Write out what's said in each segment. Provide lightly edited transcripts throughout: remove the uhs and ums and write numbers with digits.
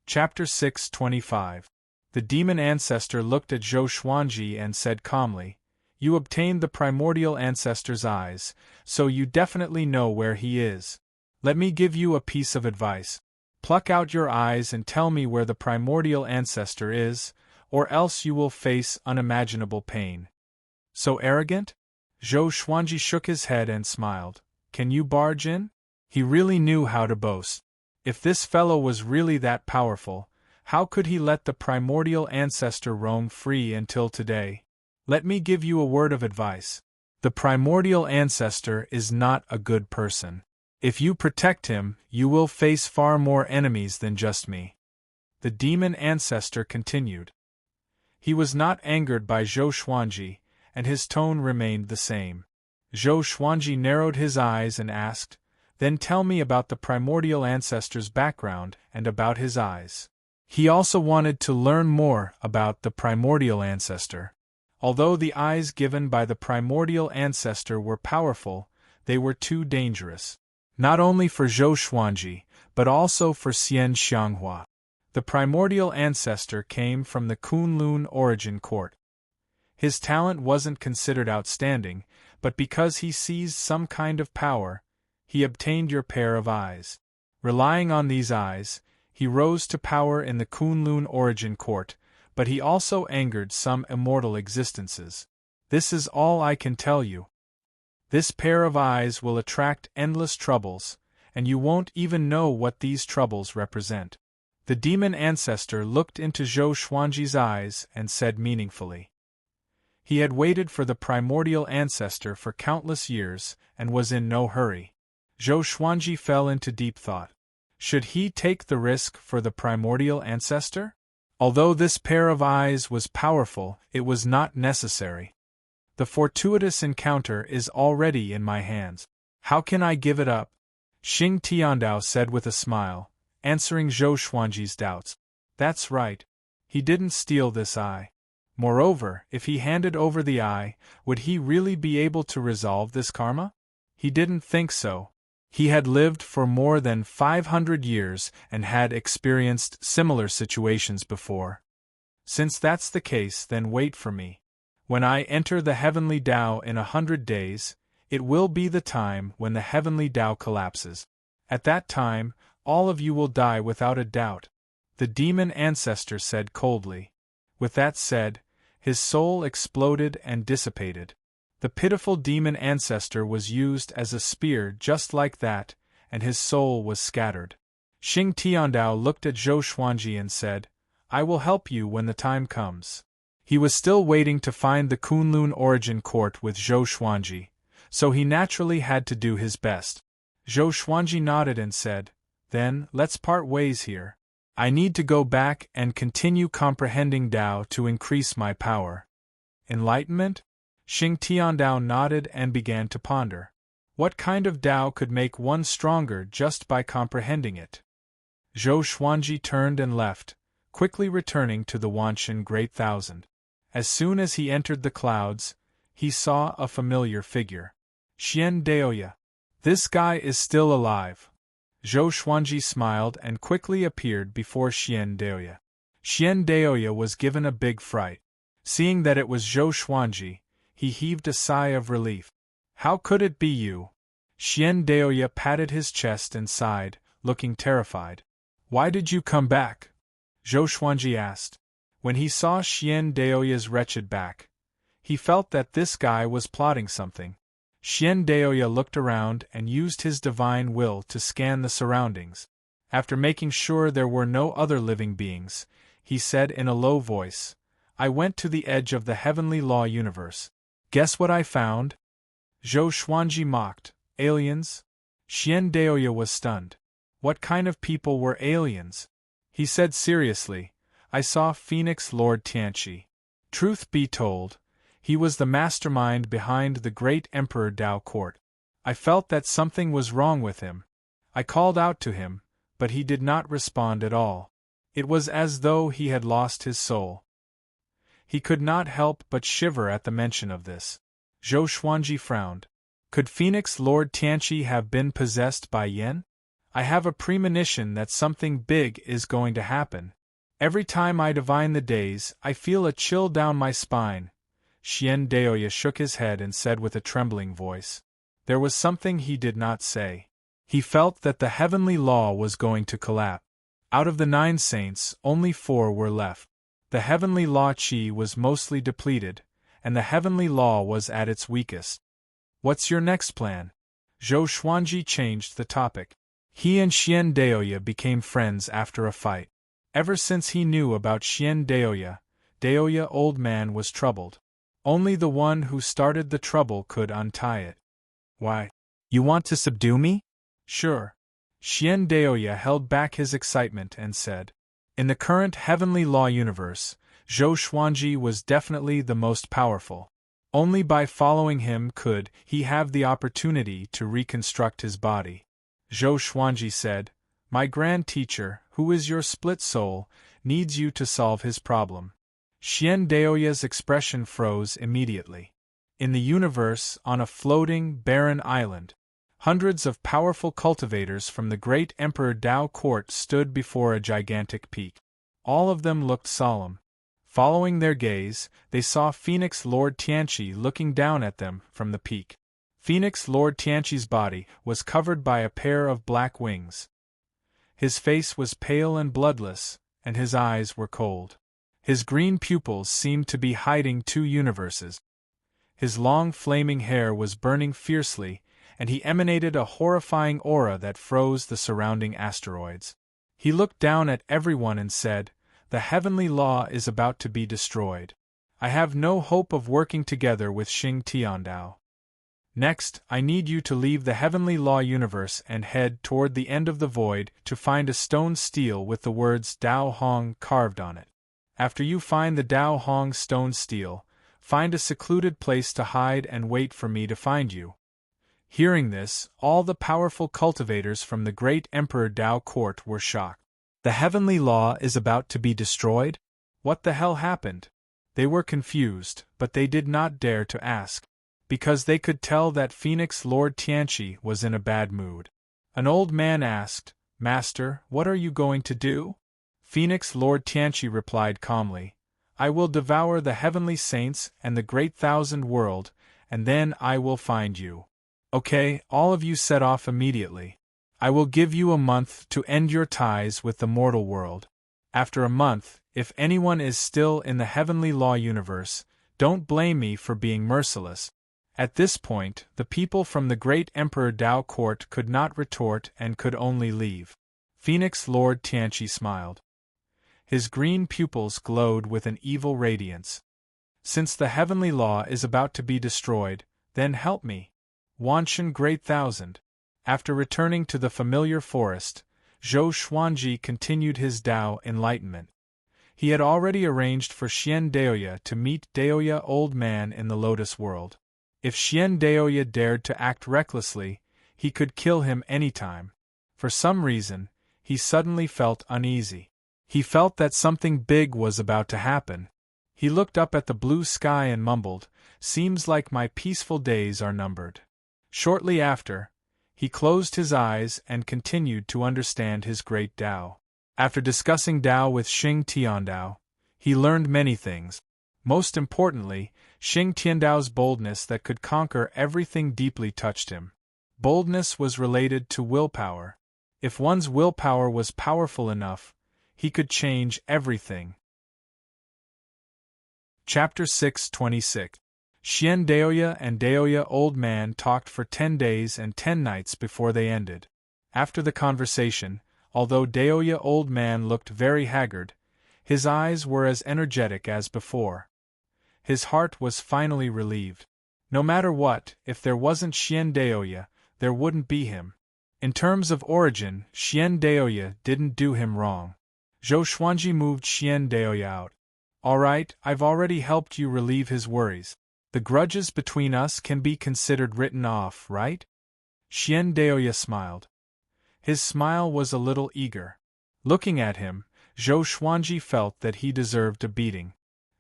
Chapter 625. The demon ancestor looked at Zhou Xuanji and said calmly, "You obtained the primordial ancestor's eyes, so you definitely know where he is. Let me give you a piece of advice. Pluck out your eyes and tell me where the primordial ancestor is, or else you will face unimaginable pain." So arrogant? Zhou Xuanji shook his head and smiled. Can you barge in? He really knew how to boast. If this fellow was really that powerful, how could he let the primordial ancestor roam free until today? Let me give you a word of advice. The primordial ancestor is not a good person. If you protect him, you will face far more enemies than just me. The demon ancestor continued. He was not angered by Zhou Xuanji, and his tone remained the same. Zhou Xuanji narrowed his eyes and asked, "Then tell me about the primordial ancestor's background and about his eyes." He also wanted to learn more about the primordial ancestor. Although the eyes given by the primordial ancestor were powerful, they were too dangerous. Not only for Zhou Xuanji, but also for Xian Xianghua. The primordial ancestor came from the Kunlun origin court. His talent wasn't considered outstanding, but because he seized some kind of power, he obtained your pair of eyes. Relying on these eyes, he rose to power in the Kunlun origin court, but he also angered some immortal existences. This is all I can tell you. This pair of eyes will attract endless troubles, and you won't even know what these troubles represent. The demon ancestor looked into Zhou Xuanji's eyes and said meaningfully. He had waited for the primordial ancestor for countless years and was in no hurry. Zhou Xuanji fell into deep thought. Should he take the risk for the primordial ancestor? Although this pair of eyes was powerful, it was not necessary. The fortuitous encounter is already in my hands. How can I give it up? Xing Tiandao said with a smile, answering Zhou Xuanji's doubts. That's right. He didn't steal this eye. Moreover, if he handed over the eye, would he really be able to resolve this karma? He didn't think so. He had lived for more than 500 years and had experienced similar situations before. Since that's the case, then wait for me. When I enter the heavenly Tao in 100 days, it will be the time when the heavenly Tao collapses. At that time, all of you will die without a doubt, the demon ancestor said coldly. With that said, his soul exploded and dissipated. The pitiful demon ancestor was used as a spear just like that, and his soul was scattered. Xing Tiandao looked at Zhou Xuanji and said, "I will help you when the time comes." He was still waiting to find the Kunlun origin court with Zhou Xuanji, so he naturally had to do his best. Zhou Xuanji nodded and said, "Then, let's part ways here. I need to go back and continue comprehending Tao to increase my power." Enlightenment? Xing Tiandao nodded and began to ponder. What kind of Tao could make one stronger just by comprehending it? Zhou Xuanji turned and left, quickly returning to the Wanshan Great Thousand. As soon as he entered the clouds, he saw a familiar figure. Xian Daoya. This guy is still alive. Zhou Xuanji smiled and quickly appeared before Xian Daoya. Xian Daoya was given a big fright. Seeing that it was Zhou Xuanji, he heaved a sigh of relief. "How could it be you?" Xian Daoya patted his chest and sighed, looking terrified. "Why did you come back?" Zhou Xuanji asked. When he saw Xian Daoya's wretched back, he felt that this guy was plotting something. Xian Daoya looked around and used his divine will to scan the surroundings. After making sure there were no other living beings, he said in a low voice, "I went to the edge of the heavenly law universe. Guess what I found?" Zhou Xuanji mocked, "Aliens?" Xian Daoya was stunned. What kind of people were aliens? He said seriously, "I saw Phoenix Lord Tianqi. Truth be told, he was the mastermind behind the great Emperor Tao court. I felt that something was wrong with him. I called out to him, but he did not respond at all. It was as though he had lost his soul." He could not help but shiver at the mention of this. Zhou Xuanji frowned. Could Phoenix Lord Tianqi have been possessed by Yen? I have a premonition that something big is going to happen. Every time I divine the days, I feel a chill down my spine." Xian Daoya shook his head and said with a trembling voice. There was something he did not say. He felt that the heavenly law was going to collapse. Out of the 9 saints, only 4 were left. The heavenly law chi was mostly depleted, and the heavenly law was at its weakest. "What's your next plan?" Zhou Xuanji changed the topic. He and Xian Daoya became friends after a fight. Ever since he knew about Xian Daoya, Daoya old man was troubled. Only the one who started the trouble could untie it. "Why? You want to subdue me?" "Sure." Xian Daoya held back his excitement and said. In the current heavenly law universe, Zhou Xuanji was definitely the most powerful. Only by following him could he have the opportunity to reconstruct his body. Zhou Xuanji said, "My grand teacher, who is your split soul, needs you to solve his problem." Xian Daoya's expression froze immediately. In the universe, on a floating, barren island, hundreds of powerful cultivators from the great Emperor Dao court stood before a gigantic peak. All of them looked solemn. Following their gaze, they saw Phoenix Lord Tianqi looking down at them from the peak. Phoenix Lord Tianqi's body was covered by a pair of black wings. His face was pale and bloodless, and his eyes were cold. His green pupils seemed to be hiding 2 universes. His long flaming hair was burning fiercely, and he emanated a horrifying aura that froze the surrounding asteroids. He looked down at everyone and said, "The heavenly law is about to be destroyed. I have no hope of working together with Xing Tiandao. Next, I need you to leave the heavenly law universe and head toward the end of the void to find a stone stele with the words Dao Hong carved on it. After you find the Dao Hong stone stele, find a secluded place to hide and wait for me to find you." Hearing this, all the powerful cultivators from the great Emperor Dao court were shocked. The heavenly law is about to be destroyed? What the hell happened? They were confused, but they did not dare to ask, because they could tell that Phoenix Lord Tianqi was in a bad mood. An old man asked, "Master, what are you going to do?" Phoenix Lord Tianqi replied calmly, "I will devour the heavenly saints and the great thousand world, and then I will find you. Okay, all of you set off immediately. I will give you a month to end your ties with the mortal world. After a month, if anyone is still in the heavenly law universe, don't blame me for being merciless." At this point, the people from the great Emperor Dao court could not retort and could only leave. Phoenix Lord Tianqi smiled. His green pupils glowed with an evil radiance. "Since the heavenly law is about to be destroyed, then help me. Wanshan Great Thousand." After returning to the familiar forest, Zhou Xuanji continued his Dao enlightenment. He had already arranged for Xian Daoya to meet Daoya Old Man in the Lotus World. If Xian Daoya dared to act recklessly, he could kill him anytime. For some reason, he suddenly felt uneasy. He felt that something big was about to happen. He looked up at the blue sky and mumbled, "Seems like my peaceful days are numbered." Shortly after, he closed his eyes and continued to understand his great Dao. After discussing Dao with Xing Tiandao, he learned many things. Most importantly, Xing Tiandao's boldness that could conquer everything deeply touched him. Boldness was related to willpower. If one's willpower was powerful enough, he could change everything. Chapter 626. Xian Daoya and Daoya Old Man talked for 10 days and 10 nights before they ended. After the conversation, although Daoya Old Man looked very haggard, his eyes were as energetic as before. His heart was finally relieved. No matter what, if there wasn't Xian Daoya, there wouldn't be him. In terms of origin, Xian Daoya didn't do him wrong. Zhou Xuanji moved Xian Daoya out. "Alright, I've already helped you relieve his worries. The grudges between us can be considered written off, right?" Xian Daoya smiled. His smile was a little eager. Looking at him, Zhou Xuanji felt that he deserved a beating.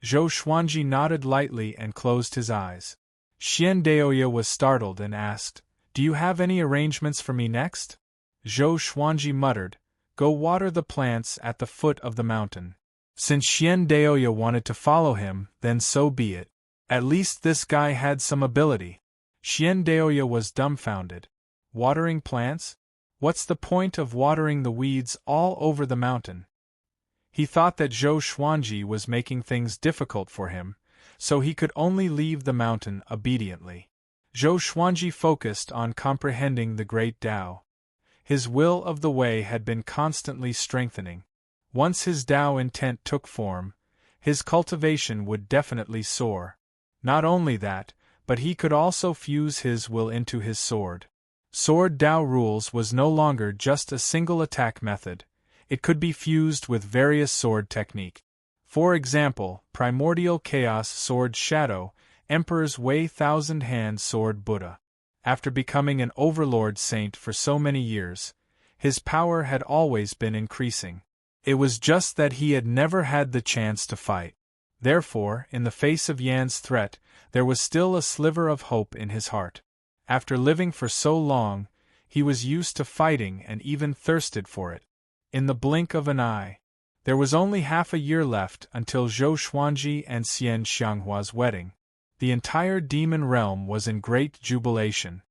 Zhou Xuanji nodded lightly and closed his eyes. Xian Daoya was startled and asked, "Do you have any arrangements for me next?" Zhou Xuanji muttered, "Go water the plants at the foot of the mountain." Since Xian Daoya wanted to follow him, then so be it. At least this guy had some ability. Xian Daoya was dumbfounded. Watering plants? What's the point of watering the weeds all over the mountain? He thought that Zhou Xuanji was making things difficult for him, so he could only leave the mountain obediently. Zhou Xuanji focused on comprehending the great Tao. His will of the way had been constantly strengthening. Once his Tao intent took form, his cultivation would definitely soar. Not only that, but he could also fuse his will into his sword. Sword Tao rules was no longer just a single attack method, it could be fused with various sword technique. For example, Primordial Chaos Sword Shadow, Emperor's Way Thousand Hand Sword Buddha. After becoming an overlord saint for so many years, his power had always been increasing. It was just that he had never had the chance to fight. Therefore, in the face of Yan's threat, there was still a sliver of hope in his heart. After living for so long, he was used to fighting and even thirsted for it. In the blink of an eye. There was only half a year left until Zhou Xuanji and Xian Xianghua's wedding. The entire demon realm was in great jubilation.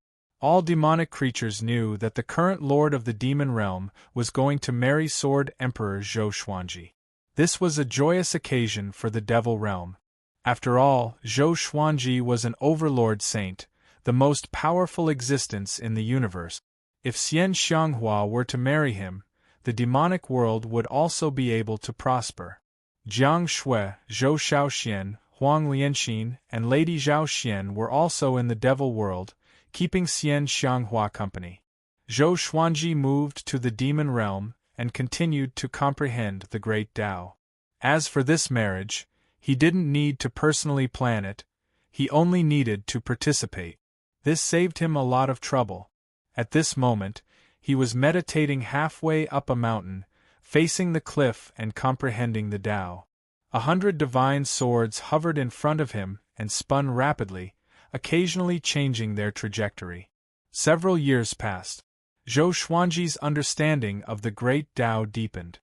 All demonic creatures knew that the current lord of the demon realm was going to marry Sword Emperor Zhou Xuanji. This was a joyous occasion for the devil realm. After all, Zhou Xuanji was an overlord saint, the most powerful existence in the universe. If Xian Xianghua were to marry him, the demonic world would also be able to prosper. Jiang Shui, Zhou Shaoxian, Huang Lianxin, and Lady Zhao Xian were also in the devil world, keeping Xian Xianghua company. Zhou Xuanji moved to the demon realm and continued to comprehend the great Tao. As for this marriage, he didn't need to personally plan it, he only needed to participate. This saved him a lot of trouble. At this moment, he was meditating halfway up a mountain, facing the cliff and comprehending the Tao. 100 divine swords hovered in front of him and spun rapidly, occasionally changing their trajectory. Several years passed. Zhou Xuanji's understanding of the great Tao deepened.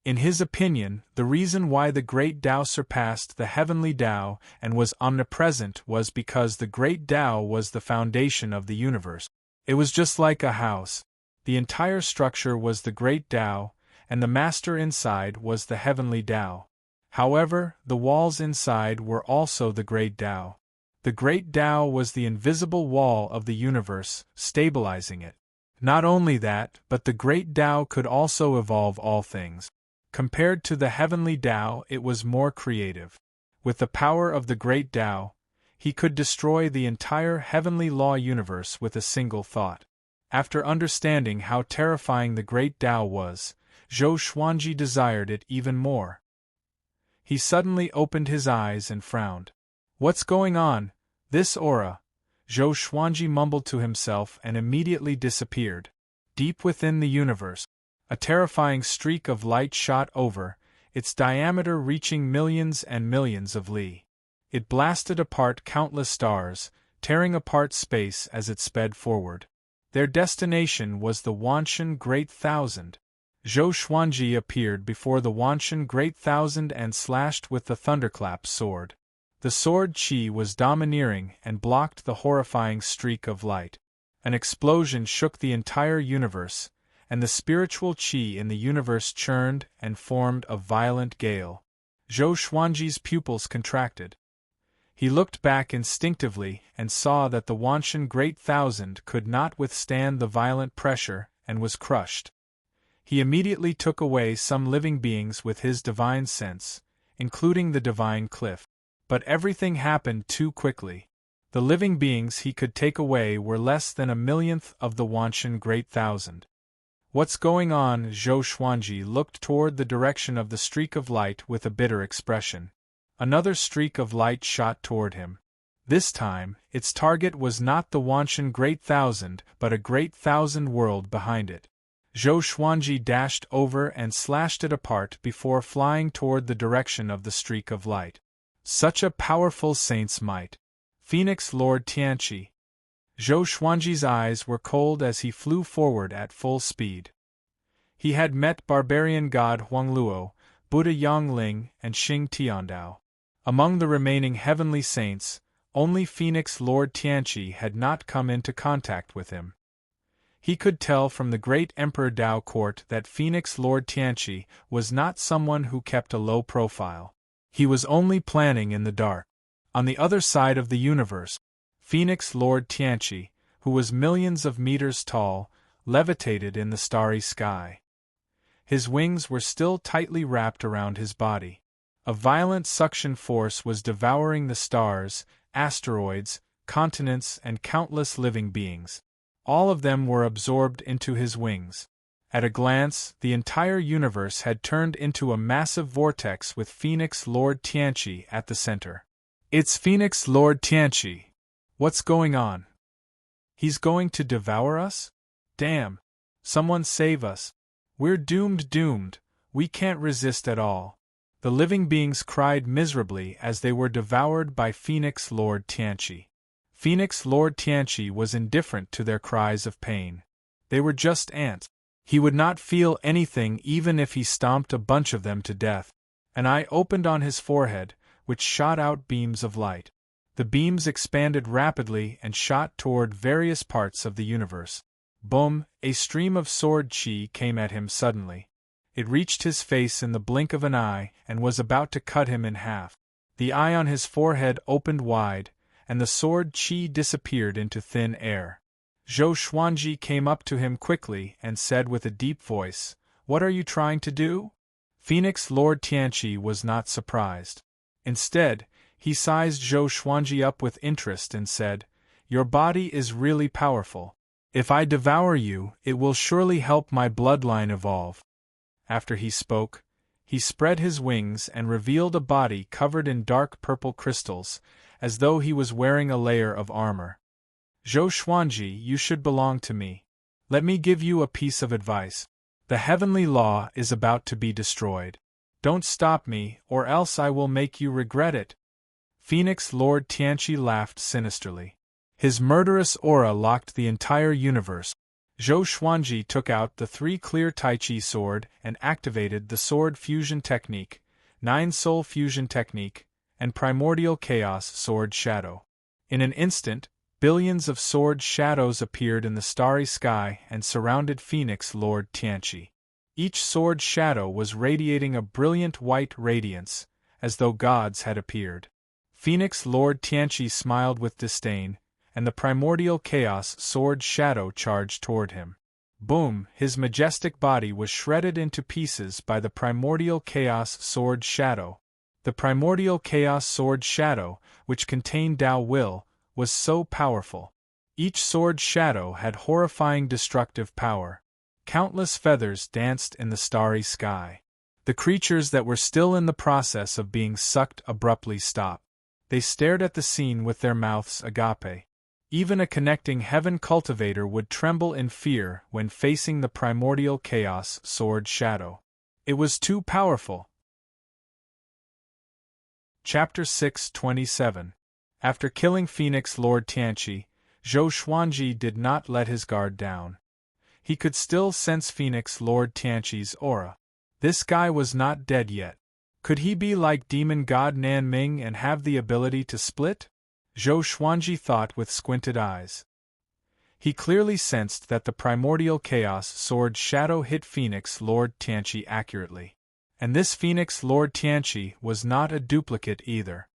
In his opinion, the reason why the great Tao surpassed the heavenly Tao and was omnipresent was because the great Tao was the foundation of the universe. It was just like a house. The entire structure was the great Tao, and the master inside was the heavenly Tao. However, the walls inside were also the great Tao. The great Tao was the invisible wall of the universe, stabilizing it. Not only that, but the great Tao could also evolve all things. Compared to the heavenly Tao, it was more creative. With the power of the great Tao, he could destroy the entire heavenly law universe with a single thought. After understanding how terrifying the great Tao was, Zhou Xuanji desired it even more. He suddenly opened his eyes and frowned. "What's going on? This aura?" Zhou Xuanji mumbled to himself and immediately disappeared. Deep within the universe, a terrifying streak of light shot over, its diameter reaching millions and millions of li. It blasted apart countless stars, tearing apart space as it sped forward. Their destination was the Wanshan Great Thousand. Zhou Xuanji appeared before the Wanshan Great Thousand and slashed with the Thunderclap sword. The sword chi was domineering and blocked the horrifying streak of light. An explosion shook the entire universe, and the spiritual chi in the universe churned and formed a violent gale. Zhou Xuanji's pupils contracted. He looked back instinctively and saw that the Wanshan Great Thousand could not withstand the violent pressure and was crushed. He immediately took away some living beings with his divine sense, including the divine cliff. But everything happened too quickly. The living beings he could take away were less than a millionth of the Wanshan Great Thousand. "What's going on?" Zhou Xuanji looked toward the direction of the streak of light with a bitter expression. Another streak of light shot toward him. This time, its target was not the Wanshan Great Thousand but a Great Thousand world behind it. Zhou Xuanji dashed over and slashed it apart before flying toward the direction of the streak of light. Such a powerful saint's might! Phoenix Lord Tianqi. Zhou Xuanji's eyes were cold as he flew forward at full speed. He had met barbarian god Huang Luo, Buddha Yang Ling, and Xing Tiandao. Among the remaining heavenly saints, only Phoenix Lord Tianqi had not come into contact with him. He could tell from the great Emperor Dao court that Phoenix Lord Tianqi was not someone who kept a low profile. He was only planning in the dark. On the other side of the universe, Phoenix Lord Tianqi, who was millions of meters tall, levitated in the starry sky. His wings were still tightly wrapped around his body. A violent suction force was devouring the stars, asteroids, continents, and countless living beings. All of them were absorbed into his wings. At a glance, the entire universe had turned into a massive vortex with Phoenix Lord Tianqi at the center. It's Phoenix Lord Tianqi. What's going on? He's going to devour us? Damn! Someone save us! We're doomed, we can't resist at all. The living beings cried miserably as they were devoured by Phoenix Lord Tianqi. Phoenix Lord Tianqi was indifferent to their cries of pain. They were just ants. He would not feel anything even if he stomped a bunch of them to death. An eye opened on his forehead, which shot out beams of light. The beams expanded rapidly and shot toward various parts of the universe. Boom! A stream of sword chi came at him suddenly. It reached his face in the blink of an eye and was about to cut him in half. The eye on his forehead opened wide, and the sword chi disappeared into thin air. Zhou Xuanji came up to him quickly and said with a deep voice, "What are you trying to do?" Phoenix Lord Tianqi was not surprised. Instead, he sized Zhou Xuanji up with interest and said, "Your body is really powerful. If I devour you, it will surely help my bloodline evolve." After he spoke, he spread his wings and revealed a body covered in dark purple crystals, as though he was wearing a layer of armor. "Zhou Xuanji, you should belong to me. Let me give you a piece of advice. The heavenly law is about to be destroyed. Don't stop me, or else I will make you regret it." Phoenix Lord Tianqi laughed sinisterly. His murderous aura locked the entire universe. Zhou Xuanji took out the 3 clear Tai Chi sword and activated the sword fusion technique, 9 soul fusion technique, and primordial chaos sword shadow. In an instant, billions of sword shadows appeared in the starry sky and surrounded Phoenix Lord Tianqi. Each sword shadow was radiating a brilliant white radiance, as though gods had appeared. Phoenix Lord Tianqi smiled with disdain, and the primordial chaos sword shadow charged toward him. Boom! His majestic body was shredded into pieces by the primordial chaos sword shadow. The primordial chaos sword shadow, which contained Tao will, was so powerful. Each sword shadow had horrifying destructive power. Countless feathers danced in the starry sky. The creatures that were still in the process of being sucked abruptly stopped. They stared at the scene with their mouths agape. Even a connecting heaven cultivator would tremble in fear when facing the primordial chaos sword shadow. It was too powerful. Chapter 627. After killing Phoenix Lord Tianqi, Zhou Xuanji did not let his guard down. He could still sense Phoenix Lord Tianqi's aura. This guy was not dead yet. Could he be like demon god Nan Ming and have the ability to split? Zhou Xuanji thought with squinted eyes. He clearly sensed that the primordial chaos sword shadow hit Phoenix Lord Tianqi accurately. And this Phoenix Lord Tianqi was not a duplicate either.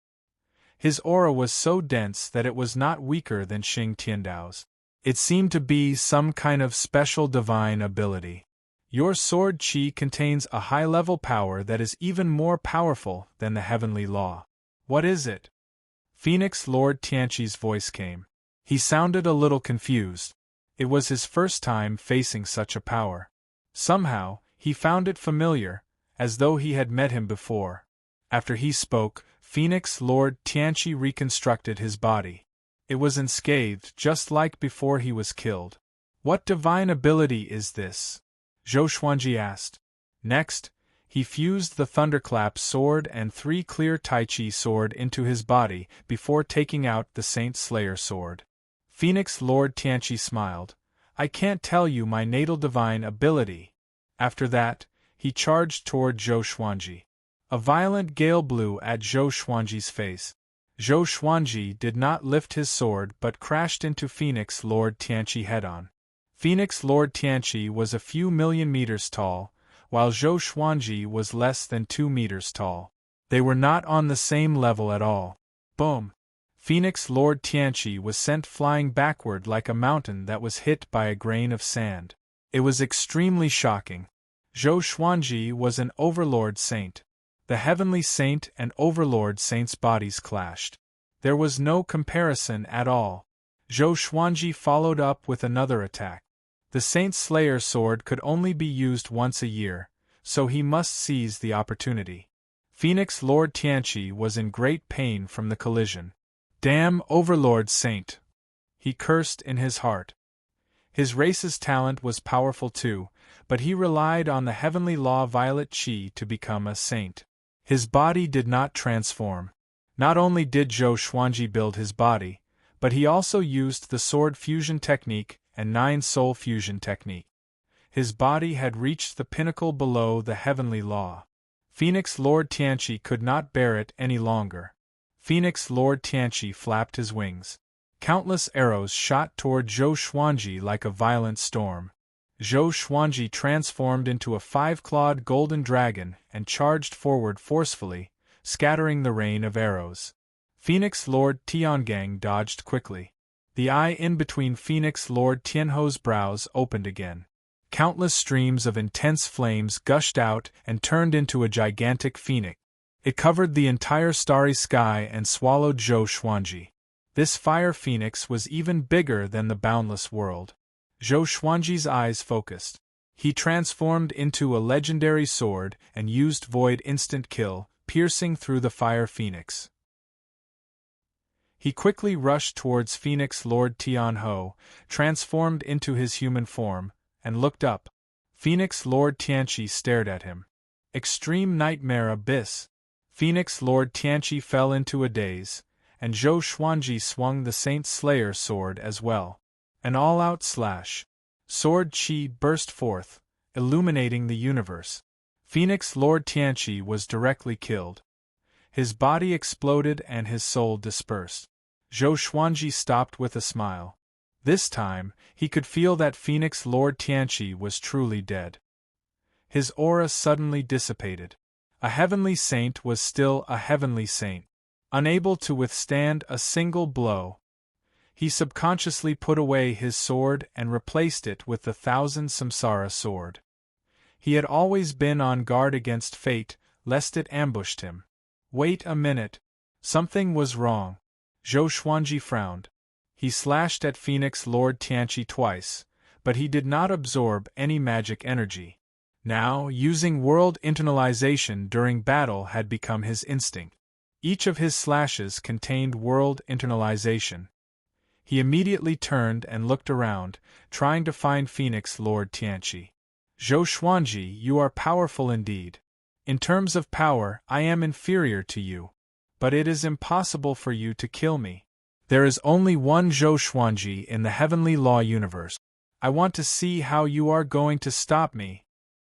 His aura was so dense that it was not weaker than Xing Tiandao's. It seemed to be some kind of special divine ability. Your sword chi contains a high-level power that is even more powerful than the heavenly law. What is it? Phoenix Lord Tianqi's voice came. He sounded a little confused. It was his first time facing such a power. Somehow, he found it familiar, as though he had met him before. After he spoke, Phoenix Lord Tianqi reconstructed his body. It was unscathed just like before he was killed. What divine ability is this? Zhou Xuanji asked. Next, he fused the Thunderclap sword and 3 clear Tai Chi sword into his body before taking out the Saint Slayer sword. Phoenix Lord Tianqi smiled. I can't tell you my natal divine ability. After that, he charged toward Zhou Xuanji. A violent gale blew at Zhou Xuanji's face. Zhou Xuanji did not lift his sword but crashed into Phoenix Lord Tianqi head-on. Phoenix Lord Tianqi was a few million meters tall, while Zhou Xuanji was less than 2 meters tall. They were not on the same level at all. Boom! Phoenix Lord Tianqi was sent flying backward like a mountain that was hit by a grain of sand. It was extremely shocking. Zhou Xuanji was an overlord saint. The heavenly saint and overlord saint's bodies clashed. There was no comparison at all. Zhou Xuanji followed up with another attack. The Saint Slayer sword could only be used once a year, so he must seize the opportunity. Phoenix Lord Tianqi was in great pain from the collision. Damn Overlord Saint! He cursed in his heart. His race's talent was powerful too, but he relied on the heavenly law Violet Qi to become a saint. His body did not transform. Not only did Zhou Xuanji build his body, but he also used the sword fusion technique and 9 soul fusion technique. His body had reached the pinnacle below the heavenly law. Phoenix Lord Tianqi could not bear it any longer. Phoenix Lord Tianqi flapped his wings. Countless arrows shot toward Zhou Xuanji like a violent storm. Zhou Xuanji transformed into a 5-clawed golden dragon and charged forward forcefully, scattering the rain of arrows. Phoenix Lord Tiangang dodged quickly. The eye in between Phoenix Lord Tianho's brows opened again. Countless streams of intense flames gushed out and turned into a gigantic phoenix. It covered the entire starry sky and swallowed Zhou Xuanji. This fire phoenix was even bigger than the boundless world. Zhou Xuanji's eyes focused. He transformed into a legendary sword and used Void Instant Kill, piercing through the fire phoenix. He quickly rushed towards Phoenix Lord Tianho, transformed into his human form, and looked up. Phoenix Lord Tianqi stared at him. Extreme Nightmare Abyss. Phoenix Lord Tianqi fell into a daze, and Zhou Xuanji swung the Saint Slayer sword as well. An all-out slash. Sword Qi burst forth, illuminating the universe. Phoenix Lord Tianqi was directly killed. His body exploded and his soul dispersed. Zhou Xuanji stopped with a smile. This time, he could feel that Phoenix Lord Tianqi was truly dead. His aura suddenly dissipated. A heavenly saint was still a heavenly saint, unable to withstand a single blow. He subconsciously put away his sword and replaced it with the 1000 Samsara sword. He had always been on guard against fate, lest it ambushed him. Wait a minute. Something was wrong. Zhou Xuanji frowned. He slashed at Phoenix Lord Tianqi twice, but he did not absorb any magic energy. Now, using world internalization during battle had become his instinct. Each of his slashes contained world internalization. He immediately turned and looked around, trying to find Phoenix Lord Tianqi. Zhou Xuanji, you are powerful indeed. In terms of power, I am inferior to you. But it is impossible for you to kill me. There is only one Zhou Xuanji in the heavenly law universe. I want to see how you are going to stop me.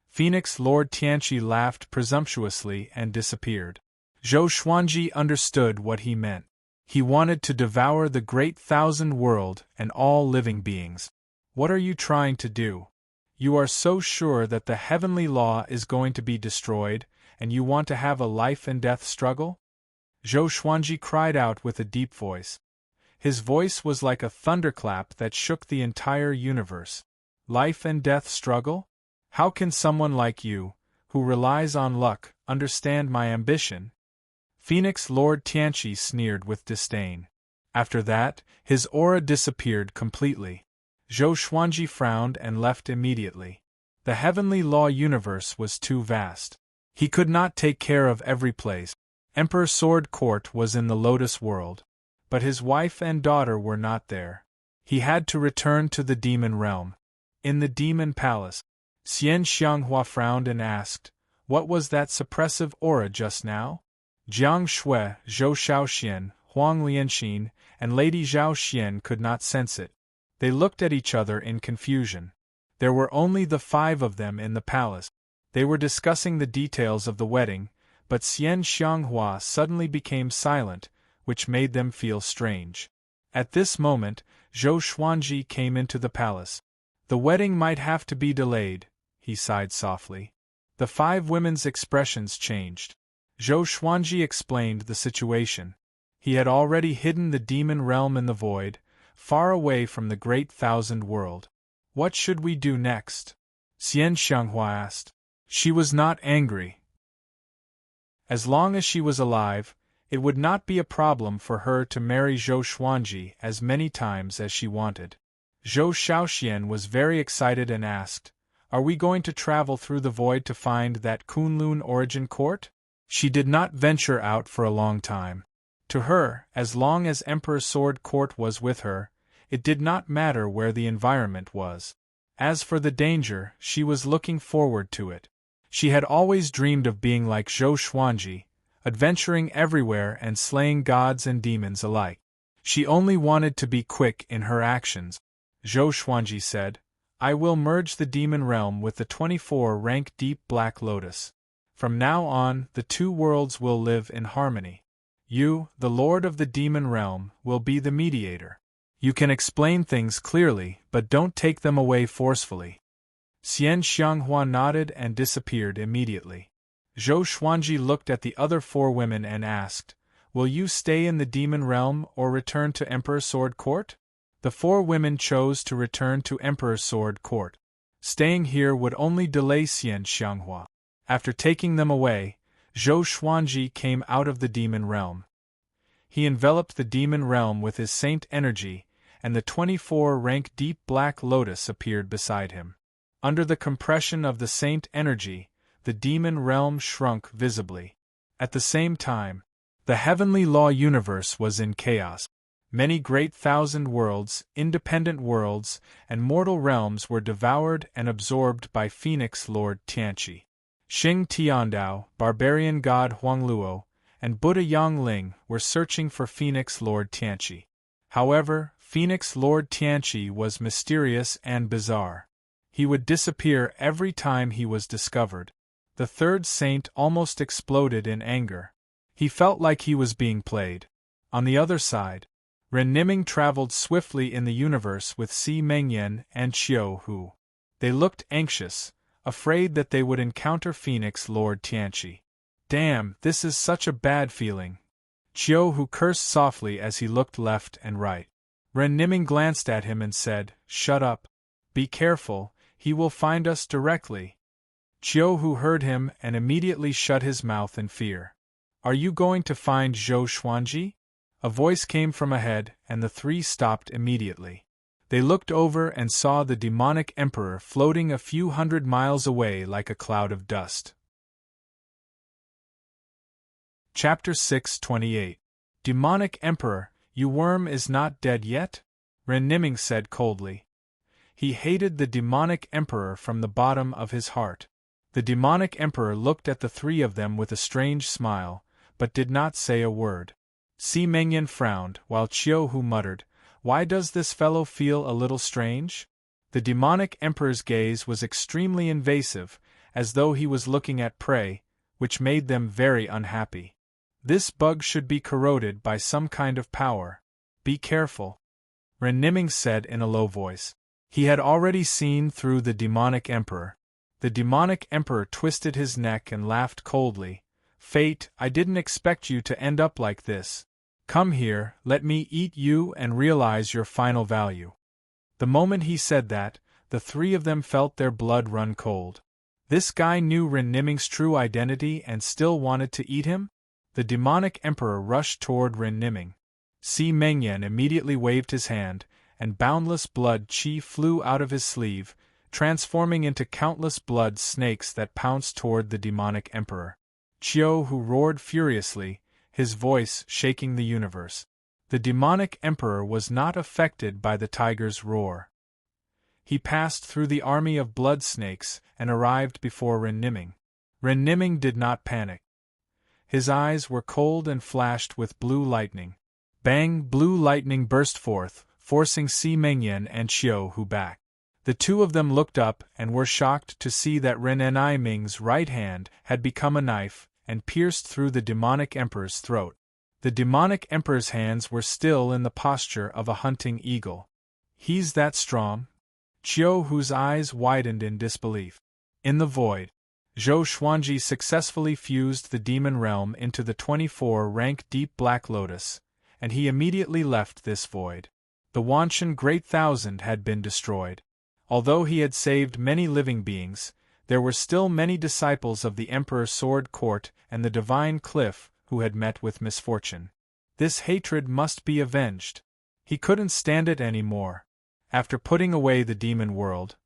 Phoenix Lord Tianqi laughed presumptuously and disappeared. Zhou Xuanji understood what he meant. He wanted to devour the great 1000 world and all living beings. What are you trying to do? You are so sure that the heavenly law is going to be destroyed, and you want to have a life and death struggle? Zhou Xuanji cried out with a deep voice. His voice was like a thunderclap that shook the entire universe. Life and death struggle? How can someone like you, who relies on luck, understand my ambition? Phoenix Lord Tianqi sneered with disdain. After that, his aura disappeared completely. Zhou Xuanji frowned and left immediately. The heavenly law universe was too vast. He could not take care of every place. Emperor Sword Court was in the Lotus World. But his wife and daughter were not there. He had to return to the demon realm. In the demon palace, Xian Xianghua frowned and asked, "What was that suppressive aura just now?" Jiang Shui, Zhou Shaoxian, Huang Lianxin and Lady Zhao Xian could not sense it. They looked at each other in confusion. There were only the 5 of them in the palace. They were discussing the details of the wedding, but Xian Xianghua suddenly became silent, which made them feel strange. At this moment, Zhou Xuanji came into the palace. The wedding might have to be delayed, he sighed softly. The 5 women's expressions changed. Zhou Xuanji explained the situation. He had already hidden the demon realm in the void, far away from the great thousand world. What should we do next? Xian Xianghua asked. She was not angry. As long as she was alive, it would not be a problem for her to marry Zhou Xuanji as many times as she wanted. Zhou Xiaoxian was very excited and asked, "Are we going to travel through the void to find that Kunlun origin court?" She did not venture out for a long time. To her, as long as Emperor Sword Court was with her, it did not matter where the environment was. As for the danger, she was looking forward to it. She had always dreamed of being like Zhou Xuanji, adventuring everywhere and slaying gods and demons alike. She only wanted to be quick in her actions. Zhou Xuanji said, "I will merge the demon realm with the 24-rank deep black lotus. From now on, the 2 worlds will live in harmony. You, the lord of the demon realm, will be the mediator. You can explain things clearly, but don't take them away forcefully." Xian Xianghua nodded and disappeared immediately. Zhou Xuanji looked at the other 4 women and asked, "Will you stay in the demon realm or return to Emperor Sword Court?" The 4 women chose to return to Emperor Sword Court. Staying here would only delay Xian Xianghua. After taking them away, Zhou Xuanji came out of the demon realm. He enveloped the demon realm with his saint energy, and the 24-rank deep black lotus appeared beside him. Under the compression of the saint energy, the demon realm shrunk visibly. At the same time, the heavenly law universe was in chaos. Many great thousand worlds, independent worlds, and mortal realms were devoured and absorbed by Phoenix Lord Tianqi. Xing Tiandao, barbarian god Huangluo, and Buddha Yangling were searching for Phoenix Lord Tianqi. However, Phoenix Lord Tianqi was mysterious and bizarre. He would disappear every time he was discovered. The 3rd saint almost exploded in anger. He felt like he was being played. On the other side, Ren Niming traveled swiftly in the universe with Si Mengyan and Qiu Hu. They looked anxious, afraid that they would encounter Phoenix Lord Tianqi. "Damn, this is such a bad feeling." Qiu Hu cursed softly as he looked left and right. Ren Niming glanced at him and said, "Shut up. Be careful, he will find us directly." Qiu Hu heard him and immediately shut his mouth in fear. "Are you going to find Zhou Xuanji?" A voice came from ahead, and the 3 stopped immediately. They looked over and saw the demonic emperor floating a few hundred miles away like a cloud of dust. Chapter 628. Demonic Emperor, you worm is not dead yet? Ren Niming said coldly. He hated the demonic emperor from the bottom of his heart. The demonic emperor looked at the 3 of them with a strange smile, but did not say a word. Si Mengyan frowned, while Qiu Hu muttered, "Why does this fellow feel a little strange?" The demonic emperor's gaze was extremely invasive, as though he was looking at prey, which made them very unhappy. This bug should be corroded by some kind of power. Be careful, Ren Niming said in a low voice. He had already seen through the demonic emperor. The demonic emperor twisted his neck and laughed coldly. "Fate, I didn't expect you to end up like this. Come here, let me eat you and realize your final value." The moment he said that, the 3 of them felt their blood run cold. This guy knew Ren Niming's true identity and still wanted to eat him? The demonic emperor rushed toward Ren Niming. Si Mengyan immediately waved his hand, and boundless blood qi flew out of his sleeve, transforming into countless blood snakes that pounced toward the demonic emperor. Qiu Hu roared furiously, his voice shaking the universe. The demonic emperor was not affected by the tiger's roar. He passed through the army of blood snakes and arrived before Ren Niming. Ren Niming did not panic. His eyes were cold and flashed with blue lightning. Bang! Blue lightning burst forth, forcing Si Mengyan and Qiu Hu back. The two of them looked up and were shocked to see that Ren Ming's right hand had become a knife and pierced through the demonic emperor's throat. The demonic emperor's hands were still in the posture of a hunting eagle. He's that strong? Qiu Hu's eyes widened in disbelief. In the void, Zhou Xuanji successfully fused the demon realm into the 24-rank deep black lotus, and he immediately left this void. The Wanshan Great Thousand had been destroyed. Although he had saved many living beings, there were still many disciples of the Emperor's Sword Court and the Divine Cliff who had met with misfortune. This hatred must be avenged. He couldn't stand it any more. After putting away the demon world,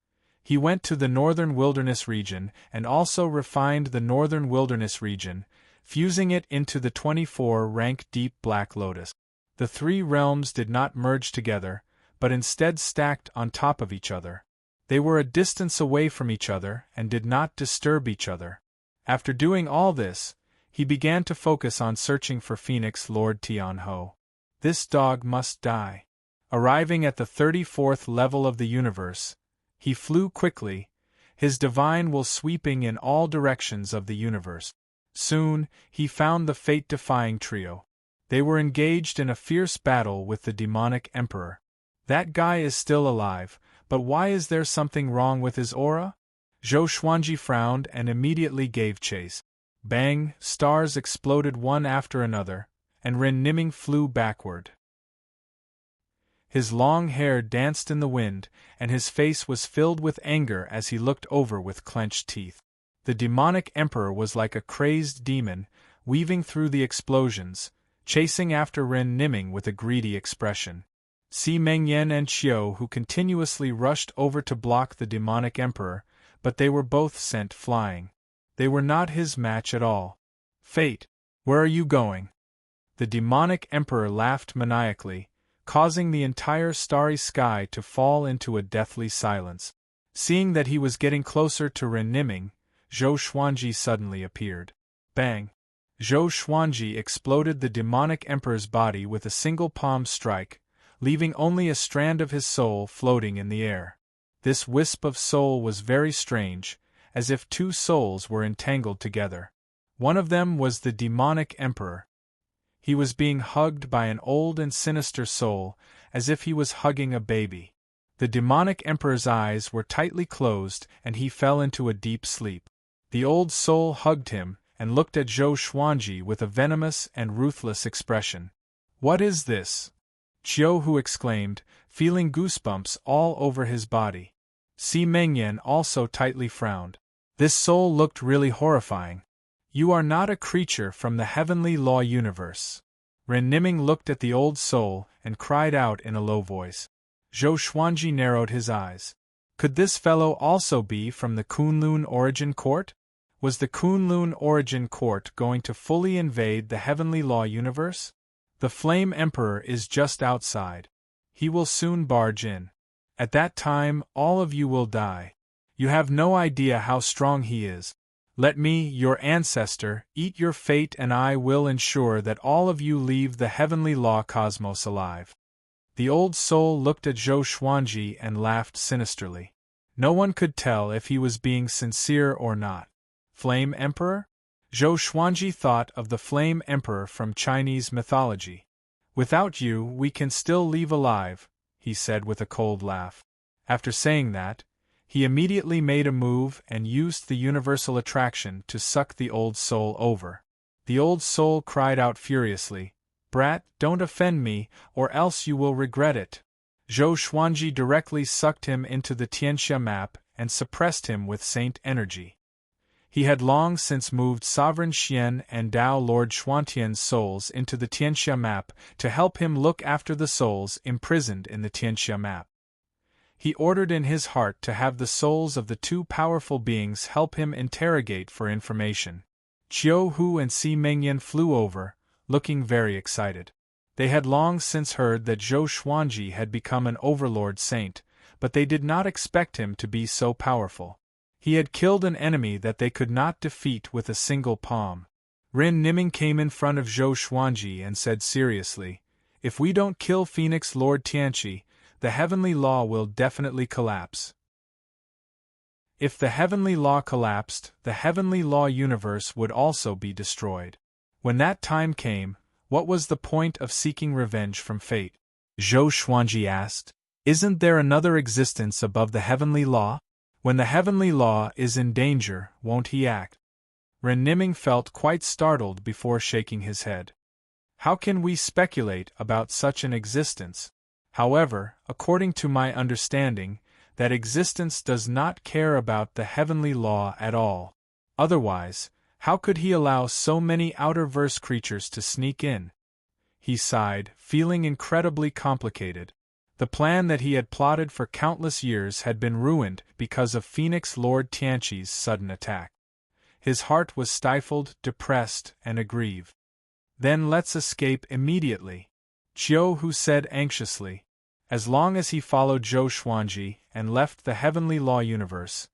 he went to the Northern Wilderness region and also refined the Northern Wilderness region, fusing it into the 24-rank deep black lotus. The three realms did not merge together, but instead stacked on top of each other. They were a distance away from each other and did not disturb each other. After doing all this, he began to focus on searching for Phoenix Lord Tianho. This dog must die. Arriving at the 34th level of the universe, he flew quickly, his divine will sweeping in all directions of the universe. Soon, he found the fate-defying trio. They were engaged in a fierce battle with the demonic emperor. That guy is still alive, but why is there something wrong with his aura? Zhou Xuanji frowned and immediately gave chase. Bang! Stars exploded one after another, and Ren Niming flew backward. His long hair danced in the wind, and his face was filled with anger as he looked over with clenched teeth. The demonic emperor was like a crazed demon, weaving through the explosions, chasing after Ren Niming with a greedy expression. Si Mengyan and Qiu Hu continuously rushed over to block the demonic emperor, but they were both sent flying. They were not his match at all. Fate, where are you going? The demonic emperor laughed maniacally, causing the entire starry sky to fall into a deathly silence. Seeing that he was getting closer to Ren Niming, Zhou Xuanji suddenly appeared. Bang! Zhou Xuanji exploded the demonic emperor's body with a single palm strike, leaving only a strand of his soul floating in the air. This wisp of soul was very strange, as if two souls were entangled together. One of them was the demonic emperor. He was being hugged by an old and sinister soul, as if he was hugging a baby. The demonic emperor's eyes were tightly closed and he fell into a deep sleep. The old soul hugged him and looked at Zhou Xuanji with a venomous and ruthless expression. What is this? Qiu Hu exclaimed, feeling goosebumps all over his body. Si Mengyan also tightly frowned. This soul looked really horrifying. You are not a creature from the heavenly law universe. Ren Niming looked at the old soul and cried out in a low voice. Zhou Xuanji narrowed his eyes. Could this fellow also be from the Kunlun Origin Court? Was the Kunlun Origin Court going to fully invade the heavenly law universe? The Flame Emperor is just outside. He will soon barge in. At that time, all of you will die. You have no idea how strong he is. Let me, your ancestor, eat your fate, and I will ensure that all of you leave the heavenly law cosmos alive. The old soul looked at Zhou Xuanji and laughed sinisterly. No one could tell if he was being sincere or not. Flame Emperor? Zhou Xuanji thought of the Flame Emperor from Chinese mythology. Without you, we can still leave alive, he said with a cold laugh. After saying that, he immediately made a move and used the universal attraction to suck the old soul over. The old soul cried out furiously, "Brat, don't offend me, or else you will regret it." Zhou Xuanji directly sucked him into the Tianxia map and suppressed him with saint energy. He had long since moved Sovereign Xian and Tao Lord Xuantian's souls into the Tianxia map to help him look after the souls imprisoned in the Tianxia map. He ordered in his heart to have the souls of the two powerful beings help him interrogate for information. Qiu Hu and Si Mengyan flew over, looking very excited. They had long since heard that Zhou Xuanji had become an overlord saint, but they did not expect him to be so powerful. He had killed an enemy that they could not defeat with a single palm. Ren Niming came in front of Zhou Xuanji and said seriously, If we don't kill Phoenix Lord Tianqi, the heavenly law will definitely collapse. If the heavenly law collapsed, the heavenly law universe would also be destroyed. When that time came, what was the point of seeking revenge from fate? Zhou Xuanji asked. Isn't there another existence above the heavenly law? When the heavenly law is in danger, won't he act? Ren Niming felt quite startled before shaking his head. How can we speculate about such an existence? However, according to my understanding, that existence does not care about the heavenly law at all. Otherwise, how could he allow so many outer-verse creatures to sneak in? He sighed, feeling incredibly complicated. The plan that he had plotted for countless years had been ruined because of Phoenix Lord Tianqi's sudden attack. His heart was stifled, depressed, and aggrieved. Then let's escape immediately, Qiu Hu said anxiously. As long as he followed Zhou Xuanji and left the heavenly law universe,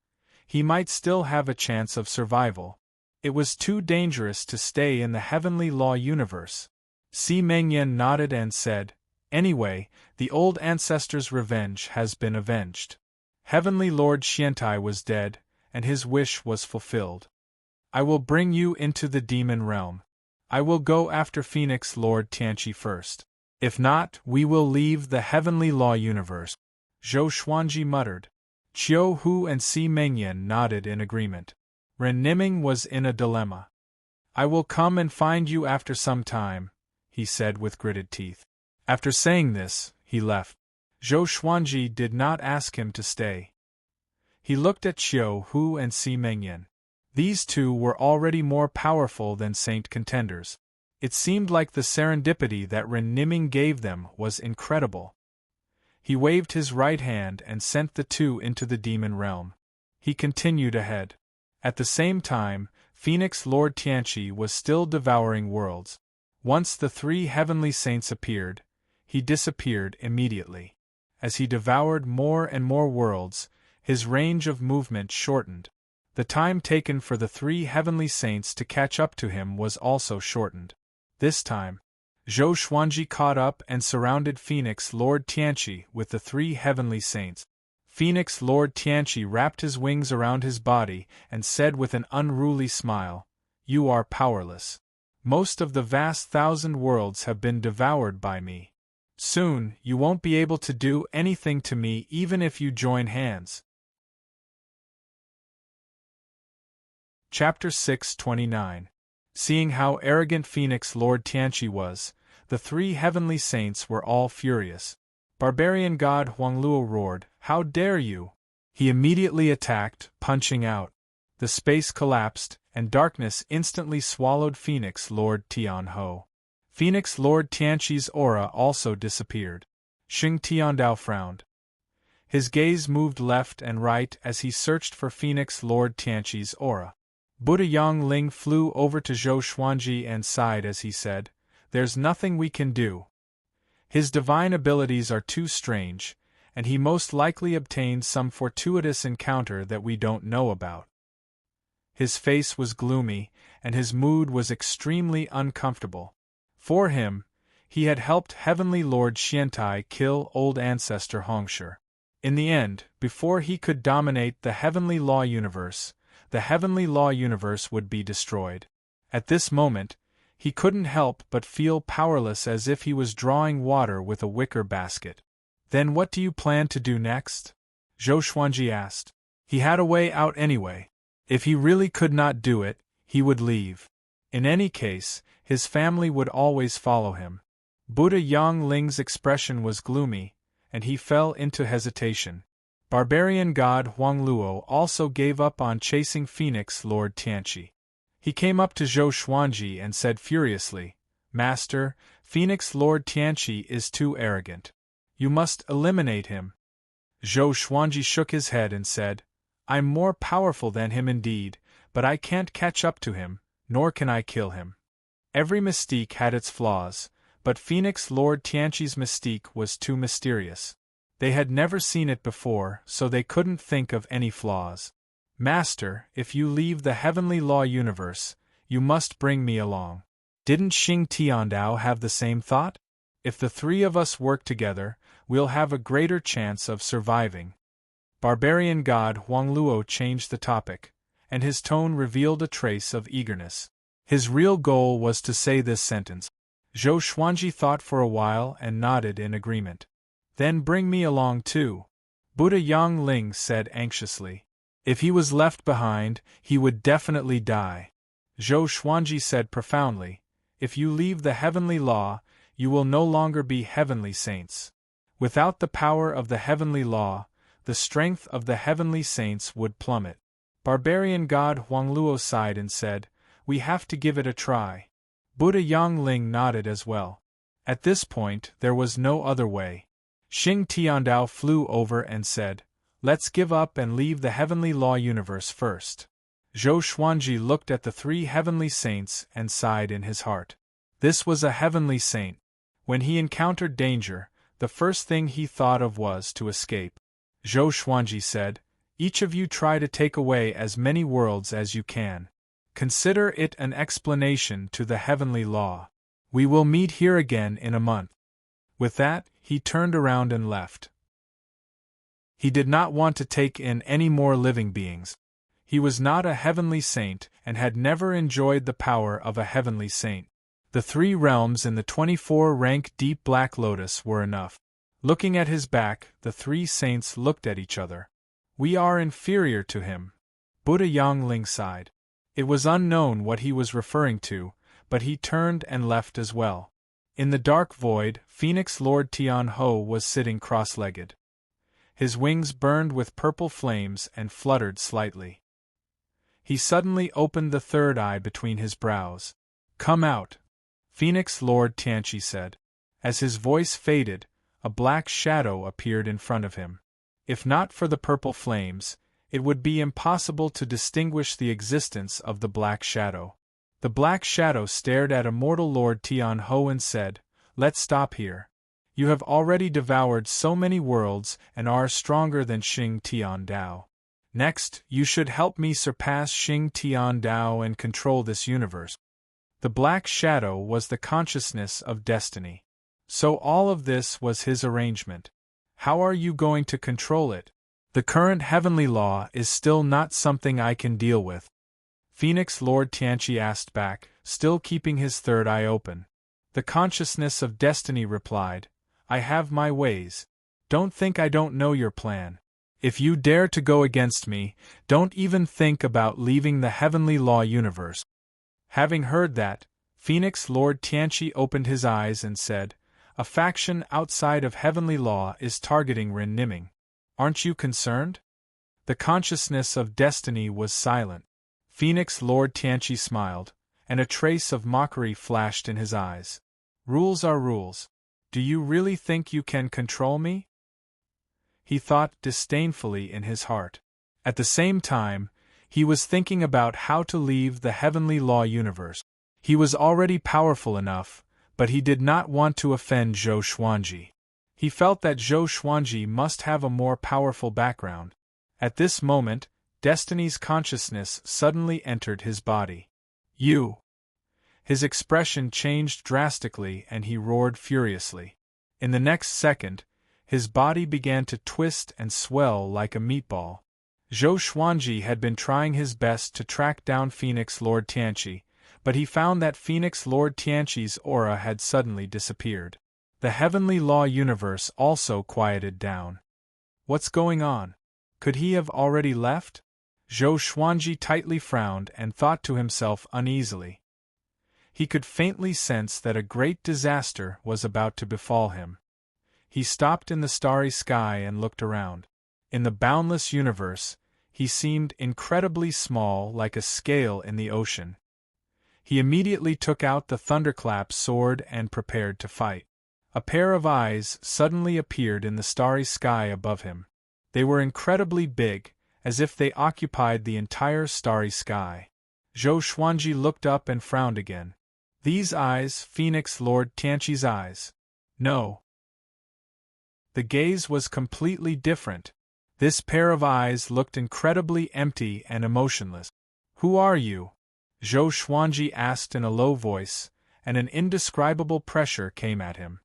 he might still have a chance of survival. It was too dangerous to stay in the heavenly law universe. Si Mengyan nodded and said, Anyway, the old ancestor's revenge has been avenged. Heavenly Lord Xiantai was dead, and his wish was fulfilled. I will bring you into the demon realm. I will go after Phoenix Lord Tianqi first. If not, we will leave the heavenly law universe. Zhou Xuanji muttered. Qiu Hu and Si Mengyan nodded in agreement. Ren Niming was in a dilemma. I will come and find you after some time, he said with gritted teeth. After saying this, he left. Zhou Xuanji did not ask him to stay. He looked at Qiu Hu and Si Mengyan. These two were already more powerful than saint contenders. It seemed like the serendipity that Ren Niming gave them was incredible. He waved his right hand and sent the two into the demon realm. He continued ahead. At the same time, Phoenix Lord Tianqi was still devouring worlds. Once the three heavenly saints appeared, he disappeared immediately. As he devoured more and more worlds, his range of movement shortened. The time taken for the three heavenly saints to catch up to him was also shortened. This time, Zhou Xuanji caught up and surrounded Phoenix Lord Tianqi with the three heavenly saints. Phoenix Lord Tianqi wrapped his wings around his body and said with an unruly smile, You are powerless. Most of the vast 1,000 worlds have been devoured by me. Soon, you won't be able to do anything to me even if you join hands. Chapter 629. Seeing how arrogant Phoenix Lord Tianqi was, the three heavenly saints were all furious. Barbarian god Huangluo roared, How dare you! He immediately attacked, punching out. The space collapsed, and darkness instantly swallowed Phoenix Lord Tianho. Phoenix Lord Tianqi's aura also disappeared. Xing Tiandao frowned. His gaze moved left and right as he searched for Phoenix Lord Tianqi's aura. Buddha Yongling flew over to Zhou Xuanji and sighed as he said, There's nothing we can do. His divine abilities are too strange, and he most likely obtained some fortuitous encounter that we don't know about. His face was gloomy, and his mood was extremely uncomfortable. For him, he had helped Heavenly Lord Xiantai kill old ancestor Hongshe. In the end, before he could dominate the heavenly law universe, the heavenly law universe would be destroyed. At this moment, he couldn't help but feel powerless as if he was drawing water with a wicker basket. Then what do you plan to do next? Zhou Xuanji asked. He had a way out anyway. If he really could not do it, he would leave. In any case, his family would always follow him. Buddha Yongling's expression was gloomy, and he fell into hesitation. Barbarian god Huangluo also gave up on chasing Phoenix Lord Tianqi. He came up to Zhou Xuanji and said furiously, Master, Phoenix Lord Tianqi is too arrogant. You must eliminate him. Zhou Xuanji shook his head and said, I'm more powerful than him indeed, but I can't catch up to him, nor can I kill him. Every mystique had its flaws, but Phoenix Lord Tianqi's mystique was too mysterious. They had never seen it before, so they couldn't think of any flaws. Master, if you leave the heavenly law universe, you must bring me along. Didn't Xing Tiandao have the same thought? If the three of us work together, we'll have a greater chance of surviving. Barbarian god Huang Luo changed the topic, and his tone revealed a trace of eagerness. His real goal was to say this sentence. Zhou Xuanji thought for a while and nodded in agreement. Then bring me along too, Buddha Yang Ling said anxiously. If he was left behind, he would definitely die. Zhou Xuanji said profoundly, if you leave the heavenly law, you will no longer be heavenly saints. Without the power of the heavenly law, the strength of the heavenly saints would plummet. Barbarian god Huang Luo sighed and said, we have to give it a try. Buddha Yang Ling nodded as well. At this point, there was no other way. Xing Tiandao flew over and said, let's give up and leave the heavenly law universe first. Zhou Xuanji looked at the three heavenly saints and sighed in his heart. This was a heavenly saint. When he encountered danger, the first thing he thought of was to escape. Zhou Xuanji said, each of you try to take away as many worlds as you can. Consider it an explanation to the heavenly law. We will meet here again in a month. With that, he turned around and left. He did not want to take in any more living beings. He was not a heavenly saint and had never enjoyed the power of a heavenly saint. The 3 realms in the 24-rank deep black lotus were enough. Looking at his back, the 3 saints looked at each other. We are inferior to him. Buddha Yang Ling sighed. It was unknown what he was referring to, but he turned and left as well. In the dark void, Phoenix Lord Tian Ho was sitting cross-legged. His wings burned with purple flames and fluttered slightly. He suddenly opened the third eye between his brows. Come out, Phoenix Lord Tianqi said. As his voice faded, a black shadow appeared in front of him. If not for the purple flames, it would be impossible to distinguish the existence of the black shadow. The black shadow stared at immortal Lord Tian Ho and said, let's stop here. You have already devoured so many worlds and are stronger than Xing Tian Dao. Next, you should help me surpass Xing Tian Dao and control this universe. The black shadow was the consciousness of destiny. So all of this was his arrangement. How are you going to control it? The current heavenly law is still not something I can deal with. Phoenix Lord Tianqi asked back, still keeping his third eye open. The consciousness of destiny replied, I have my ways. Don't think I don't know your plan. If you dare to go against me, don't even think about leaving the heavenly law universe. Having heard that, Phoenix Lord Tianqi opened his eyes and said, a faction outside of heavenly law is targeting Ren Niming. Aren't you concerned? The consciousness of destiny was silent. Phoenix Lord Tianqi smiled, and a trace of mockery flashed in his eyes. Rules are rules. Do you really think you can control me? He thought disdainfully in his heart. At the same time, he was thinking about how to leave the heavenly law universe. He was already powerful enough, but he did not want to offend Zhou Xuanji. He felt that Zhou Xuanji must have a more powerful background. At this moment, Destiny's consciousness suddenly entered his body. You! His expression changed drastically and he roared furiously. In the next second, his body began to twist and swell like a meatball. Zhou Xuanji had been trying his best to track down Phoenix Lord Tianqi, but he found that Phoenix Lord Tianqi's aura had suddenly disappeared. The heavenly law universe also quieted down. What's going on? Could he have already left? Zhou Xuanji tightly frowned and thought to himself uneasily. He could faintly sense that a great disaster was about to befall him. He stopped in the starry sky and looked around. In the boundless universe, he seemed incredibly small, like a scale in the ocean. He immediately took out the thunderclap sword and prepared to fight. A pair of eyes suddenly appeared in the starry sky above him. They were incredibly big, as if they occupied the entire starry sky. Zhou Xuanji looked up and frowned again. These eyes, Phoenix Lord Tianqi's eyes. No. The gaze was completely different. This pair of eyes looked incredibly empty and emotionless. Who are you? Zhou Xuanji asked in a low voice, and an indescribable pressure came at him.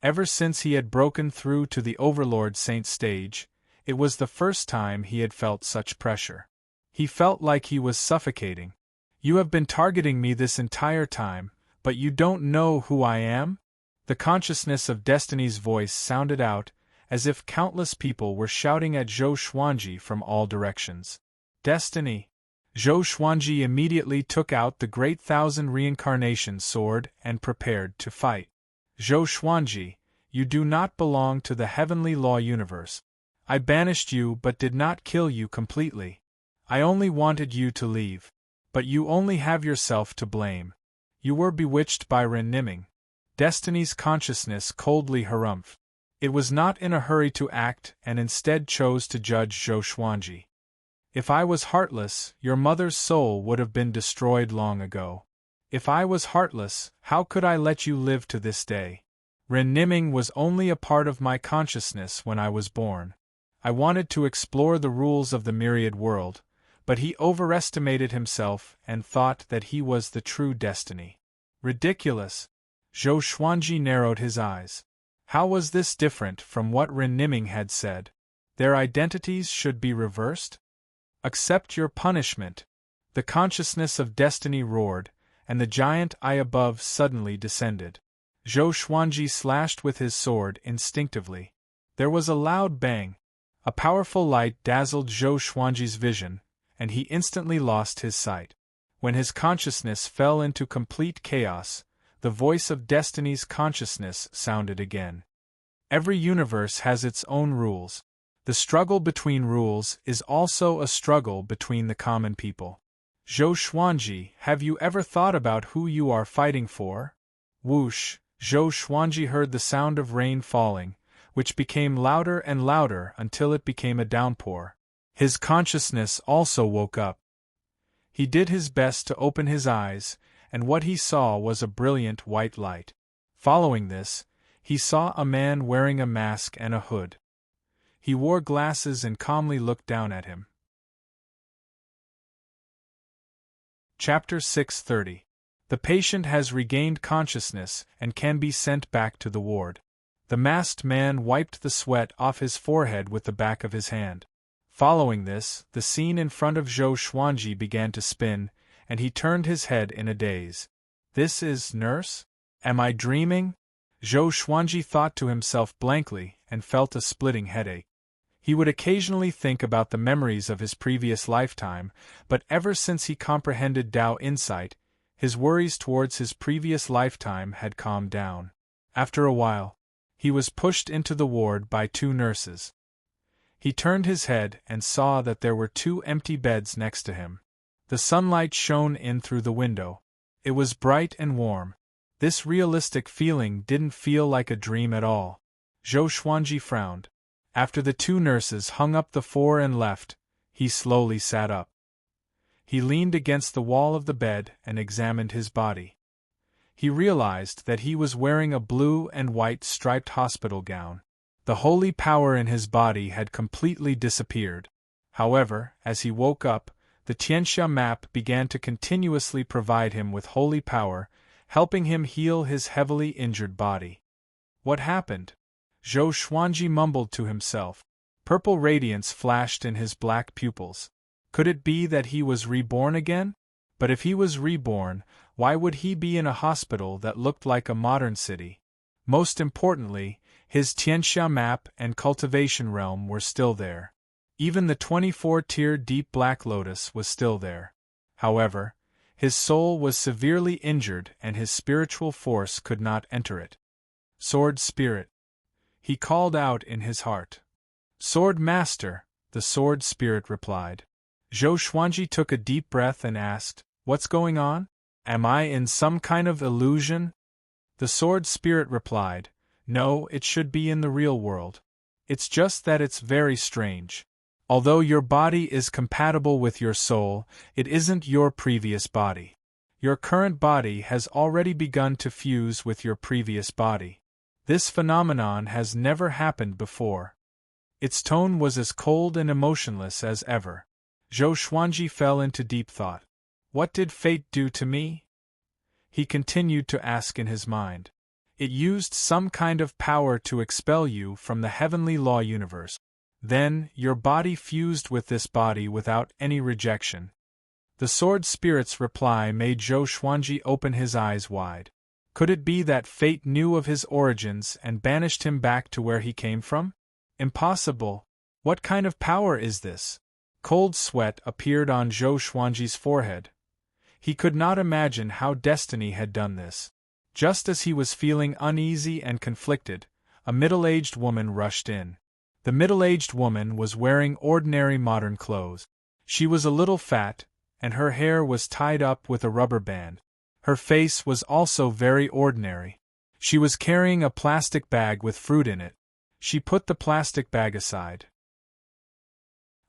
Ever since he had broken through to the Overlord Saint stage, it was the first time he had felt such pressure. He felt like he was suffocating. "You have been targeting me this entire time, but you don't know who I am?" The consciousness of Destiny's voice sounded out, as if countless people were shouting at Zhou Xuanji from all directions. "Destiny!" Zhou Xuanji immediately took out the Great Thousand Reincarnation sword and prepared to fight. "Zhou Xuanji, you do not belong to the heavenly law universe. I banished you but did not kill you completely. I only wanted you to leave. But you only have yourself to blame. You were bewitched by Ren Niming." Destiny's consciousness coldly harumphed. It was not in a hurry to act and instead chose to judge Zhou Xuanji. "If I was heartless, your mother's soul would have been destroyed long ago. If I was heartless, how could I let you live to this day? Ren Niming was only a part of my consciousness when I was born. I wanted to explore the rules of the myriad world, but he overestimated himself and thought that he was the true Destiny." Ridiculous! Zhou Xuanji narrowed his eyes. How was this different from what Ren Niming had said? Their identities should be reversed? "Accept your punishment!" The consciousness of Destiny roared, and the giant eye above suddenly descended. Zhou Xuanji slashed with his sword instinctively. There was a loud bang. A powerful light dazzled Zhou Xuanji's vision, and he instantly lost his sight. When his consciousness fell into complete chaos, the voice of Destiny's consciousness sounded again. "Every universe has its own rules. The struggle between rules is also a struggle between the common people. Zhou Xuanji, have you ever thought about who you are fighting for?" Whoosh! Zhou Xuanji heard the sound of rain falling, which became louder and louder until it became a downpour. His consciousness also woke up. He did his best to open his eyes, and what he saw was a brilliant white light. Following this, he saw a man wearing a mask and a hood. He wore glasses and calmly looked down at him. Chapter 630. The patient has regained consciousness and can be sent back to the ward. The masked man wiped the sweat off his forehead with the back of his hand. Following this, the scene in front of Zhou Xuanji began to spin, and he turned his head in a daze. "This is nurse? Am I dreaming?" Zhou Xuanji thought to himself blankly and felt a splitting headache. He would occasionally think about the memories of his previous lifetime, but ever since he comprehended Tao insight, his worries towards his previous lifetime had calmed down. After a while, he was pushed into the ward by two nurses. He turned his head and saw that there were two empty beds next to him. The sunlight shone in through the window. It was bright and warm. This realistic feeling didn't feel like a dream at all. Zhou Xuanji frowned. After the two nurses hung up the fore and left, he slowly sat up. He leaned against the wall of the bed and examined his body. He realized that he was wearing a blue and white striped hospital gown. The holy power in his body had completely disappeared. However, as he woke up, the Tianxia map began to continuously provide him with holy power, helping him heal his heavily injured body. What happened? Zhou Xuanji mumbled to himself. Purple radiance flashed in his black pupils. Could it be that he was reborn again? But if he was reborn, why would he be in a hospital that looked like a modern city? Most importantly, his Tianxia map and cultivation realm were still there. Even the 24-tier deep black lotus was still there. However, his soul was severely injured and his spiritual force could not enter it. "Sword Spirit," he called out in his heart. "Sword Master," the Sword Spirit replied. Zhou Xuanji took a deep breath and asked, "What's going on? Am I in some kind of illusion?" The Sword Spirit replied, "No, it should be in the real world. It's just that it's very strange. Although your body is compatible with your soul, it isn't your previous body. Your current body has already begun to fuse with your previous body. This phenomenon has never happened before." Its tone was as cold and emotionless as ever. Zhou Xuanji fell into deep thought. What did fate do to me? He continued to ask in his mind. It used some kind of power to expel you from the heavenly law universe. Then, your body fused with this body without any rejection. The sword spirit's reply made Zhou Xuanji open his eyes wide. Could it be that fate knew of his origins and banished him back to where he came from? Impossible. What kind of power is this? Cold sweat appeared on Zhou Xuanji's forehead. He could not imagine how destiny had done this. Just as he was feeling uneasy and conflicted, a middle-aged woman rushed in. The middle-aged woman was wearing ordinary modern clothes. She was a little fat, and her hair was tied up with a rubber band. Her face was also very ordinary. She was carrying a plastic bag with fruit in it. She put the plastic bag aside.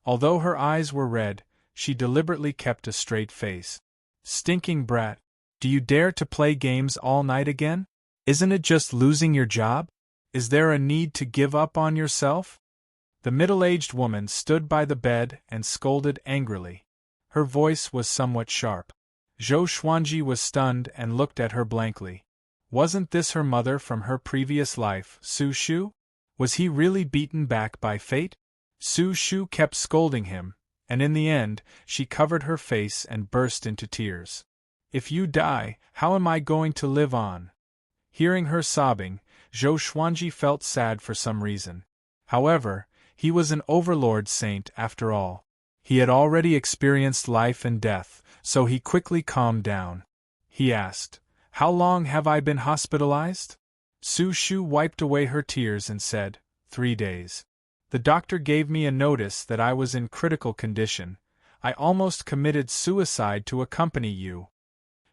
Although her eyes were red, she deliberately kept a straight face. Stinking brat. Do you dare to play games all night again? Isn't it just losing your job? Is there a need to give up on yourself? The middle-aged woman stood by the bed and scolded angrily. Her voice was somewhat sharp. Zhou Xuanji was stunned and looked at her blankly. Wasn't this her mother from her previous life, Su Shu? Was he really beaten back by fate? Su Shu kept scolding him, and in the end, she covered her face and burst into tears. If you die, how am I going to live on? Hearing her sobbing, Zhou Xuanji felt sad for some reason. However, he was an overlord saint after all. He had already experienced life and death, so he quickly calmed down. He asked, "How long have I been hospitalized?" Su Shu wiped away her tears and said, 3 days. The doctor gave me a notice that I was in critical condition. I almost committed suicide to accompany you.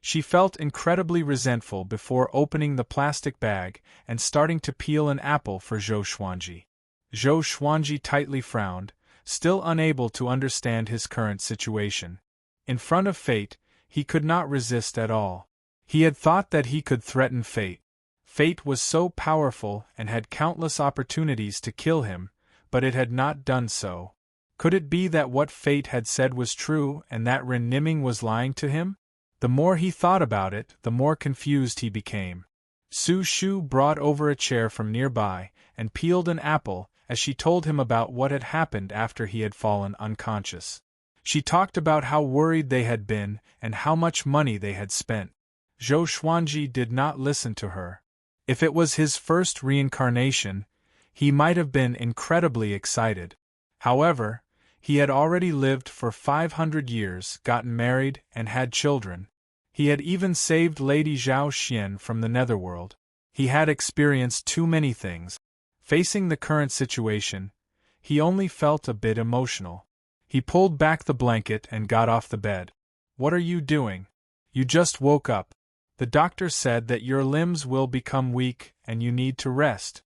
She felt incredibly resentful before opening the plastic bag and starting to peel an apple for Zhou Xuanji. Zhou Xuanji tightly frowned, still unable to understand his current situation. In front of fate, he could not resist at all. He had thought that he could threaten fate. Fate was so powerful and had countless opportunities to kill him, but it had not done so. Could it be that what fate had said was true and that Ren Niming was lying to him? The more he thought about it, the more confused he became. Su Shu brought over a chair from nearby and peeled an apple as she told him about what had happened after he had fallen unconscious. She talked about how worried they had been and how much money they had spent. Zhou Xuanji did not listen to her. If it was his first reincarnation, he might have been incredibly excited. However, he had already lived for 500 years, gotten married, and had children. He had even saved Lady Zhao Xian from the netherworld. He had experienced too many things. Facing the current situation, he only felt a bit emotional. He pulled back the blanket and got off the bed. "What are you doing? You just woke up. The doctor said that your limbs will become weak and you need to rest,"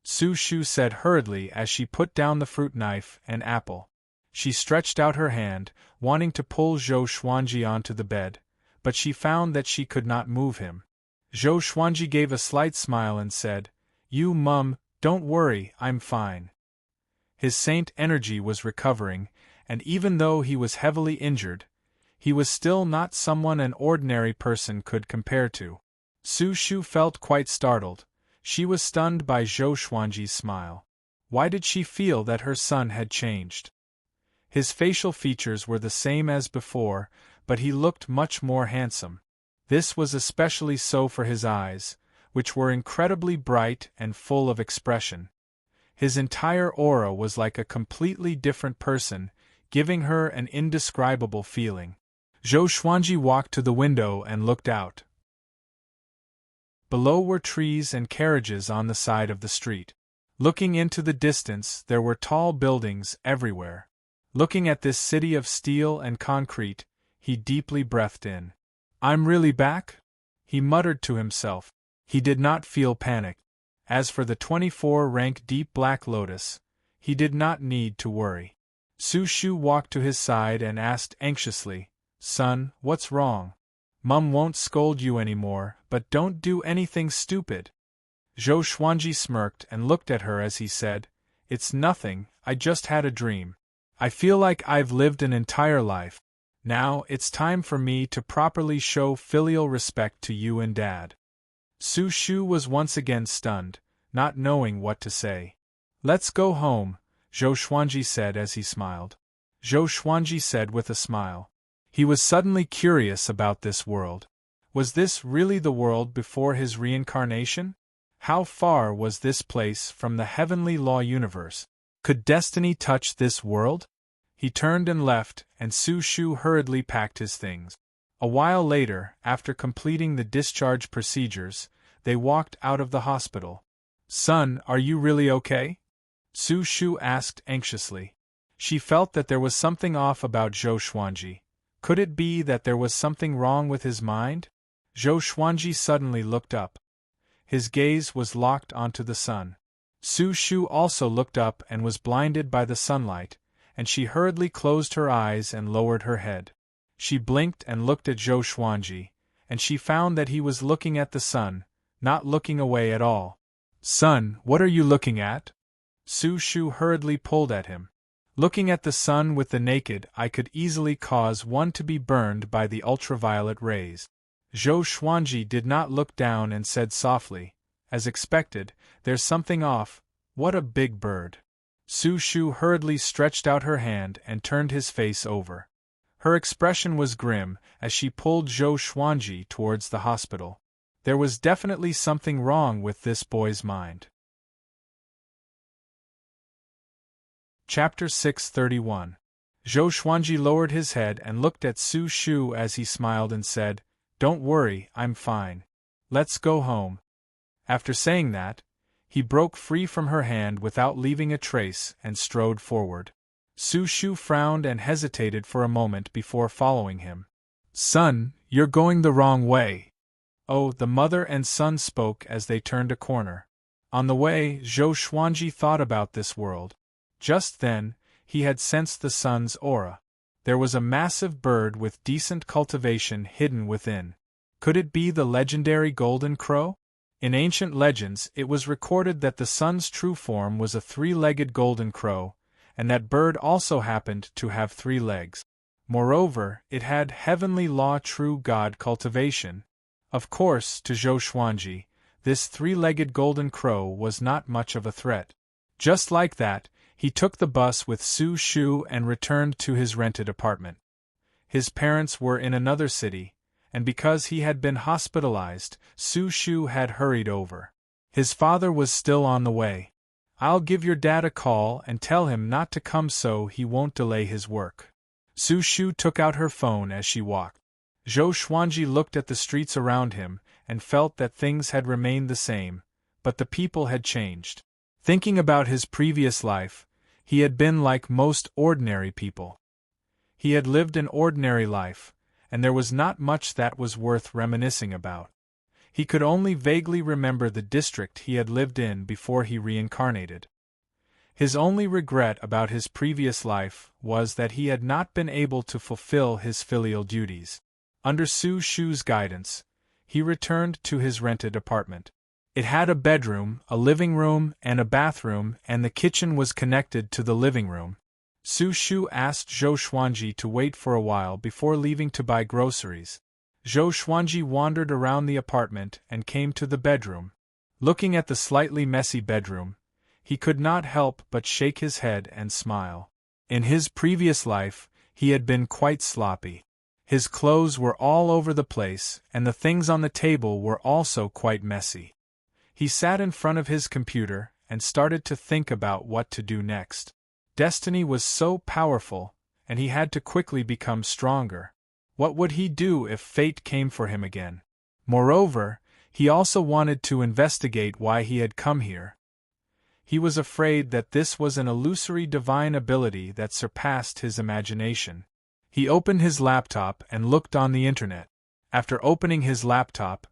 Su Shu said hurriedly as she put down the fruit knife and apple. She stretched out her hand, wanting to pull Zhou Xuanji onto the bed, but she found that she could not move him. Zhou Xuanji gave a slight smile and said, "You, Mum, don't worry, I'm fine." His saint energy was recovering, and even though he was heavily injured, he was still not someone an ordinary person could compare to. Su Shu felt quite startled. She was stunned by Zhou Xuanji's smile. Why did she feel that her son had changed? His facial features were the same as before, but he looked much more handsome. This was especially so for his eyes, which were incredibly bright and full of expression. His entire aura was like a completely different person, giving her an indescribable feeling. Zhou Xuanji walked to the window and looked out. Below were trees and carriages on the side of the street. Looking into the distance, there were tall buildings everywhere. Looking at this city of steel and concrete, he deeply breathed in. "I'm really back?" he muttered to himself. He did not feel panic. As for the 24-rank deep black lotus, he did not need to worry. Su Shu walked to his side and asked anxiously, "Son, what's wrong? Mum won't scold you anymore, but don't do anything stupid." Zhou Xuanji smirked and looked at her as he said, "It's nothing, I just had a dream. I feel like I've lived an entire life. Now it's time for me to properly show filial respect to you and Dad." Su Shu was once again stunned, not knowing what to say. "Let's go home," Zhou Xuanji said as he smiled. Zhou Xuanji said with a smile. He was suddenly curious about this world. Was this really the world before his reincarnation? How far was this place from the heavenly law universe? Could destiny touch this world? He turned and left, and Su Shu hurriedly packed his things. A while later, after completing the discharge procedures, they walked out of the hospital. "Son, are you really okay?" Su Shu asked anxiously. She felt that there was something off about Zhou Xuanji. Could it be that there was something wrong with his mind? Zhou Xuanji suddenly looked up. His gaze was locked onto the sun. Su Shu also looked up and was blinded by the sunlight, and she hurriedly closed her eyes and lowered her head. She blinked and looked at Zhou Xuanji, and she found that he was looking at the sun, not looking away at all. "Son, what are you looking at?" Su Shu hurriedly pulled at him. "Looking at the sun with the naked eye could easily cause one to be burned by the ultraviolet rays." Zhou Xuanji did not look down and said softly, "As expected, there's something off. What a big bird." Su Shu hurriedly stretched out her hand and turned his face over. Her expression was grim as she pulled Zhou Xuanji towards the hospital. There was definitely something wrong with this boy's mind. Chapter 631. Zhou Xuanji lowered his head and looked at Su Shu as he smiled and said, "Don't worry, I'm fine. Let's go home." After saying that, he broke free from her hand without leaving a trace and strode forward. Su Shu frowned and hesitated for a moment before following him. "Son, you're going the wrong way." Oh, the mother and son spoke as they turned a corner. On the way, Zhou Xuanji thought about this world. Just then, he had sensed the sun's aura. There was a massive bird with decent cultivation hidden within. Could it be the legendary golden crow? In ancient legends, it was recorded that the sun's true form was a three-legged golden crow, and that bird also happened to have 3 legs. Moreover, it had heavenly law true god cultivation. Of course, to Zhou Xuanji, this 3-legged golden crow was not much of a threat. Just like that, he took the bus with Su Shu and returned to his rented apartment. His parents were in another city, and because he had been hospitalized, Su Shu had hurried over. His father was still on the way. "I'll give your dad a call and tell him not to come so he won't delay his work." Su Shu took out her phone as she walked. Zhou Xuanji looked at the streets around him and felt that things had remained the same, but the people had changed. Thinking about his previous life, he had been like most ordinary people. He had lived an ordinary life, and there was not much that was worth reminiscing about. He could only vaguely remember the district he had lived in before he reincarnated. His only regret about his previous life was that he had not been able to fulfill his filial duties. Under Su Shu's guidance, he returned to his rented apartment. It had a bedroom, a living room, and a bathroom, and the kitchen was connected to the living room. Su Shu asked Zhou Xuanji to wait for a while before leaving to buy groceries. Zhou Xuanji wandered around the apartment and came to the bedroom. Looking at the slightly messy bedroom, he could not help but shake his head and smile. In his previous life, he had been quite sloppy. His clothes were all over the place, and the things on the table were also quite messy. He sat in front of his computer and started to think about what to do next. Destiny was so powerful, and he had to quickly become stronger. What would he do if fate came for him again? Moreover, he also wanted to investigate why he had come here. He was afraid that this was an illusory divine ability that surpassed his imagination. He opened his laptop and looked on the internet. After opening his laptop,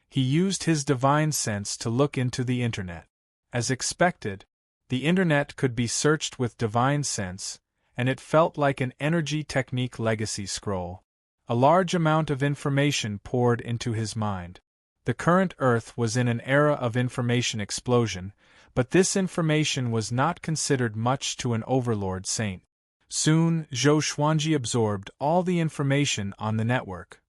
he used his divine sense to look into the internet. As expected, the internet could be searched with divine sense, and it felt like an energy technique legacy scroll. A large amount of information poured into his mind. The current Earth was in an era of information explosion, but this information was not considered much to an overlord saint. Soon, Zhou Xuanji absorbed all the information on the network.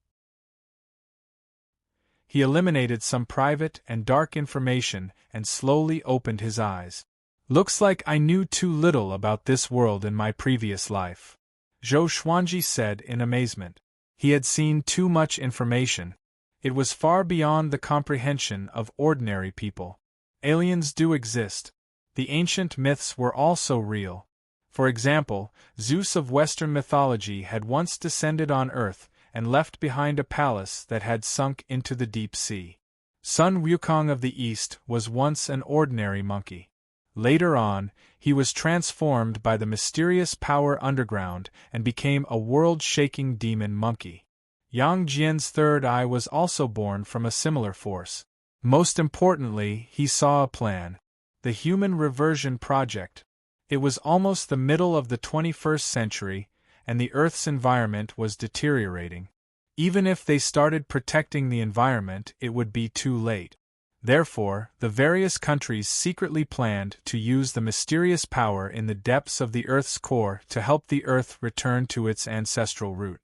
He eliminated some private and dark information and slowly opened his eyes. Looks like I knew too little about this world in my previous life, Zhou Xuanji said in amazement. He had seen too much information. It was far beyond the comprehension of ordinary people. Aliens do exist. The ancient myths were also real. For example, Zeus of Western mythology had once descended on Earth and left behind a palace that had sunk into the deep sea. Sun Wukong of the East was once an ordinary monkey. Later on, he was transformed by the mysterious power underground and became a world-shaking demon monkey. Yang Jian's third eye was also born from a similar force. Most importantly, he saw a plan. The Human Reversion Project. It was almost the middle of the 21st century, and the Earth's environment was deteriorating. Even if they started protecting the environment, it would be too late. Therefore, the various countries secretly planned to use the mysterious power in the depths of the Earth's core to help the Earth return to its ancestral root.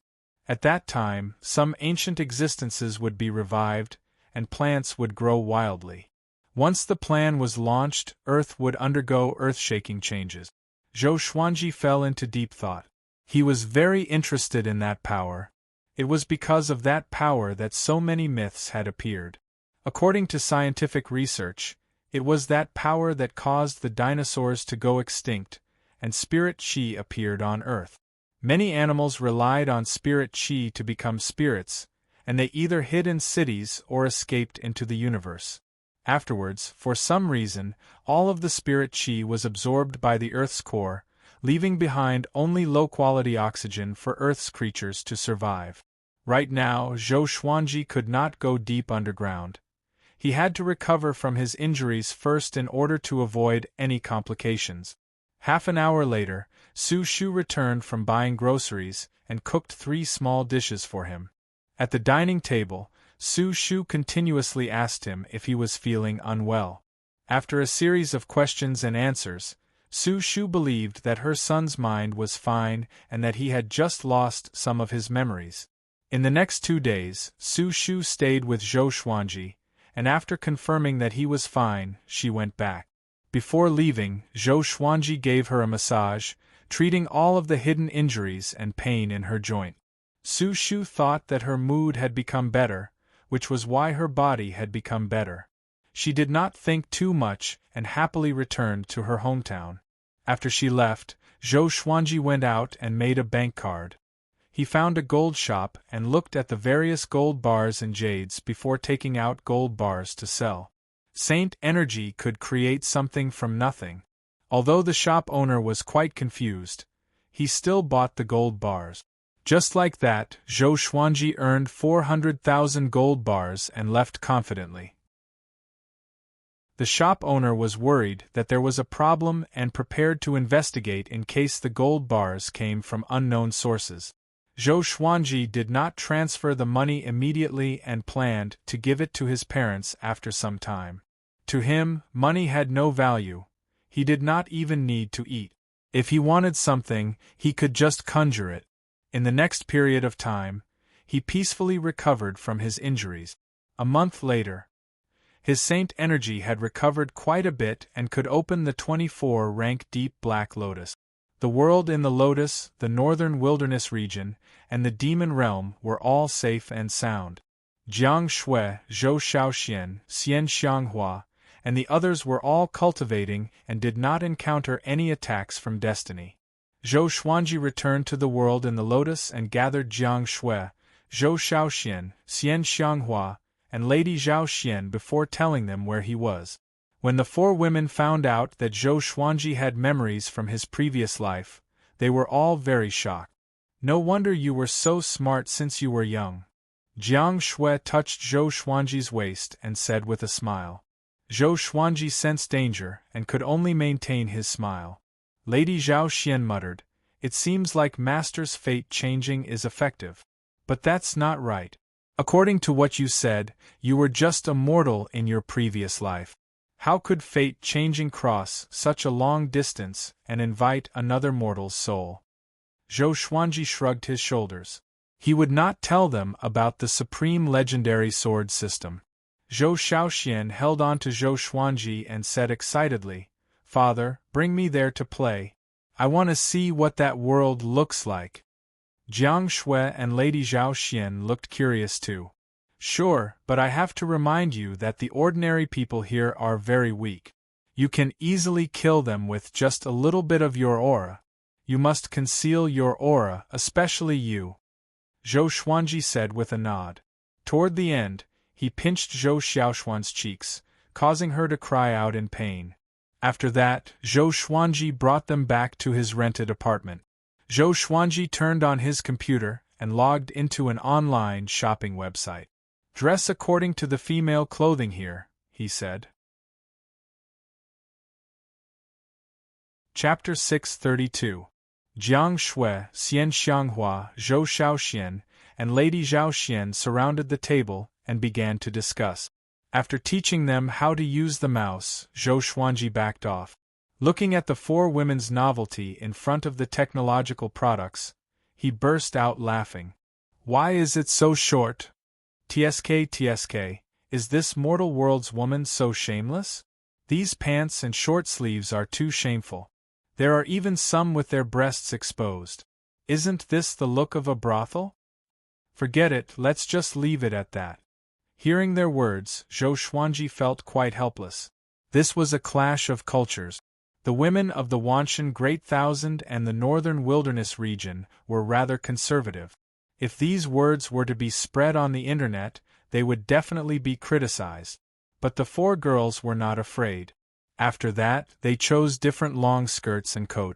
At that time, some ancient existences would be revived, and plants would grow wildly. Once the plan was launched, Earth would undergo earth-shaking changes. Zhou Xuanji fell into deep thought. He was very interested in that power. It was because of that power that so many myths had appeared. According to scientific research, it was that power that caused the dinosaurs to go extinct, and spirit qi appeared on Earth. Many animals relied on spirit qi to become spirits, and they either hid in cities or escaped into the universe. Afterwards, for some reason, all of the spirit qi was absorbed by the Earth's core, leaving behind only low-quality oxygen for Earth's creatures to survive. Right now, Zhou Xuanji could not go deep underground. He had to recover from his injuries first in order to avoid any complications. Half an hour later, Su Shu returned from buying groceries and cooked 3 small dishes for him. At the dining table, Su Shu continuously asked him if he was feeling unwell. After a series of questions and answers, Su Shu believed that her son's mind was fine and that he had just lost some of his memories. In the next 2 days, Su Shu stayed with Zhou Xuanji, and after confirming that he was fine, she went back. Before leaving, Zhou Xuanji gave her a massage, treating all of the hidden injuries and pain in her joint. Su Shu thought that her mood had become better, which was why her body had become better. She did not think too much and happily returned to her hometown. After she left, Zhou Xuanji went out and made a bank card. He found a gold shop and looked at the various gold bars and jades before taking out gold bars to sell. Saint Energy could create something from nothing. Although the shop owner was quite confused, he still bought the gold bars. Just like that, Zhou Xuanji earned 400,000 gold bars and left confidently. The shop owner was worried that there was a problem and prepared to investigate in case the gold bars came from unknown sources. Zhou Xuanji did not transfer the money immediately and planned to give it to his parents after some time. To him, money had no value. He did not even need to eat. If he wanted something, he could just conjure it. In the next period of time, he peacefully recovered from his injuries. A month later, his Saint Energy had recovered quite a bit and could open the 24-rank deep black lotus. The world in the lotus, the northern wilderness region, and the demon realm were all safe and sound. Jiang Shui, Zhou Shaoxian, Xian Xianghua, and the others were all cultivating and did not encounter any attacks from destiny. Zhou Xuanji returned to the world in the lotus and gathered Jiang Shui, Zhou Shaoxian, Xian Xianghua, and Lady Zhao Xian before telling them where he was. When the 4 women found out that Zhou Xuanji had memories from his previous life, they were all very shocked. No wonder you were so smart since you were young. Jiang Shui touched Zhou Xuanji's waist and said with a smile. Zhou Xuanji sensed danger and could only maintain his smile. Lady Zhao Xian muttered, "It seems like Master's fate changing is effective. But that's not right. According to what you said, you were just a mortal in your previous life. How could fate changing cross such a long distance and invite another mortal's soul?" Zhou Xuanji shrugged his shoulders. He would not tell them about the supreme legendary sword system. Zhou Shaoxian held on to Zhou Xuanji and said excitedly, "Father, bring me there to play. I want to see what that world looks like." Jiang Shui and Lady Zhao Xian looked curious too. "Sure, but I have to remind you that the ordinary people here are very weak. You can easily kill them with just a little bit of your aura. You must conceal your aura, especially you," Zhou Xuanji said with a nod. Toward the end, he pinched Zhou Xiaoxuan's cheeks, causing her to cry out in pain. After that, Zhou Xuanji brought them back to his rented apartment. Zhou Xuanji turned on his computer and logged into an online shopping website. "Dress according to the female clothing here," he said. Chapter 632. Jiang Shui, Xian Xianghua, Zhou Shaoxian, and Lady Zhao Xian surrounded the table and began to discuss. After teaching them how to use the mouse, Zhou Xuanji backed off. Looking at the four women's novelty in front of the technological products, he burst out laughing. "Why is it so short? TSK, is this mortal world's woman so shameless? These pants and short sleeves are too shameful. There are even some with their breasts exposed. Isn't this the look of a brothel? Forget it, let's just leave it at that." Hearing their words, Zhou Xuanji felt quite helpless. This was a clash of cultures. The women of the Wanshan Great Thousand and the Northern Wilderness region were rather conservative. If these words were to be spread on the internet, they would definitely be criticized. But the four girls were not afraid. After that, they chose different long skirts and coat.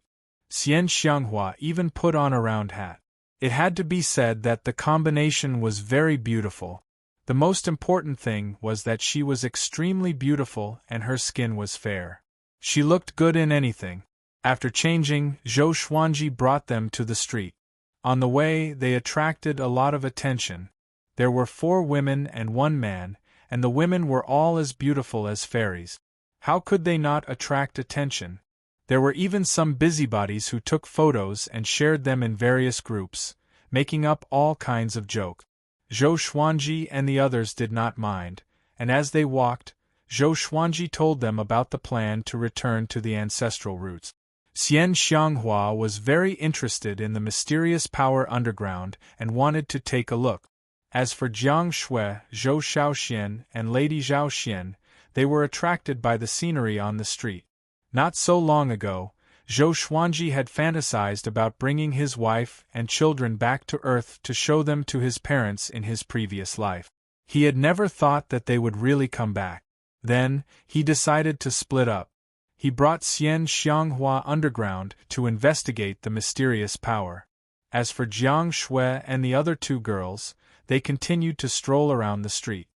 Xian Xianghua even put on a round hat. It had to be said that the combination was very beautiful. The most important thing was that she was extremely beautiful and her skin was fair. She looked good in anything. After changing, Zhou Xuanji brought them to the street. On the way, they attracted a lot of attention. There were 4 women and 1 man, and the women were all as beautiful as fairies. How could they not attract attention? There were even some busybodies who took photos and shared them in various groups, making up all kinds of joke. Zhou Xuanji and the others did not mind, and as they walked, Zhou Xuanji told them about the plan to return to the ancestral roots. Xian Xianghua was very interested in the mysterious power underground and wanted to take a look. As for Jiang Shui, Zhou Shaoxian, and Lady Zhao Xian, they were attracted by the scenery on the street. Not so long ago, Zhou Xuanji had fantasized about bringing his wife and children back to Earth to show them to his parents in his previous life. He had never thought that they would really come back. Then, he decided to split up. He brought Xian Xianghua underground to investigate the mysterious power. As for Jiang Shui and the other 2 girls, they continued to stroll around the street.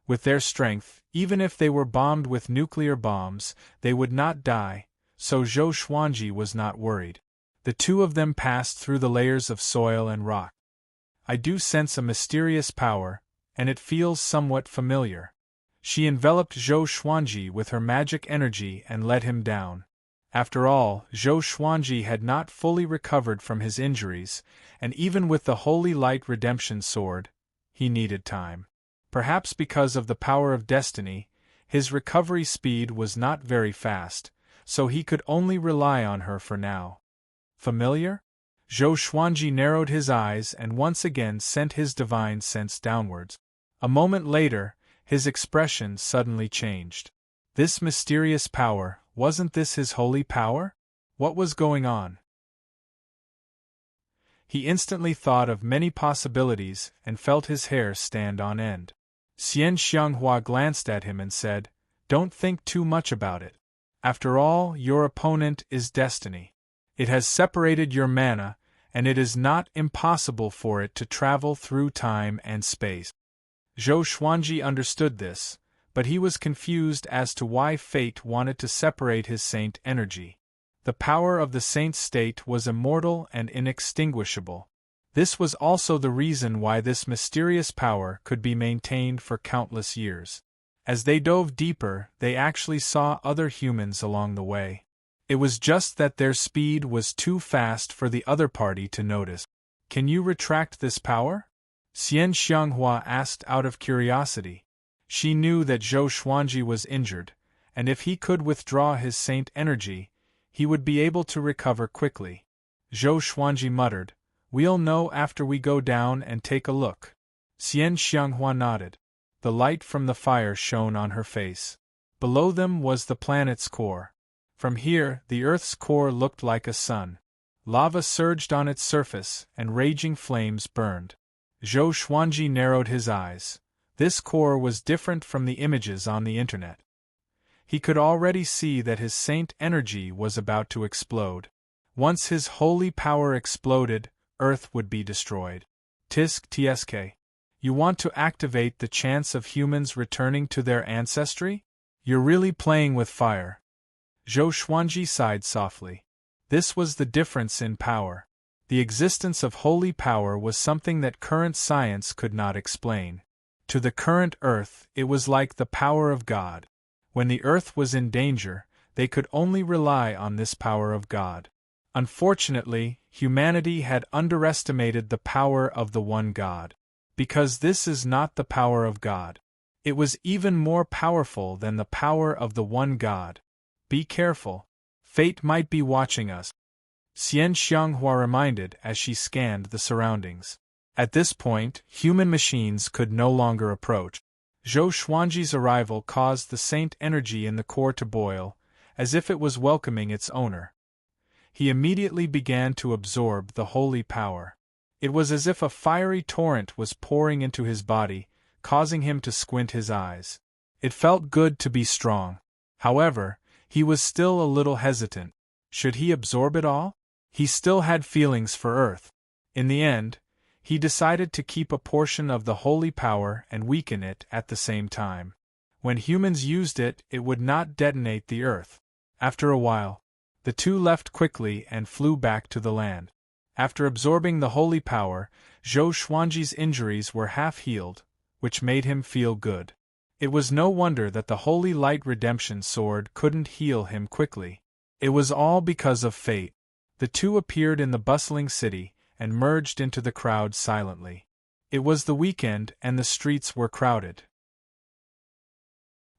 With their strength, even if they were bombed with nuclear bombs, they would not die, so Zhou Xuanji was not worried. The 2 of them passed through the layers of soil and rock. "I do sense a mysterious power, and it feels somewhat familiar." She enveloped Zhou Xuanji with her magic energy and let him down. After all, Zhou Xuanji had not fully recovered from his injuries, and even with the Holy Light Redemption Sword, he needed time. Perhaps because of the power of destiny, his recovery speed was not very fast, so he could only rely on her for now. Familiar? Zhou Xuanji narrowed his eyes and once again sent his divine sense downwards. A moment later, his expression suddenly changed. This mysterious power, wasn't this his holy power? What was going on? He instantly thought of many possibilities and felt his hair stand on end. Xian Xianghua glanced at him and said, "Don't think too much about it. After all, your opponent is destiny. It has separated your mana, and it is not impossible for it to travel through time and space." Zhou Xuanji understood this, but he was confused as to why fate wanted to separate his saint energy. The power of the saint's state was immortal and inextinguishable. This was also the reason why this mysterious power could be maintained for countless years. As they dove deeper, they actually saw other humans along the way. It was just that their speed was too fast for the other party to notice. Can you retract this power? Xian Xianghua asked out of curiosity. She knew that Zhou Xuanji was injured, and if he could withdraw his saint energy, he would be able to recover quickly. Zhou Xuanji muttered, "We'll know after we go down and take a look." Xian Xianghua nodded. The light from the fire shone on her face. Below them was the planet's core. From here, the Earth's core looked like a sun. Lava surged on its surface, and raging flames burned. Zhou Xuanji narrowed his eyes. This core was different from the images on the internet. He could already see that his saint energy was about to explode. Once his holy power exploded, Earth would be destroyed. Tisk tsk. You want to activate the chance of humans returning to their ancestry? You're really playing with fire. Zhou Xuanji sighed softly. This was the difference in power. The existence of holy power was something that current science could not explain. To the current Earth, it was like the power of God. When the Earth was in danger, they could only rely on this power of God. Unfortunately, humanity had underestimated the power of the one God. Because this is not the power of God. It was even more powerful than the power of the one God. Be careful. Fate might be watching us. Xian Xianghua reminded as she scanned the surroundings. At this point, human machines could no longer approach. Zhou Xuanji's arrival caused the saint energy in the core to boil, as if it was welcoming its owner. He immediately began to absorb the holy power. It was as if a fiery torrent was pouring into his body, causing him to squint his eyes. It felt good to be strong. However, he was still a little hesitant. Should he absorb it all? He still had feelings for Earth. In the end, he decided to keep a portion of the holy power and weaken it at the same time. When humans used it, it would not detonate the Earth. After a while, the two left quickly and flew back to the land. After absorbing the holy power, Zhou Xuanji's injuries were half-healed, which made him feel good. It was no wonder that the Holy Light Redemption Sword couldn't heal him quickly. It was all because of fate. The two appeared in the bustling city and merged into the crowd silently. It was the weekend and the streets were crowded.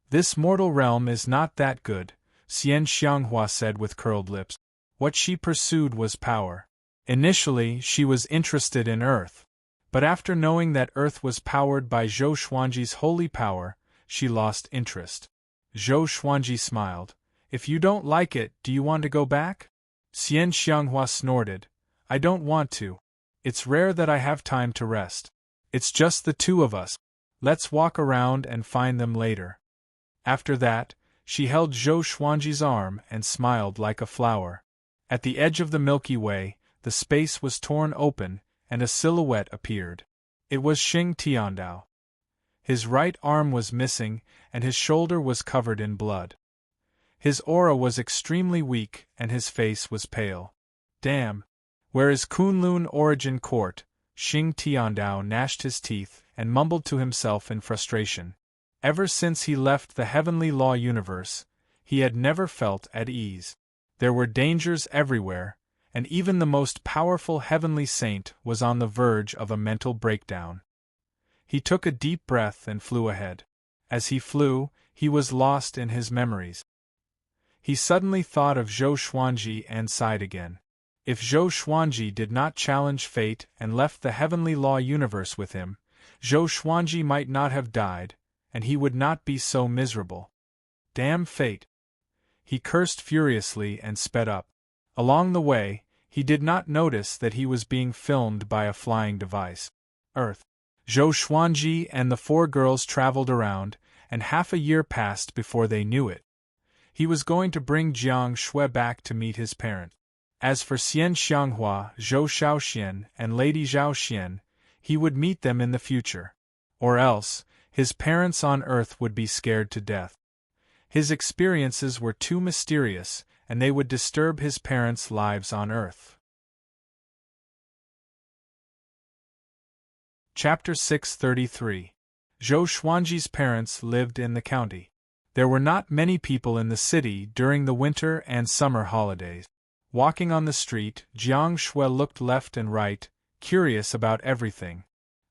This mortal realm is not that good, Xian Xianghua said with curled lips. What she pursued was power. Initially, she was interested in Earth. But after knowing that Earth was powered by Zhou Xuanji's holy power, she lost interest. Zhou Xuanji smiled. If you don't like it, do you want to go back? Xian Xianghua snorted. I don't want to. It's rare that I have time to rest. It's just the two of us. Let's walk around and find them later. After that, she held Zhou Xuanji's arm and smiled like a flower. At the edge of the Milky Way, the space was torn open, and a silhouette appeared. It was Xing Tiandao. His right arm was missing, and his shoulder was covered in blood. His aura was extremely weak, and his face was pale. Damn! Where is Kunlun Origin Court? Xing Tiandao gnashed his teeth and mumbled to himself in frustration. Ever since he left the heavenly law universe, he had never felt at ease. There were dangers everywhere, and even the most powerful heavenly saint was on the verge of a mental breakdown. He took a deep breath and flew ahead. As he flew, he was lost in his memories. He suddenly thought of Zhou Xuanji and sighed again. If Zhou Xuanji did not challenge fate and left the heavenly law universe with him, Zhou Xuanji might not have died, and he would not be so miserable. Damn fate! He cursed furiously and sped up. Along the way, he did not notice that he was being filmed by a flying device. Earth. Zhou Xuanji and the four girls traveled around, and half a year passed before they knew it. He was going to bring Jiang Shui back to meet his parent. As for Xian Xianghua, Zhou Shaoxian, and Lady Zhaoxian, he would meet them in the future. Or else, his parents on Earth would be scared to death. His experiences were too mysterious, and they would disturb his parents' lives on Earth. Chapter 633. Zhou Xuanji's parents lived in the county. There were not many people in the city during the winter and summer holidays. Walking on the street, Jiang Shui looked left and right, curious about everything.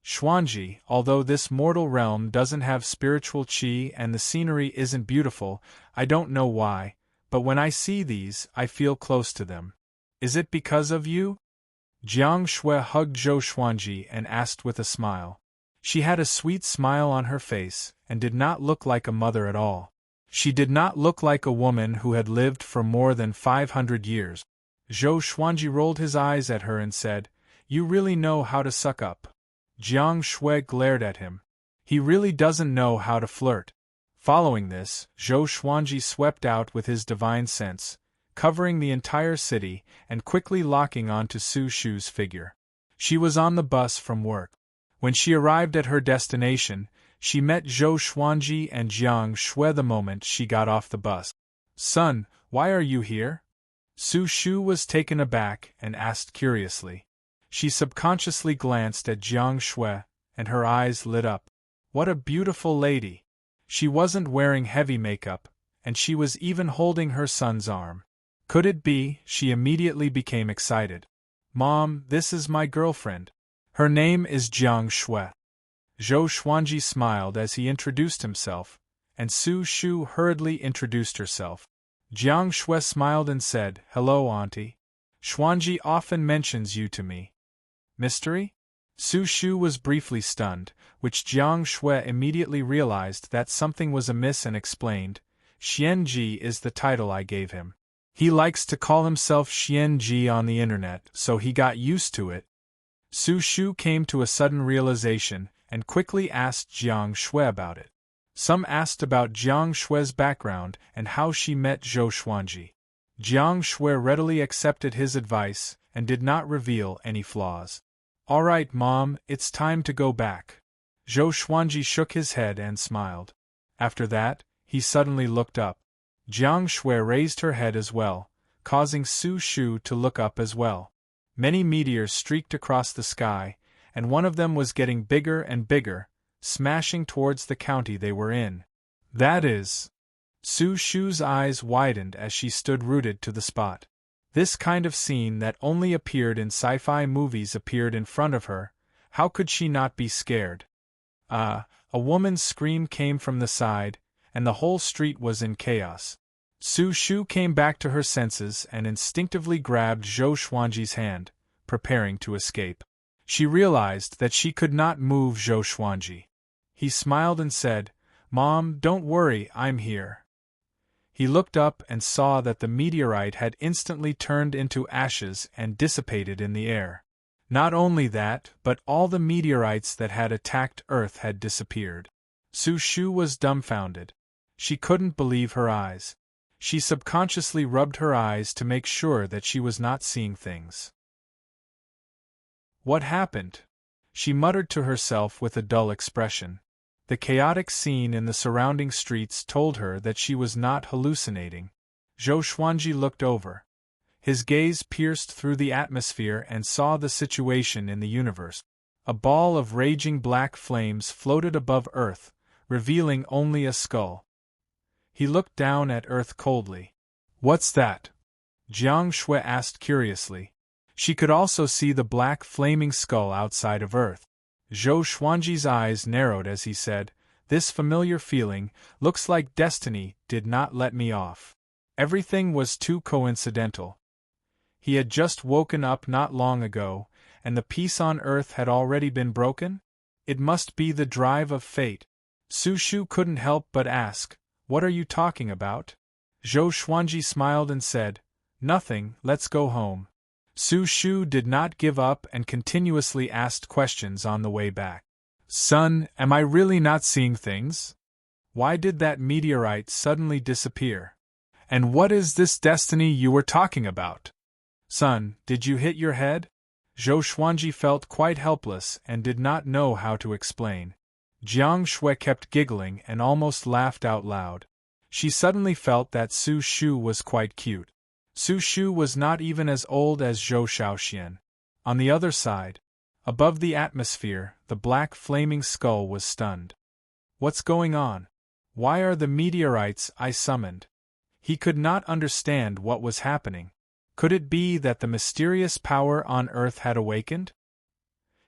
Xuanji, although this mortal realm doesn't have spiritual qi and the scenery isn't beautiful, I don't know why, but when I see these, I feel close to them. Is it because of you? Jiang Shui hugged Zhou Xuanji and asked with a smile. She had a sweet smile on her face, and did not look like a mother at all. She did not look like a woman who had lived for more than 500 years. Zhou Xuanji rolled his eyes at her and said, "You really know how to suck up." Jiang Shui glared at him. He really doesn't know how to flirt. Following this, Zhou Xuanji swept out with his divine sense, covering the entire city and quickly locking onto Su Shu's figure. She was on the bus from work. When she arrived at her destination, she met Zhou Xuanji and Jiang Shui the moment she got off the bus. "Son, why are you here?" Su Shu was taken aback and asked curiously. She subconsciously glanced at Jiang Shui, and her eyes lit up. What a beautiful lady! She wasn't wearing heavy makeup, and she was even holding her son's arm. Could it be? She immediately became excited. "Mom, this is my girlfriend. Her name is Jiang Shui." Zhou Xuanji smiled as he introduced himself, and Su Shu hurriedly introduced herself. Jiang Shui smiled and said, "Hello, Auntie. Xuanji often mentions you to me." Mystery? Su Shu was briefly stunned, which Jiang Shui immediately realized that something was amiss and explained, "Xianji is the title I gave him. He likes to call himself Xianji on the internet, so he got used to it." Su Shu came to a sudden realization, and quickly asked Jiang Shui about it. Some asked about Jiang Shui's background and how she met Zhou Xuanji. Jiang Shui readily accepted his advice, and did not reveal any flaws. "All right, Mom, it's time to go back." Zhou Xuanji shook his head and smiled. After that, he suddenly looked up. Jiang Shui raised her head as well, causing Su Shu to look up as well. Many meteors streaked across the sky, and one of them was getting bigger and bigger, smashing towards the county they were in. "That is..." Su Shu's eyes widened as she stood rooted to the spot. This kind of scene that only appeared in sci-fi movies appeared in front of her. How could she not be scared? A woman's scream came from the side, and the whole street was in chaos. Su Shu came back to her senses and instinctively grabbed Zhou Xuanji's hand, preparing to escape. She realized that she could not move Zhou Xuanji. He smiled and said, "Mom, don't worry, I'm here." He looked up and saw that the meteorite had instantly turned into ashes and dissipated in the air. Not only that, but all the meteorites that had attacked Earth had disappeared. Su Shu was dumbfounded. She couldn't believe her eyes. She subconsciously rubbed her eyes to make sure that she was not seeing things. "What happened?" she muttered to herself with a dull expression. The chaotic scene in the surrounding streets told her that she was not hallucinating. Zhou Xuanji looked over. His gaze pierced through the atmosphere and saw the situation in the universe. A ball of raging black flames floated above Earth, revealing only a skull. He looked down at Earth coldly. "What's that?" Jiang Shui asked curiously. She could also see the black flaming skull outside of Earth. Zhou Xuanji's eyes narrowed as he said, "This familiar feeling, looks like destiny, did not let me off. Everything was too coincidental." He had just woken up not long ago, and the peace on Earth had already been broken? It must be the drive of fate. Su Shu couldn't help but ask, "What are you talking about?" Zhou Xuanji smiled and said, "Nothing, let's go home." Su Shu did not give up and continuously asked questions on the way back. "Son, am I really not seeing things? Why did that meteorite suddenly disappear? And what is this destiny you were talking about? Son, did you hit your head?" Zhou Xuanji felt quite helpless and did not know how to explain. Jiang Shui kept giggling and almost laughed out loud. She suddenly felt that Su Shu was quite cute. Su Shu was not even as old as Zhou Shaoxian. On the other side, above the atmosphere, the black flaming skull was stunned. "What's going on? Why are the meteorites I summoned?" He could not understand what was happening. Could it be that the mysterious power on Earth had awakened?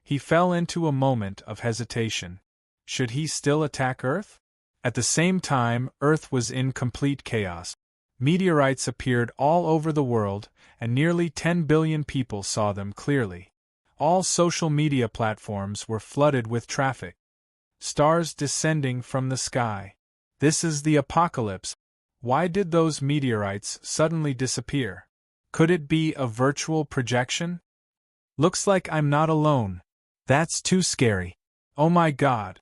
He fell into a moment of hesitation. Should he still attack Earth? At the same time, Earth was in complete chaos. Meteorites appeared all over the world, and nearly 10 billion people saw them clearly. All social media platforms were flooded with traffic. Stars descending from the sky. This is the apocalypse. Why did those meteorites suddenly disappear? Could it be a virtual projection? Looks like I'm not alone. That's too scary. Oh my God.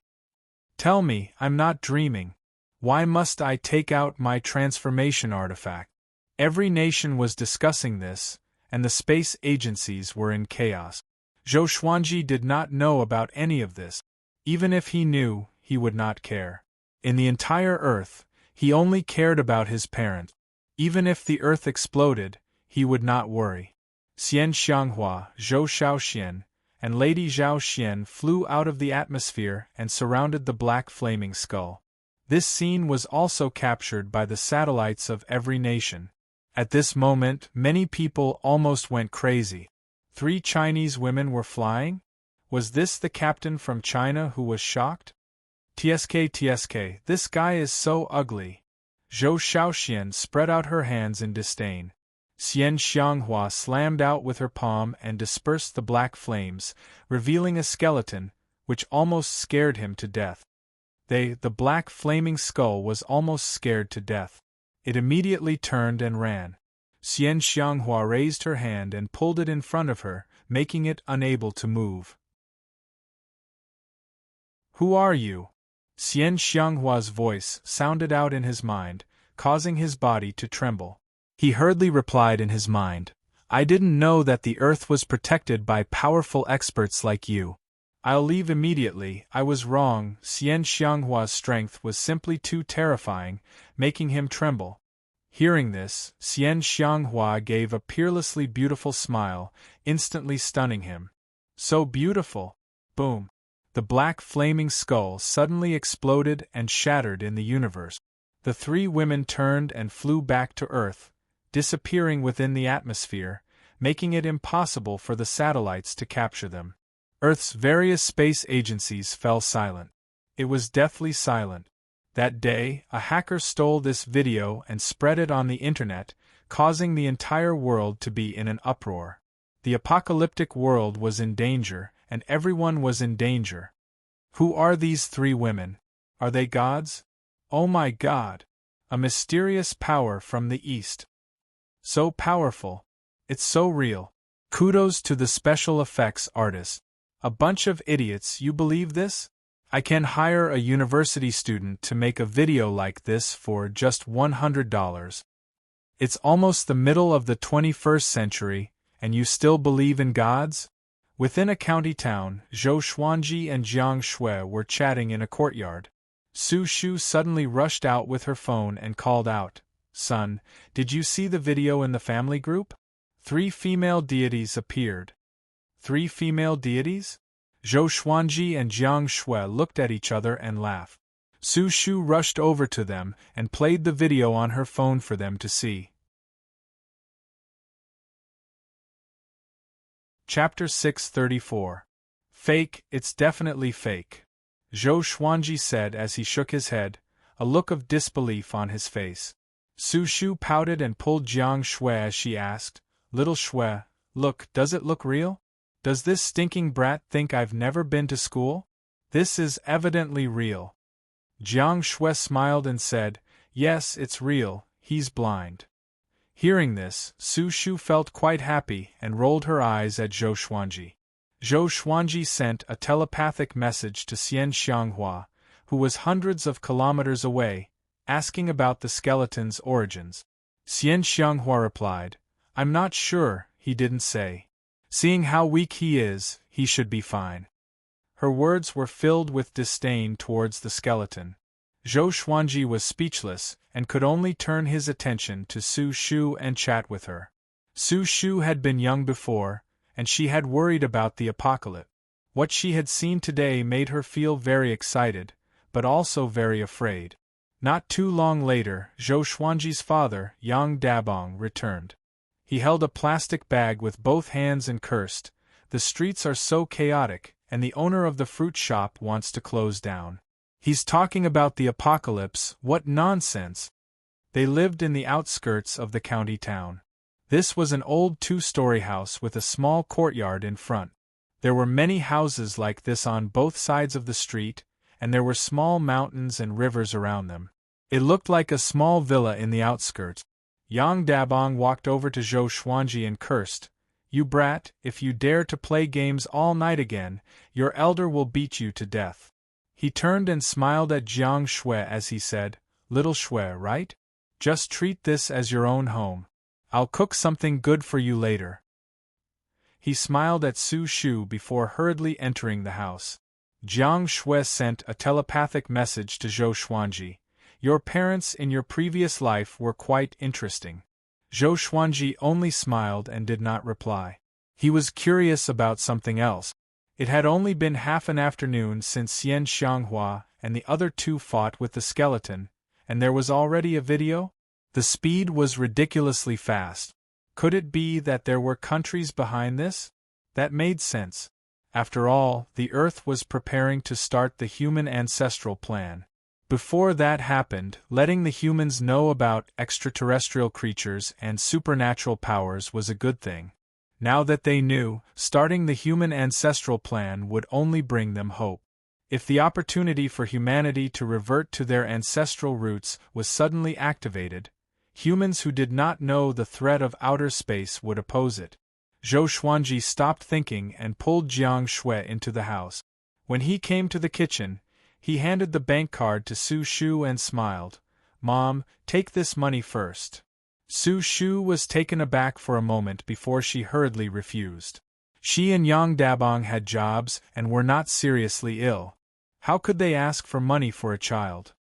Tell me I'm not dreaming. Why must I take out my transformation artifact? Every nation was discussing this, and the space agencies were in chaos. Zhou Xuanji did not know about any of this. Even if he knew, he would not care. In the entire Earth, he only cared about his parent. Even if the Earth exploded, he would not worry. Xian Xianghua, Zhou Shaoxian, and Lady Zhao Xian flew out of the atmosphere and surrounded the black flaming skull. This scene was also captured by the satellites of every nation. At this moment, many people almost went crazy. 3 Chinese women were flying? Was this the captain from China who was shocked? TSK, this guy is so ugly. Zhou Shaoxian spread out her hands in disdain. Xian Xianghua slammed out with her palm and dispersed the black flames, revealing a skeleton, which almost scared him to death. The black flaming skull was almost scared to death. It immediately turned and ran. Xian Xianghua raised her hand and pulled it in front of her, making it unable to move. Who are you? Xian Xianghua's voice sounded out in his mind, causing his body to tremble. He hurriedly replied in his mind, I didn't know that the Earth was protected by powerful experts like you. I'll leave immediately. I was wrong. Xian Xianghua's strength was simply too terrifying, making him tremble. Hearing this, Xian Xianghua gave a peerlessly beautiful smile, instantly stunning him. So beautiful! Boom! The black flaming skull suddenly exploded and shattered in the universe. The 3 women turned and flew back to Earth, disappearing within the atmosphere, making it impossible for the satellites to capture them. Earth's various space agencies fell silent. It was deathly silent. That day, a hacker stole this video and spread it on the internet, causing the entire world to be in an uproar. The apocalyptic world was in danger, and everyone was in danger. Who are these 3 women? Are they gods? Oh my God! A mysterious power from the East. So powerful. It's so real. Kudos to the special effects artists. A bunch of idiots, you believe this? I can hire a university student to make a video like this for just $100. It's almost the middle of the 21st century, and you still believe in gods? Within a county town, Zhou Xuanji and Jiang Shui were chatting in a courtyard. Su Shu suddenly rushed out with her phone and called out, Son, did you see the video in the family group? 3 female deities appeared. 3 female deities? Zhou Xuanji and Jiang Shui looked at each other and laughed. Su Shu rushed over to them and played the video on her phone for them to see. Chapter 634. Fake, it's definitely fake. Zhou Xuanji said as he shook his head, a look of disbelief on his face. Su Shu pouted and pulled Jiang Shui as she asked, Little Shui, look, does it look real? Does this stinking brat think I've never been to school? This is evidently real. Jiang Shui smiled and said, Yes, it's real, he's blind. Hearing this, Su Shu felt quite happy and rolled her eyes at Zhou Xuanji. Zhou Xuanji sent a telepathic message to Xian Xianghua, who was hundreds of kilometers away, asking about the skeleton's origins. Xian Xianghua replied, I'm not sure, he didn't say. Seeing how weak he is, he should be fine. Her words were filled with disdain towards the skeleton. Zhou Xuanji was speechless and could only turn his attention to Su Shu and chat with her. Su Shu had been young before, and she had worried about the apocalypse. What she had seen today made her feel very excited, but also very afraid. Not too long later, Zhou Xuanji's father, Yang Dabong, returned. He held a plastic bag with both hands and cursed, The streets are so chaotic, and the owner of the fruit shop wants to close down. He's talking about the apocalypse, what nonsense! They lived in the outskirts of the county town. This was an old two-story house with a small courtyard in front. There were many houses like this on both sides of the street, and there were small mountains and rivers around them. It looked like a small villa in the outskirts. Yang Dabong walked over to Zhou Xuanji and cursed, "You brat, if you dare to play games all night again, your elder will beat you to death." He turned and smiled at Jiang Shui as he said, "Little Shui, right? Just treat this as your own home. I'll cook something good for you later." He smiled at Su Shu before hurriedly entering the house. Jiang Shui sent a telepathic message to Zhou Xuanji. "Your parents in your previous life were quite interesting." Zhou Xuanji only smiled and did not reply. He was curious about something else. It had only been half an afternoon since Xian Xianghua and the other two fought with the skeleton, and there was already a video? The speed was ridiculously fast. Could it be that there were countries behind this? That made sense. After all, the Earth was preparing to start the human ancestral plan. Before that happened, letting the humans know about extraterrestrial creatures and supernatural powers was a good thing. Now that they knew, starting the human ancestral plan would only bring them hope. If the opportunity for humanity to revert to their ancestral roots was suddenly activated, humans who did not know the threat of outer space would oppose it. Zhou Xuanji stopped thinking and pulled Jiang Shui into the house. When he came to the kitchen, he handed the bank card to Su Shu and smiled. "Mom, take this money first." Su Shu was taken aback for a moment before she hurriedly refused. She and Yang Dabong had jobs and were not seriously ill. How could they ask for money for a child?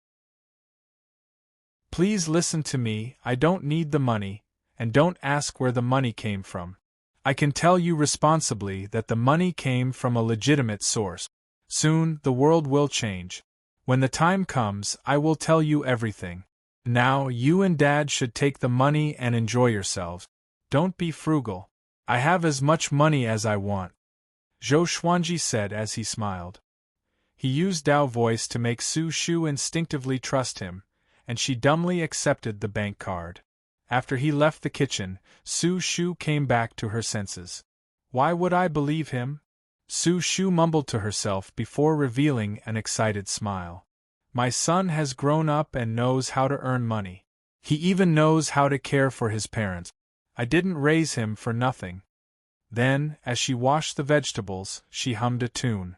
"Please listen to me, I don't need the money, and don't ask where the money came from. I can tell you responsibly that the money came from a legitimate source. Soon, the world will change. When the time comes, I will tell you everything. Now, you and Dad should take the money and enjoy yourselves. Don't be frugal. I have as much money as I want," Zhou Xuanji said as he smiled. He used Dao voice to make Su Shu instinctively trust him, and she dumbly accepted the bank card. After he left the kitchen, Su Shu came back to her senses. "Why would I believe him?" Su Shu mumbled to herself before revealing an excited smile. "My son has grown up and knows how to earn money. He even knows how to care for his parents. I didn't raise him for nothing." Then, as she washed the vegetables, she hummed a tune.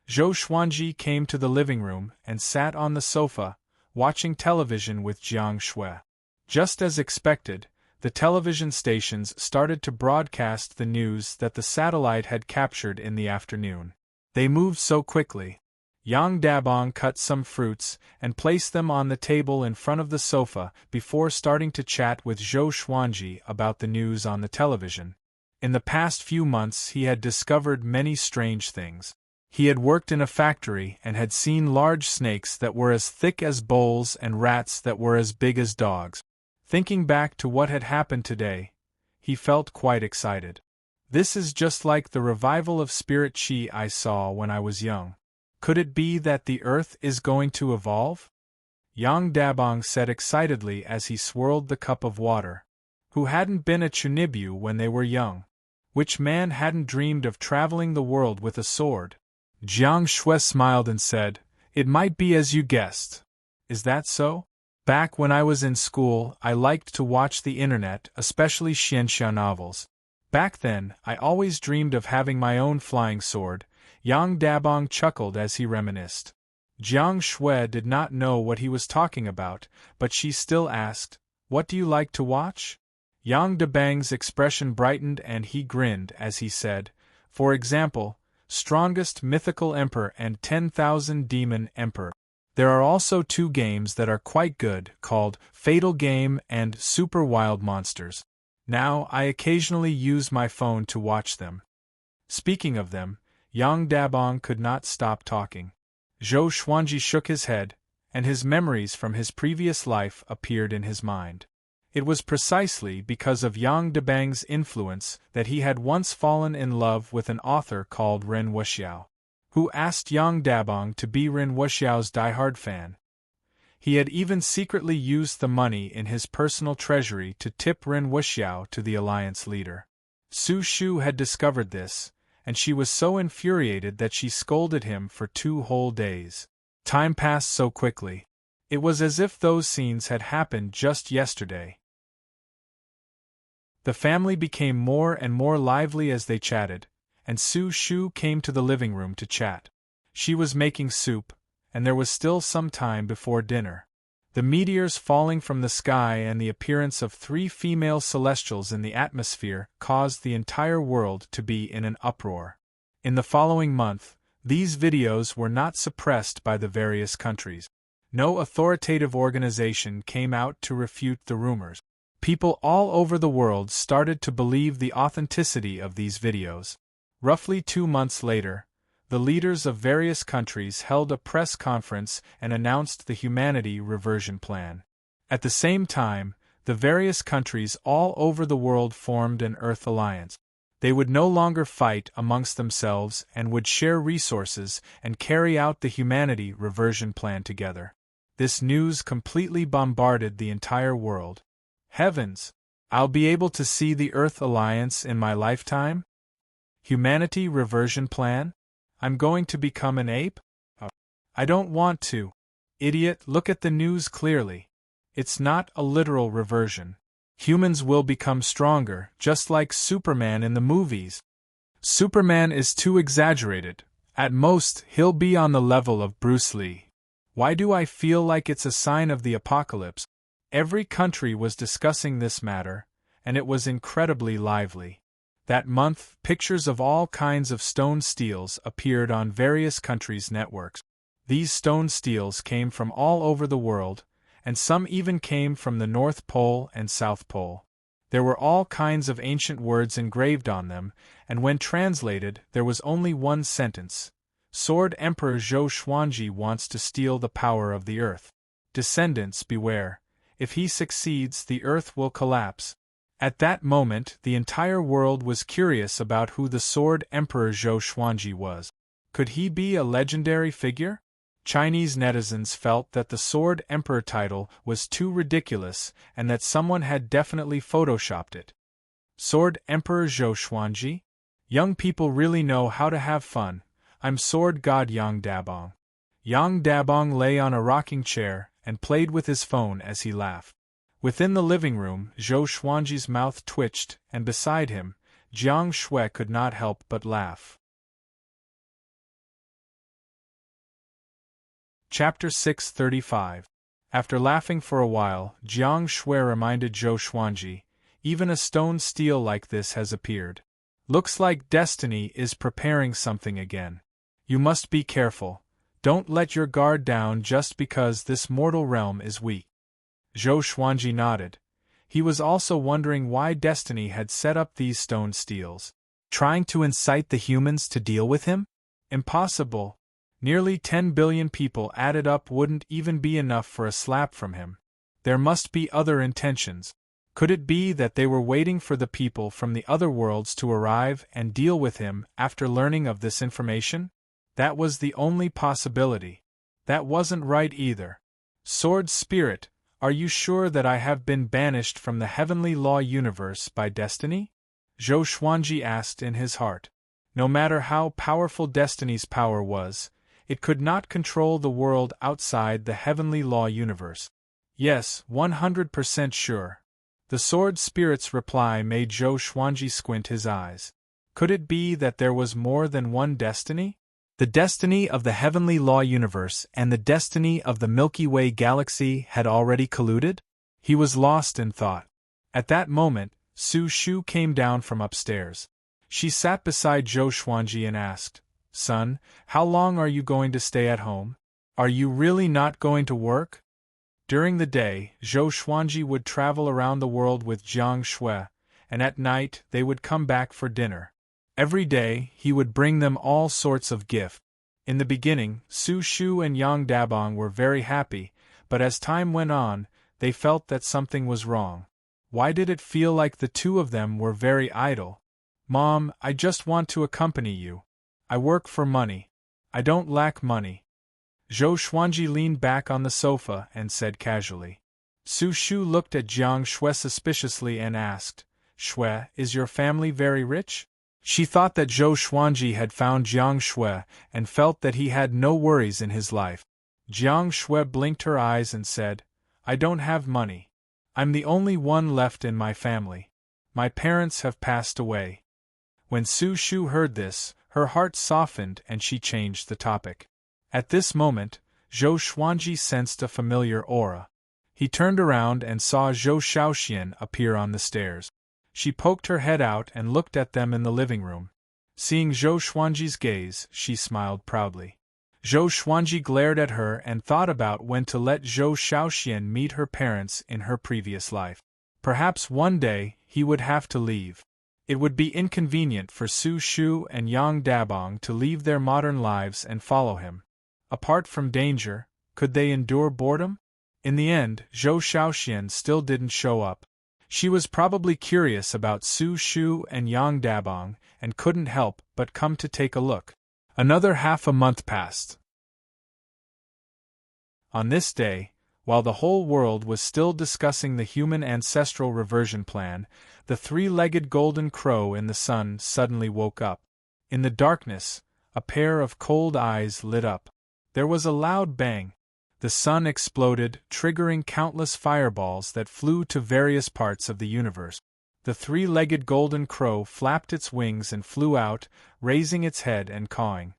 Zhou Xuanji came to the living room and sat on the sofa, watching television with Jiang Shui. Just as expected, the television stations started to broadcast the news that the satellite had captured in the afternoon. They moved so quickly. Yang Dabong cut some fruits and placed them on the table in front of the sofa before starting to chat with Zhou Xuanji about the news on the television. In the past few months he had discovered many strange things. He had worked in a factory and had seen large snakes that were as thick as bowls and rats that were as big as dogs. Thinking back to what had happened today, he felt quite excited. This is just like the revival of spirit chi I saw when I was young. Could it be that the Earth is going to evolve? Yang Dabong said excitedly as he swirled the cup of water. Who hadn't been a Chunibyu when they were young? Which man hadn't dreamed of traveling the world with a sword? Jiang Shui smiled and said, "It might be as you guessed." "Is that so? Back when I was in school, I liked to watch the internet, especially Xianxia novels. Back then, I always dreamed of having my own flying sword." Yang Dabong chuckled as he reminisced. Jiang Shui did not know what he was talking about, but she still asked, "What do you like to watch?" Yang Dabang's expression brightened and he grinned as he said, "For example, Strongest Mythical Emperor and 10,000 Demon Emperor. There are also two games that are quite good, called Fatal Game and Super Wild Monsters. Now, I occasionally use my phone to watch them." Speaking of them, Yang Dabong could not stop talking. Zhou Xuanji shook his head, and his memories from his previous life appeared in his mind. It was precisely because of Yang Dabang's influence that he had once fallen in love with an author called Ren Wuxiao, who asked Yang Dabang to be Ren Wuxiao's diehard fan. He had even secretly used the money in his personal treasury to tip Ren Wuxiao to the alliance leader. Su Shu had discovered this, and she was so infuriated that she scolded him for 2 whole days. Time passed so quickly. It was as if those scenes had happened just yesterday. The family became more and more lively as they chatted, and Su Shu came to the living room to chat. She was making soup, and there was still some time before dinner. The meteors falling from the sky and the appearance of 3 female celestials in the atmosphere caused the entire world to be in an uproar. In the following month, these videos were not suppressed by the various countries. No authoritative organization came out to refute the rumors. People all over the world started to believe the authenticity of these videos. Roughly 2 months later, the leaders of various countries held a press conference and announced the Humanity Reversion Plan. At the same time, the various countries all over the world formed an Earth Alliance. They would no longer fight amongst themselves and would share resources and carry out the Humanity Reversion Plan together. This news completely bombarded the entire world. Heavens! I'll be able to see the Earth Alliance in my lifetime? Humanity Reversion Plan? I'm going to become an ape? I don't want to. Idiot, look at the news clearly. It's not a literal reversion. Humans will become stronger, just like Superman in the movies. Superman is too exaggerated. At most, he'll be on the level of Bruce Lee. Why do I feel like it's a sign of the apocalypse? Every country was discussing this matter, and it was incredibly lively. That month, pictures of all kinds of stone steels appeared on various countries' networks. These stone steels came from all over the world, and some even came from the North Pole and South Pole. There were all kinds of ancient words engraved on them, and when translated, there was only one sentence. Sword Emperor Zhou Xuanji wants to steal the power of the earth. Descendants, beware. If he succeeds, the earth will collapse. At that moment, the entire world was curious about who the Sword Emperor Zhou Xuanji was. Could he be a legendary figure? Chinese netizens felt that the Sword Emperor title was too ridiculous and that someone had definitely photoshopped it. Sword Emperor Zhou Xuanji? Young people really know how to have fun. I'm Sword God Yang Dabang. Yang Dabang lay on a rocking chair and played with his phone as he laughed. Within the living room, Zhou Xuanji's mouth twitched, and beside him, Jiang Shui could not help but laugh. Chapter 635. After laughing for a while, Jiang Shui reminded Zhou Xuanji, even a stone steel like this has appeared. Looks like destiny is preparing something again. You must be careful. Don't let your guard down just because this mortal realm is weak. Zhou Xuanji nodded. He was also wondering why destiny had set up these stone steels. Trying to incite the humans to deal with him? Impossible. Nearly 10 billion people added up wouldn't even be enough for a slap from him. There must be other intentions. Could it be that they were waiting for the people from the other worlds to arrive and deal with him after learning of this information? That was the only possibility. That wasn't right either. Sword Spirit, are you sure that I have been banished from the heavenly law universe by destiny? Zhou Xuanji asked in his heart. No matter how powerful destiny's power was, it could not control the world outside the heavenly law universe. Yes, 100% sure. The Sword Spirit's reply made Zhou Xuanji squint his eyes. Could it be that there was more than one destiny? The destiny of the heavenly law universe and the destiny of the Milky Way galaxy had already colluded? He was lost in thought. At that moment, Su Shu came down from upstairs. She sat beside Zhou Xuanji and asked, "Son, how long are you going to stay at home? Are you really not going to work?" During the day, Zhou Xuanji would travel around the world with Jiang Shui, and at night they would come back for dinner. Every day, he would bring them all sorts of gifts. In the beginning, Su Shu and Yang Dabang were very happy, but as time went on, they felt that something was wrong. Why did it feel like the two of them were very idle? Mom, I just want to accompany you. I work for money. I don't lack money. Zhou Xuanji leaned back on the sofa and said casually. Su Shu looked at Jiang Shui suspiciously and asked, Shui, is your family very rich? She thought that Zhou Xuanji had found Jiang Shui and felt that he had no worries in his life. Jiang Shui blinked her eyes and said, I don't have money. I'm the only one left in my family. My parents have passed away. When Su Shu heard this, her heart softened and she changed the topic. At this moment, Zhou Xuanji sensed a familiar aura. He turned around and saw Zhou Shaoxian appear on the stairs. She poked her head out and looked at them in the living room. Seeing Zhou Xuanji's gaze, she smiled proudly. Zhou Xuanji glared at her and thought about when to let Zhou Shaoxian meet her parents in her previous life. Perhaps one day, he would have to leave. It would be inconvenient for Su Shu and Yang Dabong to leave their modern lives and follow him. Apart from danger, could they endure boredom? In the end, Zhou Shaoxian still didn't show up. She was probably curious about Su Shu and Yang Dabong and couldn't help but come to take a look. Another half a month passed. On this day, while the whole world was still discussing the human ancestral reversion plan, the three-legged golden crow in the sun suddenly woke up. In the darkness, a pair of cold eyes lit up. There was a loud bang. The sun exploded, triggering countless fireballs that flew to various parts of the universe. The three-legged golden crow flapped its wings and flew out, raising its head and cawing.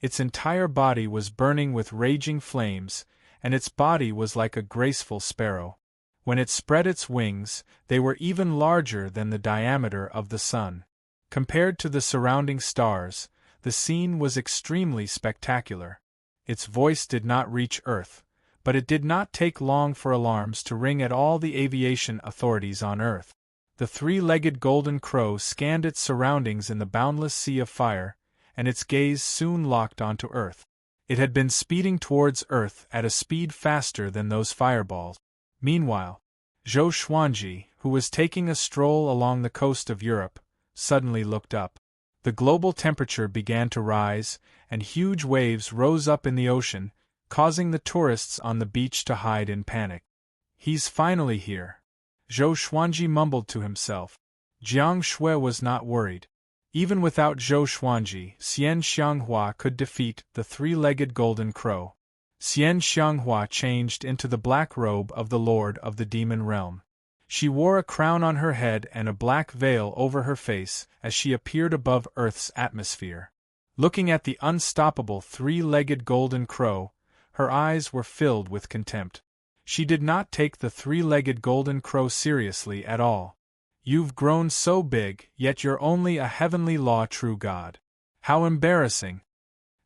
Its entire body was burning with raging flames, and its body was like a graceful sparrow. When it spread its wings, they were even larger than the diameter of the sun. Compared to the surrounding stars, the scene was extremely spectacular. Its voice did not reach Earth, but it did not take long for alarms to ring at all the aviation authorities on Earth. The three-legged golden crow scanned its surroundings in the boundless sea of fire, and its gaze soon locked onto Earth. It had been speeding towards Earth at a speed faster than those fireballs. Meanwhile, Zhou Xuanji, who was taking a stroll along the coast of Europe, suddenly looked up. The global temperature began to rise, and huge waves rose up in the ocean, causing the tourists on the beach to hide in panic. He's finally here. Zhou Xuanji mumbled to himself. Jiang Shui was not worried. Even without Zhou Xuanji, Xian Xianghua could defeat the three-legged golden crow. Xian Xianghua changed into the black robe of the Lord of the Demon Realm. She wore a crown on her head and a black veil over her face as she appeared above Earth's atmosphere. Looking at the unstoppable three-legged golden crow, her eyes were filled with contempt. She did not take the three-legged golden crow seriously at all. You've grown so big, yet you're only a heavenly law true god. How embarrassing!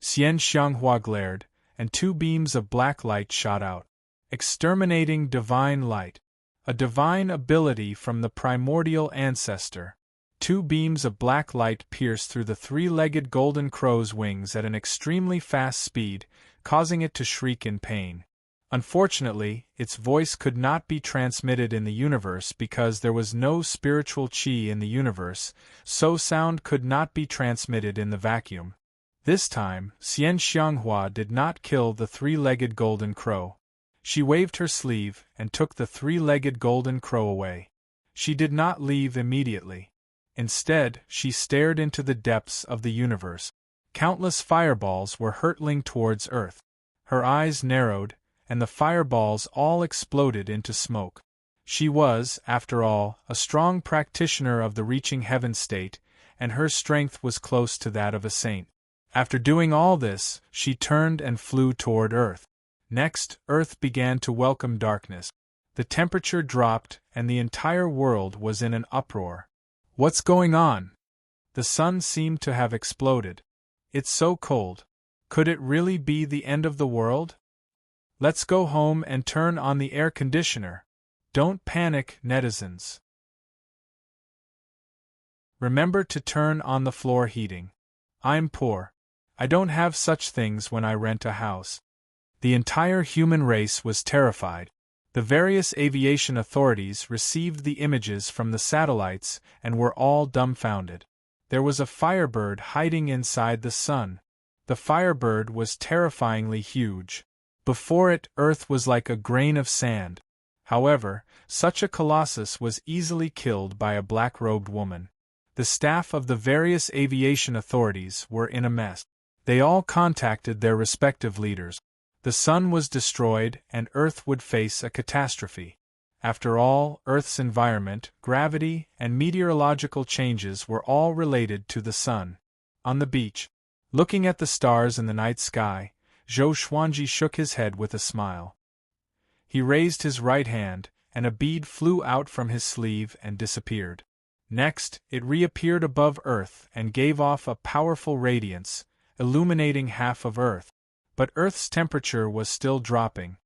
Xian Xianghua glared, and two beams of black light shot out. Exterminating divine light. A divine ability from the primordial ancestor. Two beams of black light pierced through the three-legged golden crow's wings at an extremely fast speed, causing it to shriek in pain. Unfortunately, its voice could not be transmitted in the universe because there was no spiritual qi in the universe, so sound could not be transmitted in the vacuum. This time, Xian Xianghua did not kill the three-legged golden crow. She waved her sleeve and took the three-legged golden crow away. She did not leave immediately. Instead, she stared into the depths of the universe. Countless fireballs were hurtling towards Earth. Her eyes narrowed, and the fireballs all exploded into smoke. She was, after all, a strong practitioner of the reaching heaven state, and her strength was close to that of a saint. After doing all this, she turned and flew toward Earth. Next, Earth began to welcome darkness. The temperature dropped, and the entire world was in an uproar. What's going on? The sun seemed to have exploded. It's so cold. Could it really be the end of the world? Let's go home and turn on the air conditioner. Don't panic, netizens. Remember to turn on the floor heating. I'm poor. I don't have such things when I rent a house. The entire human race was terrified. The various aviation authorities received the images from the satellites and were all dumbfounded. There was a firebird hiding inside the sun. The firebird was terrifyingly huge. Before it, Earth was like a grain of sand. However, such a colossus was easily killed by a black-robed woman. The staff of the various aviation authorities were in a mess. They all contacted their respective leaders. The sun was destroyed and Earth would face a catastrophe. After all, Earth's environment, gravity, and meteorological changes were all related to the sun. On the beach, looking at the stars in the night sky, Zhou Xuanji shook his head with a smile. He raised his right hand, and a bead flew out from his sleeve and disappeared. Next, it reappeared above Earth and gave off a powerful radiance, illuminating half of Earth. But Earth's temperature was still dropping.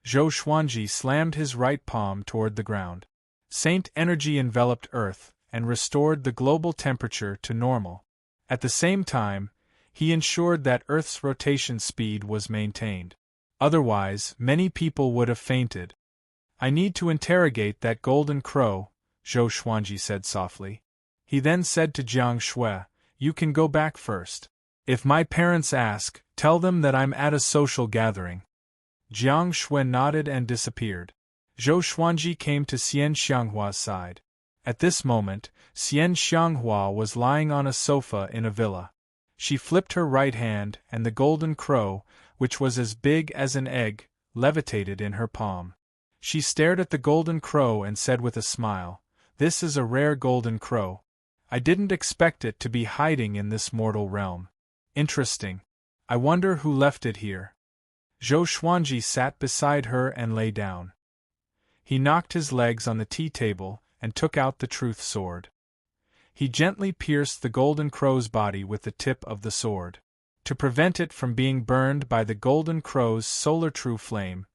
Zhou Xuanji slammed his right palm toward the ground. Saint energy enveloped Earth and restored the global temperature to normal. At the same time, he ensured that Earth's rotation speed was maintained. Otherwise, many people would have fainted. "I need to interrogate that golden crow," Zhou Xuanji said softly. He then said to Jiang Shui, "You can go back first. If my parents ask, tell them that I'm at a social gathering." Jiang Shui nodded and disappeared. Zhou Xuanji came to Xian Xianghua's side. At this moment, Xian Xianghua was lying on a sofa in a villa. She flipped her right hand, and the golden crow, which was as big as an egg, levitated in her palm. She stared at the golden crow and said with a smile, "This is a rare golden crow. I didn't expect it to be hiding in this mortal realm. Interesting. I wonder who left it here." Zhou Xuanji sat beside her and lay down. He knocked his legs on the tea table and took out the truth sword. He gently pierced the golden crow's body with the tip of the sword. To prevent it from being burned by the golden crow's solar true flame,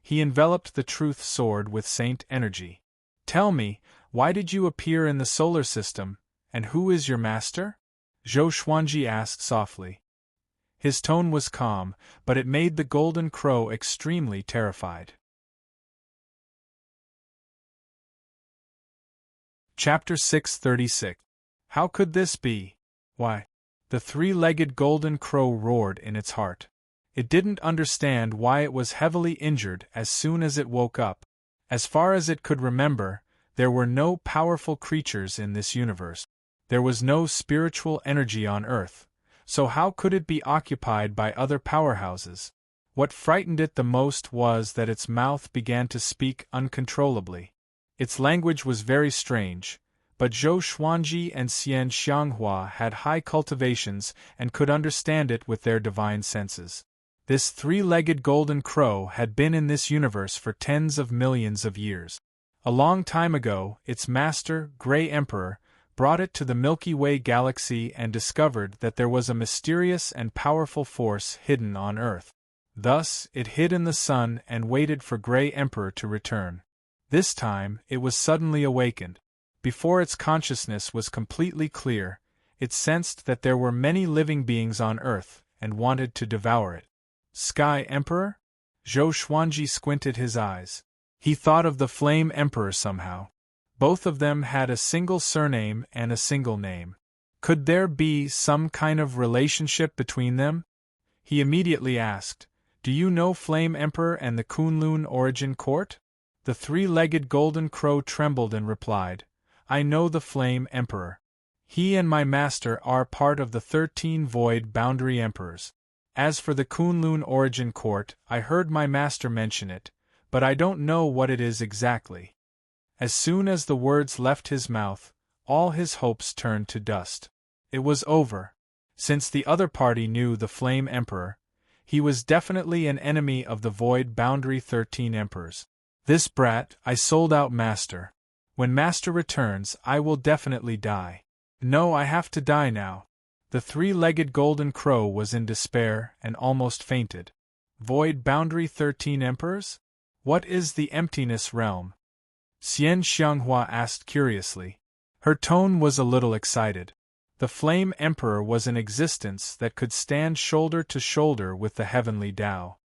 he enveloped the truth sword with saint energy. "Tell me, why did you appear in the solar system, and who is your master?" Zhou Xuanji asked softly. His tone was calm, but it made the golden crow extremely terrified. Chapter 636. How could this be? Why? The three-legged golden crow roared in its heart. It didn't understand why it was heavily injured as soon as it woke up. As far as it could remember, there were no powerful creatures in this universe. There was no spiritual energy on Earth, so how could it be occupied by other powerhouses? What frightened it the most was that its mouth began to speak uncontrollably. Its language was very strange, but Zhou Xuanji and Xian Xianghua had high cultivations and could understand it with their divine senses. This three-legged golden crow had been in this universe for tens of millions of years. A long time ago, its master, Grey Emperor, brought it to the Milky Way galaxy and discovered that there was a mysterious and powerful force hidden on Earth. Thus, it hid in the sun and waited for Grey Emperor to return. This time, it was suddenly awakened. Before its consciousness was completely clear, it sensed that there were many living beings on Earth and wanted to devour it. Sky Emperor? Zhou Xuanji squinted his eyes. He thought of the Flame Emperor somehow. Both of them had a single surname and a single name. Could there be some kind of relationship between them? He immediately asked, "Do you know Flame Emperor and the Kunlun Origin Court?" The three-legged golden crow trembled and replied, "I know the Flame Emperor. He and my master are part of the 13 Void Boundary Emperors. As for the Kunlun Origin Court, I heard my master mention it, but I don't know what it is exactly." As soon as the words left his mouth, all his hopes turned to dust. It was over. Since the other party knew the Flame Emperor, he was definitely an enemy of the Void Boundary 13 Emperors. "This brat, I sold out master. When master returns, I will definitely die. No, I have to die now." The three-legged golden crow was in despair and almost fainted. Void Boundary 13 Emperors? What is the Emptiness Realm? Xian Xianghua asked curiously. Her tone was a little excited. The Flame Emperor was an existence that could stand shoulder to shoulder with the heavenly Tao.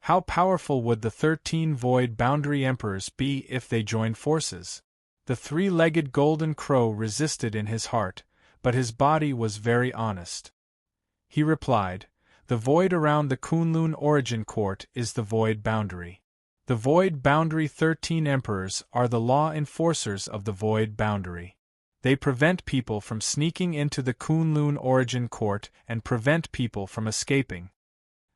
How powerful would the 13 void boundary emperors be if they joined forces? The three-legged golden crow resisted in his heart, but his body was very honest. He replied, "The void around the Kunlun origin court is the void boundary. The void boundary 13 emperors are the law enforcers of the void boundary. They prevent people from sneaking into the Kunlun origin court and prevent people from escaping."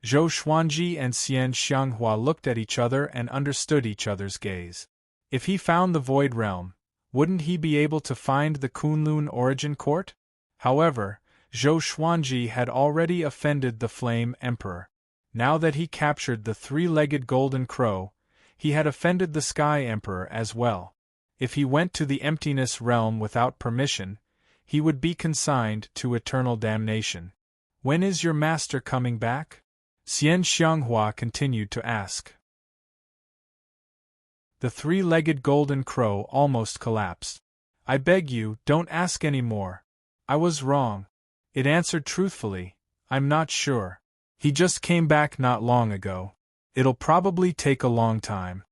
Zhou Xuanji and Xian Xianghua looked at each other and understood each other's gaze. If he found the Void Realm, wouldn't he be able to find the Kunlun origin court? However, Zhou Xuanji had already offended the Flame Emperor. Now that he captured the three-legged golden crow, he had offended the Sky Emperor as well. If he went to the Emptiness Realm without permission, he would be consigned to eternal damnation. "When is your master coming back?" Xian Xianghua continued to ask. The three-legged golden crow almost collapsed. "I beg you, don't ask any more. I was wrong." It answered truthfully, "I'm not sure. He just came back not long ago. It'll probably take a long time."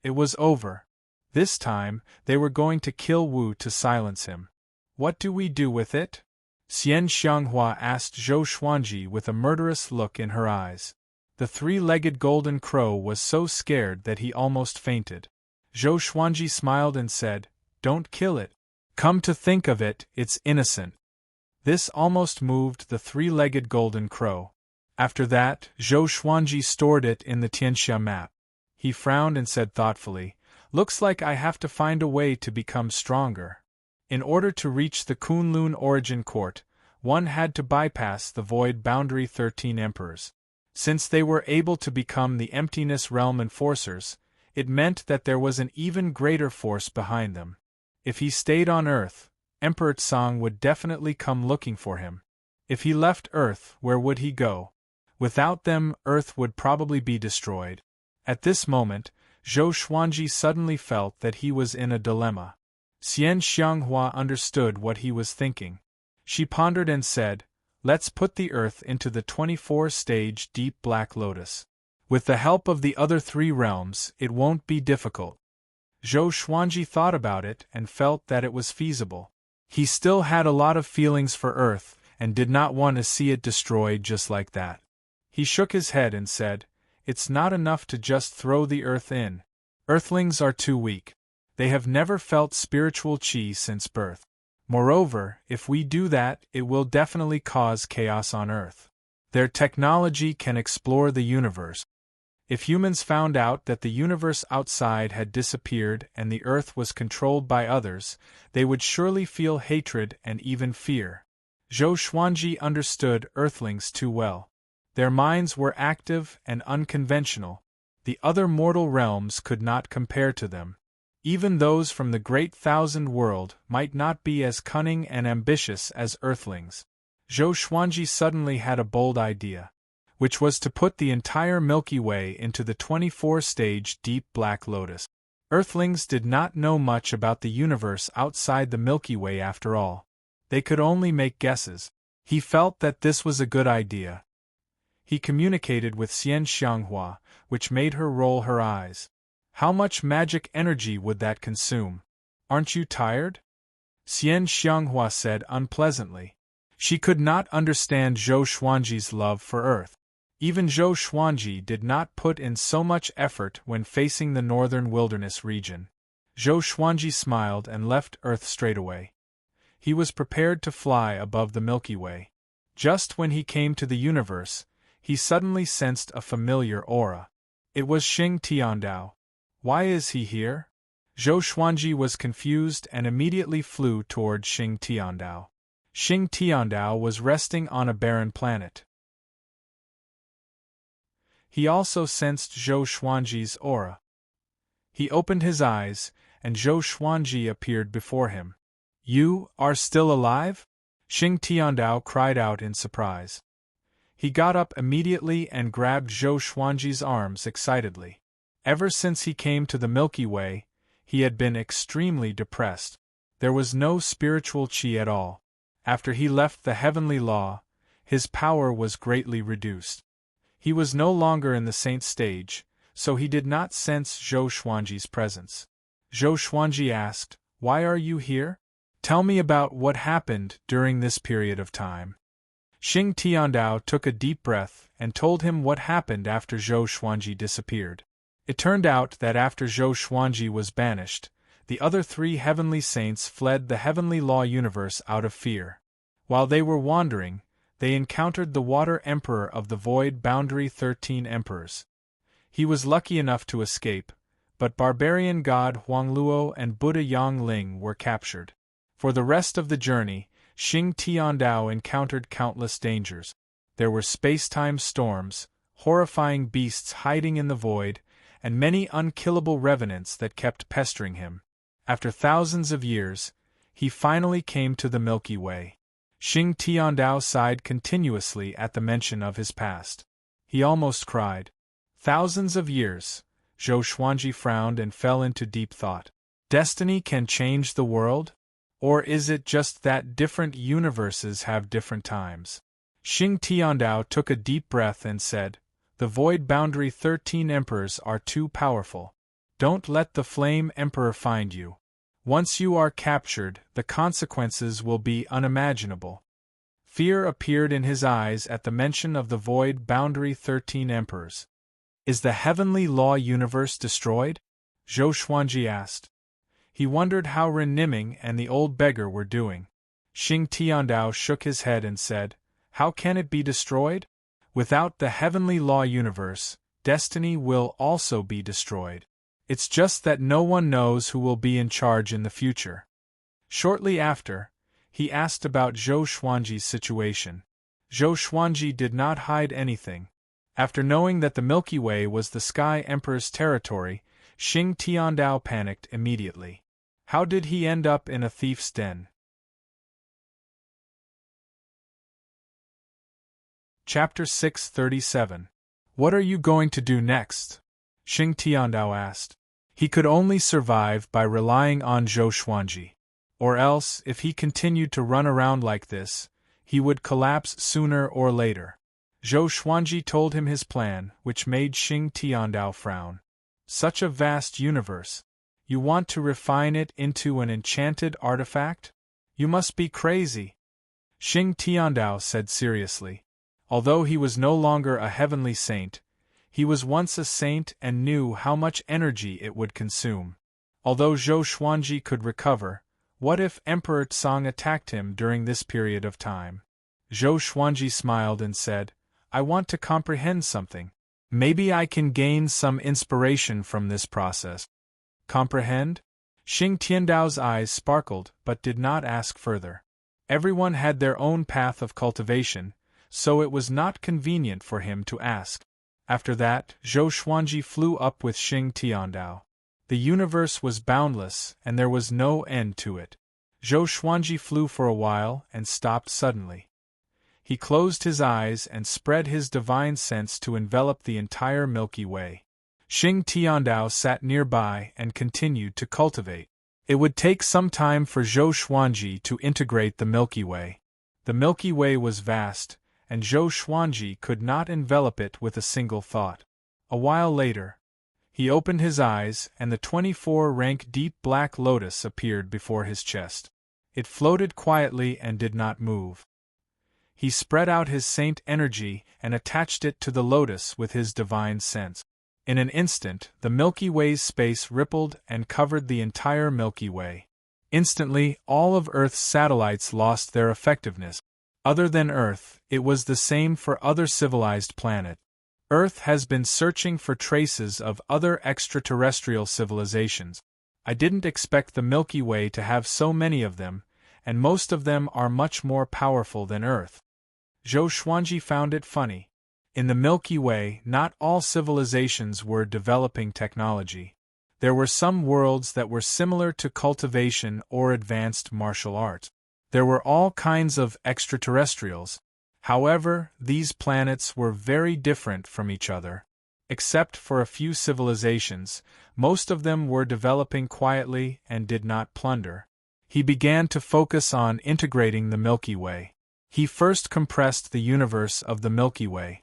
It was over. This time, they were going to kill Wu to silence him. "What do we do with it?" Xian Xianghua asked Zhou Xuanji with a murderous look in her eyes. The three-legged golden crow was so scared that he almost fainted. Zhou Xuanji smiled and said, "Don't kill it. Come to think of it, it's innocent." This almost moved the three-legged golden crow. After that, Zhou Xuanji stored it in the Tianxia map. He frowned and said thoughtfully, "Looks like I have to find a way to become stronger." In order to reach the Kunlun origin court, one had to bypass the void boundary 13 emperors. Since they were able to become the Emptiness Realm enforcers, it meant that there was an even greater force behind them. If he stayed on Earth, Emperor Tsang would definitely come looking for him. If he left Earth, where would he go? Without them, Earth would probably be destroyed. At this moment, Zhou Xuanji suddenly felt that he was in a dilemma. Xian Xianghua understood what he was thinking. She pondered and said, "Let's put the Earth into the 24-stage deep black lotus. With the help of the other three realms, it won't be difficult." Zhou Xuanji thought about it and felt that it was feasible. He still had a lot of feelings for Earth and did not want to see it destroyed just like that. He shook his head and said, "It's not enough to just throw the Earth in. Earthlings are too weak. They have never felt spiritual qi since birth. Moreover, if we do that, it will definitely cause chaos on Earth. Their technology can explore the universe. If humans found out that the universe outside had disappeared and the Earth was controlled by others, they would surely feel hatred and even fear." Zhou Xuanji understood Earthlings too well. Their minds were active and unconventional. The other mortal realms could not compare to them. Even those from the Great Thousand World might not be as cunning and ambitious as Earthlings. Zhou Xuanji suddenly had a bold idea, which was to put the entire Milky Way into the 24-stage deep black lotus. Earthlings did not know much about the universe outside the Milky Way after all. They could only make guesses. He felt that this was a good idea. He communicated with Xian Xianghua, which made her roll her eyes. "How much magic energy would that consume? Aren't you tired?" Xian Xianghua said unpleasantly. She could not understand Zhou Xuanji's love for Earth. Even Zhou Xuanji did not put in so much effort when facing the northern wilderness region. Zhou Xuanji smiled and left Earth straightaway. He was prepared to fly above the Milky Way. Just when he came to the universe, he suddenly sensed a familiar aura. It was Xing Tiandao. Why is he here? Zhou Xuanji was confused and immediately flew toward Xing Tiandao. Xing Tiandao was resting on a barren planet. He also sensed Zhou Xuanji's aura. He opened his eyes, and Zhou Xuanji appeared before him. "You are still alive?" Xing Tiandao cried out in surprise. He got up immediately and grabbed Zhou Xuanji's arms excitedly. Ever since he came to the Milky Way, he had been extremely depressed. There was no spiritual qi at all. After he left the heavenly law, his power was greatly reduced. He was no longer in the saint stage, so he did not sense Zhou Xuanji's presence. Zhou Xuanji asked, "Why are you here? Tell me about what happened during this period of time." Xing Tiandao took a deep breath and told him what happened after Zhou Xuanji disappeared. It turned out that after Zhou Xuanji was banished, the other 3 heavenly saints fled the heavenly law universe out of fear. While they were wandering, they encountered the Water Emperor of the Void Boundary 13 Emperors. He was lucky enough to escape, but barbarian god Huangluo and Buddha Yangling were captured. For the rest of the journey, Xing Tiandao encountered countless dangers. There were space-time storms, horrifying beasts hiding in the void, and many unkillable revenants that kept pestering him. After thousands of years, he finally came to the Milky Way. Xing Tiandao sighed continuously at the mention of his past. He almost cried. Thousands of years. Zhou Xuanji frowned and fell into deep thought. Destiny can change the world? Or is it just that different universes have different times? Xing Tiandao took a deep breath and said, "The Void Boundary 13 Emperors are too powerful. Don't let the Flame Emperor find you. Once you are captured, the consequences will be unimaginable." Fear appeared in his eyes at the mention of the Void Boundary 13 Emperors. "Is the heavenly law universe destroyed?" Zhou Xuanji asked. He wondered how Ren Niming and the old beggar were doing. Xing Tiandao shook his head and said, "How can it be destroyed? Without the heavenly law universe, destiny will also be destroyed. It's just that no one knows who will be in charge in the future." Shortly after, he asked about Zhou Xuanji's situation. Zhou Xuanji did not hide anything. After knowing that the Milky Way was the Sky Emperor's territory, Xing Tiandao panicked immediately. How did he end up in a thief's den? Chapter 637. What are you going to do next? Xing Tiandao asked. He could only survive by relying on Zhou Xuanji. Or else, if he continued to run around like this, he would collapse sooner or later. Zhou Xuanji told him his plan, which made Xing Tiandao frown. Such a vast universe. You want to refine it into an enchanted artifact? You must be crazy. Xing Tiandao said seriously. Although he was no longer a heavenly saint, he was once a saint and knew how much energy it would consume. Although Zhou Xuanji could recover, what if Emperor Tsang attacked him during this period of time? Zhou Xuanji smiled and said, "I want to comprehend something. Maybe I can gain some inspiration from this process." Comprehend? Xing Tiandao's eyes sparkled but did not ask further. Everyone had their own path of cultivation, so it was not convenient for him to ask. After that, Zhou Xuanji flew up with Xing Tiandao. The universe was boundless, and there was no end to it. Zhou Xuanji flew for a while and stopped suddenly. He closed his eyes and spread his divine sense to envelop the entire Milky Way. Xing Tiandao sat nearby and continued to cultivate. It would take some time for Zhou Xuanji to integrate the Milky Way. The Milky Way was vast, and Zhou Xuanji could not envelop it with a single thought. A while later, he opened his eyes and the 24-rank deep black lotus appeared before his chest. It floated quietly and did not move. He spread out his saint energy and attached it to the lotus with his divine sense. In an instant, the Milky Way's space rippled and covered the entire Milky Way. Instantly, all of Earth's satellites lost their effectiveness. Other than Earth, it was the same for other civilized planets. Earth has been searching for traces of other extraterrestrial civilizations. I didn't expect the Milky Way to have so many of them, and most of them are much more powerful than Earth. Zhou Xuanji found it funny. In the Milky Way, not all civilizations were developing technology. There were some worlds that were similar to cultivation or advanced martial arts. There were all kinds of extraterrestrials. However, these planets were very different from each other. Except for a few civilizations, most of them were developing quietly and did not plunder. He began to focus on integrating the Milky Way. He first compressed the universe of the Milky Way.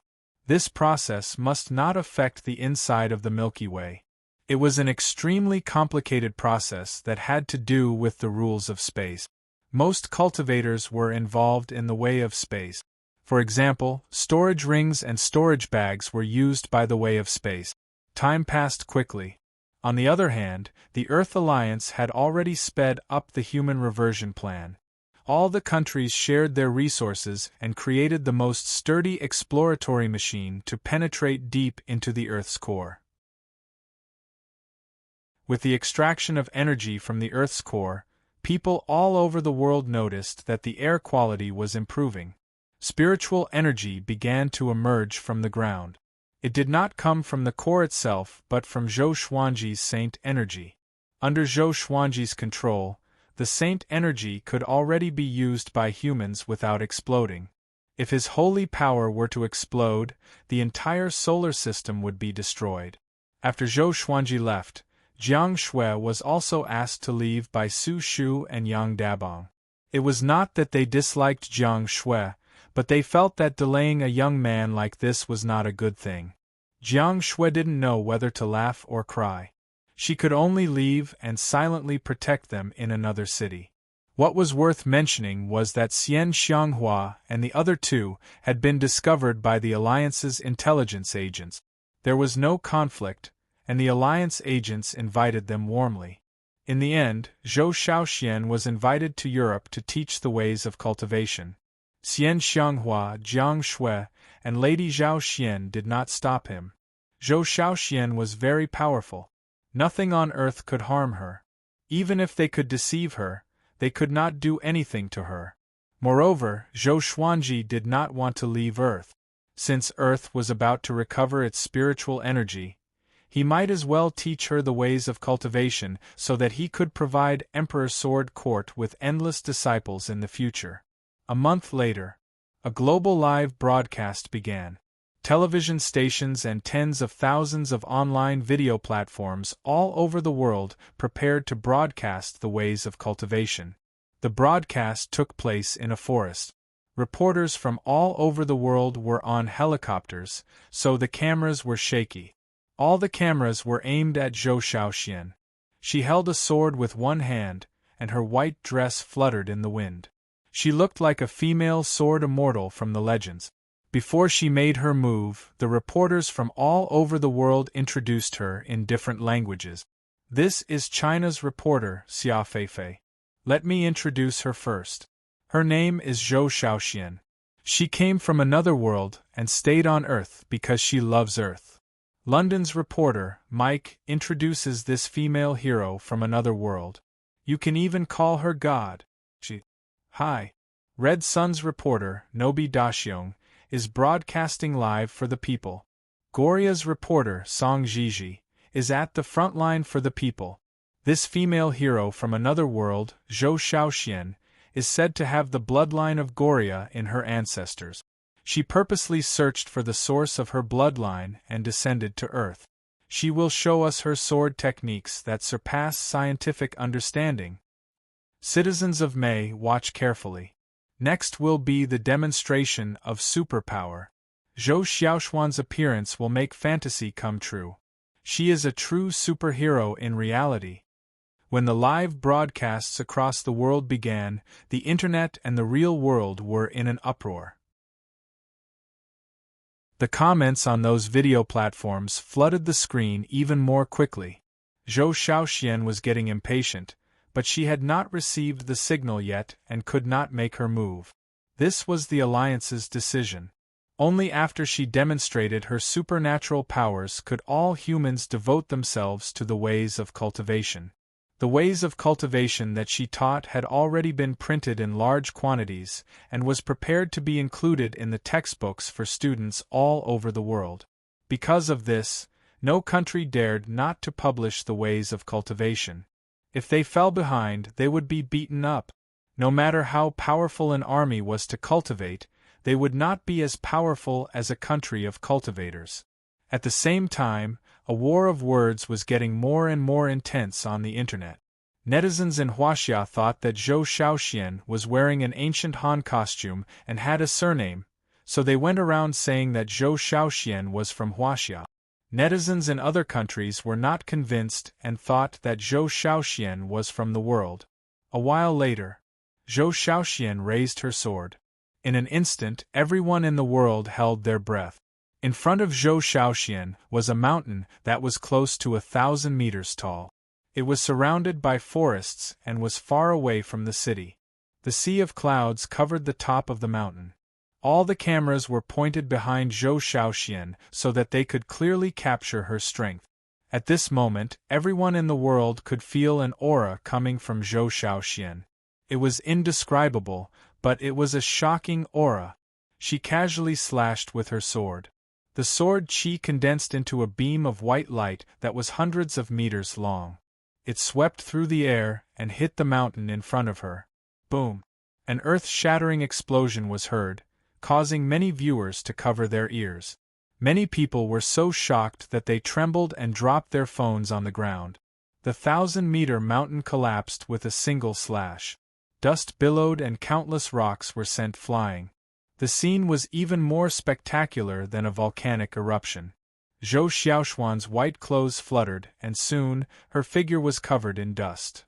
This process must not affect the inside of the Milky Way. It was an extremely complicated process that had to do with the rules of space. Most cultivators were involved in the way of space. For example, storage rings and storage bags were used by the way of space. Time passed quickly. On the other hand, the Earth Alliance had already sped up the human reversion plan. All the countries shared their resources and created the most sturdy exploratory machine to penetrate deep into the Earth's core. With the extraction of energy from the Earth's core, people all over the world noticed that the air quality was improving. Spiritual energy began to emerge from the ground. It did not come from the core itself but from Zhou Xuanji's saint energy. Under Zhou Xuanji's control, the saint energy could already be used by humans without exploding. If his holy power were to explode, the entire solar system would be destroyed. After Zhou Xuanji left, Jiang Shui was also asked to leave by Su Shu and Yang Dabong. It was not that they disliked Jiang Shui, but they felt that delaying a young man like this was not a good thing. Jiang Shui didn't know whether to laugh or cry. She could only leave and silently protect them in another city. What was worth mentioning was that Xian Xianghua and the other two had been discovered by the Alliance's intelligence agents. There was no conflict, and the Alliance agents invited them warmly. In the end, Zhou Shaoxian was invited to Europe to teach the ways of cultivation. Xian Xianghua, Jiang Shui, and Lady Zhao Xian did not stop him. Zhou Shaoxian was very powerful. Nothing on earth could harm her. Even if they could deceive her, they could not do anything to her. Moreover, Zhou Xuanji did not want to leave Earth. Since Earth was about to recover its spiritual energy, he might as well teach her the ways of cultivation so that he could provide Emperor Sword Court with endless disciples in the future. A month later, a global live broadcast began. Television stations and tens of thousands of online video platforms all over the world prepared to broadcast the ways of cultivation. The broadcast took place in a forest. Reporters from all over the world were on helicopters, so the cameras were shaky. All the cameras were aimed at Zhou Shaoxian. She held a sword with one hand, and her white dress fluttered in the wind. She looked like a female sword immortal from the legends. Before she made her move, the reporters from all over the world introduced her in different languages. This is China's reporter, Xia Feifei. Let me introduce her first. Her name is Zhou Shaoxian. She came from another world and stayed on Earth because she loves Earth. London's reporter, Mike, introduces this female hero from another world. You can even call her God. Hi. Red Sun's reporter, Nobi Daxiong, is broadcasting live for the people. Goria's reporter, Song Jiji, is at the front line for the people. This female hero from another world, Zhou Shaoxian, is said to have the bloodline of Goria in her ancestors. She purposely searched for the source of her bloodline and descended to Earth. She will show us her sword techniques that surpass scientific understanding. Citizens of May, watch carefully. Next will be the demonstration of superpower. Zhou Xiaoxuan's appearance will make fantasy come true. She is a true superhero in reality. When the live broadcasts across the world began, the internet and the real world were in an uproar. The comments on those video platforms flooded the screen even more quickly. Zhou Shaoxian was getting impatient, but she had not received the signal yet and could not make her move. This was the Alliance's decision. Only after she demonstrated her supernatural powers could all humans devote themselves to the ways of cultivation. The ways of cultivation that she taught had already been printed in large quantities and was prepared to be included in the textbooks for students all over the world. Because of this, no country dared not to publish the ways of cultivation. If they fell behind, they would be beaten up. No matter how powerful an army was to cultivate, they would not be as powerful as a country of cultivators. At the same time, a war of words was getting more and more intense on the internet. Netizens in Huaxia thought that Zhou Shaoxian was wearing an ancient Han costume and had a surname, so they went around saying that Zhou Shaoxian was from Huaxia. Netizens in other countries were not convinced and thought that Zhou Shaoxian was from the world. A while later, Zhou Shaoxian raised her sword. In an instant, everyone in the world held their breath. In front of Zhou Shaoxian was a mountain that was close to 1,000 meters tall. It was surrounded by forests and was far away from the city. The sea of clouds covered the top of the mountain. All the cameras were pointed behind Zhou Shaoxian so that they could clearly capture her strength. At this moment, everyone in the world could feel an aura coming from Zhou Shaoxian. It was indescribable, but it was a shocking aura. She casually slashed with her sword. The sword chi condensed into a beam of white light that was hundreds of meters long. It swept through the air and hit the mountain in front of her. Boom! An earth-shattering explosion was heard, causing many viewers to cover their ears. Many people were so shocked that they trembled and dropped their phones on the ground. The 1,000-meter mountain collapsed with a single slash. Dust billowed and countless rocks were sent flying. The scene was even more spectacular than a volcanic eruption. Zhou Xiaoxuan's white clothes fluttered, and soon, her figure was covered in dust.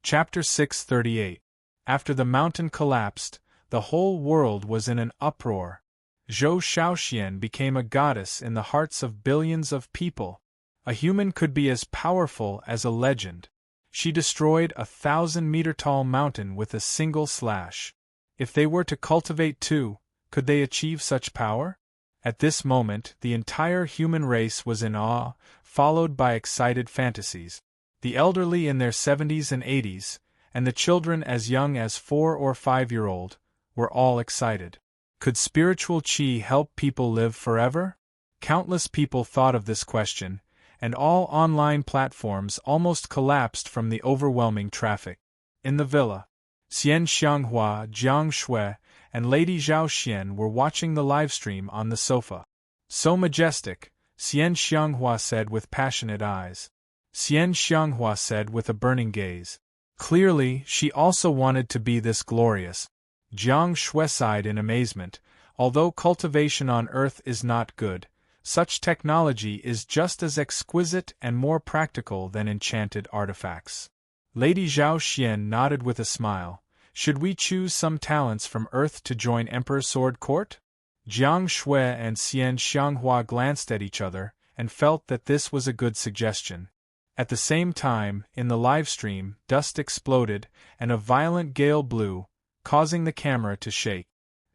Chapter 638. After the mountain collapsed, the whole world was in an uproar. Zhou Shaoxian became a goddess in the hearts of billions of people. A human could be as powerful as a legend. She destroyed a 1,000-meter-tall mountain with a single slash. If they were to cultivate too, could they achieve such power? At this moment, the entire human race was in awe, followed by excited fantasies. The elderly in their 70s and 80s, and the children as young as 4 or 5-year-old, were all excited. Could spiritual qi help people live forever? Countless people thought of this question, and all online platforms almost collapsed from the overwhelming traffic. In the villa, Xian Xianghua, Jiang Shui, and Lady Zhao Xian were watching the livestream on the sofa. So majestic, Xian Xianghua said with passionate eyes. Xian Xianghua said with a burning gaze. Clearly, she also wanted to be this glorious. Jiang Shui sighed in amazement. Although cultivation on Earth is not good, such technology is just as exquisite and more practical than enchanted artifacts. Lady Zhao Xian nodded with a smile. Should we choose some talents from Earth to join Emperor Sword Court? Jiang Shui and Xian Xianghua glanced at each other and felt that this was a good suggestion. At the same time, in the livestream, dust exploded and a violent gale blew, causing the camera to shake.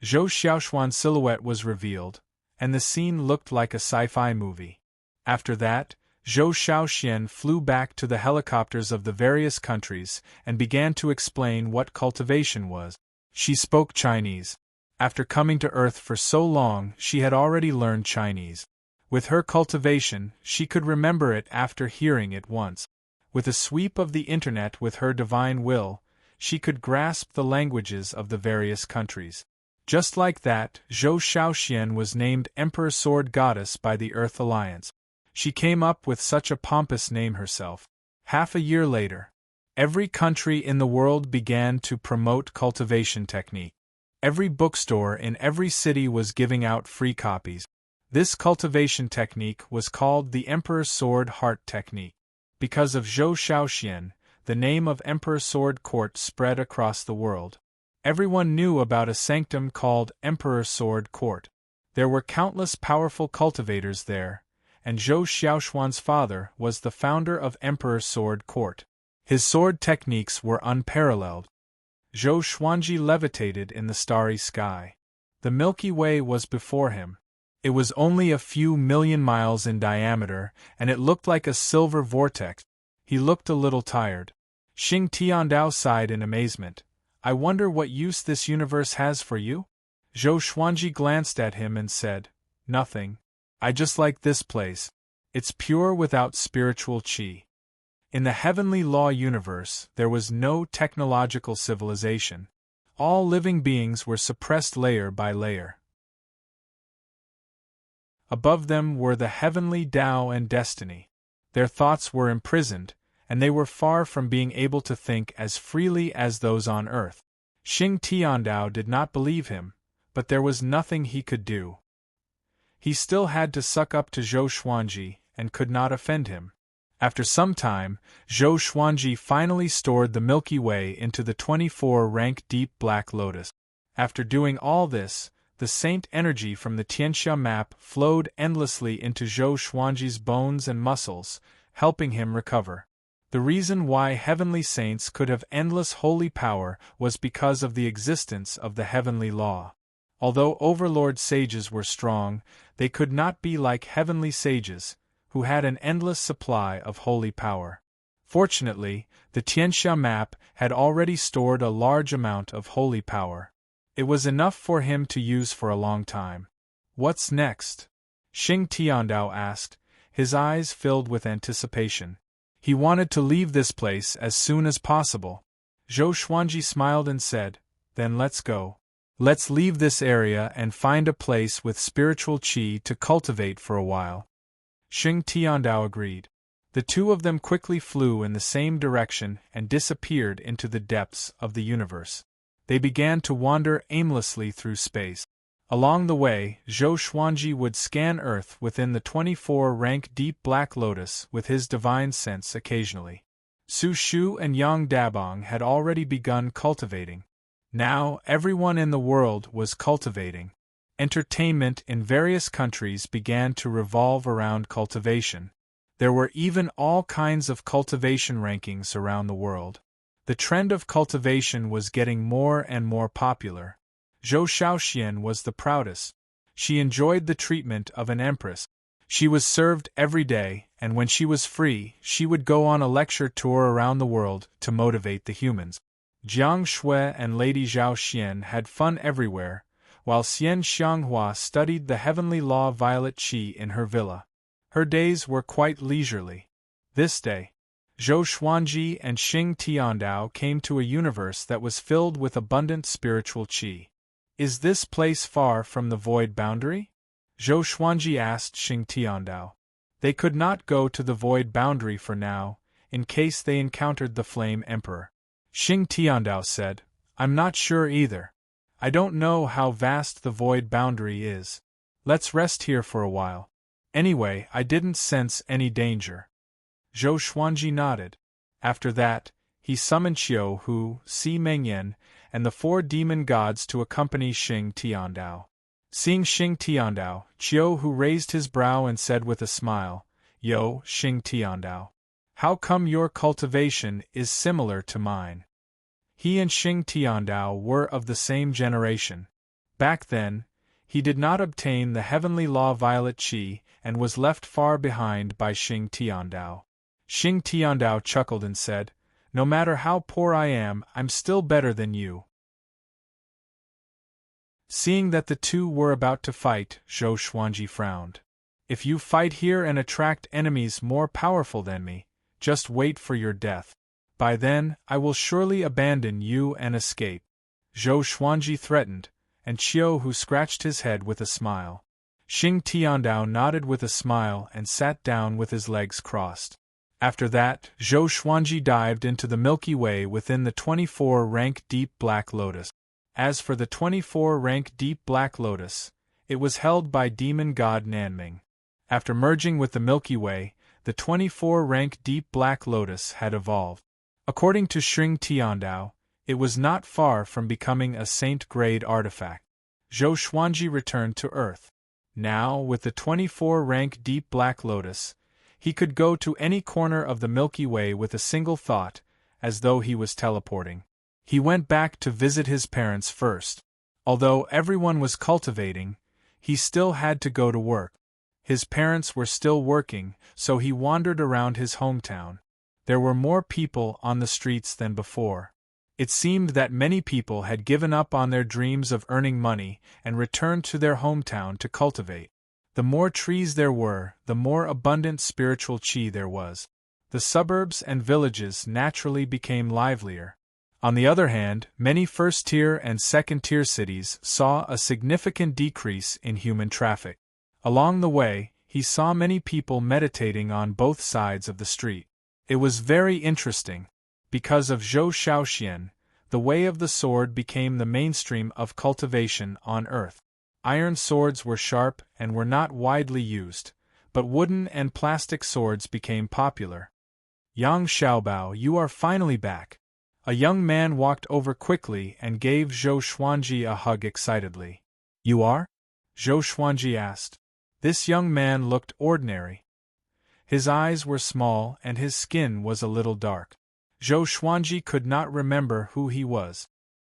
Zhou Xiaoxuan's silhouette was revealed, and the scene looked like a sci-fi movie. After that, Zhou Shaoxian flew back to the helicopters of the various countries and began to explain what cultivation was. She spoke Chinese. After coming to Earth for so long, she had already learned Chinese. With her cultivation, she could remember it after hearing it once. With a sweep of the internet with her divine will, she could grasp the languages of the various countries. Just like that, Zhou Shaoxian was named Emperor Sword Goddess by the Earth Alliance. She came up with such a pompous name herself. Half a year later, every country in the world began to promote cultivation technique. Every bookstore in every city was giving out free copies. This cultivation technique was called the Emperor Sword Heart Technique. Because of Zhou Shaoxian, the name of Emperor Sword Court spread across the world. Everyone knew about a sanctum called Emperor Sword Court. There were countless powerful cultivators there, and Zhou Xiaoxuan's father was the founder of Emperor Sword Court. His sword techniques were unparalleled. Zhou Xuanji levitated in the starry sky. The Milky Way was before him. It was only a few million miles in diameter, and it looked like a silver vortex. He looked a little tired. Xing Tiandao sighed in amazement. I wonder what use this universe has for you? Zhou Xuanji glanced at him and said, Nothing. I just like this place. It's pure without spiritual qi. In the heavenly law universe, there was no technological civilization. All living beings were suppressed layer by layer. Above them were the heavenly Tao and destiny. Their thoughts were imprisoned, and they were far from being able to think as freely as those on earth. Xing Tiandao did not believe him, but there was nothing he could do. He still had to suck up to Zhou Xuanji, and could not offend him. After some time, Zhou Xuanji finally stored the Milky Way into the 24-rank deep black lotus. After doing all this, the saint energy from the Tianxia map flowed endlessly into Zhou Xuanji's bones and muscles, helping him recover. The reason why heavenly saints could have endless holy power was because of the existence of the heavenly law. Although overlord sages were strong, they could not be like heavenly sages, who had an endless supply of holy power. Fortunately, the Tianxia map had already stored a large amount of holy power. It was enough for him to use for a long time. What's next? Xing Tiandao asked, his eyes filled with anticipation. He wanted to leave this place as soon as possible. Zhou Xuanji smiled and said, "Then let's go. Let's leave this area and find a place with spiritual qi to cultivate for a while." Xing Tiandao agreed. The two of them quickly flew in the same direction and disappeared into the depths of the universe. They began to wander aimlessly through space. Along the way, Zhou Xuanji would scan Earth within the 24-rank deep black lotus with his divine sense occasionally. Su Shu and Yang Dabong had already begun cultivating. Now, everyone in the world was cultivating. Entertainment in various countries began to revolve around cultivation. There were even all kinds of cultivation rankings around the world. The trend of cultivation was getting more and more popular. Zhou Shaoxian was the proudest. She enjoyed the treatment of an empress. She was served every day, and when she was free, she would go on a lecture tour around the world to motivate the humans. Jiang Shui and Lady Zhao Xian had fun everywhere, while Xian Xianghua studied the heavenly law violet qi in her villa. Her days were quite leisurely. This day, Zhou Xuanji and Xing Tiandao came to a universe that was filled with abundant spiritual qi. "Is this place far from the void boundary?" Zhou Xuanji asked Xing Tiandao. They could not go to the void boundary for now, in case they encountered the Flame Emperor. Xing Tiandao said, "I'm not sure either. I don't know how vast the void boundary is. Let's rest here for a while. Anyway, I didn't sense any danger." Zhou Xuanji nodded. After that, he summoned Qiu Hu, Si Mengyan, and the 4 demon gods to accompany Xing Tiandao. Seeing Xing Tiandao, Qiu Hu raised his brow and said with a smile, "Yo, Xing Tiandao. How come your cultivation is similar to mine?" He and Xing Tiandao were of the same generation. Back then, he did not obtain the heavenly law violet qi and was left far behind by Xing Tiandao. Xing Tiandao chuckled and said, "No matter how poor I am, I'm still better than you." Seeing that the two were about to fight, Zhou Xuanji frowned. "If you fight here and attract enemies more powerful than me, just wait for your death. By then, I will surely abandon you and escape." Zhou Xuanji threatened, and Qiu Hu scratched his head with a smile. Xing Tiandao nodded with a smile and sat down with his legs crossed. After that, Zhou Xuanji dived into the Milky Way within the 24-rank deep black lotus. As for the 24-rank deep black lotus, it was held by demon god Nanming. After merging with the Milky Way, the 24-rank deep black lotus had evolved. According to Xing Tiandao, it was not far from becoming a saint-grade artifact. Zhou Xuanji returned to Earth. Now, with the 24-rank deep black lotus, he could go to any corner of the Milky Way with a single thought, as though he was teleporting. He went back to visit his parents first. Although everyone was cultivating, he still had to go to work. His parents were still working, so he wandered around his hometown. There were more people on the streets than before. It seemed that many people had given up on their dreams of earning money and returned to their hometown to cultivate. The more trees there were, the more abundant spiritual qi there was. The suburbs and villages naturally became livelier. On the other hand, many first-tier and second-tier cities saw a significant decrease in human traffic. Along the way, he saw many people meditating on both sides of the street. It was very interesting. Because of Zhou Shaoxian, the way of the sword became the mainstream of cultivation on Earth. Iron swords were sharp and were not widely used, but wooden and plastic swords became popular. Yang Xiaobao, you are finally back. A young man walked over quickly and gave Zhou Xuanji a hug excitedly. You are? Zhou Xuanji asked. This young man looked ordinary. His eyes were small and his skin was a little dark. Zhou Xuanji could not remember who he was.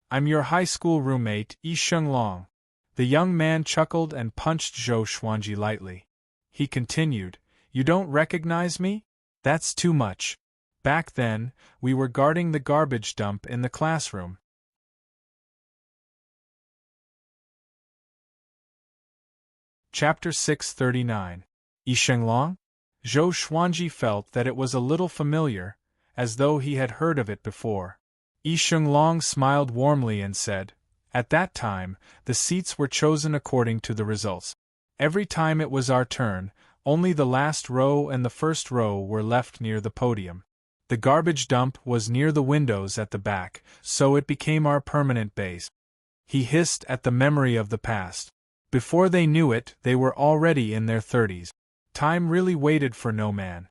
I'm your high school roommate, Yi Sheng. The young man chuckled and punched Zhou Xuanji lightly. He continued, You don't recognize me? That's too much. Back then, we were guarding the garbage dump in the classroom. Chapter 639. Yi Shenglong? Zhou Xuanji felt that it was a little familiar, as though he had heard of it before. Yi Shenglong smiled warmly and said, At that time, the seats were chosen according to the results. Every time it was our turn, only the last row and the first row were left near the podium. The garbage dump was near the windows at the back, so it became our permanent base. He hissed at the memory of the past. Before they knew it, they were already in their 30s. Time really waited for no man.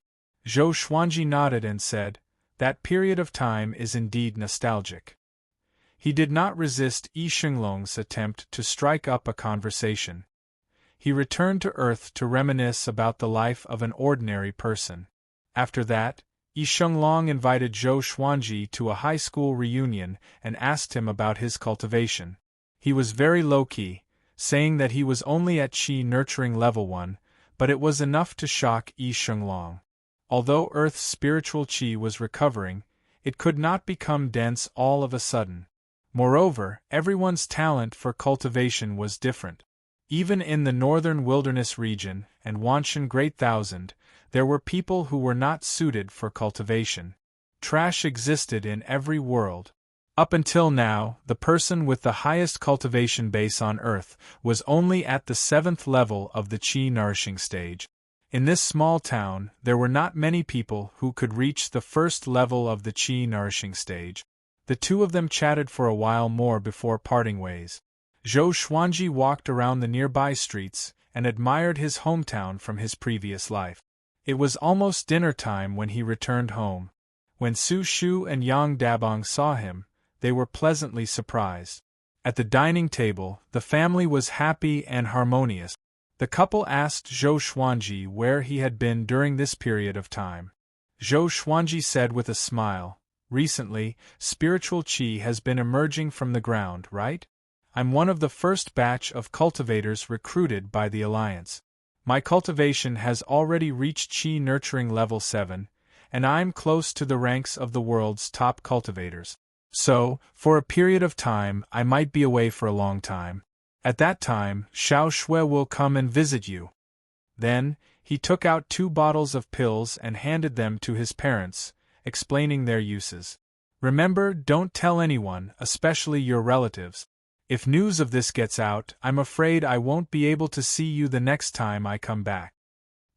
Zhou Xuanji nodded and said, That period of time is indeed nostalgic. He did not resist Yi Shenglong's attempt to strike up a conversation. He returned to Earth to reminisce about the life of an ordinary person. After that, Yi Shenglong invited Zhou Xuanji to a high school reunion and asked him about his cultivation. He was very low-key, saying that he was only at Qi nurturing level 1, but it was enough to shock Yi Shenglong. Although Earth's spiritual Qi was recovering, it could not become dense all of a sudden. Moreover, everyone's talent for cultivation was different. Even in the northern wilderness region and Wanshan Great Thousand, there were people who were not suited for cultivation. Trash existed in every world. Up until now, the person with the highest cultivation base on Earth was only at the 7th level of the Qi nourishing stage. In this small town, there were not many people who could reach the first level of the Qi nourishing stage. The two of them chatted for a while more before parting ways. Zhou Xuanji walked around the nearby streets and admired his hometown from his previous life. It was almost dinner time when he returned home. When Su Shu and Yang Dabong saw him, they were pleasantly surprised. At the dining table, the family was happy and harmonious. The couple asked Zhou Xuanji where he had been during this period of time. Zhou Xuanji said with a smile, Recently, spiritual qi has been emerging from the ground, right? I'm one of the first batch of cultivators recruited by the Alliance. My cultivation has already reached qi nurturing level 7, and I'm close to the ranks of the world's top cultivators. So, for a period of time, I might be away for a long time. At that time, Xiao Shui will come and visit you. Then, he took out 2 bottles of pills and handed them to his parents, explaining their uses. Remember, don't tell anyone, especially your relatives. If news of this gets out, I'm afraid I won't be able to see you the next time I come back.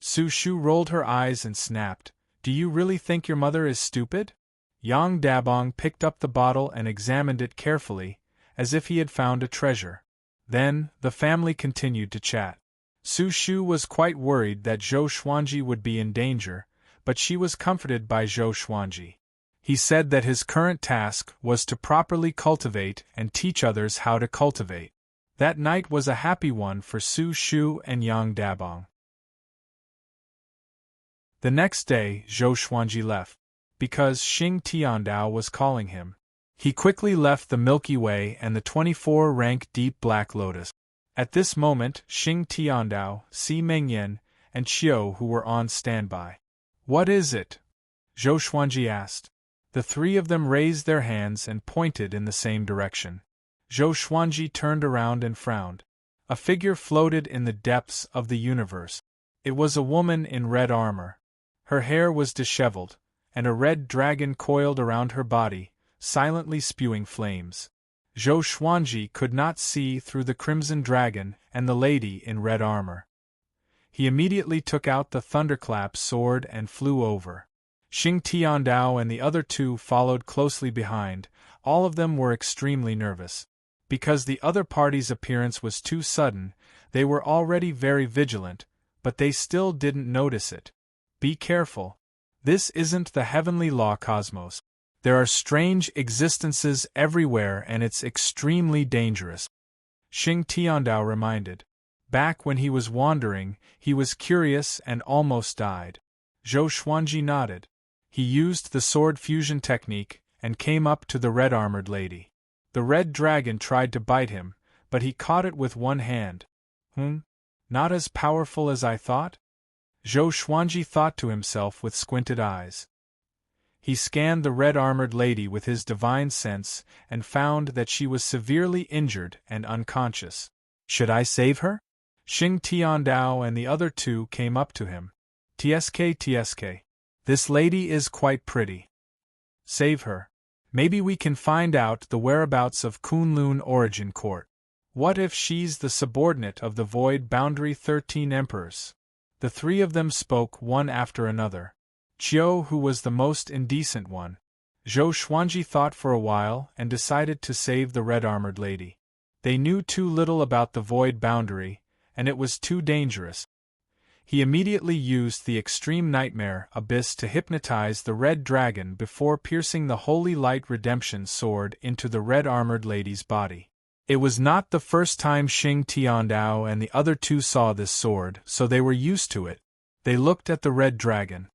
Su Shu rolled her eyes and snapped, Do you really think your mother is stupid? Yang Dabong picked up the bottle and examined it carefully, as if he had found a treasure. Then, the family continued to chat. Su Shu was quite worried that Zhou Xuanji would be in danger, but she was comforted by Zhou Xuanji. He said that his current task was to properly cultivate and teach others how to cultivate. That night was a happy one for Su Shu and Yang Dabong. The next day, Zhou Xuanji left, because Xing Tiandao was calling him. He quickly left the Milky Way and the 24-rank Deep Black Lotus. At this moment, Xing Tiandao, Si Mengyan, and Qiu who were on standby. What is it? Zhou Xuanji asked. The 3 of them raised their hands and pointed in the same direction. Zhou Xuanji turned around and frowned. A figure floated in the depths of the universe. It was a woman in red armor. Her hair was disheveled, and a red dragon coiled around her body, silently spewing flames. Zhou Xuanji could not see through the crimson dragon and the lady in red armor. He immediately took out the thunderclap sword and flew over. Xing Tiandao and the other two followed closely behind. All of them were extremely nervous. Because the other party's appearance was too sudden, they were already very vigilant, but they still didn't notice it. Be careful. This isn't the heavenly law cosmos. There are strange existences everywhere and it's extremely dangerous. Xing Tiandao reminded. Back when he was wandering, he was curious and almost died. Zhou Xuanji nodded. He used the sword fusion technique and came up to the red-armored lady. The red dragon tried to bite him, but he caught it with one hand. Not as powerful as I thought? Zhou Xuanji thought to himself with squinted eyes. He scanned the red-armored lady with his divine sense and found that she was severely injured and unconscious. Should I save her? Xing Tiandao and the other two came up to him. TSK. This lady is quite pretty. Save her. Maybe we can find out the whereabouts of Kunlun Origin Court. What if she's the subordinate of the Void Boundary 13 Emperors? The three of them spoke one after another. Qiu, who was the most indecent one. Zhou Xuanji thought for a while and decided to save the red-armored lady. They knew too little about the Void Boundary, and it was too dangerous. He immediately used the Extreme Nightmare Abyss to hypnotize the red dragon before piercing the Holy Light Redemption sword into the red-armored lady's body. It was not the first time Xing Tiandao and the other two saw this sword, so they were used to it. They looked at the red dragon.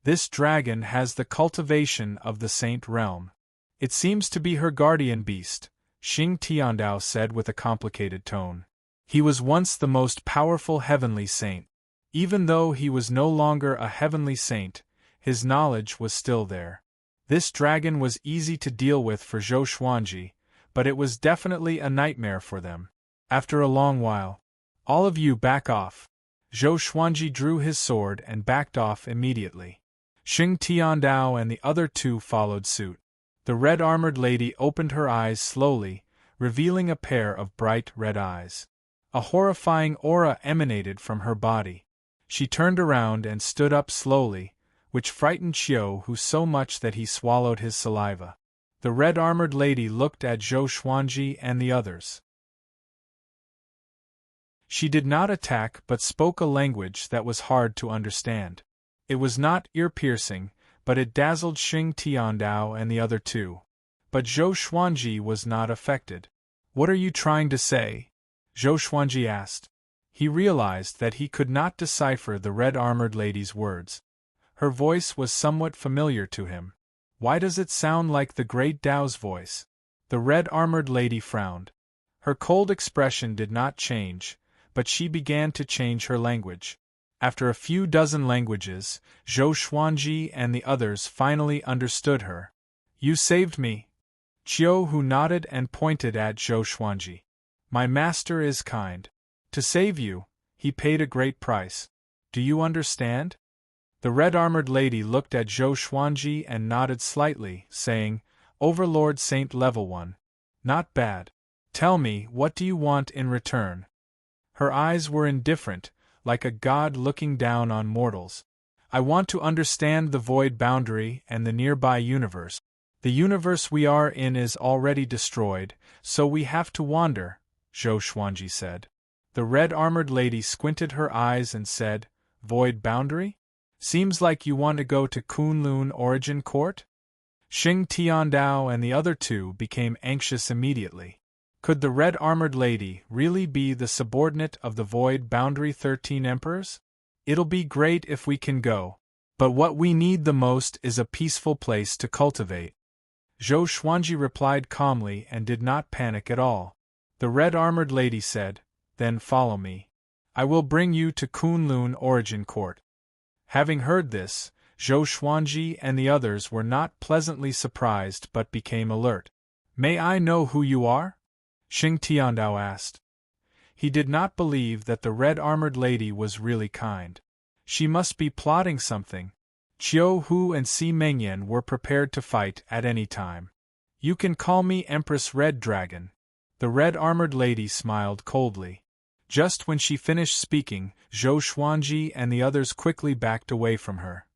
This dragon has the cultivation of the Saint Realm. It seems to be her guardian beast, Xing Tiandao said with a complicated tone. He was once the most powerful heavenly saint. Even though he was no longer a heavenly saint, his knowledge was still there. This dragon was easy to deal with for Zhou Xuanji, but it was definitely a nightmare for them. After a long while, all of you back off. Zhou Xuanji drew his sword and backed off immediately. Xing Tiandao and the other two followed suit. The red-armored lady opened her eyes slowly, revealing a pair of bright red eyes. A horrifying aura emanated from her body. She turned around and stood up slowly, which frightened Qiu who so much that he swallowed his saliva. The red-armored lady looked at Zhou Xuanji and the others. She did not attack but spoke a language that was hard to understand. It was not ear-piercing, but it dazzled Xing Tiandao and the other two. But Zhou Xuanji was not affected. What are you trying to say? Zhou Xuanji asked. He realized that he could not decipher the red-armored lady's words. Her voice was somewhat familiar to him. Why does it sound like the Great Tao's voice? The red-armored lady frowned. Her cold expression did not change, but she began to change her language. After a few dozen languages, Zhou Xuanji and the others finally understood her. You saved me. Qiu Hu nodded and pointed at Zhou Xuanji. My master is kind. To save you, he paid a great price. Do you understand? The red-armored lady looked at Zhou Xuanji and nodded slightly, saying, Overlord Saint Level 1. Not bad. Tell me, what do you want in return? Her eyes were indifferent, like a god looking down on mortals. I want to understand the void boundary and the nearby universe. The universe we are in is already destroyed, so we have to wander, Zhou Xuanji said. The red-armored lady squinted her eyes and said, Void boundary? Seems like you want to go to Kunlun Origin Court? Xing Tiandao and the other two became anxious immediately. Could the red-armored lady really be the subordinate of the Void Boundary 13 Emperors? It'll be great if we can go. But what we need the most is a peaceful place to cultivate. Zhou Xuanji replied calmly and did not panic at all. The red-armored lady said, Then follow me. I will bring you to Kunlun Origin Court. Having heard this, Zhou Xuanji and the others were not pleasantly surprised but became alert. May I know who you are? Xing Tiandao asked. He did not believe that the red-armored lady was really kind. She must be plotting something. Qiu Hu and Si Mengyan were prepared to fight at any time. You can call me Empress Red Dragon. The red-armored lady smiled coldly. Just when she finished speaking, Zhou Xuanji and the others quickly backed away from her.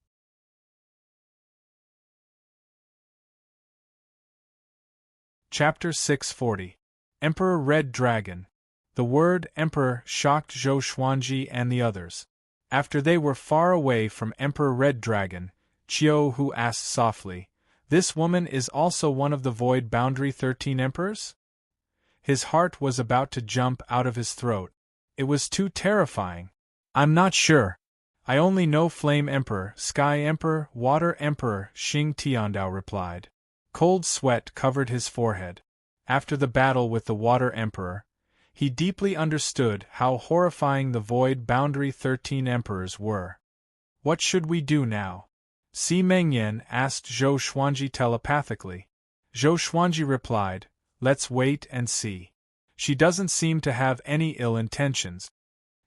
Chapter 640. Emperor Red Dragon. The word Emperor shocked Zhou Xuanji and the others. After they were far away from Emperor Red Dragon, Qiu Hu asked softly, "This woman is also one of the Void Boundary 13 Emperors?" His heart was about to jump out of his throat. It was too terrifying. "I'm not sure. I only know Flame Emperor, Sky Emperor, Water Emperor," Xing Tiandao replied. Cold sweat covered his forehead. After the battle with the Water Emperor, he deeply understood how horrifying the Void Boundary 13 Emperors were. "What should we do now?" Si Mengyan asked Zhou Xuanji telepathically. Zhou Xuanji replied, "Let's wait and see. She doesn't seem to have any ill intentions."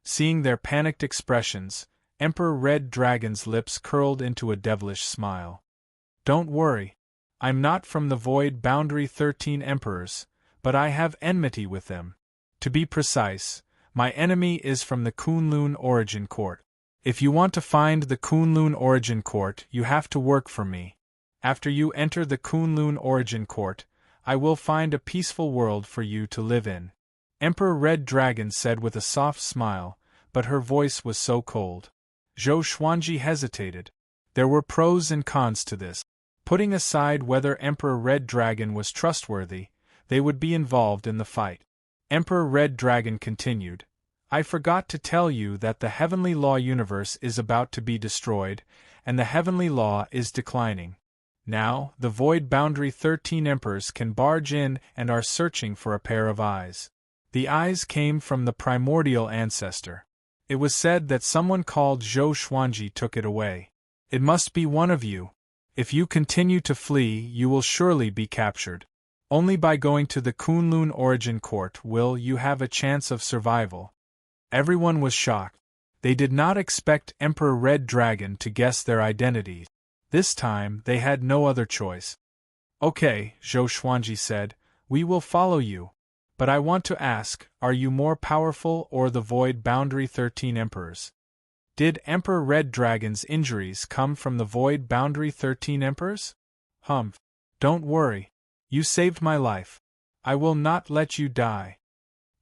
Seeing their panicked expressions, Emperor Red Dragon's lips curled into a devilish smile. "Don't worry. I'm not from the Void Boundary 13 Emperors, but I have enmity with them. To be precise, my enemy is from the Kunlun Origin Court. If you want to find the Kunlun Origin Court, you have to work for me. After you enter the Kunlun Origin Court, I will find a peaceful world for you to live in," Emperor Red Dragon said with a soft smile, but her voice was so cold. Zhou Xuanji hesitated. There were pros and cons to this. Putting aside whether Emperor Red Dragon was trustworthy, they would be involved in the fight. Emperor Red Dragon continued, "I forgot to tell you that the Heavenly Law universe is about to be destroyed, and the Heavenly Law is declining. Now, the Void Boundary 13 Emperors can barge in and are searching for a pair of eyes. The eyes came from the primordial ancestor. It was said that someone called Zhou Xuanji took it away. It must be one of you. If you continue to flee, you will surely be captured. Only by going to the Kunlun Origin Court will you have a chance of survival." Everyone was shocked. They did not expect Emperor Red Dragon to guess their identities. This time, they had no other choice. "Okay," Zhou Xuanji said, "we will follow you. But I want to ask, are you more powerful or the Void Boundary 13 Emperors? Did Emperor Red Dragon's injuries come from the Void Boundary 13 Emperors?" "Humph. Don't worry. You saved my life. I will not let you die."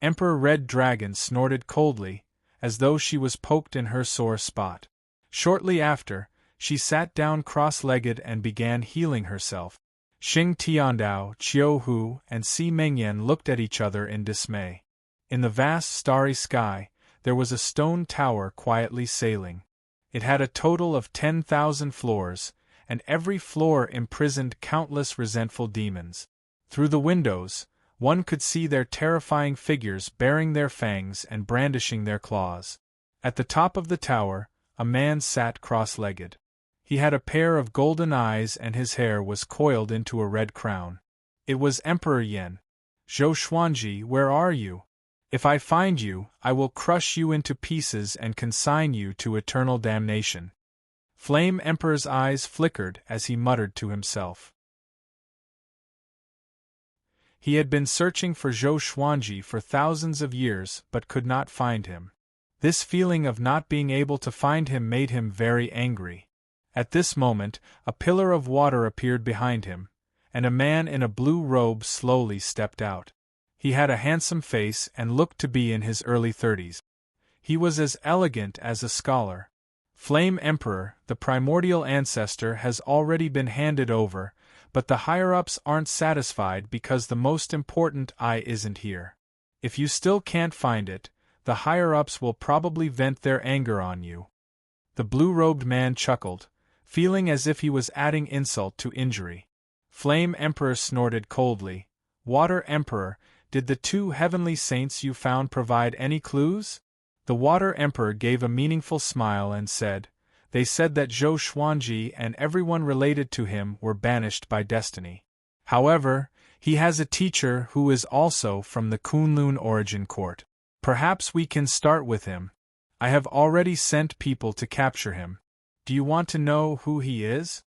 Emperor Red Dragon snorted coldly, as though she was poked in her sore spot. Shortly after, she sat down cross-legged and began healing herself. Xing Tiandao, Qiu Hu, and Si Mengyan looked at each other in dismay. In the vast starry sky, there was a stone tower quietly sailing. It had a total of 10,000 floors, and every floor imprisoned countless resentful demons. Through the windows, one could see their terrifying figures baring their fangs and brandishing their claws. At the top of the tower, a man sat cross-legged. He had a pair of golden eyes and his hair was coiled into a red crown. It was Emperor Yan. "Zhou Xuanji, where are you? If I find you, I will crush you into pieces and consign you to eternal damnation." Flame Emperor's eyes flickered as he muttered to himself. He had been searching for Zhou Xuanji for thousands of years but could not find him. This feeling of not being able to find him made him very angry. At this moment, a pillar of water appeared behind him, and a man in a blue robe slowly stepped out. He had a handsome face and looked to be in his early 30s. He was as elegant as a scholar. "Flame Emperor, the primordial ancestor has already been handed over, but the higher-ups aren't satisfied because the most important eye isn't here. If you still can't find it, the higher-ups will probably vent their anger on you." The blue-robed man chuckled, feeling as if he was adding insult to injury. Flame Emperor snorted coldly. "Water Emperor, did the 2 heavenly saints you found provide any clues?" The Water Emperor gave a meaningful smile and said, "They said that Zhou Xuanji and everyone related to him were banished by destiny. However, he has a teacher who is also from the Kunlun Origin Court. Perhaps we can start with him. I have already sent people to capture him. Do you want to know who he is?"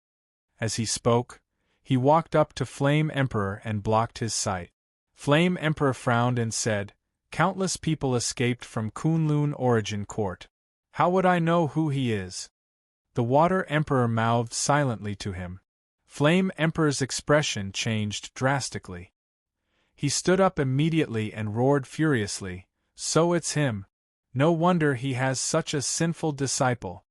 As he spoke, he walked up to Flame Emperor and blocked his sight. Flame Emperor frowned and said, "Countless people escaped from Kunlun Origin Court. How would I know who he is?" The Water Emperor mouthed silently to him. Flame Emperor's expression changed drastically. He stood up immediately and roared furiously, "So it's him! No wonder he has such a sinful disciple.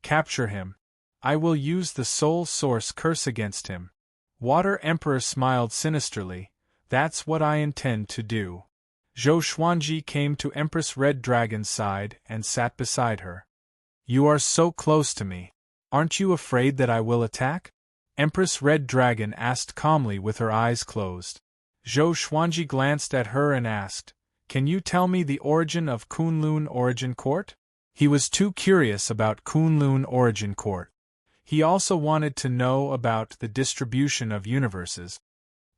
Capture him. I will use the soul source curse against him." Water Emperor smiled sinisterly, "That's what I intend to do." Zhou Xuanji came to Empress Red Dragon's side and sat beside her. "You are so close to me. Aren't you afraid that I will attack?" Empress Red Dragon asked calmly with her eyes closed. Zhou Xuanji glanced at her and asked, "Can you tell me the origin of Kunlun Origin Court?" He was too curious about Kunlun Origin Court. He also wanted to know about the distribution of universes.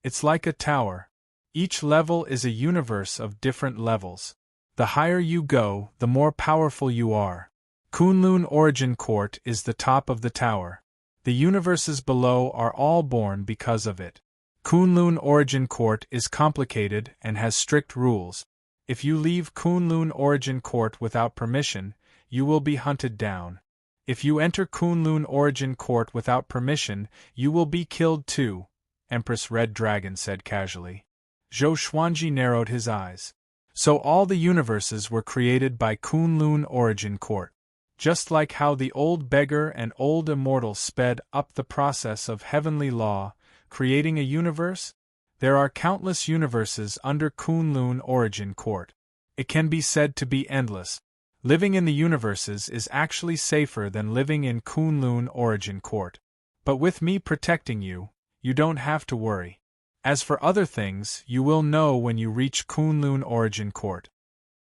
It's like a tower. Each level is a universe of different levels. The higher you go, the more powerful you are. Kunlun Origin Court is the top of the tower. The universes below are all born because of it. Kunlun Origin Court is complicated and has strict rules. If you leave Kunlun Origin Court without permission, you will be hunted down. If you enter Kunlun Origin Court without permission, you will be killed too, Empress Red Dragon said casually. Zhou Xuanji narrowed his eyes. So all the universes were created by Kunlun Origin Court. Just like how the old beggar and old immortal sped up the process of heavenly law, creating a universe, there are countless universes under Kunlun Origin Court. It can be said to be endless. Living in the universes is actually safer than living in Kunlun Origin Court. But with me protecting you, you don't have to worry. As for other things, you will know when you reach Kunlun Origin Court.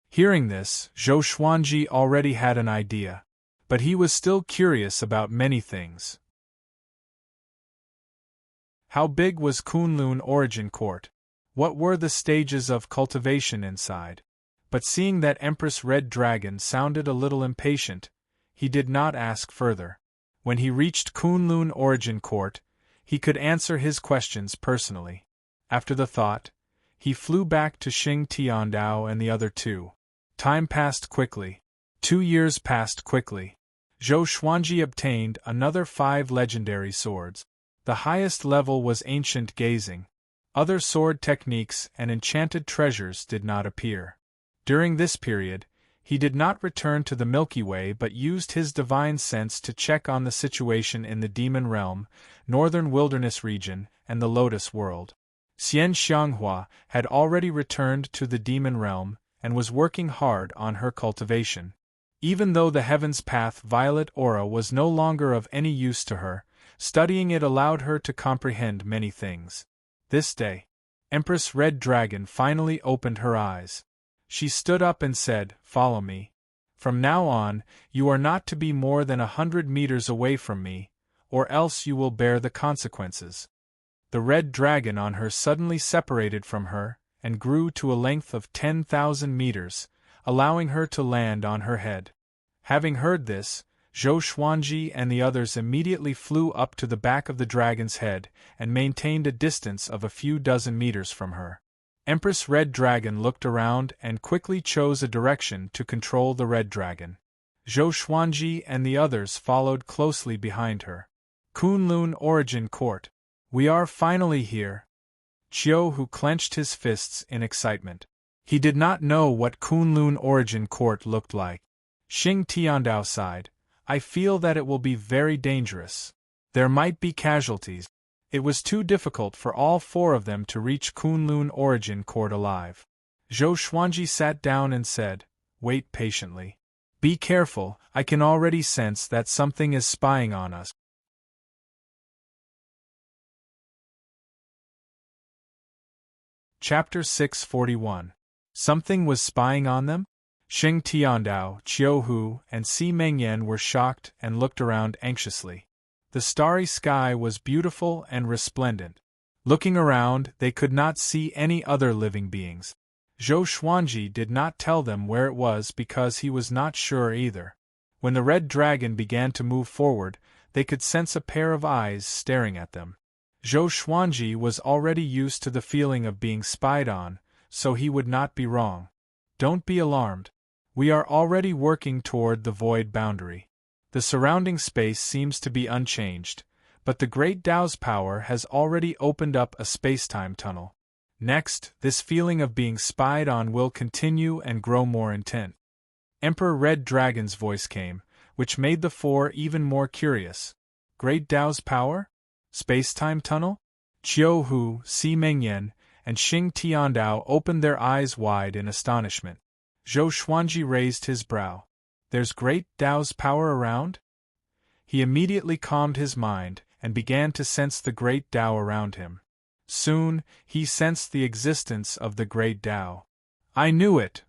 Hearing this, Zhou Xuanji already had an idea. But he was still curious about many things. How big was Kunlun Origin Court? What were the stages of cultivation inside? But seeing that Empress Red Dragon sounded a little impatient, he did not ask further. When he reached Kunlun Origin Court, he could answer his questions personally. After the thought, he flew back to Xing Tiandao and the other two. Time passed quickly. 2 years passed quickly. Zhou Xuanji obtained another 5 legendary swords. The highest level was ancient gazing. Other sword techniques and enchanted treasures did not appear. During this period, he did not return to the Milky Way but used his divine sense to check on the situation in the Demon Realm, Northern Wilderness region, and the Lotus World. Xian Xianghua had already returned to the Demon Realm and was working hard on her cultivation. Even though the Heaven's Path Violet Aura was no longer of any use to her, studying it allowed her to comprehend many things. This day, Empress Red Dragon finally opened her eyes. She stood up and said, "Follow me. From now on, you are not to be more than 100 meters away from me, or else you will bear the consequences." The red dragon on her suddenly separated from her and grew to a length of 10,000 meters, allowing her to land on her head. Having heard this, Zhou Xuanji and the others immediately flew up to the back of the dragon's head and maintained a distance of a few dozen meters from her. Empress Red Dragon looked around and quickly chose a direction to control the red dragon. Zhou Xuanji and the others followed closely behind her. Kunlun Origin Court. We are finally here. Qiu Hu clenched his fists in excitement. He did not know what Kunlun Origin Court looked like. Xing Tiandao sighed, "I feel that it will be very dangerous. There might be casualties." It was too difficult for all 4 of them to reach Kunlun Origin Court alive. Zhou Xuanji sat down and said, "Wait patiently. Be careful, I can already sense that something is spying on us." Chapter 641. Something was spying on them? Xing Tiandao, Qiu Hu, and Si Mengyan were shocked and looked around anxiously. The starry sky was beautiful and resplendent. Looking around, they could not see any other living beings. Zhou Xuanji did not tell them where it was because he was not sure either. When the red dragon began to move forward, they could sense a pair of eyes staring at them. Zhou Xuanji was already used to the feeling of being spied on, so he would not be wrong. Don't be alarmed. We are already working toward the void boundary. The surrounding space seems to be unchanged, but the Great Tao's power has already opened up a space-time tunnel. Next, this feeling of being spied on will continue and grow more intense. Emperor Red Dragon's voice came, which made the four even more curious. Great Tao's power? Space-time tunnel? Qiu Hu, Si Mengyan, and Xing Tiandao opened their eyes wide in astonishment. Zhou Xuanji raised his brow. There's Great Tao's power around? He immediately calmed his mind and began to sense the Great Tao around him. Soon, he sensed the existence of the Great Tao. I knew it!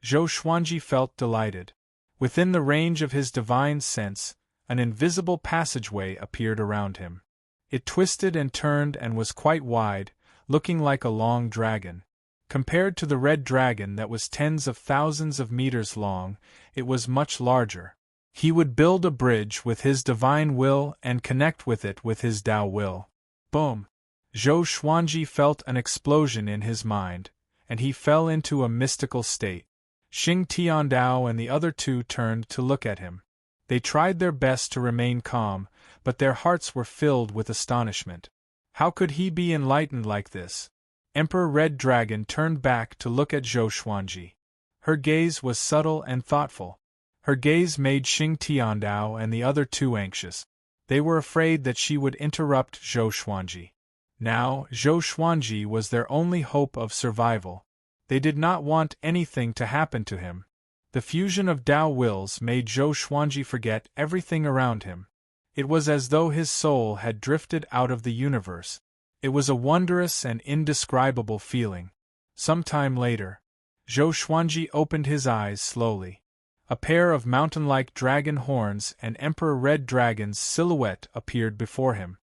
Zhou Xuanji felt delighted. Within the range of his divine sense, an invisible passageway appeared around him. It twisted and turned and was quite wide, looking like a long dragon. Compared to the red dragon that was tens of thousands of meters long, it was much larger. He would build a bridge with his divine will and connect with it with his Tao will. Boom! Zhou Xuanji felt an explosion in his mind, and he fell into a mystical state. Xing Tiandao and the other two turned to look at him. They tried their best to remain calm, but their hearts were filled with astonishment. How could he be enlightened like this? Emperor Red Dragon turned back to look at Zhou Xuanji. Her gaze was subtle and thoughtful. Her gaze made Xing Tiandao and the other two anxious. They were afraid that she would interrupt Zhou Xuanji. Now, Zhou Xuanji was their only hope of survival. They did not want anything to happen to him. The fusion of Tao wills made Zhou Xuanji forget everything around him. It was as though his soul had drifted out of the universe. It was a wondrous and indescribable feeling. Some time later, Zhou Xuanji opened his eyes slowly. A pair of mountain-like dragon horns and Emperor Red Dragon's silhouette appeared before him.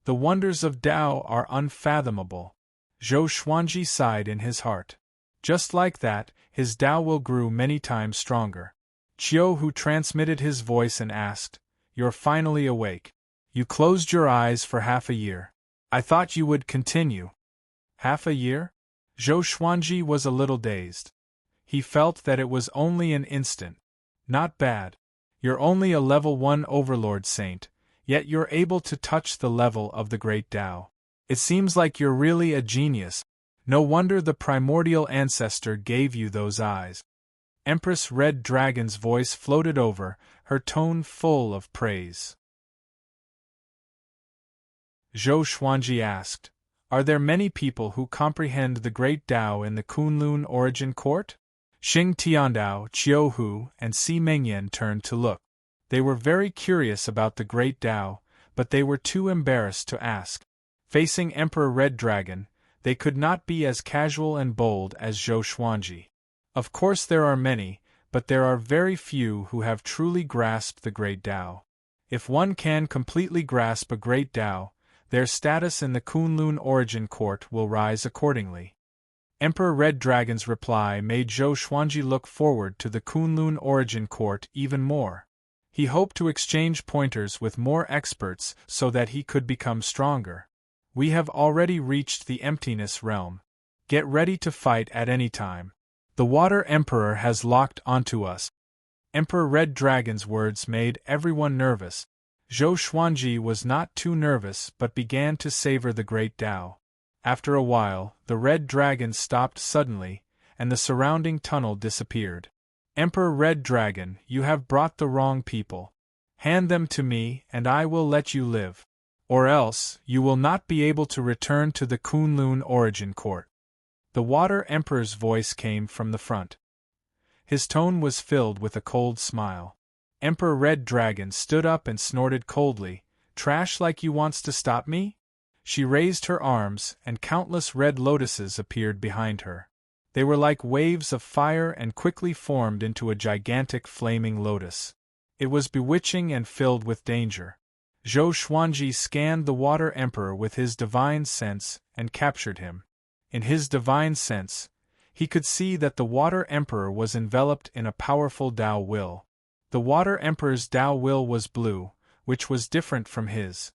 The wonders of Tao are unfathomable. Zhou Xuanji sighed in his heart. Just like that, his Tao will grew many times stronger. Qiu Hu transmitted his voice and asked, "You're finally awake. You closed your eyes for half a year. I thought you would continue." Half a year? Zhou Xuanji was a little dazed. He felt that it was only an instant. Not bad. You're only a level 1 overlord saint, yet you're able to touch the level of the Great Tao. It seems like you're really a genius. No wonder the primordial ancestor gave you those eyes. Empress Red Dragon's voice floated over, her tone full of praise. Zhou Xuanji asked, "Are there many people who comprehend the Great Tao in the Kunlun Origin Court?" Xing Tiandao, Qiu Hu, and Si Mengyan turned to look. They were very curious about the Great Tao, but they were too embarrassed to ask. Facing Emperor Red Dragon, they could not be as casual and bold as Zhou Xuanji. Of course there are many, but there are very few who have truly grasped the Great Tao. If one can completely grasp a Great Tao, their status in the Kunlun Origin Court will rise accordingly. Emperor Red Dragon's reply made Zhou Xuanji look forward to the Kunlun Origin Court even more. He hoped to exchange pointers with more experts so that he could become stronger. We have already reached the emptiness realm. Get ready to fight at any time. The Water Emperor has locked onto us. Emperor Red Dragon's words made everyone nervous. Zhou Xuanji was not too nervous but began to savor the Great Tao. After a while, the Red Dragon stopped suddenly, and the surrounding tunnel disappeared. Emperor Red Dragon, you have brought the wrong people. Hand them to me and I will let you live. Or else, you will not be able to return to the Kunlun Origin Court. The Water Emperor's voice came from the front. His tone was filled with a cold smile. Emperor Red Dragon stood up and snorted coldly, "Trash like you wants to stop me?" She raised her arms, and countless red lotuses appeared behind her. They were like waves of fire and quickly formed into a gigantic flaming lotus. It was bewitching and filled with danger. Zhou Xuanji scanned the Water Emperor with his divine sense and captured him. In his divine sense, he could see that the Water Emperor was enveloped in a powerful Tao will. The Water Emperor's Tao will was blue, which was different from his.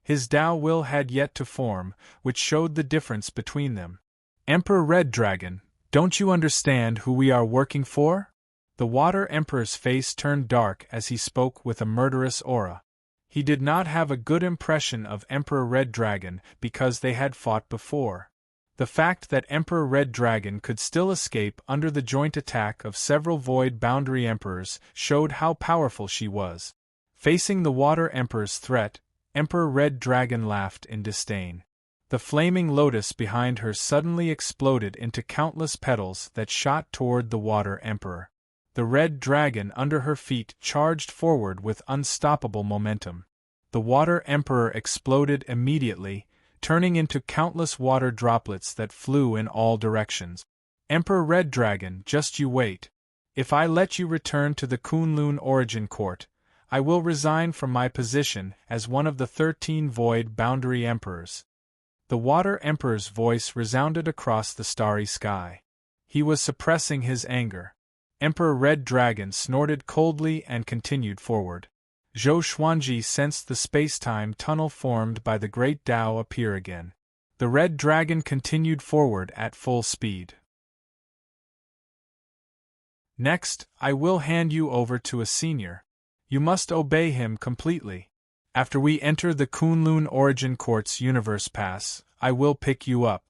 His Tao will had yet to form, which showed the difference between them. "Emperor Red Dragon, don't you understand who we are working for?" The Water Emperor's face turned dark as he spoke with a murderous aura. He did not have a good impression of Emperor Red Dragon because they had fought before. The fact that Emperor Red Dragon could still escape under the joint attack of several Void Boundary Emperors showed how powerful she was. Facing the Water Emperor's threat, Emperor Red Dragon laughed in disdain. The flaming lotus behind her suddenly exploded into countless petals that shot toward the Water Emperor. The Red Dragon under her feet charged forward with unstoppable momentum. The Water Emperor exploded immediately, turning into countless water droplets that flew in all directions. Emperor Red Dragon, just you wait. If I let you return to the Kunlun Origin Court, I will resign from my position as one of the 13 Void Boundary Emperors. The Water Emperor's voice resounded across the starry sky. He was suppressing his anger. Emperor Red Dragon snorted coldly and continued forward. Zhou Xuanji sensed the space-time tunnel formed by the Great Tao appear again. The Red Dragon continued forward at full speed. Next, I will hand you over to a senior. You must obey him completely. After we enter the Kunlun Origin Court's Universe Pass, I will pick you up.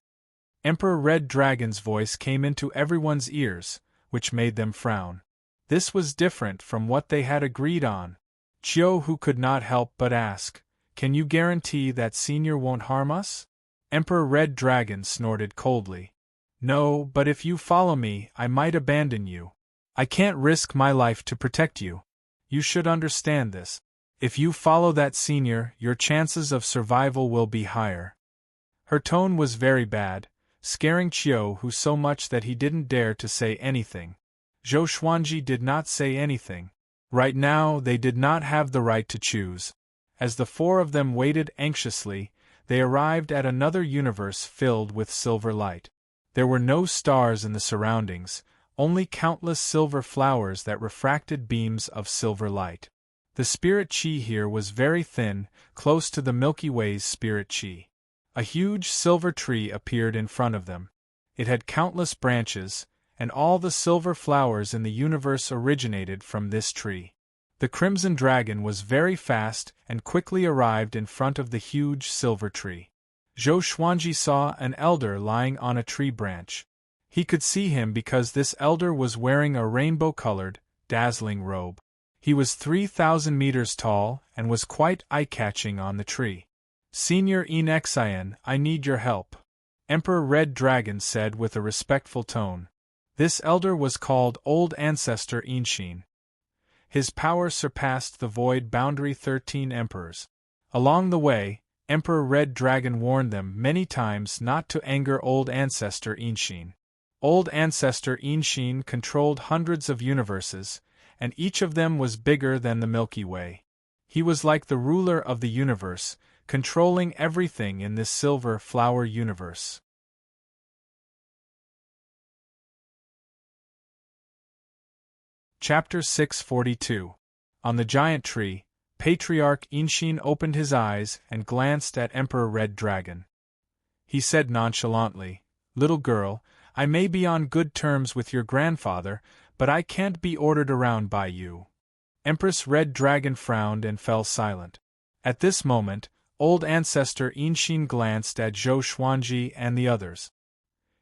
Emperor Red Dragon's voice came into everyone's ears, which made them frown. This was different from what they had agreed on. Chiu Hu could not help but ask, "Can you guarantee that senior won't harm us?" Emperor Red Dragon snorted coldly. "No, but if you follow me, I might abandon you. I can't risk my life to protect you. You should understand this. If you follow that senior, your chances of survival will be higher." Her tone was very bad, scaring Chiu Hu so much that he didn't dare to say anything. Zhou Xuanji did not say anything. Right now, they did not have the right to choose. As the four of them waited anxiously, they arrived at another universe filled with silver light. There were no stars in the surroundings, only countless silver flowers that refracted beams of silver light. The spirit chi here was very thin, close to the Milky Way's spirit chi. A huge silver tree appeared in front of them. It had countless branches, and all the silver flowers in the universe originated from this tree. The Crimson Dragon was very fast and quickly arrived in front of the huge silver tree. Zhou Xuanji saw an elder lying on a tree branch. He could see him because this elder was wearing a rainbow-colored, dazzling robe. He was 3,000 meters tall and was quite eye-catching on the tree. "Senior Enexian, I need your help," Emperor Red Dragon said with a respectful tone. This elder was called Old Ancestor Enshin. His power surpassed the Void Boundary 13 Emperors. Along the way, Emperor Red Dragon warned them many times not to anger Old Ancestor Enshin. Old Ancestor Enshin controlled hundreds of universes, and each of them was bigger than the Milky Way. He was like the ruler of the universe, controlling everything in this silver flower universe. Chapter 642. On the giant tree, Patriarch Enshin opened his eyes and glanced at Emperor Red Dragon. He said nonchalantly, "Little girl, I may be on good terms with your grandfather, but I can't be ordered around by you." Empress Red Dragon frowned and fell silent. At this moment, Old Ancestor Enshin glanced at Zhou Xuanji and the others.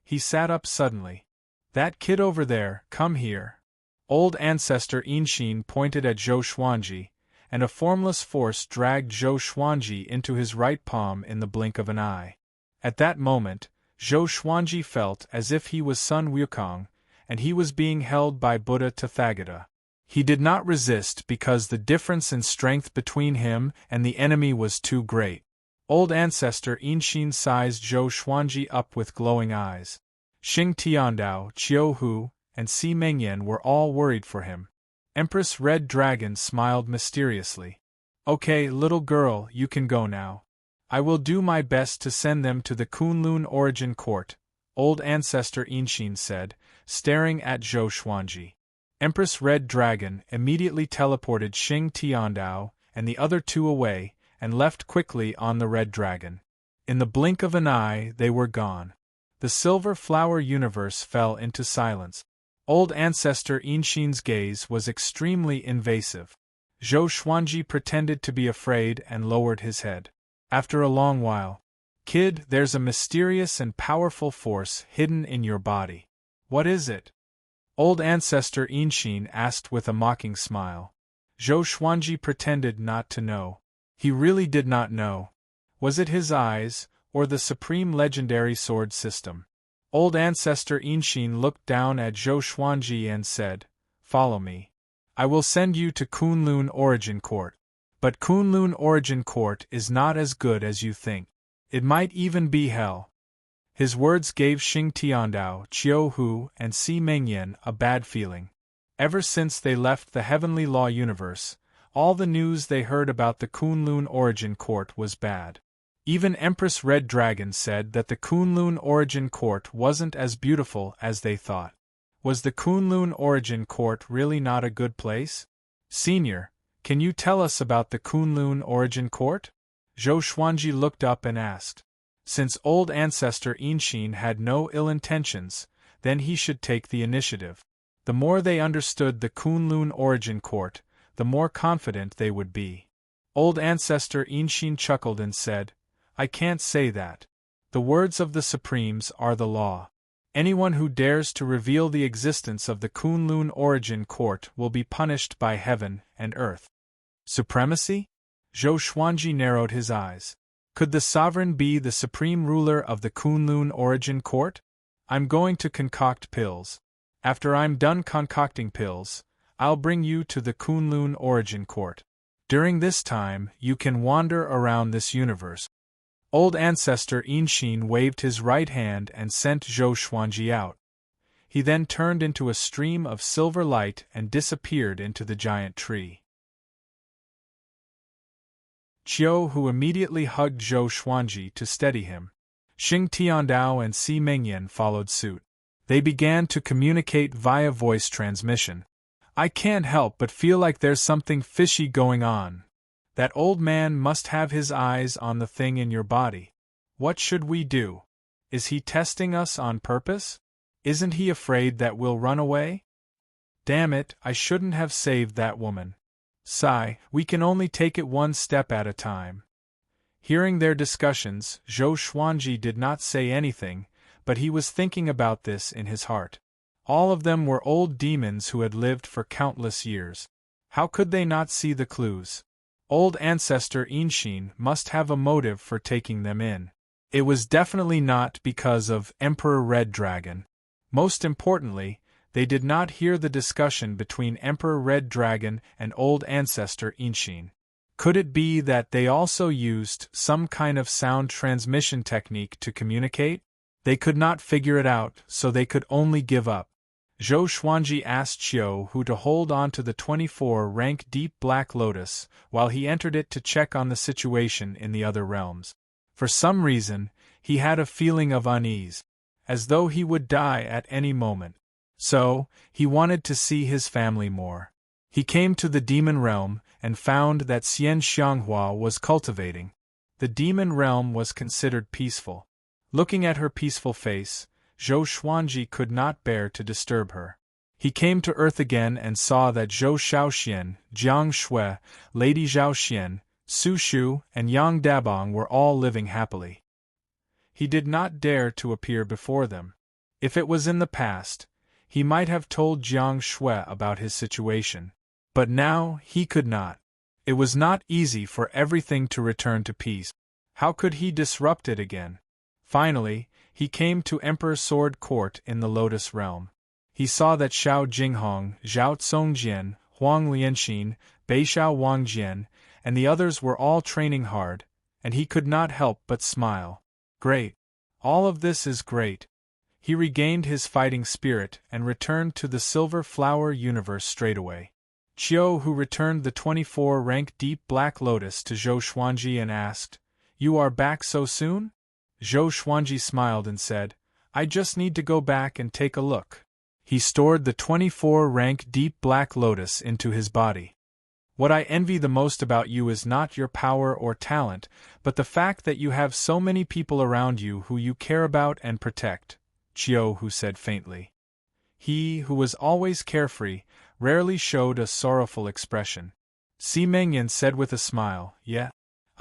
He sat up suddenly. "That kid over there, come here." Old Ancestor Enshin pointed at Zhou Xuanji, and a formless force dragged Zhou Xuanji into his right palm in the blink of an eye. At that moment, Zhou Xuanji felt as if he was Sun Wukong, and he was being held by Buddha Tathagata. He did not resist because the difference in strength between him and the enemy was too great. Old Ancestor Enshin sized Zhou Xuanji up with glowing eyes. Xing Tiandao, Chiu Hu, and Si Mengyan were all worried for him. Empress Red Dragon smiled mysteriously. "Okay, little girl, you can go now. I will do my best to send them to the Kunlun Origin Court," Old Ancestor Enshin said, staring at Zhou Xuanji. Empress Red Dragon immediately teleported Xing Tiandao and the other two away, and left quickly on the Red Dragon. In the blink of an eye, they were gone. The silver flower universe fell into silence. Old Ancestor Enshin's gaze was extremely invasive. Zhou Xuanji pretended to be afraid and lowered his head. After a long while, Kid, there's a mysterious and powerful force hidden in your body. What is it? Old ancestor Inshin asked with a mocking smile. Zhou Xuanji pretended not to know. He really did not know. Was it his eyes, or the supreme legendary sword system? Old ancestor Inshin looked down at Zhou Xuanji and said, "Follow me. I will send you to Kunlun Origin Court. But Kunlun Origin Court is not as good as you think. It might even be hell." His words gave Xing Tiandao, Qiu Hu, and Si Mengyan a bad feeling. Ever since they left the Heavenly Law universe, all the news they heard about the Kunlun Origin Court was bad. Even Empress Red Dragon said that the Kunlun Origin Court wasn't as beautiful as they thought. Was the Kunlun Origin Court really not a good place? Senior, can you tell us about the Kunlun Origin Court? Zhou Xuanji looked up and asked. Since old ancestor Inshin had no ill intentions, then he should take the initiative. The more they understood the Kunlun Origin Court, the more confident they would be. Old ancestor Inshin chuckled and said, "I can't say that. The words of the Supremes are the law. Anyone who dares to reveal the existence of the Kunlun Origin Court will be punished by heaven and earth." Supremacy? Zhou Xuanji narrowed his eyes. Could the sovereign be the supreme ruler of the Kunlun Origin Court? I'm going to concoct pills. After I'm done concocting pills, I'll bring you to the Kunlun Origin Court. During this time, you can wander around this universe. Old ancestor Inshin waved his right hand and sent Zhou Xuanji out. He then turned into a stream of silver light and disappeared into the giant tree. Qiu Hu immediately hugged Zhou Xuanji to steady him. Xing Tiandao and Si Mengyan followed suit. They began to communicate via voice transmission. "I can't help but feel like there's something fishy going on. That old man must have his eyes on the thing in your body. What should we do? Is he testing us on purpose? Isn't he afraid that we'll run away? Damn it, I shouldn't have saved that woman. Sigh, we can only take it one step at a time." Hearing their discussions, Zhou Xuanji did not say anything, but he was thinking about this in his heart. All of them were old demons who had lived for countless years. How could they not see the clues? Old ancestor Inshin must have a motive for taking them in. It was definitely not because of Emperor Red Dragon. Most importantly, they did not hear the discussion between Emperor Red Dragon and old ancestor Inshin. Could it be that they also used some kind of sound transmission technique to communicate? They could not figure it out, so they could only give up. Zhou Xuanji asked Qiu Hu to hold on to the 24-rank Deep Black Lotus while he entered it to check on the situation in the other realms. For some reason, he had a feeling of unease, as though he would die at any moment. So, he wanted to see his family more. He came to the demon realm and found that Xian Xianghua was cultivating. The demon realm was considered peaceful. Looking at her peaceful face, Zhou Xuanji could not bear to disturb her. He came to earth again and saw that Zhou Shaoxian, Jiang Shui, Lady Zhaoxian, Su Shu, and Yang Dabong were all living happily. He did not dare to appear before them. If it was in the past, he might have told Jiang Shui about his situation. But now, he could not. It was not easy for everything to return to peace. How could he disrupt it again? Finally, he came to Emperor Sword Court in the Lotus Realm. He saw that Xiao Jinghong, Zhao Tsongjian, Huang Lianxin, Beixiao Wangjian, and the others were all training hard, and he could not help but smile. Great. All of this is great. He regained his fighting spirit and returned to the Silver Flower universe straightaway. Qiu Hu returned the 24-rank Deep Black Lotus to Zhou Xuanji and asked, "You are back so soon?" Zhou Xuanji smiled and said, "I just need to go back and take a look." He stored the 24-rank Deep Black Lotus into his body. "What I envy the most about you is not your power or talent, but the fact that you have so many people around you who you care about and protect," Qiu Hu said faintly. He, who was always carefree, rarely showed a sorrowful expression. Si Mengyan said with a smile, "Yeah,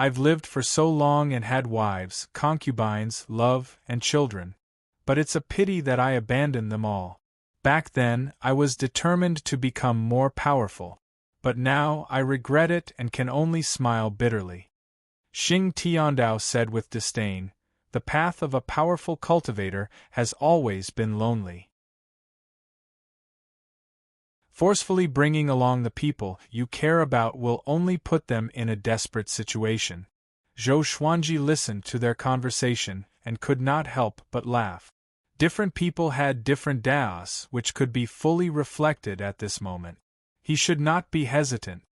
I've lived for so long and had wives, concubines, love, and children. But it's a pity that I abandoned them all. Back then, I was determined to become more powerful. But now, I regret it and can only smile bitterly. Xing Tiandao said with disdain, the path of a powerful cultivator has always been lonely. Forcefully bringing along the people you care about will only put them in a desperate situation. Zhou Xuanji listened to their conversation and could not help but laugh. Different people had different daos which could be fully reflected at this moment. He should not be hesitant.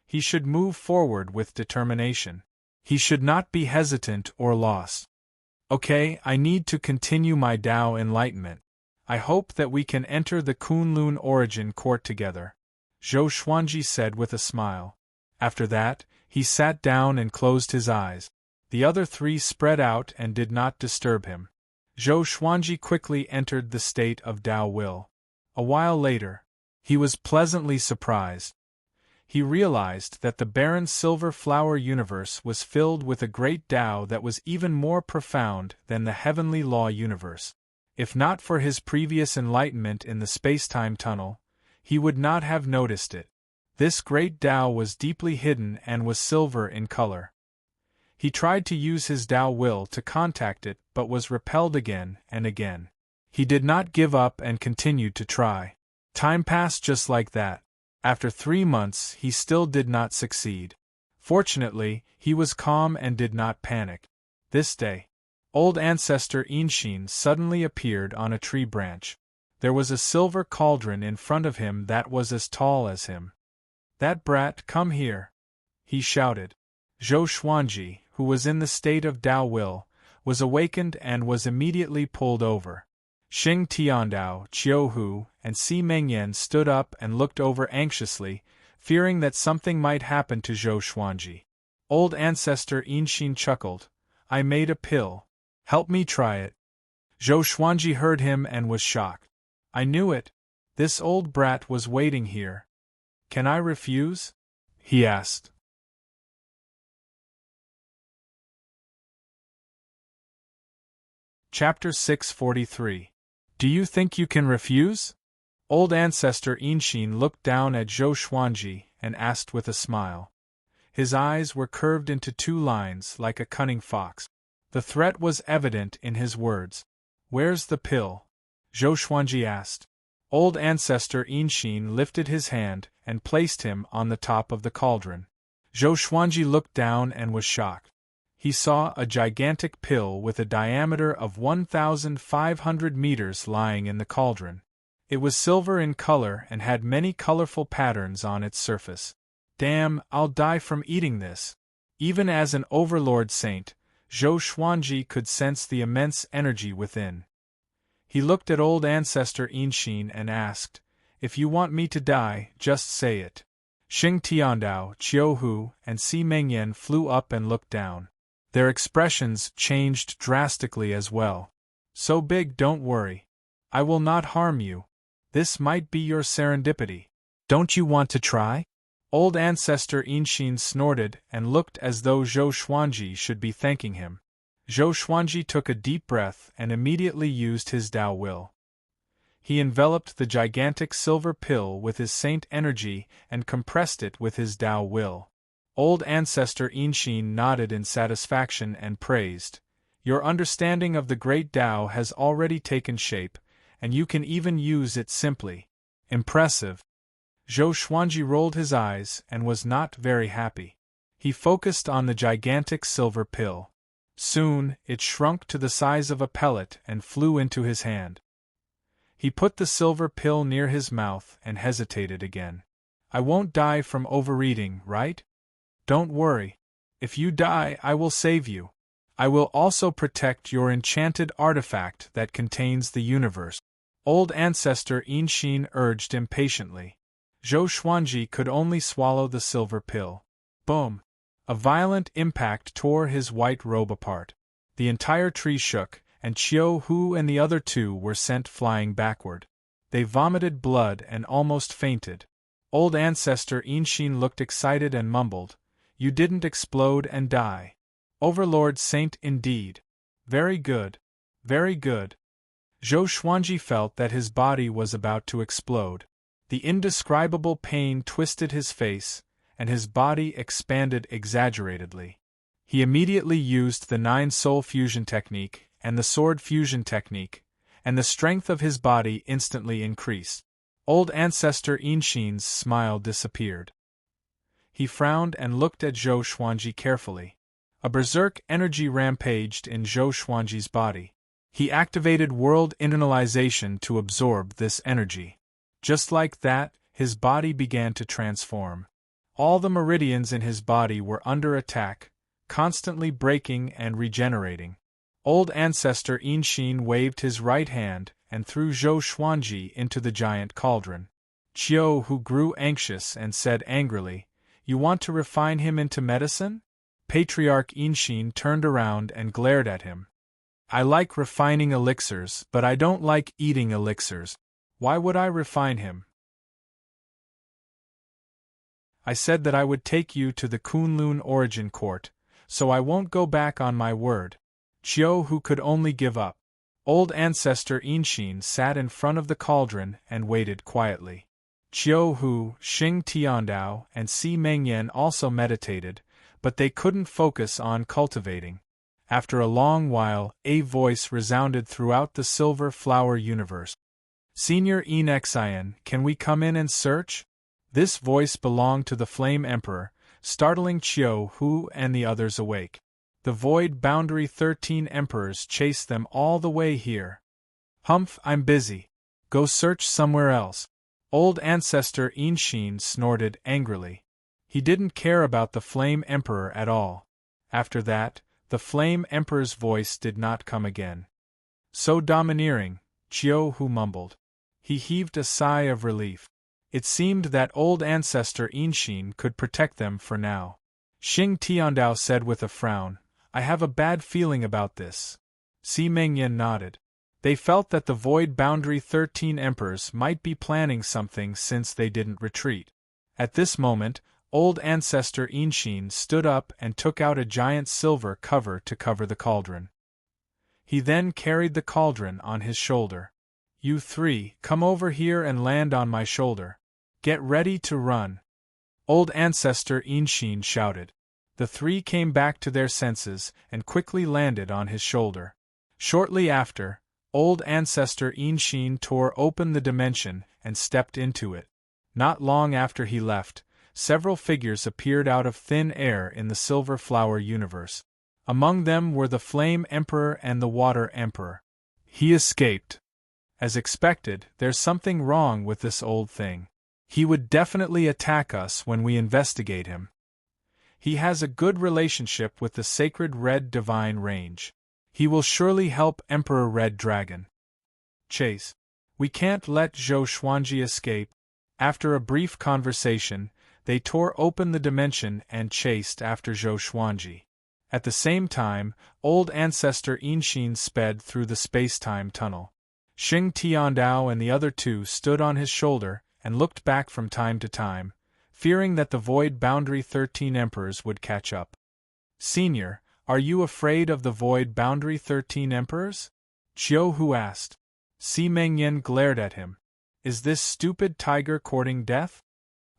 He should move forward with determination. He should not be hesitant or lost. Okay, I need to continue my Tao enlightenment. I hope that we can enter the Kunlun origin court together, Zhou Xuanji said with a smile. After that, he sat down and closed his eyes. The other three spread out and did not disturb him. Zhou Xuanji quickly entered the state of Tao will. A while later, he was pleasantly surprised. He realized that the barren silver flower universe was filled with a great Tao that was even more profound than the heavenly law universe. If not for his previous enlightenment in the space-time tunnel, he would not have noticed it. This great Tao was deeply hidden and was silver in color. He tried to use his Tao will to contact it but was repelled again and again. He did not give up and continued to try. Time passed just like that. After 3 months he still did not succeed. Fortunately, he was calm and did not panic. This day, old ancestor Inshin suddenly appeared on a tree branch. There was a silver cauldron in front of him that was as tall as him. "That brat, come here!" he shouted. Zhou Xuanji, who was in the state of Tao will, was awakened and was immediately pulled over. Xing Tiandao, Qiu Hu, and Si Mengyan stood up and looked over anxiously, fearing that something might happen to Zhou Xuanji. Old ancestor Inshin chuckled. "I made a pill. Help me try it." Zhou Xuanji heard him and was shocked. "I knew it. This old brat was waiting here. Can I refuse?" he asked. Chapter 643. Do you think you can refuse? Old ancestor Inshin looked down at Zhou Xuanji and asked with a smile. His eyes were curved into 2 lines like a cunning fox. The threat was evident in his words. "Where's the pill?" Zhou Xuanji asked. Old ancestor Inshin lifted his hand and placed him on the top of the cauldron. Zhou Xuanji looked down and was shocked. He saw a gigantic pill with a diameter of 1,500 meters lying in the cauldron. It was silver in color and had many colorful patterns on its surface. "Damn, I'll die from eating this." Even as an overlord saint, Zhou Xuanji could sense the immense energy within. He looked at old ancestor Inshin and asked, "If you want me to die, just say it." Xing Tiandao, Qiu Hu, and Si Mengyan flew up and looked down. Their expressions changed drastically as well. "So big, don't worry. I will not harm you. This might be your serendipity. Don't you want to try?" Old ancestor Inshin snorted and looked as though Zhou Xuanji should be thanking him. Zhou Xuanji took a deep breath and immediately used his Tao will. He enveloped the gigantic silver pill with his saint energy and compressed it with his Tao will. Old ancestor Inshin nodded in satisfaction and praised. "Your understanding of the great Tao has already taken shape, and you can even use it simply. Impressive." Zhou Xuanji rolled his eyes and was not very happy. He focused on the gigantic silver pill. Soon, it shrunk to the size of a pellet and flew into his hand. He put the silver pill near his mouth and hesitated again. "I won't die from overeating, right? Don't worry. If you die, I will save you. I will also protect your enchanted artifact that contains the universe." Old ancestor Inshin urged impatiently. Zhou Xuanji could only swallow the silver pill. Boom! A violent impact tore his white robe apart. The entire tree shook, and Qiu Hu and the other 2 were sent flying backward. They vomited blood and almost fainted. Old ancestor Inshin looked excited and mumbled, You didn't explode and die. Overlord Saint indeed. Very good. Very good. Zhou Xuanji felt that his body was about to explode. The indescribable pain twisted his face, and his body expanded exaggeratedly. He immediately used the 9-soul fusion technique and the sword fusion technique, and the strength of his body instantly increased. Old Ancestor Inshin's smile disappeared. He frowned and looked at Zhou Xuanji carefully. A berserk energy rampaged in Zhou Xuanji's body. He activated world internalization to absorb this energy. Just like that, his body began to transform. All the meridians in his body were under attack, constantly breaking and regenerating. Old Ancestor Inshin waved his right hand and threw Zhou Xuanji into the giant cauldron. Qiu Hu grew anxious and said angrily, "You want to refine him into medicine?" Patriarch Inshin turned around and glared at him. "I like refining elixirs, but I don't like eating elixirs. Why would I refine him? I said that I would take you to the Kunlun Origin Court, so I won't go back on my word." Qiu Hu could only give up. Old Ancestor Inshin sat in front of the cauldron and waited quietly. Qiu Hu, Xing Tiandao, and Si Mengyan also meditated, but they couldn't focus on cultivating. After a long while, a voice resounded throughout the Silver Flower universe. "Senior Enexian, can we come in and search?" This voice belonged to the Flame Emperor, startling Qiu Hu and the others awake. The Void Boundary 13 Emperors chased them all the way here. "Humph, I'm busy. Go search somewhere else." Old Ancestor Inshin snorted angrily. He didn't care about the Flame Emperor at all. After that, the Flame Emperor's voice did not come again. "So domineering," Qiu Hu mumbled. He heaved a sigh of relief. It seemed that Old Ancestor Inshin could protect them for now. Xing Tiandao said with a frown, "I have a bad feeling about this." Si Mengyan nodded. They felt that the Void Boundary 13 Emperors might be planning something since they didn't retreat. At this moment, Old Ancestor Inshin stood up and took out a giant silver cover to cover the cauldron. He then carried the cauldron on his shoulder. "You three, come over here and land on my shoulder. Get ready to run." Old Ancestor Inshin shouted. The three came back to their senses and quickly landed on his shoulder. Shortly after, Old Ancestor Inshin tore open the dimension and stepped into it. Not long after he left, several figures appeared out of thin air in the Silver Flower universe. Among them were the Flame Emperor and the Water Emperor. He escaped. As expected, there's something wrong with this old thing. He would definitely attack us when we investigate him. He has a good relationship with the Sacred Red Divine Range. He will surely help Emperor Red Dragon. Chase. We can't let Zhou Xuanji escape. After a brief conversation, they tore open the dimension and chased after Zhou Xuanji. At the same time, Old Ancestor Inshin sped through the space-time tunnel. Xing Tiandao and the other two stood on his shoulder and looked back from time to time, fearing that the Void Boundary 13 Emperors would catch up. "Senior, are you afraid of the Void Boundary 13 Emperors?" Qiu Hu asked. Si Mengyan glared at him. "Is this stupid tiger courting death?"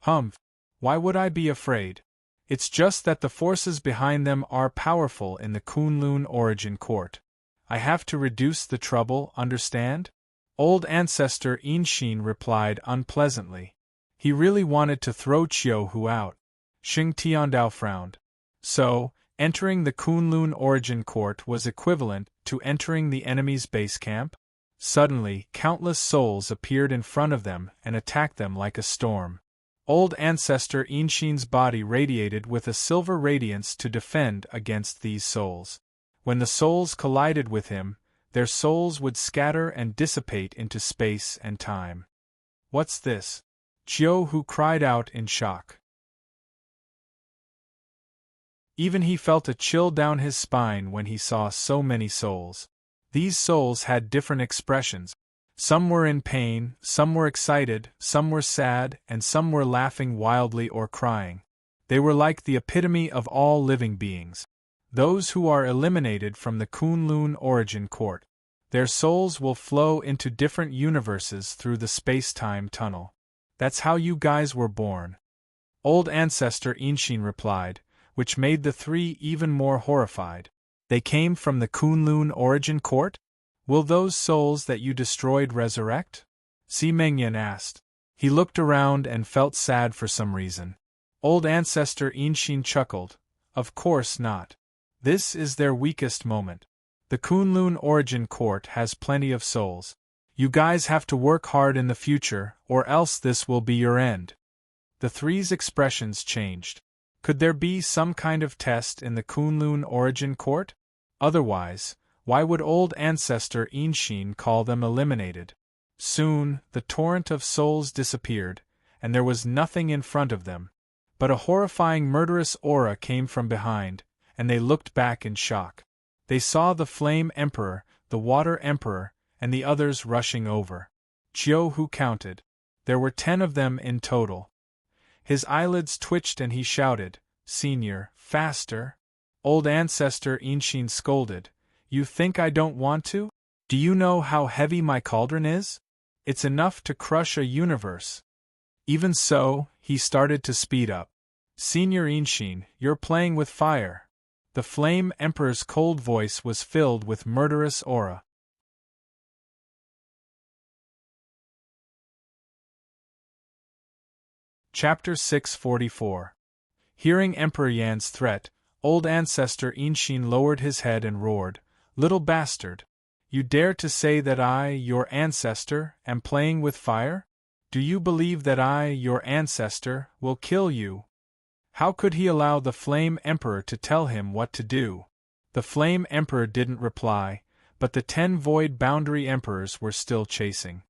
"Humph! Why would I be afraid? It's just that the forces behind them are powerful in the Kunlun Origin Court. I have to reduce the trouble, understand?" Old Ancestor Inshin replied unpleasantly. He really wanted to throw Qiu Hu out. Xing Tiandao frowned. So, entering the Kunlun Origin Court was equivalent to entering the enemy's base camp? Suddenly, countless souls appeared in front of them and attacked them like a storm. Old Ancestor Inshin's body radiated with a silver radiance to defend against these souls. When the souls collided with him, their souls would scatter and dissipate into space and time. "What's this?" Qiu Hu cried out in shock. Even he felt a chill down his spine when he saw so many souls. These souls had different expressions. Some were in pain, some were excited, some were sad, and some were laughing wildly or crying. They were like the epitome of all living beings. Those who are eliminated from the Kunlun origin court. Their souls will flow into different universes through the space-time tunnel. That's how you guys were born. Old Ancestor Inshin replied, which made the three even more horrified. They came from the Kunlun origin court? Will those souls that you destroyed resurrect? Si Mengyan asked. He looked around and felt sad for some reason. Old Ancestor Inshin chuckled. Of course not. This is their weakest moment. The Kunlun origin court has plenty of souls. You guys have to work hard in the future, or else this will be your end. The three's expressions changed. Could there be some kind of test in the Kunlun origin court? Otherwise, why would Old Ancestor Inshin call them eliminated? Soon, the torrent of souls disappeared, and there was nothing in front of them. But a horrifying murderous aura came from behind, and they looked back in shock. They saw the Flame Emperor, the Water Emperor, and the others rushing over. Chiu Hu counted. There were 10 of them in total. His eyelids twitched and he shouted, "Senior, faster!" Old Ancestor Inshin scolded, "You think I don't want to? Do you know how heavy my cauldron is? It's enough to crush a universe." Even so, he started to speed up. "Senior Inshin, you're playing with fire." The Flame Emperor's cold voice was filled with murderous aura. Chapter 644. Hearing Emperor Yan's threat, Old Ancestor Inshin lowered his head and roared, "Little bastard! You dare to say that I, your ancestor, am playing with fire? Do you believe that I, your ancestor, will kill you?" How could he allow the Flame Emperor to tell him what to do? The Flame Emperor didn't reply, but the 10 Void Boundary Emperors were still chasing.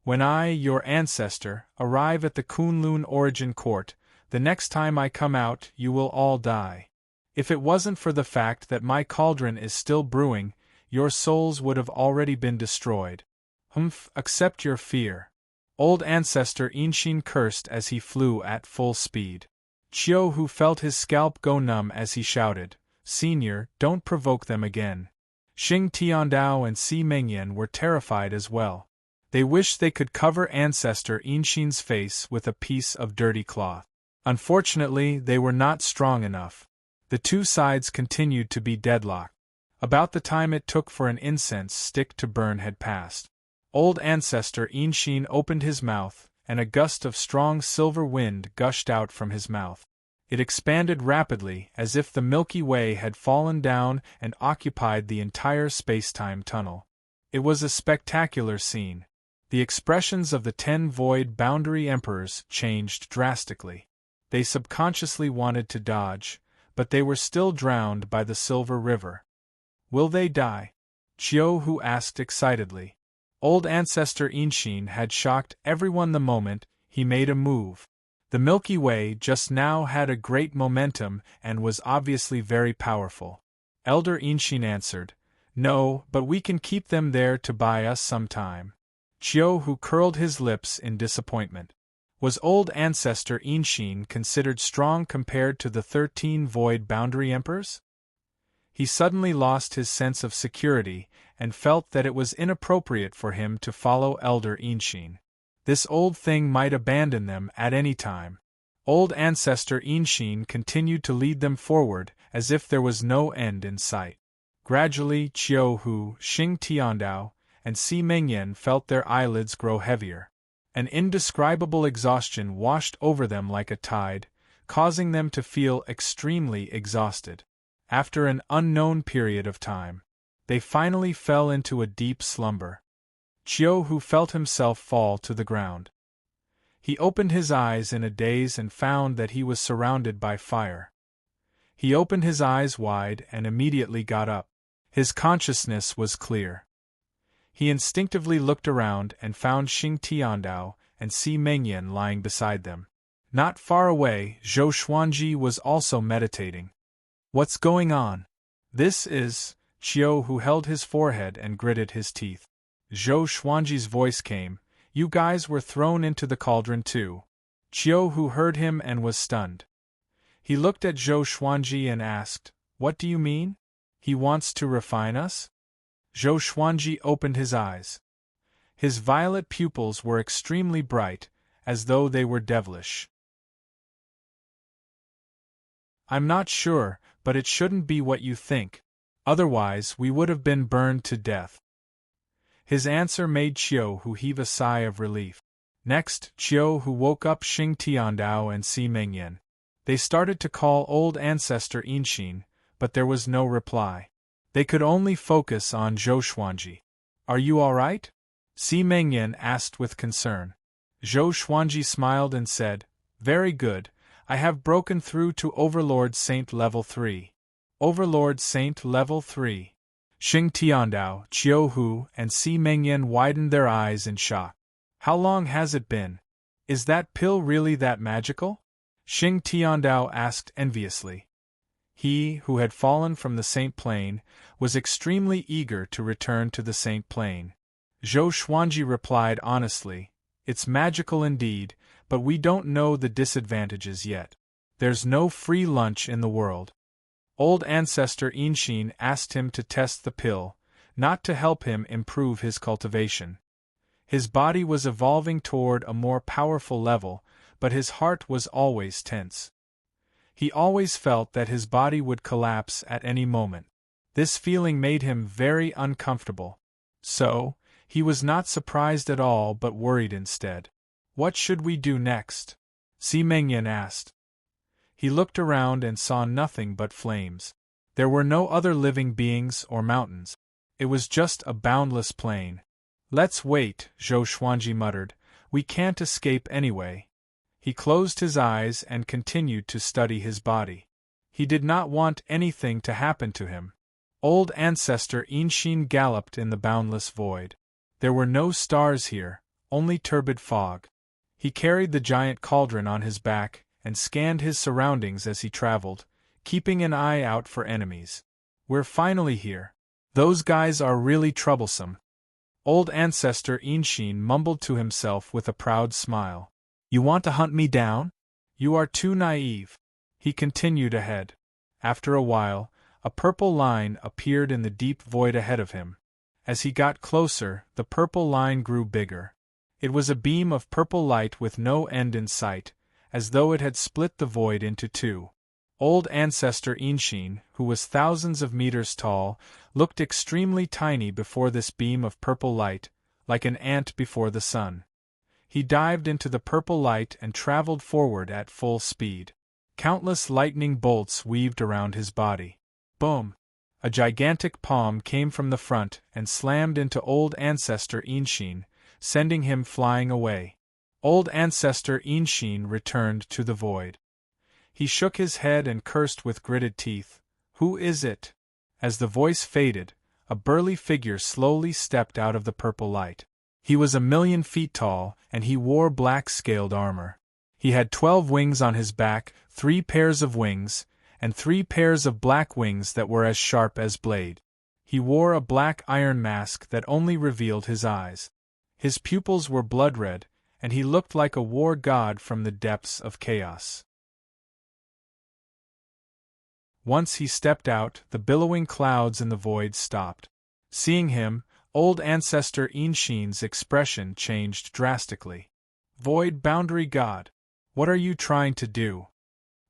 "When I, your ancestor, arrive at the Kunlun origin court, the next time I come out you will all die. If it wasn't for the fact that my cauldron is still brewing, your souls would have already been destroyed. Accept your fear." Old Ancestor Inshin cursed as he flew at full speed. Chiu Hu felt his scalp go numb as he shouted, "Senior, don't provoke them again." Xing Tiandao and Si Mengyan were terrified as well. They wished they could cover Ancestor Inshin's face with a piece of dirty cloth. Unfortunately, they were not strong enough. The two sides continued to be deadlocked. About the time it took for an incense stick to burn had passed. Old Ancestor Inshin opened his mouth, and a gust of strong silver wind gushed out from his mouth. It expanded rapidly, as if the Milky Way had fallen down and occupied the entire space-time tunnel. It was a spectacular scene. The expressions of the 10 Void Boundary Emperors changed drastically. They subconsciously wanted to dodge, but they were still drowned by the Silver River. "Will they die?" Chiu Hu asked excitedly. Old Ancestor Inshin had shocked everyone the moment he made a move. The Milky Way just now had a great momentum and was obviously very powerful. Elder Inshin answered, "No, but we can keep them there to buy us some time." Chiu Hu curled his lips in disappointment. Was Old Ancestor Inshin considered strong compared to the 13 Void Boundary Emperors? He suddenly lost his sense of security and felt that it was inappropriate for him to follow Elder Inshin. This old thing might abandon them at any time. Old Ancestor Inshin continued to lead them forward as if there was no end in sight. Gradually Chiu Hu, Xing Tiandao, and Si Mengyan felt their eyelids grow heavier. An indescribable exhaustion washed over them like a tide, causing them to feel extremely exhausted. After an unknown period of time, they finally fell into a deep slumber. Chiu Hu felt himself fall to the ground. He opened his eyes in a daze and found that he was surrounded by fire. He opened his eyes wide and immediately got up. His consciousness was clear. He instinctively looked around and found Xing Tiandao and Si Mengyan lying beside them. Not far away, Zhou Xuanji was also meditating. "What's going on?" "This is..." Chiu Hu held his forehead and gritted his teeth. Zhou Xuanji's voice came, "You guys were thrown into the cauldron too." Chiu Hu heard him and was stunned. He looked at Zhou Xuanji and asked, "What do you mean? He wants to refine us?" Zhou Xuanji opened his eyes. His violet pupils were extremely bright, as though they were devilish. "I'm not sure, but it shouldn't be what you think. Otherwise, we would have been burned to death." His answer made Qiu heave a sigh of relief. Next, Qiu woke up Xing Tiandao and Si Mengyan. They started to call old ancestor Inxin, but there was no reply. They could only focus on Zhou Xuanji. "Are you all right?" Si Mengyan asked with concern. Zhou Xuanji smiled and said, "Very good, I have broken through to Overlord Saint Level 3. Overlord Saint Level 3. Xing Tiandao, Qiu and Si Mengyan widened their eyes in shock. "How long has it been? Is that pill really that magical?" Xing Tiandao asked enviously. He, who had fallen from the Saint Plane, was extremely eager to return to the Saint Plane. Zhou Xuanji replied honestly, "It's magical indeed, but we don't know the disadvantages yet. There's no free lunch in the world." Old ancestor Inxin asked him to test the pill, not to help him improve his cultivation. His body was evolving toward a more powerful level, but his heart was always tense. He always felt that his body would collapse at any moment. This feeling made him very uncomfortable. So, he was not surprised at all but worried instead. "What should we do next?" Si Mengyan asked. He looked around and saw nothing but flames. There were no other living beings or mountains. It was just a boundless plain. "Let's wait," Zhou Xuanji muttered. "We can't escape anyway." He closed his eyes and continued to study his body. He did not want anything to happen to him. Old ancestor Inxin galloped in the boundless void. There were no stars here, only turbid fog. He carried the giant cauldron on his back and scanned his surroundings as he traveled, keeping an eye out for enemies. "We're finally here. Those guys are really troublesome." Old ancestor Inxin mumbled to himself with a proud smile. "You want to hunt me down? You are too naive." He continued ahead. After a while, a purple line appeared in the deep void ahead of him. As he got closer, the purple line grew bigger. It was a beam of purple light with no end in sight, as though it had split the void into two. Old ancestor Inxin, who was thousands of meters tall, looked extremely tiny before this beam of purple light, like an ant before the sun. He dived into the purple light and traveled forward at full speed. Countless lightning bolts weaved around his body. Boom! A gigantic palm came from the front and slammed into old ancestor Inxin, sending him flying away. Old ancestor Inxin returned to the void. He shook his head and cursed with gritted teeth. "Who is it?" As the voice faded, a burly figure slowly stepped out of the purple light. He was 1,000,000 feet tall, and he wore black scaled armor. He had 12 wings on his back, 3 pairs of wings, and 3 pairs of black wings that were as sharp as blade. He wore a black iron mask that only revealed his eyes. His pupils were blood red, and he looked like a war god from the depths of chaos. Once he stepped out, the billowing clouds in the void stopped. Seeing him, old ancestor Inxin's expression changed drastically. "Void boundary god, what are you trying to do?"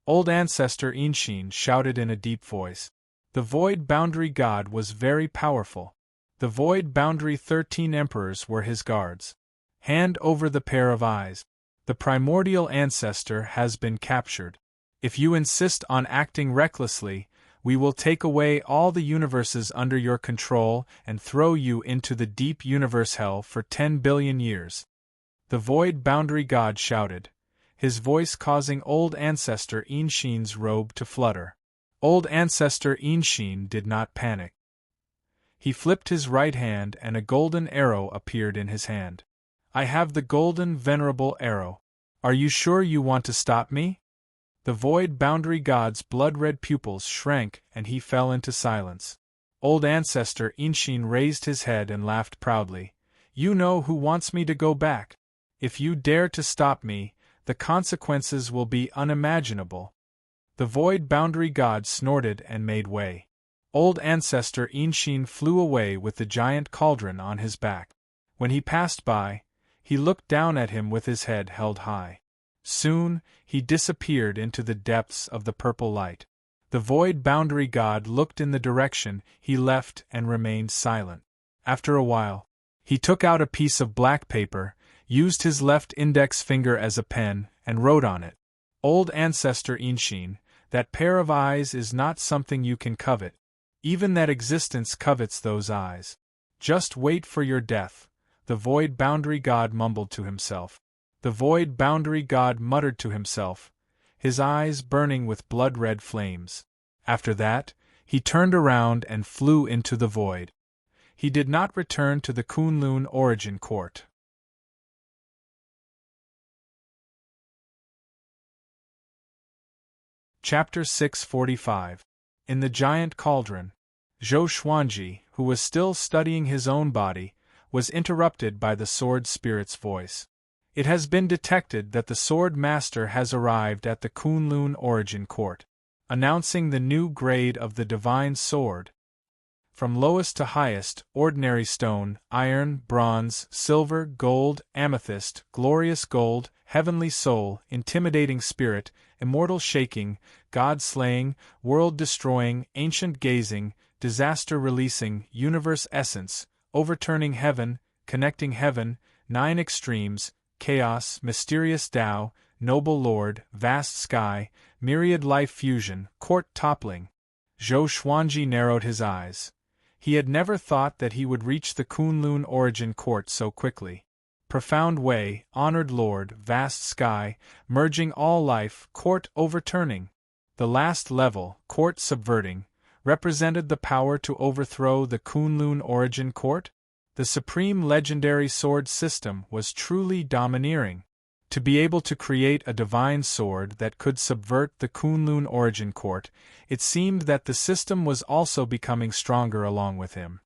Old ancestor Inxin shouted in a deep voice. The void boundary god was very powerful. The void boundary 13 emperors were his guards. "Hand over the pair of eyes. The primordial ancestor has been captured. If you insist on acting recklessly, we will take away all the universes under your control and throw you into the deep universe hell for 10 billion years." The void boundary god shouted, his voice causing old ancestor Inxin's robe to flutter. Old ancestor Inxin did not panic. He flipped his right hand and a golden arrow appeared in his hand. "I have the golden venerable arrow. Are you sure you want to stop me?" The void boundary god's blood-red pupils shrank and he fell into silence. Old ancestor Inxin raised his head and laughed proudly. "You know who wants me to go back. If you dare to stop me, the consequences will be unimaginable." The void boundary god snorted and made way. Old ancestor Inshin flew away with the giant cauldron on his back. When he passed by, he looked down at him with his head held high. Soon, he disappeared into the depths of the purple light. The void boundary god looked in the direction he left and remained silent. After a while, he took out a piece of black paper, used his left index finger as a pen, and wrote on it, "Old ancestor Inshin, that pair of eyes is not something you can covet. Even that existence covets those eyes. Just wait for your death," the void boundary god mumbled to himself. The void boundary god muttered to himself, his eyes burning with blood-red flames. After that, he turned around and flew into the void. He did not return to the Kunlun origin court. Chapter 645. In the Giant Cauldron. Zhou Xuanji, who was still studying his own body, was interrupted by the sword spirit's voice. It has been detected that the sword master has arrived at the Kunlun origin court, announcing the new grade of the divine sword. From lowest to highest, ordinary stone, iron, bronze, silver, gold, amethyst, glorious gold, heavenly soul, intimidating spirit, immortal shaking, God-slaying, world-destroying, ancient gazing, disaster-releasing, universe essence, overturning heaven, connecting heaven, 9 extremes, chaos, mysterious Tao, noble lord, vast sky, myriad life fusion, court toppling. Zhou Xuanji narrowed his eyes. He had never thought that he would reach the Kunlun origin court so quickly. Profound way, honored lord, vast sky, merging all life, court overturning. The last level, court subverting, represented the power to overthrow the Kunlun origin court? The supreme legendary sword system was truly domineering. To be able to create a divine sword that could subvert the Kunlun origin court, it seemed that the system was also becoming stronger along with him.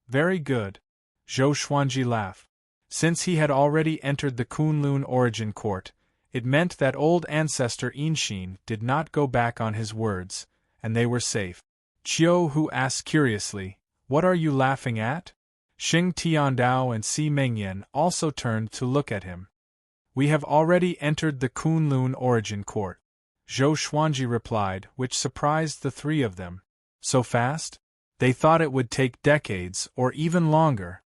Very good. Zhou Xuanji laughed. Since he had already entered the Kunlun origin court, it meant that old ancestor Inshin did not go back on his words, and they were safe. Qiu Hu asked curiously, "What are you laughing at?" Xing Tiandao and Si Mengyan also turned to look at him. "We have already entered the Kunlun origin court," Zhou Xuanji replied, which surprised the three of them. So fast? They thought it would take decades or even longer.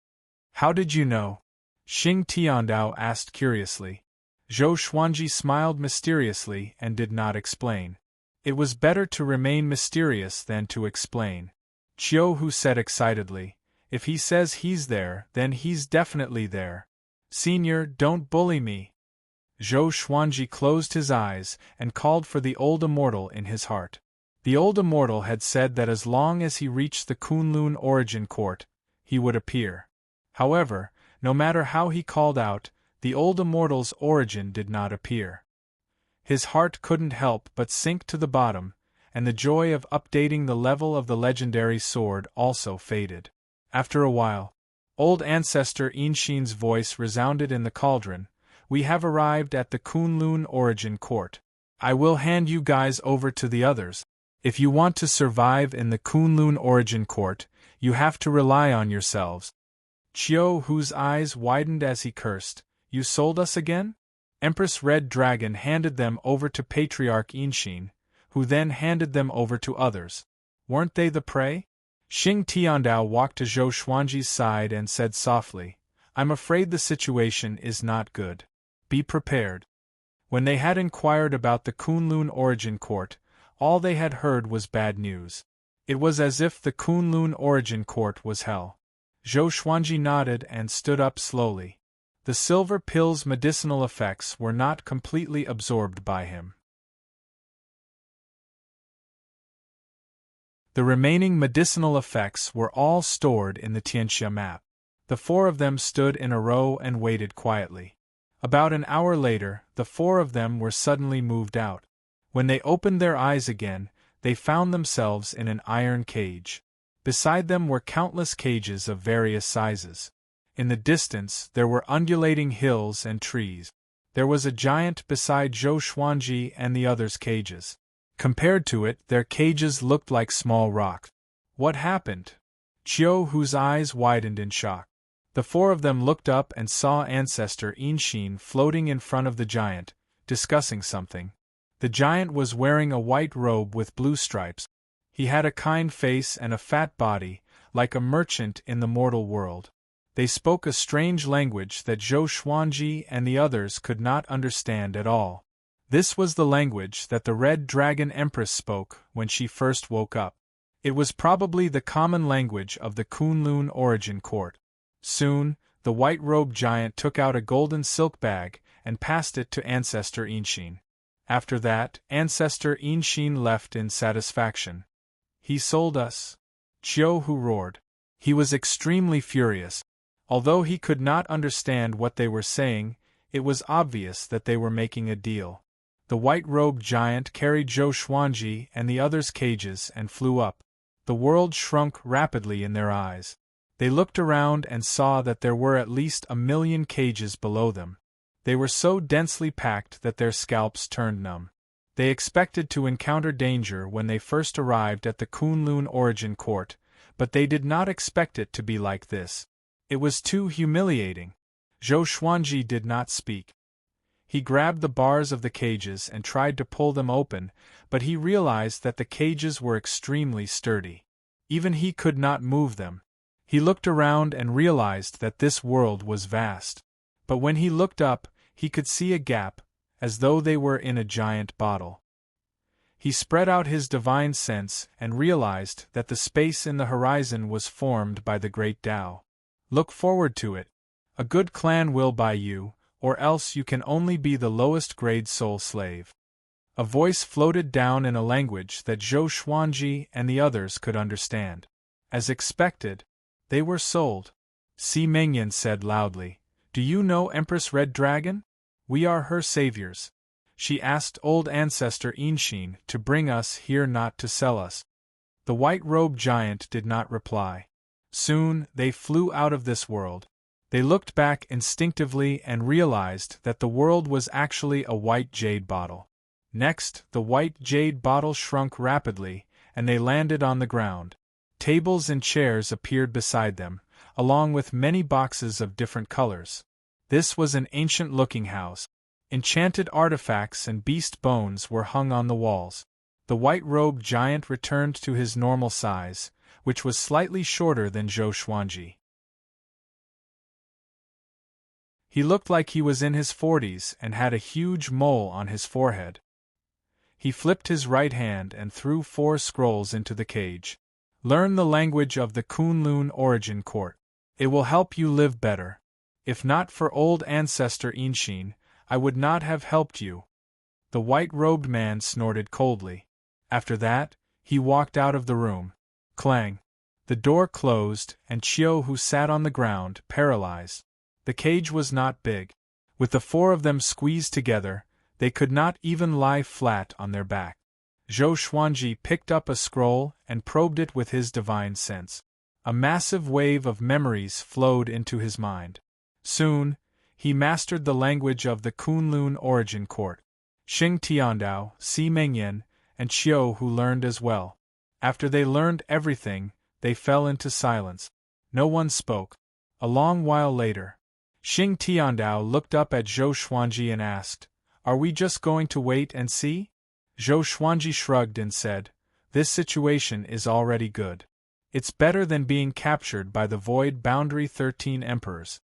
"How did you know?" Xing Tiandao asked curiously. Zhou Xuanji smiled mysteriously and did not explain. It was better to remain mysterious than to explain. Qiu Hu said excitedly, "If he says he's there, then he's definitely there. Senior, don't bully me." Zhou Xuanji closed his eyes and called for the old immortal in his heart. The old immortal had said that as long as he reached the Kunlun origin court, he would appear. However, no matter how he called out, the old immortal's origin did not appear. His heart couldn't help but sink to the bottom, and the joy of updating the level of the legendary sword also faded. After a while, old ancestor Inshin's voice resounded in the cauldron. "We have arrived at the Kunlun origin court. I will hand you guys over to the others. If you want to survive in the Kunlun origin court, you have to rely on yourselves." Qiu Hu's eyes widened as he cursed. "You sold us again?" Empress Red Dragon handed them over to Patriarch Inshin, who then handed them over to others. Weren't they the prey? Xing Tiandao walked to Zhou Xuanji's side and said softly, "I'm afraid the situation is not good. Be prepared." When they had inquired about the Kunlun origin court, all they had heard was bad news. It was as if the Kunlun origin court was hell. Zhou Xuanji nodded and stood up slowly. The silver pill's medicinal effects were not completely absorbed by him. The remaining medicinal effects were all stored in the Tianxia map. The four of them stood in a row and waited quietly. About an hour later, the four of them were suddenly moved out. When they opened their eyes again, they found themselves in an iron cage. Beside them were countless cages of various sizes. In the distance, there were undulating hills and trees. There was a giant beside Zhou Xuanji and the others' cages. Compared to it, their cages looked like small rocks. What happened? Chiu Hu's eyes widened in shock. The four of them looked up and saw Ancestor Inshin floating in front of the giant, discussing something. The giant was wearing a white robe with blue stripes. He had a kind face and a fat body, like a merchant in the mortal world. They spoke a strange language that Zhou Xuanji and the others could not understand at all. This was the language that the Red Dragon Empress spoke when she first woke up. It was probably the common language of the Kunlun Origin Court. Soon, the white-robed giant took out a golden silk bag and passed it to Ancestor Inshin. After that, Ancestor Inshin left in satisfaction. He sold us? Chiu Hu roared. He was extremely furious. Although he could not understand what they were saying, it was obvious that they were making a deal. The white-robed giant carried Zhou Xuanji and the others' cages and flew up. The world shrunk rapidly in their eyes. They looked around and saw that there were at least 1,000,000 cages below them. They were so densely packed that their scalps turned numb. They expected to encounter danger when they first arrived at the Kunlun Origin Court, but they did not expect it to be like this. It was too humiliating. Zhou Xuanji did not speak. He grabbed the bars of the cages and tried to pull them open, but he realized that the cages were extremely sturdy. Even he could not move them. He looked around and realized that this world was vast. But when he looked up, he could see a gap, as though they were in a giant bottle. He spread out his divine sense and realized that the space in the horizon was formed by the great Tao. Look forward to it. A good clan will buy you, or else you can only be the lowest grade soul slave. A voice floated down in a language that Zhou Xuanji and the others could understand. As expected, they were sold. Si Mengyan said loudly, "Do you know Empress Red Dragon? We are her saviors. She asked old Ancestor Inshin to bring us here not to sell us." The white-robed giant did not reply. Soon, they flew out of this world. They looked back instinctively and realized that the world was actually a white jade bottle. Next, the white jade bottle shrunk rapidly, and they landed on the ground. Tables and chairs appeared beside them, along with many boxes of different colors. This was an ancient-looking house. Enchanted artifacts and beast bones were hung on the walls. The white-robed giant returned to his normal size, which was slightly shorter than Zhou Xuanji. He looked like he was in his 40s and had a huge mole on his forehead. He flipped his right hand and threw 4 scrolls into the cage. Learn the language of the Kunlun Origin Court. It will help you live better. If not for old Ancestor Inshin, I would not have helped you. The white-robed man snorted coldly. After that, he walked out of the room. Clang! The door closed, and Chiu Hu sat on the ground, paralyzed. The cage was not big. With the 4 of them squeezed together, they could not even lie flat on their back. Zhou Xuanji picked up a scroll and probed it with his divine sense. A massive wave of memories flowed into his mind. Soon, he mastered the language of the Kunlun Origin Court. Xing Tiandao, Si Mengyan, and Chiu Hu learned as well. After they learned everything, they fell into silence. No one spoke. A long while later, Xing Tiandao looked up at Zhou Xuanji and asked, "Are we just going to wait and see?" Zhou Xuanji shrugged and said, "This situation is already good. It's better than being captured by the void boundary 13 emperors."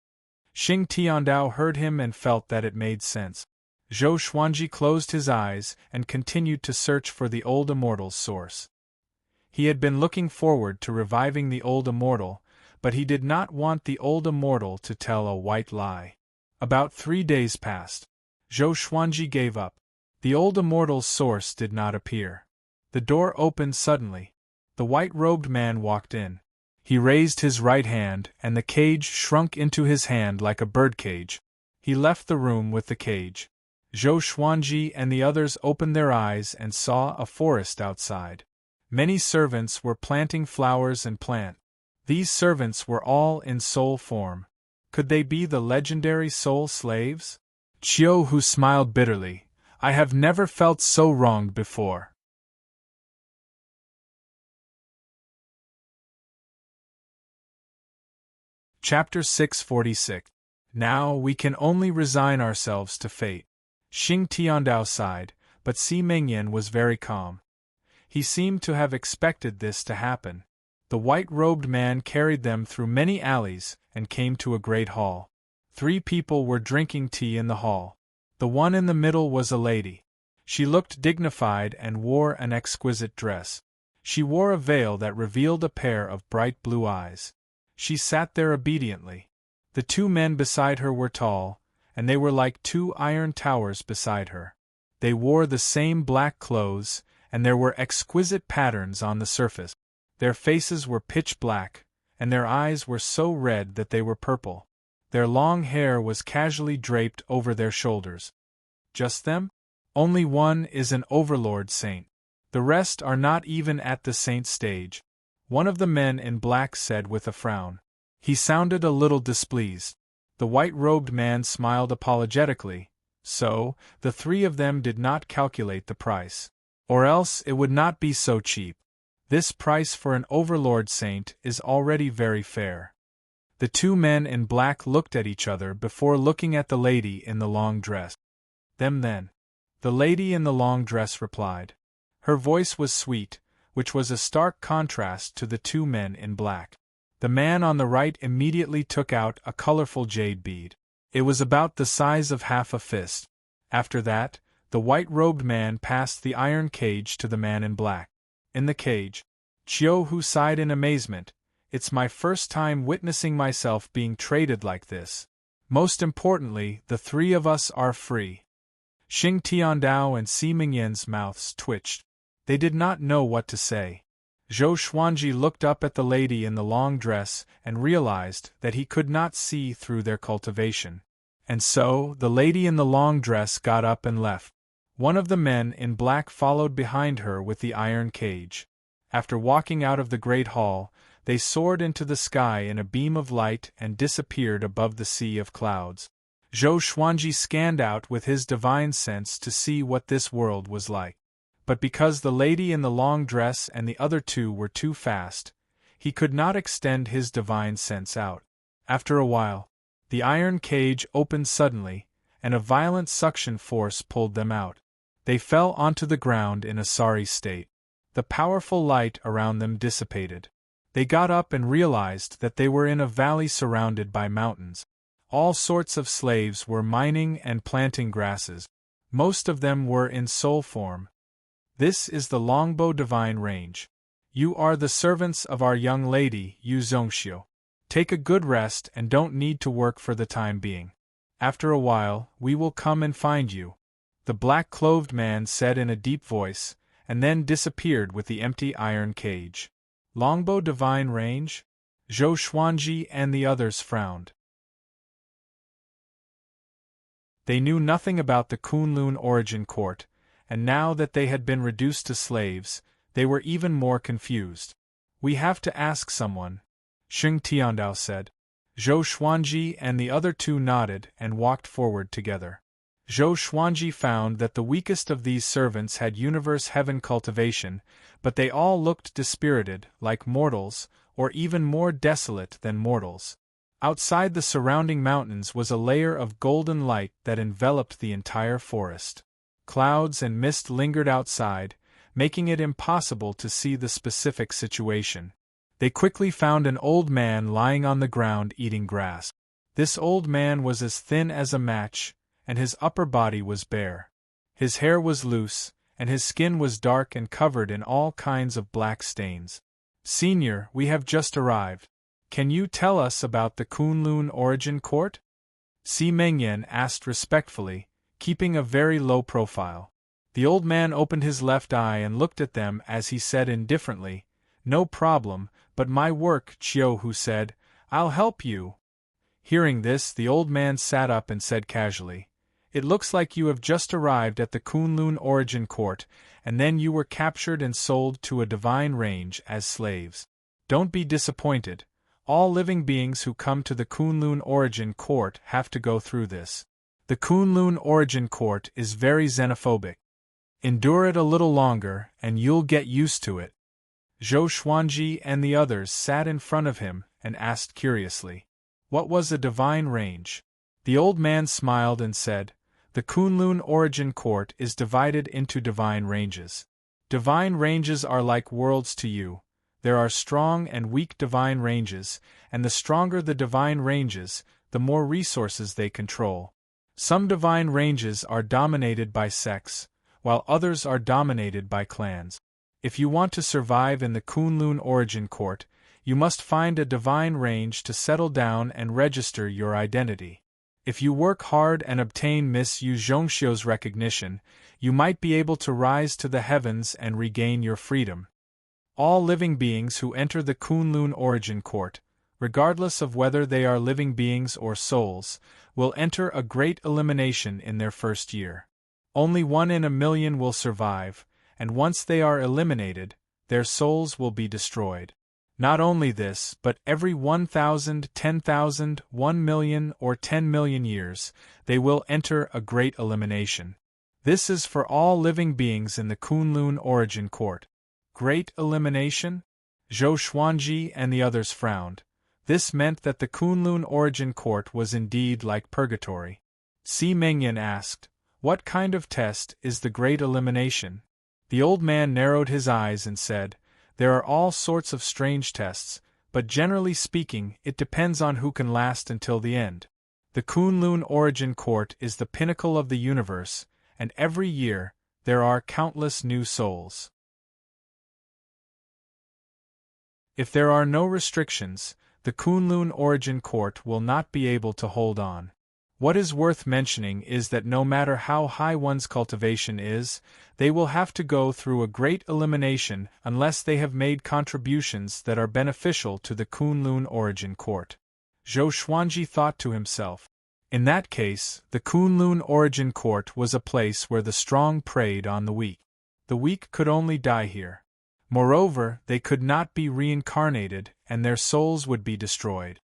Xing Tiandao heard him and felt that it made sense. Zhou Xuanji closed his eyes and continued to search for the old immortal's source. He had been looking forward to reviving the old immortal, but he did not want the old immortal to tell a white lie. About 3 days passed. Zhou Xuanji gave up. The old immortal's source did not appear. The door opened suddenly. The white-robed man walked in. He raised his right hand, and the cage shrunk into his hand like a birdcage. He left the room with the cage. Zhou Xuanji and the others opened their eyes and saw a forest outside. Many servants were planting flowers and plants. These servants were all in soul form. Could they be the legendary soul slaves? Chiu Hu smiled bitterly. "I have never felt so wronged before. Chapter 646. Now we can only resign ourselves to fate. Xing Tiandao sighed, but Si Mengyan was very calm. He seemed to have expected this to happen. The white-robed man carried them through many alleys and came to a great hall. 3 people were drinking tea in the hall. The one in the middle was a lady. She looked dignified and wore an exquisite dress. She wore a veil that revealed a pair of bright blue eyes. She sat there obediently. The 2 men beside her were tall, and they were like 2 iron towers beside her. They wore the same black clothes, and there were exquisite patterns on the surface. Their faces were pitch black, and their eyes were so red that they were purple. Their long hair was casually draped over their shoulders. Just them? Only one is an overlord saint. The rest are not even at the saint stage. One of the men in black said with a frown. He sounded a little displeased. The white-robed man smiled apologetically. So, the 3 of them did not calculate the price. Or else it would not be so cheap. This price for an overlord saint is already very fair. The 2 men in black looked at each other before looking at the lady in the long dress. Them then. The lady in the long dress replied. Her voice was sweet, which was a stark contrast to the 2 men in black. The man on the right immediately took out a colorful jade bead. It was about the size of half a fist. After that, the white-robed man passed the iron cage to the man in black. In the cage, Chiu Hu sighed in amazement. It's my first time witnessing myself being traded like this. Most importantly, the 3 of us are free. Xing Tiandao and Si Mengyan's mouths twitched. They did not know what to say. Zhou Xuanji looked up at the lady in the long dress and realized that he could not see through their cultivation. And so, the lady in the long dress got up and left. One of the men in black followed behind her with the iron cage. After walking out of the great hall, they soared into the sky in a beam of light and disappeared above the sea of clouds. Zhou Xuanji scanned out with his divine sense to see what this world was like. But because the lady in the long dress and the other 2 were too fast, he could not extend his divine sense out. After a while, the iron cage opened suddenly, and a violent suction force pulled them out. They fell onto the ground in a sorry state. The powerful light around them dissipated. They got up and realized that they were in a valley surrounded by mountains. All sorts of slaves were mining and planting grasses. Most of them were in soul form. This is the Longbow Divine Range. You are the servants of our young lady, Yu Zongxiu. Take a good rest and don't need to work for the time being. After a while, we will come and find you. The black-clothed man said in a deep voice, and then disappeared with the empty iron cage. Longbow Divine Range? Zhou Xuanji and the others frowned. They knew nothing about the Kunlun Origin Court, and now that they had been reduced to slaves, they were even more confused. We have to ask someone, Xing Tiandao said. Zhou Xuanji and the other 2 nodded and walked forward together. Zhou Xuanji found that the weakest of these servants had universe heaven cultivation, but they all looked dispirited, like mortals, or even more desolate than mortals. Outside the surrounding mountains was a layer of golden light that enveloped the entire forest. Clouds and mist lingered outside, making it impossible to see the specific situation. They quickly found an old man lying on the ground eating grass. This old man was as thin as a match, and his upper body was bare. His hair was loose, and his skin was dark and covered in all kinds of black stains. Senior, we have just arrived. Can you tell us about the Kunlun Origin Court? Si Mengyan asked respectfully, keeping a very low profile. The old man opened his left eye and looked at them as he said indifferently, No problem, but my work, Chiu Hu said. I'll help you. Hearing this, the old man sat up and said casually, It looks like you have just arrived at the Kunlun Origin Court, and then you were captured and sold to a divine range as slaves. Don't be disappointed. All living beings who come to the Kunlun Origin Court have to go through this. The Kunlun Origin Court is very xenophobic. Endure it a little longer, and you'll get used to it. Zhou Xuanji and the others sat in front of him and asked curiously, What was a divine range? The old man smiled and said, the Kunlun origin court is divided into divine ranges. Divine ranges are like worlds to you. There are strong and weak divine ranges, and the stronger the divine ranges, the more resources they control. Some divine ranges are dominated by sects, while others are dominated by clans. If you want to survive in the Kunlun origin court, you must find a divine range to settle down and register your identity. If you work hard and obtain Miss Yu Zhongxiu's recognition, you might be able to rise to the heavens and regain your freedom. All living beings who enter the Kunlun origin court, regardless of whether they are living beings or souls, will enter a great elimination in their first year. Only 1 in a million will survive, and once they are eliminated, their souls will be destroyed. Not only this, but every 1,000, 10,000, 1 million, or 10 million years, they will enter a great elimination. This is for all living beings in the Kunlun origin court. Great elimination? Zhou Xuanji and the others frowned. This meant that the Kunlun origin court was indeed like purgatory. Si Mengyan asked, what kind of test is the great elimination? The old man narrowed his eyes and said, there are all sorts of strange tests, but generally speaking, it depends on who can last until the end. The Kunlun origin court is the pinnacle of the universe, and every year, there are countless new souls. If there are no restrictions, the Kunlun origin court will not be able to hold on. What is worth mentioning is that no matter how high one's cultivation is, they will have to go through a great elimination unless they have made contributions that are beneficial to the Kunlun origin court. Zhou Xuanji thought to himself. In that case, the Kunlun origin court was a place where the strong preyed on the weak. The weak could only die here. Moreover, they could not be reincarnated, and their souls would be destroyed.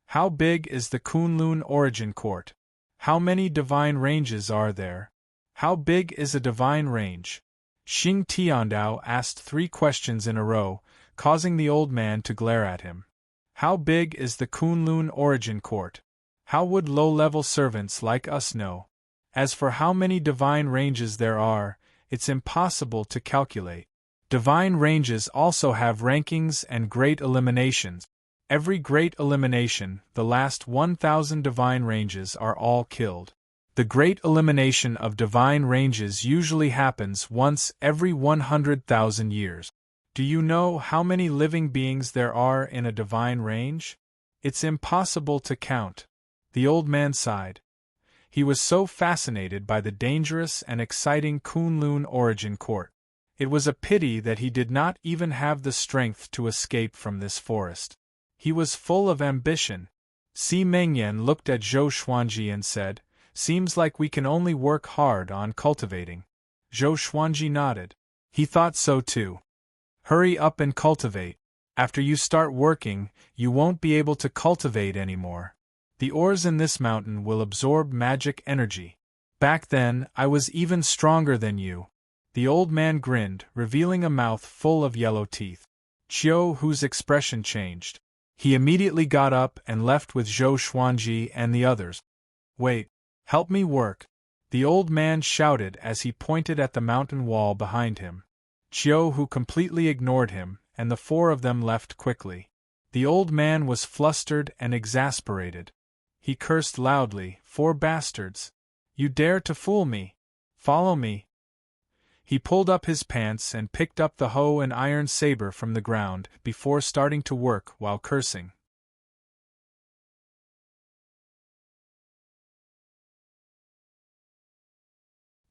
How big is the Kunlun origin court? How many divine ranges are there? How big is a divine range? Xing Tiandao asked 3 questions in a row, causing the old man to glare at him. How big is the Kunlun origin court? How would low-level servants like us know? As for how many divine ranges there are, it's impossible to calculate. Divine ranges also have rankings and great eliminations. Every great elimination, the last 1,000 divine ranges are all killed. The great elimination of divine ranges usually happens once every 100,000 years. Do you know how many living beings there are in a divine range? It's impossible to count. The old man sighed. He was so fascinated by the dangerous and exciting Kunlun origin court. It was a pity that he did not even have the strength to escape from this forest. He was full of ambition. Si Mengyan looked at Zhou Xuanji and said, seems like we can only work hard on cultivating. Zhou Xuanji nodded. He thought so too. Hurry up and cultivate. After you start working, you won't be able to cultivate anymore. The ores in this mountain will absorb magic energy. Back then, I was even stronger than you. The old man grinned, revealing a mouth full of yellow teeth. Qiu Hu's expression changed. He immediately got up and left with Zhou Xuanji and the others. Wait, help me work, the old man shouted as he pointed at the mountain wall behind him. Qiu Hu completely ignored him, and the 4 of them left quickly. The old man was flustered and exasperated. He cursed loudly, 4 bastards! You dare to fool me! Follow me! He pulled up his pants and picked up the hoe and iron saber from the ground before starting to work while cursing.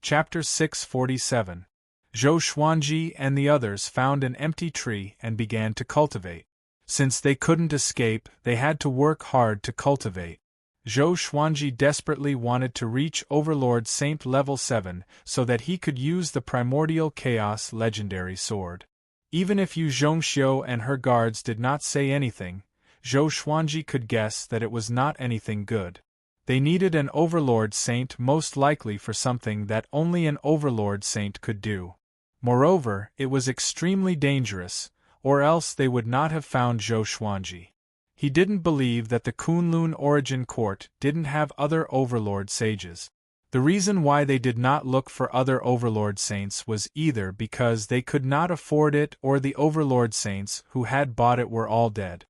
Chapter 647. Zhou Xuanji and the others found an empty tree and began to cultivate. Since they couldn't escape, they had to work hard to cultivate. Zhou Xuanji desperately wanted to reach Overlord Saint level 7 so that he could use the Primordial Chaos legendary sword. Even if Yu Zhongxiu and her guards did not say anything, Zhou Xuanji could guess that it was not anything good. They needed an Overlord Saint most likely for something that only an Overlord Saint could do. Moreover, it was extremely dangerous, or else they would not have found Zhou Xuanji. He didn't believe that the Kunlun Origin Court didn't have other overlord sages. The reason why they did not look for other overlord saints was either because they could not afford it or the overlord saints who had bought it were all dead.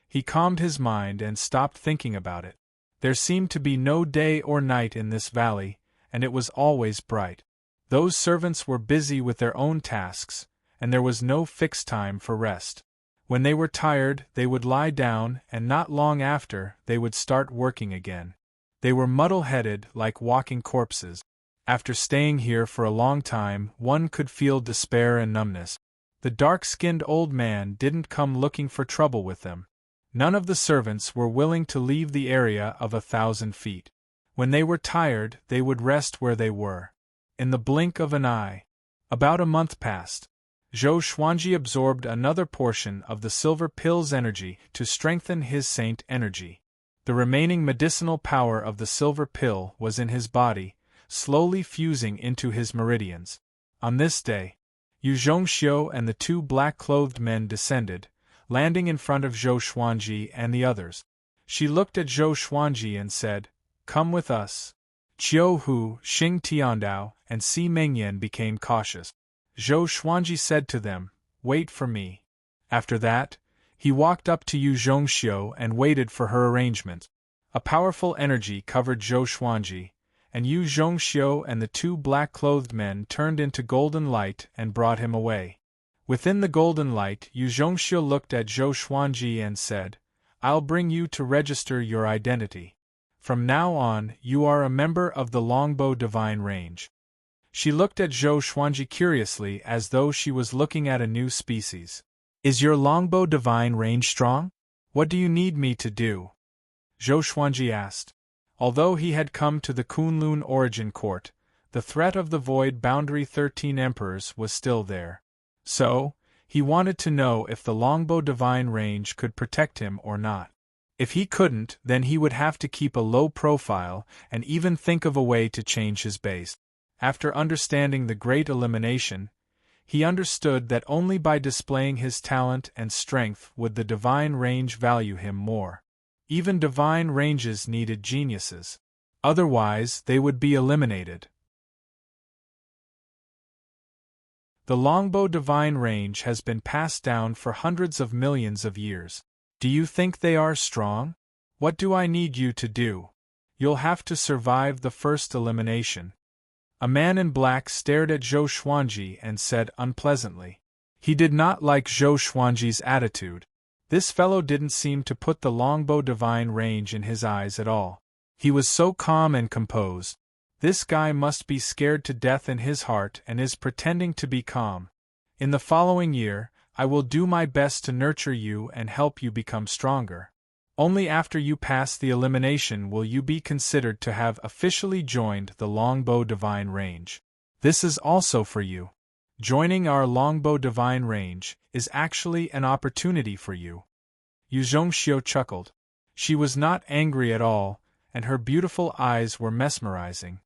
He calmed his mind and stopped thinking about it. There seemed to be no day or night in this valley, and it was always bright. Those servants were busy with their own tasks, and there was no fixed time for rest. When they were tired, they would lie down, and not long after, they would start working again. They were muddle-headed, like walking corpses. After staying here for a long time, one could feel despair and numbness. The dark-skinned old man didn't come looking for trouble with them. None of the servants were willing to leave the area of 1,000 feet. When they were tired, they would rest where they were. In the blink of an eye. About a month passed. Zhou Xuanji absorbed another portion of the silver pill's energy to strengthen his saint energy. The remaining medicinal power of the silver pill was in his body, slowly fusing into his meridians. On this day, Yu Zhongxiu and the 2 black-clothed men descended, landing in front of Zhou Xuanji and the others. She looked at Zhou Xuanji and said, "Come with us." Qiu Hu, Xing Tiandao, and Si Mengyan became cautious. Zhou Xuanji said to them, "Wait for me." After that, he walked up to Yu Zhongxiu and waited for her arrangement. A powerful energy covered Zhou Xuanji, and Yu Zhongxiu and the 2 black-clothed men turned into golden light and brought him away. Within the golden light, Yu Zhongxiu looked at Zhou Xuanji and said, "I'll bring you to register your identity. From now on, you are a member of the Longbow Divine Range." She looked at Zhou Xuanji curiously as though she was looking at a new species. "Is your Longbow Divine Range strong? What do you need me to do?" Zhou Xuanji asked. Although he had come to the Kunlun Origin Court, the threat of the Void Boundary 13 Emperors was still there. So, he wanted to know if the Longbow Divine Range could protect him or not. If he couldn't, then he would have to keep a low profile and even think of a way to change his base. After understanding the Great Elimination, he understood that only by displaying his talent and strength would the Divine Range value him more. Even Divine Ranges needed geniuses. Otherwise, they would be eliminated. The Longbow Divine Range has been passed down for hundreds of millions of years. Do you think they are strong? What do I need you to do? You'll have to survive the first elimination. A man in black stared at Zhou Xuanji and said unpleasantly. He did not like Zhou Xuanji's attitude. This fellow didn't seem to put the Longbow Divine Range in his eyes at all. He was so calm and composed. This guy must be scared to death in his heart and is pretending to be calm. In the following year, I will do my best to nurture you and help you become stronger. Only after you pass the elimination will you be considered to have officially joined the Longbow Divine Range. This is also for you. Joining our Longbow Divine Range is actually an opportunity for you. Yu Zhongxiu chuckled. She was not angry at all, and her beautiful eyes were mesmerizing.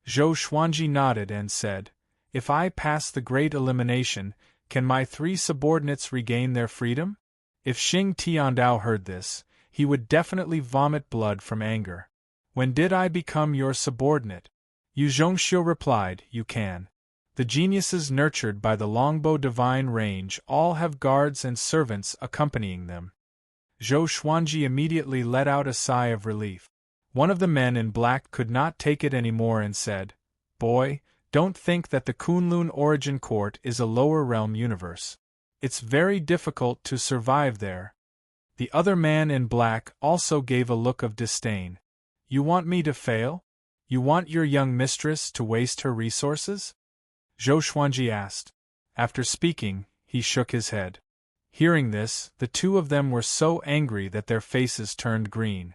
Zhou Xuanji nodded and said, "If I pass the Great Elimination, can my 3 subordinates regain their freedom?" If Xing Tiandao heard this, he would definitely vomit blood from anger. "When did I become your subordinate?" Yu Zhongxiu replied, "You can. The geniuses nurtured by the Longbow Divine Range all have guards and servants accompanying them." Zhou Xuanji immediately let out a sigh of relief. One of the men in black could not take it anymore and said, "Boy, don't think that the Kunlun Origin Court is a lower realm universe. It's very difficult to survive there." The other man in black also gave a look of disdain. "You want me to fail? You want your young mistress to waste her resources?" Zhou Xuanji asked. After speaking, he shook his head. Hearing this, the 2 of them were so angry that their faces turned green.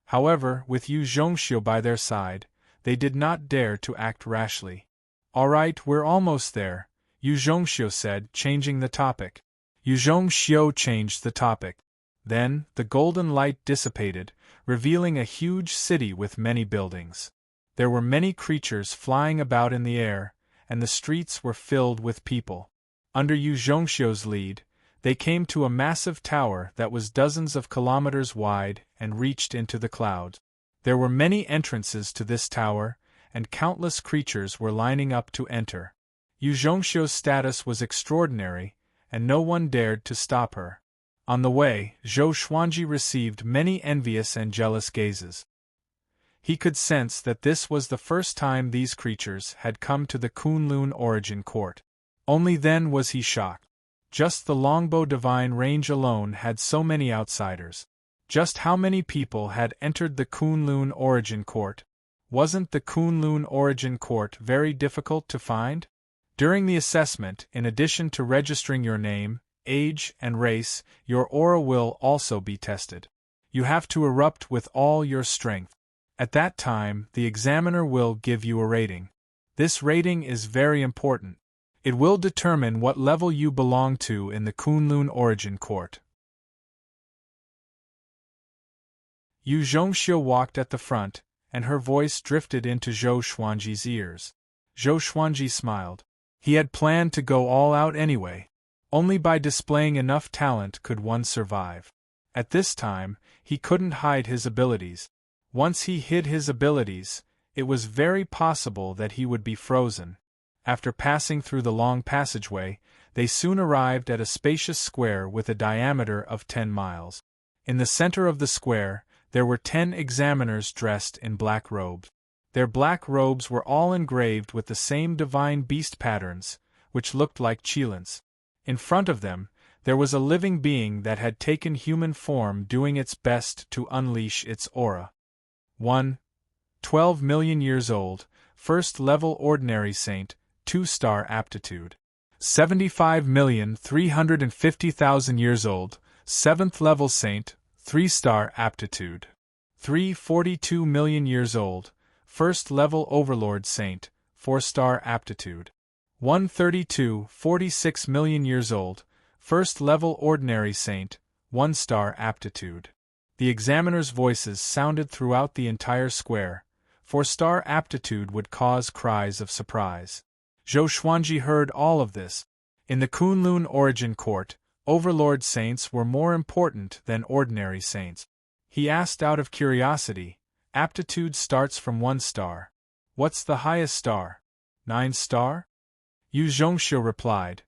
However, with Yu Zhongxiu by their side, they did not dare to act rashly. "All right, we're almost there," Yu Zhongxiu said, changing the topic. Yu Zhongxiu changed the topic. Then, the golden light dissipated, revealing a huge city with many buildings. There were many creatures flying about in the air, and the streets were filled with people. Under Yu Zhongxiu's lead, They came to a massive tower that was dozens of kilometers wide and reached into the clouds. There were many entrances to this tower, and countless creatures were lining up to enter. Yu Zhongxiu's status was extraordinary, and no one dared to stop her. On the way, Zhou Xuanji received many envious and jealous gazes. He could sense that this was the first time these creatures had come to the Kunlun origin court. Only then was he shocked. Just the longbow divine range alone had so many outsiders. Just how many people had entered the Kunlun origin court? Wasn't the Kunlun origin court very difficult to find? During the assessment, in addition to registering your name, age, and race, your aura will also be tested. You have to erupt with all your strength. At that time, the examiner will give you a rating. This rating is very important. It will determine what level you belong to in the Kunlun origin court. Yu Zhongxiu walked at the front, and her voice drifted into Zhou Xuanji's ears. Zhou Xuanji smiled. He had planned to go all out anyway. Only by displaying enough talent could one survive. At this time, he couldn't hide his abilities. Once he hid his abilities, it was very possible that he would be frozen. After passing through the long passageway, they soon arrived at a spacious square with a diameter of 10 miles. In the center of the square, there were 10 examiners dressed in black robes. Their black robes were all engraved with the same divine beast patterns, which looked like Qilins. In front of them, there was a living being that had taken human form doing its best to unleash its aura. 12 million years old, first level ordinary saint, 2-star aptitude. 75,350,000 years old, 7th level saint, 3-star aptitude. 342 million years old, first level overlord saint, 4-star aptitude. 132.46 million years old, first level ordinary saint, 1-star aptitude. The examiners' voices sounded throughout the entire square. 4-star aptitude would cause cries of surprise. Zhou Xuanji heard all of this. In the Kunlun origin court, overlord saints were more important than ordinary saints. He asked out of curiosity, aptitude starts from 1 star. What's the highest star? 9-star? Yu Zhongxiu replied,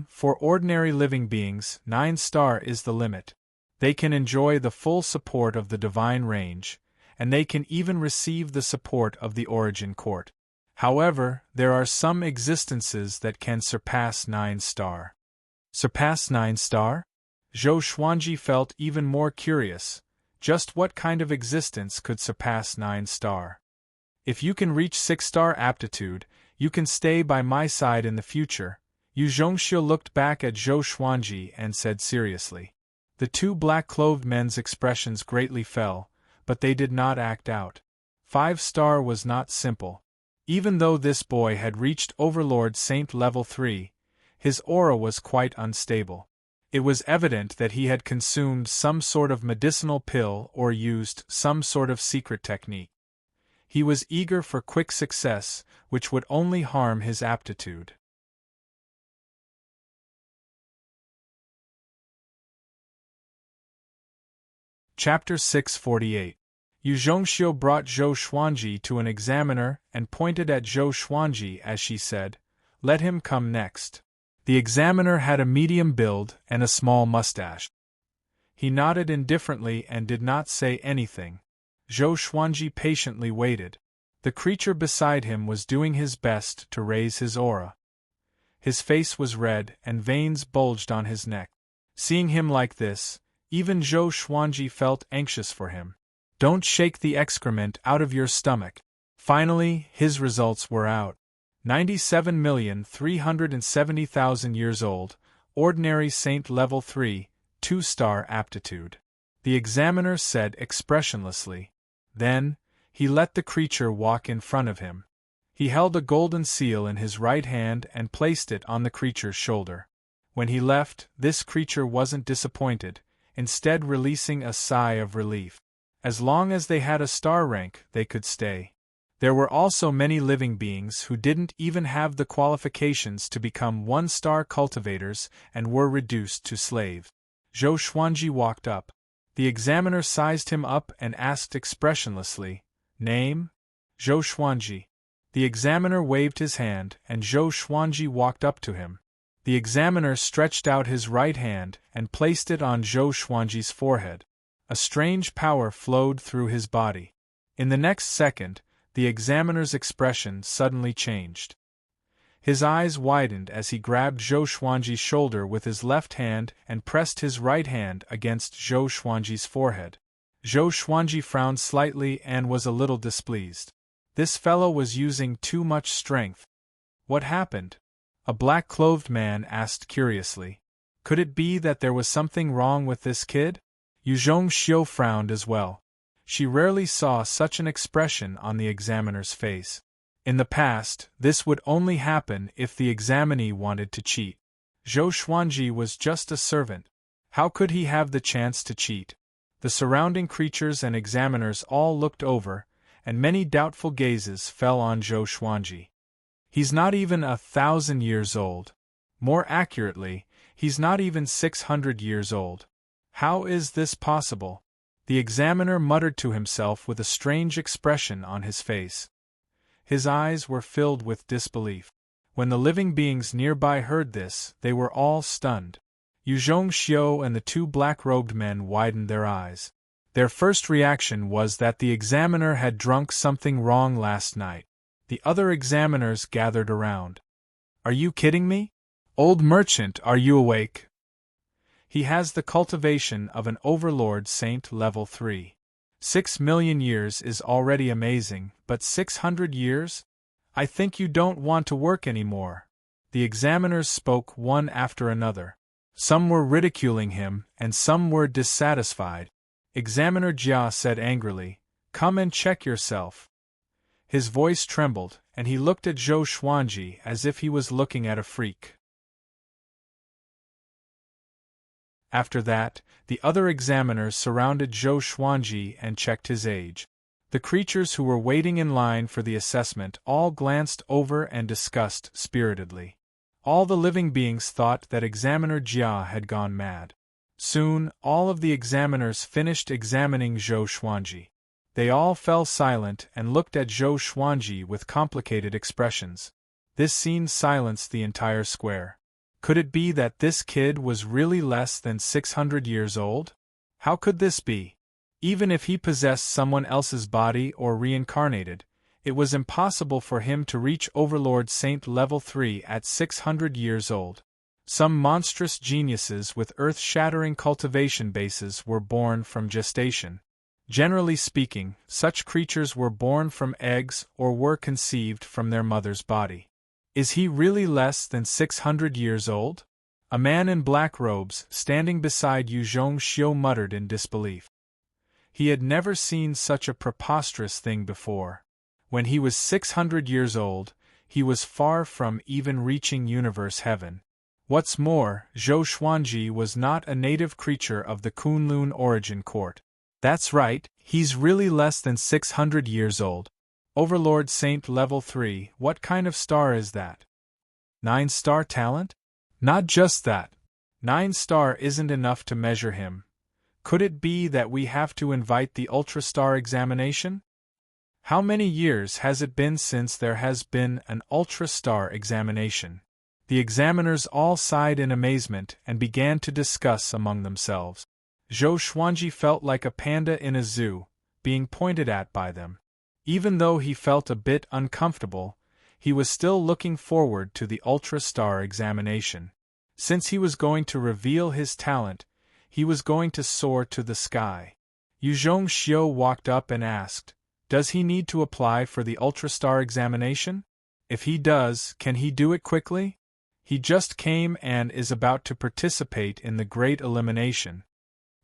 for ordinary living beings, 9-star is the limit. They can enjoy the full support of the divine range, and they can even receive the support of the origin court. However, there are some existences that can surpass 9-star. Surpass 9-star? Zhou Xuanji felt even more curious. Just what kind of existence could surpass 9-star? If you can reach 6-star aptitude, you can stay by my side in the future. Yu Zhongxiu looked back at Zhou Xuanji and said seriously. The two black-clothed men's expressions greatly fell, but they did not act out. 5-star was not simple. Even though this boy had reached Overlord Saint level 3, his aura was quite unstable. It was evident that he had consumed some sort of medicinal pill or used some sort of secret technique. He was eager for quick success, which would only harm his aptitude. Chapter 648. Yu Zhongxiu brought Zhou Xuanji to an examiner and pointed at Zhou Xuanji as she said, "Let him come next." The examiner had a medium build and a small mustache. He nodded indifferently and did not say anything. Zhou Xuanji patiently waited. The creature beside him was doing his best to raise his aura. His face was red and veins bulged on his neck. Seeing him like this, even Zhou Xuanji felt anxious for him. Don't shake the excrement out of your stomach. Finally, his results were out. 97,370,000 years old, ordinary saint level 3, 2-star aptitude. The examiner said expressionlessly. Then, he let the creature walk in front of him. He held a golden seal in his right hand and placed it on the creature's shoulder. When he left, this creature wasn't disappointed, instead releasing a sigh of relief. As long as they had a star rank, they could stay. There were also many living beings who didn't even have the qualifications to become one-star cultivators and were reduced to slaves. Zhou Xuanji walked up. The examiner sized him up and asked expressionlessly, "Name?" "Zhou Xuanji." The examiner waved his hand, and Zhou Xuanji walked up to him. The examiner stretched out his right hand and placed it on Zhou Xuanji's forehead. A strange power flowed through his body. In the next second, the examiner's expression suddenly changed. His eyes widened as he grabbed Zhou Xuanji's shoulder with his left hand and pressed his right hand against Zhou Xuanji's forehead. Zhou Xuanji frowned slightly and was a little displeased. This fellow was using too much strength. What happened? A black-clothed man asked curiously. Could it be that there was something wrong with this kid? Yu Zhongxiu frowned as well. She rarely saw such an expression on the examiner's face. In the past, this would only happen if the examinee wanted to cheat. Zhou Xuanji was just a servant. How could he have the chance to cheat? The surrounding creatures and examiners all looked over, and many doubtful gazes fell on Zhou Xuanji. He's not even 1,000 years old. More accurately, he's not even 600 years old. How is this possible? The examiner muttered to himself with a strange expression on his face. His eyes were filled with disbelief. When the living beings nearby heard this, they were all stunned. Yu Zhongxiu and the two black-robed men widened their eyes. Their first reaction was that the examiner had drunk something wrong last night. The other examiners gathered around. "Are you kidding me? Old merchant, are you awake? He has the cultivation of an overlord saint level 3. 6 million years is already amazing, but 600 years? I think you don't want to work anymore." The examiners spoke one after another. Some were ridiculing him, and some were dissatisfied. Examiner Jia said angrily, "Come and check yourself." His voice trembled, and he looked at Zhou Xuanji as if he was looking at a freak. After that, the other examiners surrounded Zhou Xuanji and checked his age. The creatures who were waiting in line for the assessment all glanced over and discussed spiritedly. All the living beings thought that Examiner Jia had gone mad. Soon, all of the examiners finished examining Zhou Xuanji. They all fell silent and looked at Zhou Xuanji with complicated expressions. This scene silenced the entire square. Could it be that this kid was really less than 600 years old? How could this be? Even if he possessed someone else's body or reincarnated, it was impossible for him to reach Overlord Saint level 3 at 600 years old. Some monstrous geniuses with earth-shattering cultivation bases were born from gestation. Generally speaking, such creatures were born from eggs or were conceived from their mother's body. Is he really less than 600 years old? A man in black robes, standing beside Yu Zhongxiu, muttered in disbelief. He had never seen such a preposterous thing before. When he was 600 years old, he was far from even reaching universe heaven. What's more, Zhou Xuanji was not a native creature of the Kunlun origin court. That's right, he's really less than 600 years old. Overlord Saint level 3, what kind of star is that? 9-star talent? Not just that. 9-star isn't enough to measure him. Could it be that we have to invite the Ultra-Star examination? How many years has it been since there has been an Ultra-Star examination? The examiners all sighed in amazement and began to discuss among themselves. Zhou Xuanji felt like a panda in a zoo, being pointed at by them. Even though he felt a bit uncomfortable, he was still looking forward to the Ultra-Star examination. Since he was going to reveal his talent, he was going to soar to the sky. Yu Zhongxiu walked up and asked, "Does he need to apply for the Ultra-Star examination? If he does, can he do it quickly? He just came and is about to participate in the Great Elimination."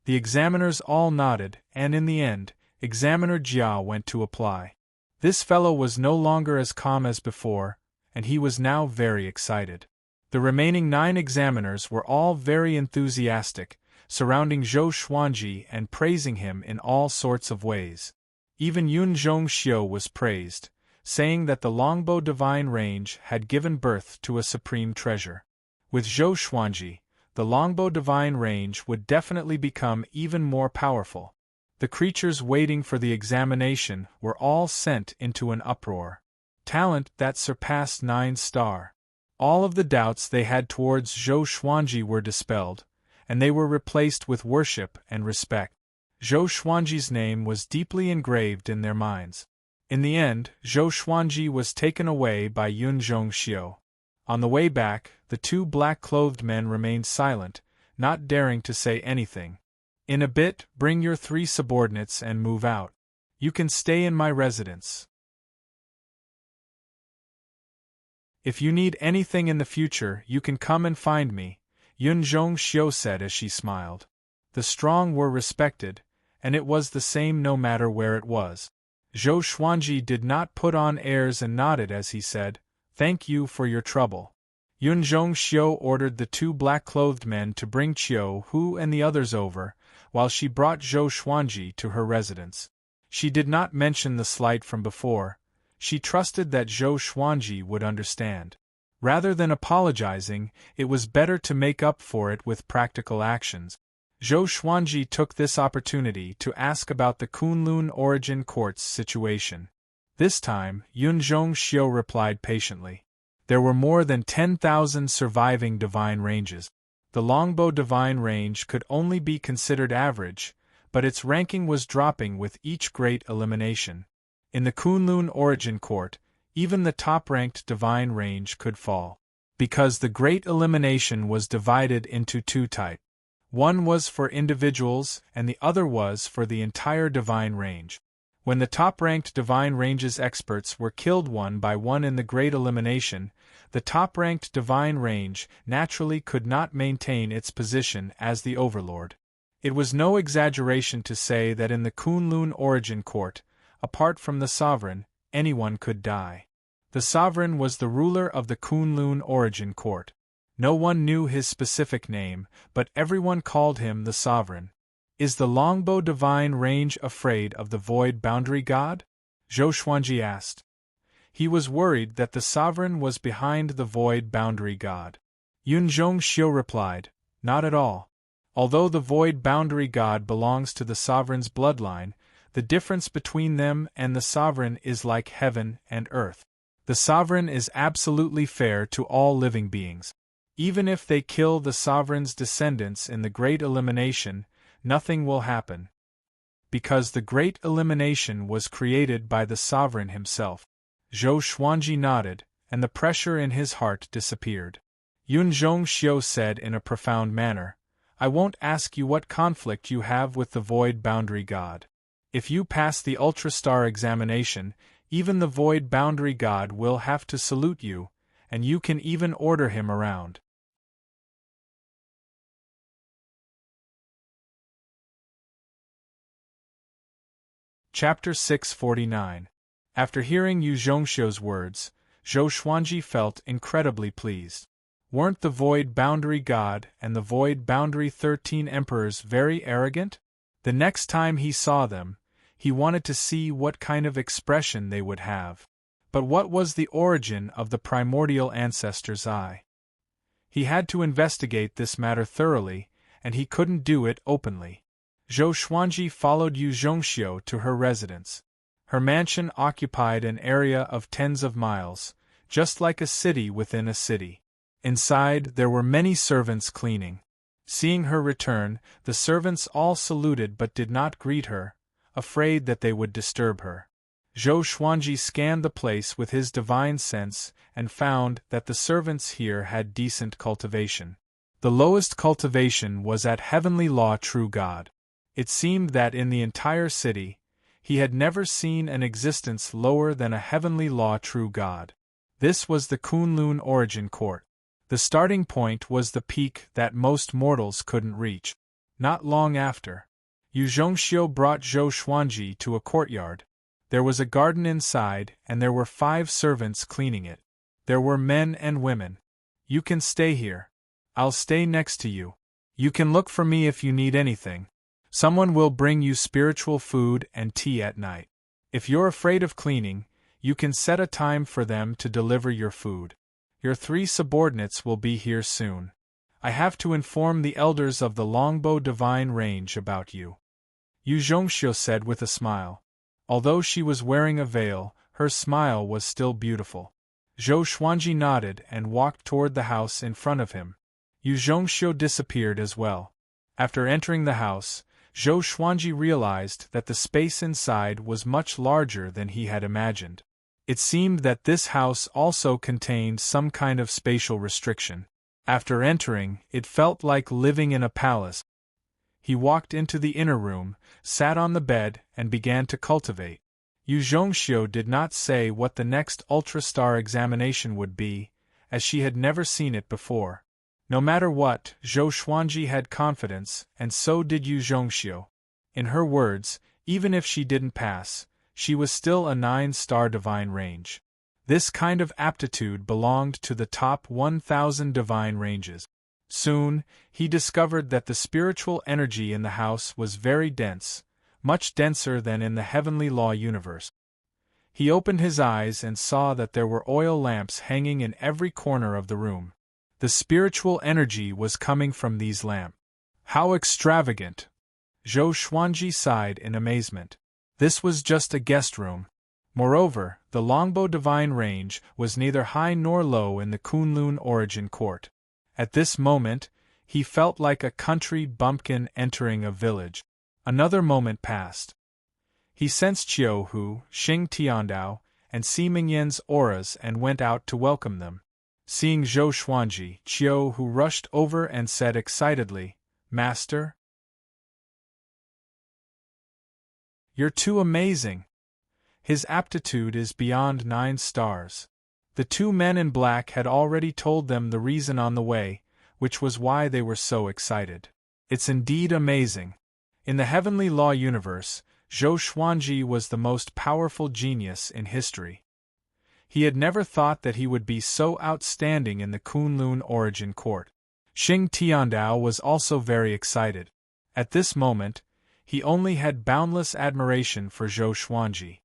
The examiners all nodded, and in the end, Examiner Jia went to apply. This fellow was no longer as calm as before, and he was now very excited. The remaining 9 examiners were all very enthusiastic, surrounding Zhou Xuanji and praising him in all sorts of ways. Even Yun Zhongxiu was praised, saying that the Longbow Divine Range had given birth to a supreme treasure. With Zhou Xuanji, the Longbow Divine Range would definitely become even more powerful. The creatures waiting for the examination were all sent into an uproar. Talent that surpassed 9-star. All of the doubts they had towards Zhou Xuanji were dispelled, and they were replaced with worship and respect. Zhou Xuanji's name was deeply engraved in their minds. In the end, Zhou Xuanji was taken away by Yun Zhongxiu. On the way back, the two black-clothed men remained silent, not daring to say anything. In a bit, bring your 3 subordinates and move out. You can stay in my residence. If you need anything in the future, you can come and find me, Yun Zhongxiu said as she smiled. The strong were respected, and it was the same no matter where it was. Zhou Xuanji did not put on airs and nodded as he said, "Thank you for your trouble." Yun Zhongxiu ordered the 2 black-clothed men to bring Qiu Hu and the others over, while she brought Zhou Xuanji to her residence. She did not mention the slight from before. She trusted that Zhou Xuanji would understand. Rather than apologizing, it was better to make up for it with practical actions. Zhou Xuanji took this opportunity to ask about the Kunlun Origin Court's situation. This time, Yun Zhongxiu replied patiently. There were more than 10,000 surviving divine ranges. The Longbow Divine Range could only be considered average, but its ranking was dropping with each great elimination. In the Kunlun Origin Court, even the top-ranked divine range could fall. Because the great elimination was divided into 2 types. One was for individuals and the other was for the entire divine range. When the top-ranked divine range's experts were killed one by one in the great elimination, the top-ranked divine range naturally could not maintain its position as the overlord. It was no exaggeration to say that in the Kunlun Origin Court, apart from the sovereign, anyone could die. The sovereign was the ruler of the Kunlun Origin Court. No one knew his specific name, but everyone called him the sovereign. Is the Longbow Divine Range afraid of the Void Boundary God? Zhou Xuanji asked. He was worried that the sovereign was behind the Void Boundary God. Yun Zhongxiu replied, not at all. Although the Void Boundary God belongs to the sovereign's bloodline, the difference between them and the sovereign is like heaven and earth. The sovereign is absolutely fair to all living beings. Even if they kill the sovereign's descendants in the Great Elimination, nothing will happen. Because the Great Elimination was created by the sovereign himself. Zhou Xuanji nodded, and the pressure in his heart disappeared. Yun Zhongxiu said in a profound manner, I won't ask you what conflict you have with the Void Boundary God. If you pass the Ultrastar examination, even the Void Boundary God will have to salute you, and you can even order him around. Chapter 649. After hearing Yu Zhongxiu's words, Zhou Xuanji felt incredibly pleased. Weren't the Void Boundary God and the Void Boundary 13 Emperors very arrogant? The next time he saw them, he wanted to see what kind of expression they would have. But what was the origin of the primordial ancestor's eye? He had to investigate this matter thoroughly, and he couldn't do it openly. Zhou Xuanji followed Yu Zhongxiu to her residence. Her mansion occupied an area of tens of miles, just like a city within a city. Inside, there were many servants cleaning. Seeing her return, the servants all saluted but did not greet her, afraid that they would disturb her. Zhou Xuanji scanned the place with his divine sense and found that the servants here had decent cultivation. The lowest cultivation was at Heavenly Law True God. It seemed that in the entire city, he had never seen an existence lower than a Heavenly Law True God. This was the Kunlun Origin Court. The starting point was the peak that most mortals couldn't reach. Not long after, Yu Zhongxiu brought Zhou Xuanji to a courtyard. There was a garden inside and there were 5 servants cleaning it. There were men and women. You can stay here. I'll stay next to you. You can look for me if you need anything. Someone will bring you spiritual food and tea at night. If you're afraid of cleaning, You can set a time for them to deliver your food. Your 3 subordinates will be here soon. I have to inform the elders of the Longbow Divine Range about you," Yu Zhongxiu said with a smile. Although she was wearing a veil, her smile was still beautiful. Zhou Xuanji nodded and walked toward the house in front of him. Yu Zhongxiu disappeared as well. After entering the house, Zhou Xuanji realized that the space inside was much larger than he had imagined. It seemed that this house also contained some kind of spatial restriction. After entering, it felt like living in a palace. He walked into the inner room, sat on the bed, and began to cultivate. Yu Zhongxiu did not say what the next ultra-star examination would be, as she had never seen it before. No matter what, Zhou Xuanji had confidence, and so did Yu Zhongxiu. In her words, even if she didn't pass, she was still a 9-star divine range. This kind of aptitude belonged to the top 1,000 divine ranges. Soon, he discovered that the spiritual energy in the house was very dense, much denser than in the heavenly law universe. He opened his eyes and saw that there were oil lamps hanging in every corner of the room. The spiritual energy was coming from these lamps. How extravagant! Zhou Xuanji sighed in amazement. This was just a guest room. Moreover, the Longbow Divine Range was neither high nor low in the Kunlun Origin Court. At this moment, he felt like a country bumpkin entering a village. Another moment passed. He sensed Qiu Hu, Xing Tiandao, and Si Mingyan's auras and went out to welcome them. Seeing Zhou Xuanji, Qiu Hu rushed over and said excitedly, "Master? You're too amazing! His aptitude is beyond 9 stars. The 2 men in black had already told them the reason on the way, which was why they were so excited. It's indeed amazing. In the heavenly law universe, Zhou Xuanji was the most powerful genius in history. He had never thought that he would be so outstanding in the Kunlun Origin Court. Xing Tiandao was also very excited. At this moment, he only had boundless admiration for Zhou Xuanji.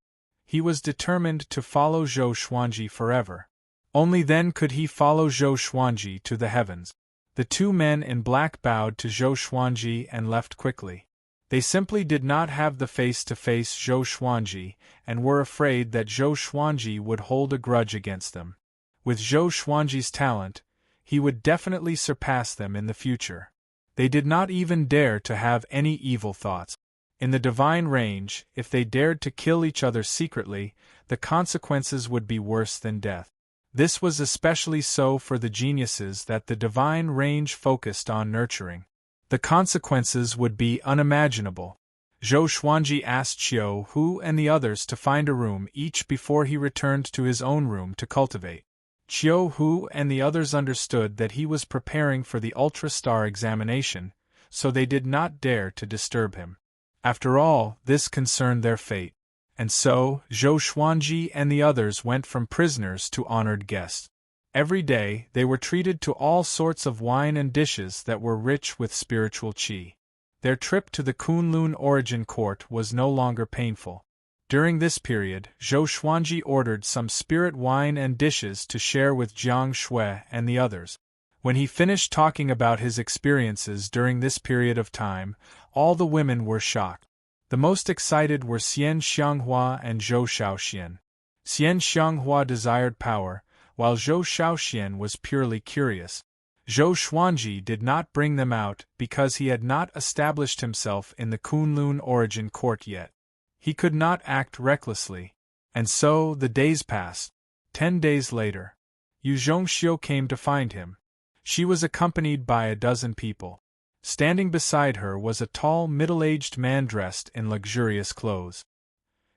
He was determined to follow Zhou Xuanji forever. Only then could he follow Zhou Xuanji to the heavens. The 2 men in black bowed to Zhou Xuanji and left quickly. They simply did not have the face to face Zhou Xuanji, and were afraid that Zhou Xuanji would hold a grudge against them. With Zhou Xuanji's talent, he would definitely surpass them in the future. They did not even dare to have any evil thoughts. In the divine range, if they dared to kill each other secretly, the consequences would be worse than death. This was especially so for the geniuses that the divine range focused on nurturing. The consequences would be unimaginable. Zhou Xuanji asked Qiu Hu and the others to find a room each before he returned to his own room to cultivate. Qiu Hu and the others understood that he was preparing for the ultra-star examination, so they did not dare to disturb him. After all, this concerned their fate. And so, Zhou Xuanji and the others went from prisoners to honored guests. Every day, they were treated to all sorts of wine and dishes that were rich with spiritual qi. Their trip to the Kunlun Origin Court was no longer painful. During this period, Zhou Xuanji ordered some spirit wine and dishes to share with Jiang Shui and the others. When he finished talking about his experiences during this period of time, all the women were shocked. The most excited were Xian Xianghua and Zhou Shaoxian. Xian Xianghua desired power, while Zhou Shaoxian was purely curious. Zhou Xuanji did not bring them out because he had not established himself in the Kunlun Origin Court yet. He could not act recklessly. And so the days passed. 10 days later, Yu Zhongxiu came to find him. She was accompanied by a dozen people. Standing beside her was a tall, middle-aged man dressed in luxurious clothes.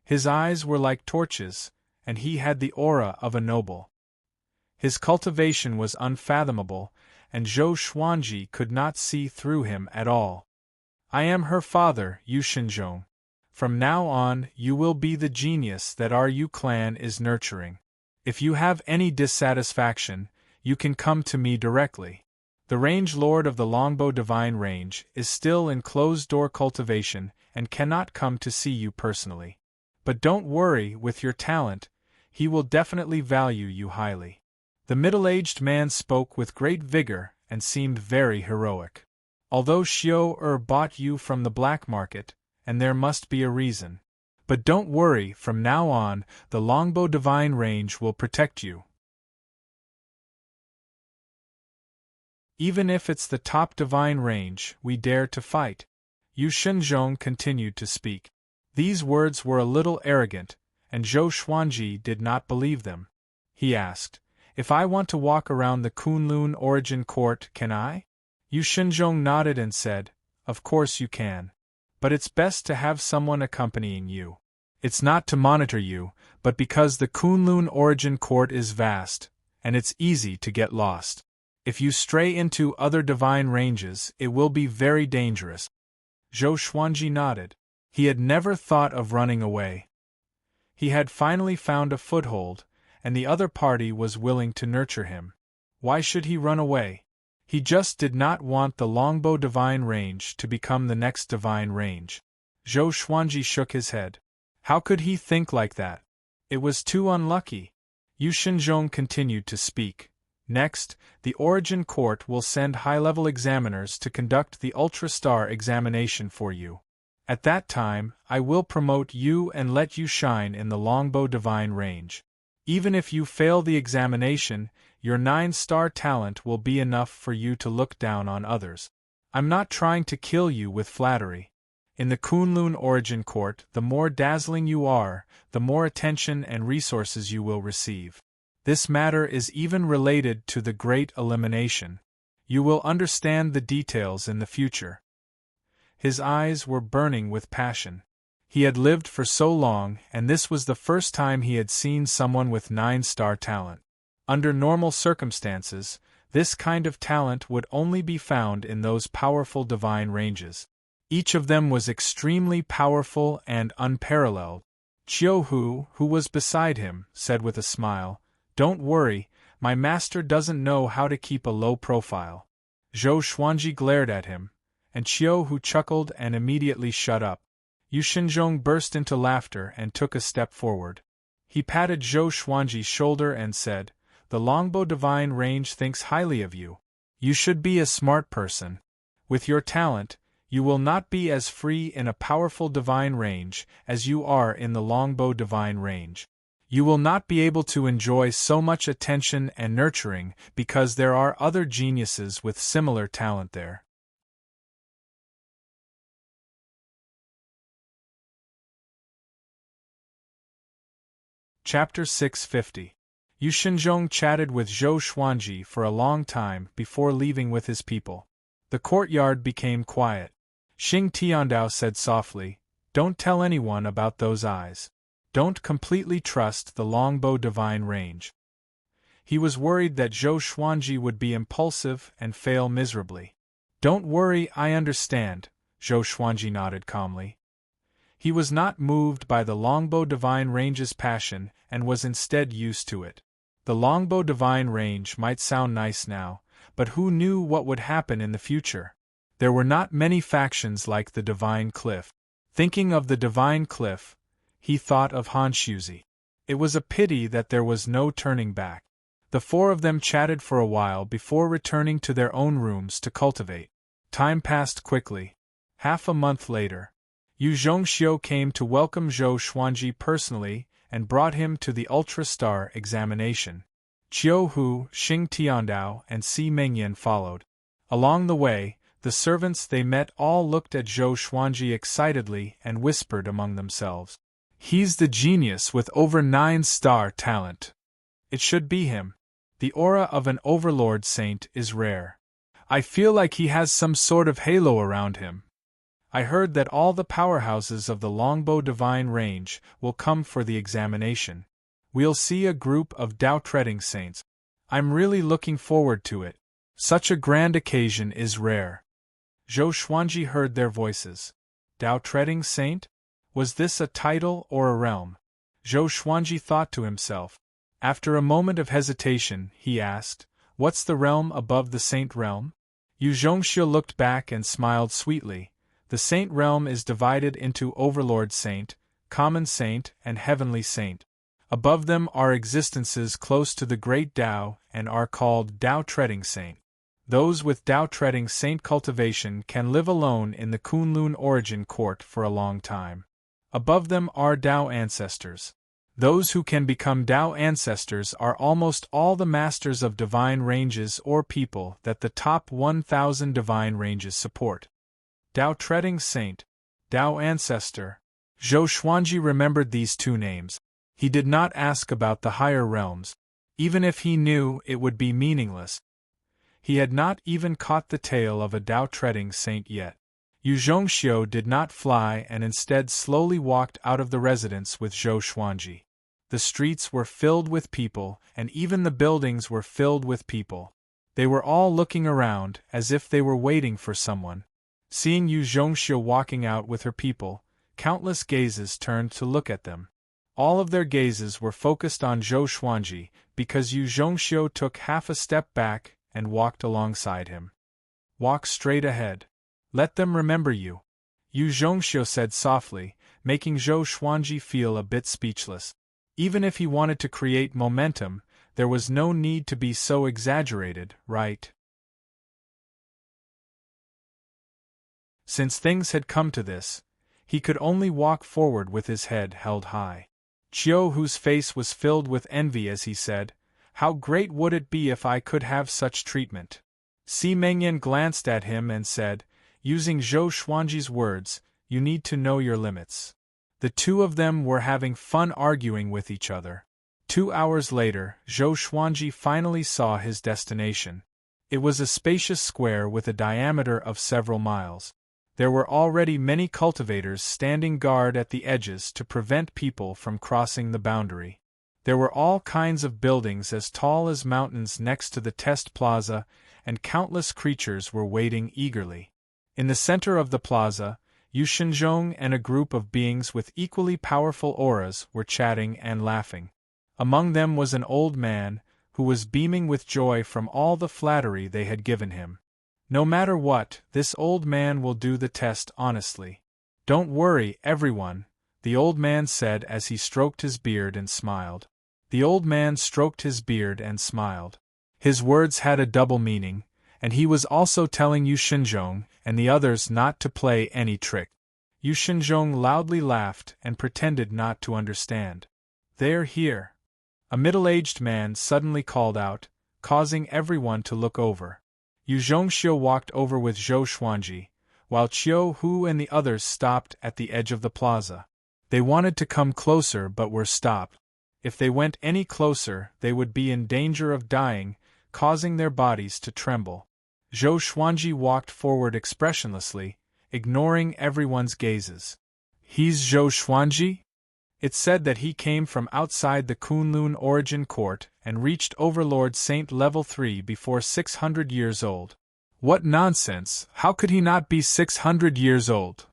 His eyes were like torches, and he had the aura of a noble. His cultivation was unfathomable, and Zhou Xuanji could not see through him at all. "I am her father, Yu Shinzhong. From now on, you will be the genius that our Yu clan is nurturing. If you have any dissatisfaction, you can come to me directly. The Range Lord of the Longbow Divine Range is still in closed-door cultivation and cannot come to see you personally. But don't worry with your talent, He will definitely value you highly. The middle-aged man spoke with great vigor and seemed very heroic. Although Xiao bought you from the black market, and there must be a reason. But don't worry, from now on, the longbow divine range will protect you. Even if it's the top divine range, we dare to fight. Yu Shenzhong continued to speak. These words were a little arrogant, and Zhou Xuanji did not believe them. He asked, "If I want to walk around the Kunlun Origin Court, can I?" Yu Shenzhong nodded and said, "Of course you can. But it's best to have someone accompanying you. It's not to monitor you, but because the Kunlun Origin Court is vast, and it's easy to get lost. If you stray into other divine ranges, it will be very dangerous." Zhou Xuanji nodded. He had never thought of running away. He had finally found a foothold, and the other party was willing to nurture him. Why should he run away? He just did not want the longbow divine range to become the next divine range. Zhou Xuanji shook his head. How could he think like that? It was too unlucky. Yu Shenzhong continued to speak. Next, the Origin Court will send high-level examiners to conduct the Ultra-Star examination for you. At that time, I will promote you and let you shine in the longbow divine range. Even if you fail the examination, your 9-star talent will be enough for you to look down on others. I'm not trying to kill you with flattery. In the Kunlun Origin Court, the more dazzling you are, the more attention and resources you will receive. This matter is even related to the Great Elimination. You will understand the details in the future. His eyes were burning with passion. He had lived for so long, and this was the first time he had seen someone with 9-star talent. Under normal circumstances, this kind of talent would only be found in those powerful divine ranges. Each of them was extremely powerful and unparalleled. Qiu Hu, who was beside him, said with a smile, "Don't worry, my master doesn't know how to keep a low profile." Zhou Xuanji glared at him, and Qiu Hu chuckled and immediately shut up. Yu Shenzhong burst into laughter and took a step forward. He patted Zhou Xuanji's shoulder and said, "The longbow divine range thinks highly of you. You should be a smart person. With your talent, you will not be as free in a powerful divine range as you are in the longbow divine range. You will not be able to enjoy so much attention and nurturing because there are other geniuses with similar talent there." Chapter 650. Yu Shenzhong chatted with Zhou Xuanji for a long time before leaving with his people. The courtyard became quiet. Xing Tiandao said softly, "Don't tell anyone about those eyes. Don't completely trust the longbow divine range." He was worried that Zhou Xuanji would be impulsive and fail miserably. "Don't worry, I understand," Zhou Xuanji nodded calmly. He was not moved by the longbow divine range's passion and was instead used to it. The longbow divine range might sound nice now, but who knew what would happen in the future? There were not many factions like the Divine Cliff. Thinking of the Divine Cliff, he thought of Han Shuzi. It was a pity that there was no turning back. The four of them chatted for a while before returning to their own rooms to cultivate. Time passed quickly. Half a month later, Yu Zhongxiu came to welcome Zhou Xuanji personally and brought him to the Ultra-Star examination. Qiu Hu, Xing Tiandao, and Si Mengyan followed. Along the way, the servants they met all looked at Zhou Xuanji excitedly and whispered among themselves, "He's the genius with over 9-star talent. It should be him. The aura of an overlord saint is rare. I feel like he has some sort of halo around him." I heard that all the powerhouses of the longbow divine range will come for the examination. We'll see a group of Dao-treading saints. I'm really looking forward to it. Such a grand occasion is rare. Zhou Xuanji heard their voices. Dao-treading saint? Was this a title or a realm? Zhou Xuanji thought to himself. After a moment of hesitation, he asked, "What's the realm above the saint realm?" Yu Zhongxiu looked back and smiled sweetly. The saint realm is divided into Overlord Saint, Common Saint, and Heavenly Saint. Above them are existences close to the great Tao and are called Tao-treading saint. Those with Tao-treading saint cultivation can live alone in the Kunlun origin court for a long time. Above them are Tao ancestors. Those who can become Tao ancestors are almost all the masters of divine ranges or people that the top 1,000 divine ranges support. Tao-treading saint, Tao ancestor. Zhou Xuanji remembered these two names. He did not ask about the higher realms. Even if he knew, it would be meaningless. He had not even caught the tail of a Tao-treading saint yet. Yu Zhongxiu did not fly and instead slowly walked out of the residence with Zhou Xuanji. The streets were filled with people, and even the buildings were filled with people. They were all looking around, as if they were waiting for someone. Seeing Yu Zhongxiu walking out with her people, countless gazes turned to look at them. All of their gazes were focused on Zhou Xuanji, because Yu Zhongxiu took half a step back and walked alongside him. Walk straight ahead. Let them remember you. Yu Zhongxiu said softly, making Zhou Xuanji feel a bit speechless. Even if he wanted to create momentum, there was no need to be so exaggerated, right? Since things had come to this, he could only walk forward with his head held high. Qiu, whose face was filled with envy as he said, "How great would it be if I could have such treatment?" Si Mengyan glanced at him and said, using Zhou Xuanji's words, "You need to know your limits." The two of them were having fun arguing with each other. 2 hours later, Zhou Xuanji finally saw his destination. It was a spacious square with a diameter of several miles. There were already many cultivators standing guard at the edges to prevent people from crossing the boundary. There were all kinds of buildings as tall as mountains next to the test plaza, and countless creatures were waiting eagerly. In the center of the plaza, Yu Shenzhong and a group of beings with equally powerful auras were chatting and laughing. Among them was an old man, who was beaming with joy from all the flattery they had given him. No matter what, this old man will do the test honestly. Don't worry, everyone, the old man said as he stroked his beard and smiled. The old man stroked his beard and smiled. His words had a double meaning, and he was also telling Yu Shenzhong and the others not to play any trick. Yu Shenzhong loudly laughed and pretended not to understand. "They're here!" A middle-aged man suddenly called out, causing everyone to look over. Yu Zhongxiu walked over with Zhou Xuanji, while Qiu Hu and the others stopped at the edge of the plaza. They wanted to come closer but were stopped. If they went any closer, they would be in danger of dying, causing their bodies to tremble. Zhou Xuanji walked forward expressionlessly, ignoring everyone's gazes. "He's Zhou Xuanji?" It said that he came from outside the Kunlun origin court and reached Overlord Saint level 3 before 600 years old. What nonsense, how could he not be 600 years old?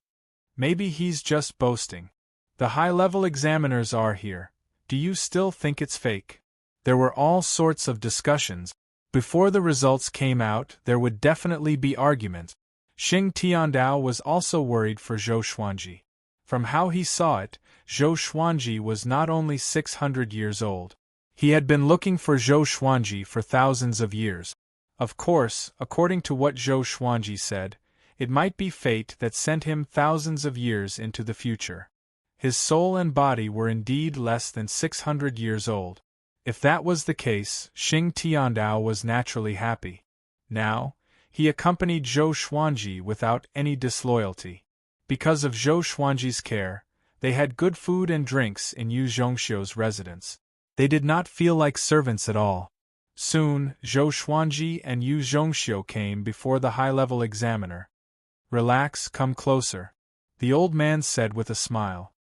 Maybe he's just boasting. The high-level examiners are here. Do you still think it's fake? There were all sorts of discussions. Before the results came out, there would definitely be arguments. Xing Tiandao was also worried for Zhou Xuanji. From how he saw it, Zhou Xuanji was not only 600 years old. He had been looking for Zhou Xuanji for thousands of years. Of course, according to what Zhou Xuanji said, it might be fate that sent him thousands of years into the future. His soul and body were indeed less than 600 years old. If that was the case, Xing Tiandao was naturally happy. Now, he accompanied Zhou Xuanji without any disloyalty. Because of Zhou Xuanji's care, they had good food and drinks in Yu Zhongxiu's residence. They did not feel like servants at all. Soon, Zhou Xuanji and Yu Zhongxiu came before the high-level examiner. "Relax, come closer," the old man said with a smile.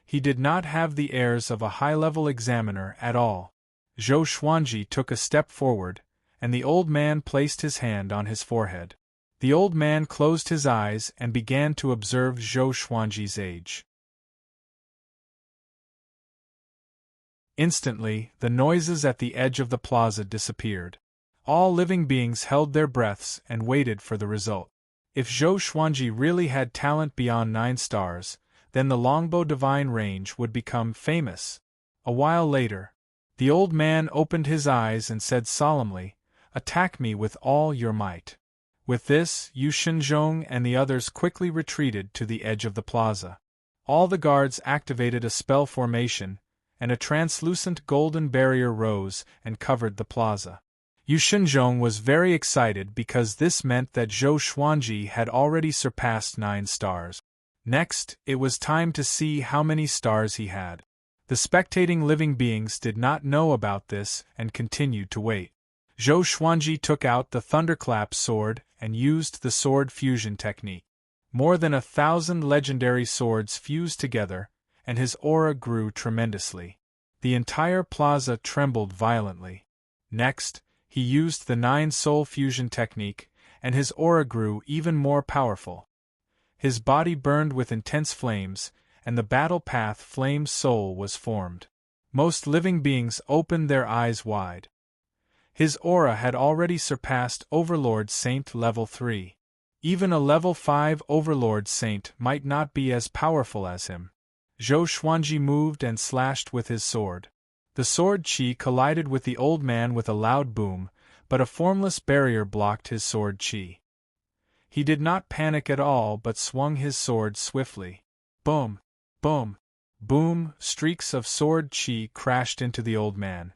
He did not have the airs of a high-level examiner at all. Zhou Xuanji took a step forward, and the old man placed his hand on his forehead. The old man closed his eyes and began to observe Zhou Xuanji's age. Instantly, the noises at the edge of the plaza disappeared. All living beings held their breaths and waited for the result. If Zhou Xuanji really had talent beyond 9 stars, then the longbow divine range would become famous. A while later, the old man opened his eyes and said solemnly, "Attack me with all your might." With this, Yu Shenzhong and the others quickly retreated to the edge of the plaza. All the guards activated a spell formation, and a translucent golden barrier rose and covered the plaza. Yu Shenzhong was very excited because this meant that Zhou Xuanji had already surpassed 9 stars. Next, it was time to see how many stars he had. The spectating living beings did not know about this and continued to wait. Zhou Xuanji took out the thunderclap sword and used the sword fusion technique. More than 1,000 legendary swords fused together, and his aura grew tremendously. The entire plaza trembled violently. Next, he used the 9-soul fusion technique, and his aura grew even more powerful. His body burned with intense flames, and the battle path Flame Soul was formed. Most living beings opened their eyes wide. His aura had already surpassed Overlord Saint level 3. Even a level 5 Overlord Saint might not be as powerful as him. Zhou Xuanji moved and slashed with his sword. The sword chi collided with the old man with a loud boom, but a formless barrier blocked his sword chi. He did not panic at all but swung his sword swiftly. Boom! Boom! Boom! Streaks of sword chi crashed into the old man.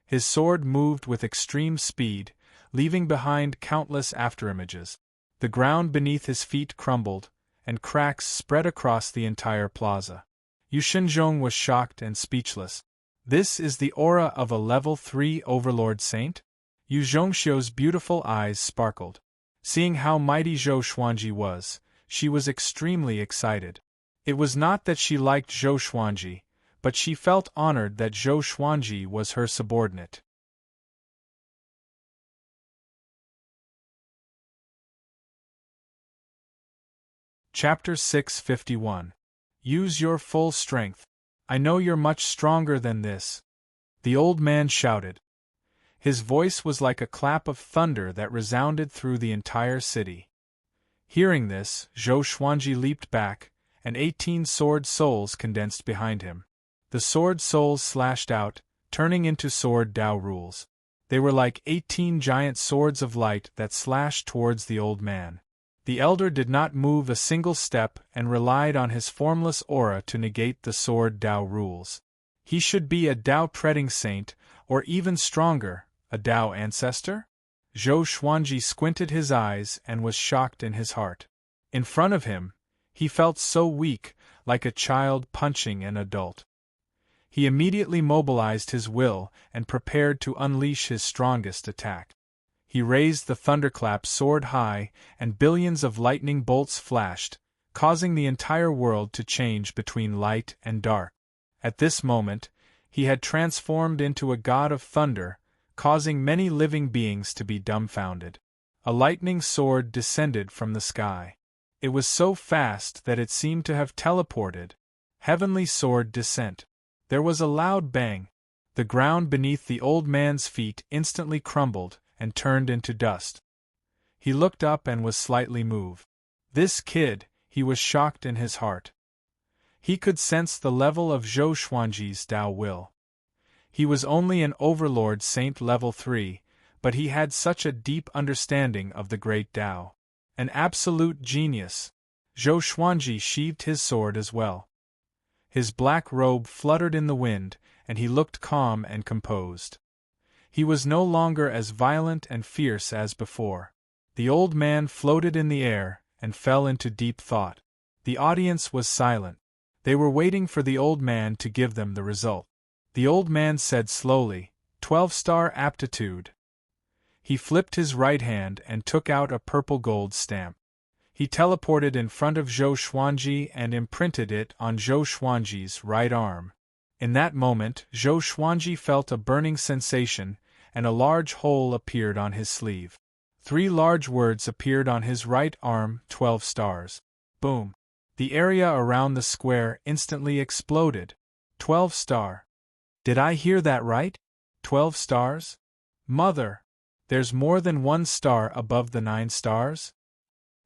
His sword moved with extreme speed, leaving behind countless afterimages. The ground beneath his feet crumbled, and cracks spread across the entire plaza. Yu Shenzhong was shocked and speechless. This is the aura of a level 3 Overlord Saint? Yu Zhongxiu's beautiful eyes sparkled. Seeing how mighty Zhou Xuanji was, she was extremely excited. It was not that she liked Zhou Xuanji, but she felt honored that Zhou Xuanji was her subordinate. Chapter 651. Use your full strength. I know you're much stronger than this. The old man shouted. His voice was like a clap of thunder that resounded through the entire city. Hearing this, Zhou Xuanji leaped back, and 18 sword souls condensed behind him. The sword souls slashed out, turning into sword Dao rules. They were like 18 giant swords of light that slashed towards the old man. The elder did not move a single step and relied on his formless aura to negate the sword Dao rules. He should be a Dao-treading saint, or even stronger, a Dao ancestor? Zhou Xuanji squinted his eyes and was shocked in his heart. In front of him, he felt so weak, like a child punching an adult. He immediately mobilized his will and prepared to unleash his strongest attack. He raised the thunderclap sword high, and billions of lightning bolts flashed, causing the entire world to change between light and dark. At this moment, he had transformed into a god of thunder, causing many living beings to be dumbfounded. A lightning sword descended from the sky. It was so fast that it seemed to have teleported. Heavenly sword descent. There was a loud bang. The ground beneath the old man's feet instantly crumbled and turned into dust. He looked up and was slightly moved. This kid, he was shocked in his heart. He could sense the level of Zhou Xuanji's Dao will. He was only an Overlord Saint level 3, but he had such a deep understanding of the great Dao. An absolute genius. Zhou Xuanji sheathed his sword as well. His black robe fluttered in the wind, and he looked calm and composed. He was no longer as violent and fierce as before. The old man floated in the air and fell into deep thought. The audience was silent. They were waiting for the old man to give them the result. The old man said slowly, 12-star aptitude. He flipped his right hand and took out a purple gold stamp. He teleported in front of Zhou Xuanji and imprinted it on Zhou Xuanji's right arm. In that moment, Zhou Xuanji felt a burning sensation, and a large hole appeared on his sleeve. 3 large words appeared on his right arm, 12 stars. Boom! The area around the square instantly exploded. 12 star. Did I hear that right? 12 stars? Mother! There's more than 1 star above the 9 stars?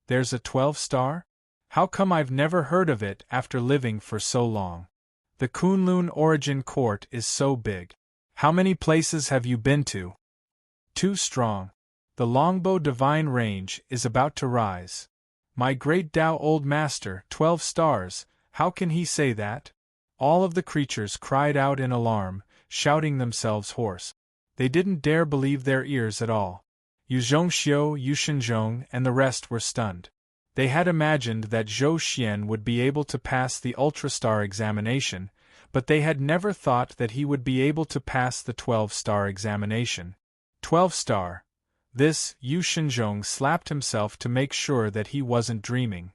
There's a 12 star? How come I've never heard of it after living for so long? The Kunlun Origin Court is so big. How many places have you been to? Too strong. The Longbow Divine Range is about to rise. My great Tao Old Master, 12 stars, how can he say that? All of the creatures cried out in alarm, shouting themselves hoarse. They didn't dare believe their ears at all. Yu Zhongxiu, Yu Shinzhong, and the rest were stunned. They had imagined that Zhou Xian would be able to pass the Ultrastar examination, but they had never thought that he would be able to pass the 12-star examination. 12-star. This, Yu Shinzhong slapped himself to make sure that he wasn't dreaming.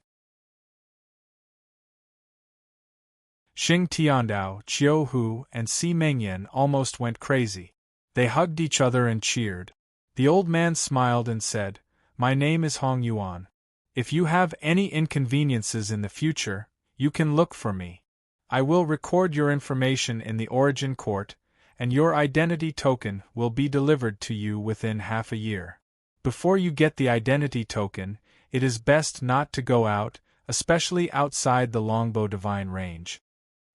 Xing Tiandao, Qiu Hu, and Si Mengyan almost went crazy. They hugged each other and cheered. The old man smiled and said, "My name is Hong Yuan. If you have any inconveniences in the future, you can look for me. I will record your information in the Origin Court, and your identity token will be delivered to you within half a year. Before you get the identity token, it is best not to go out, especially outside the Longbow Divine Range."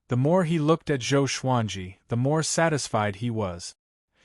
The more he looked at Zhou Xuanji, the more satisfied he was.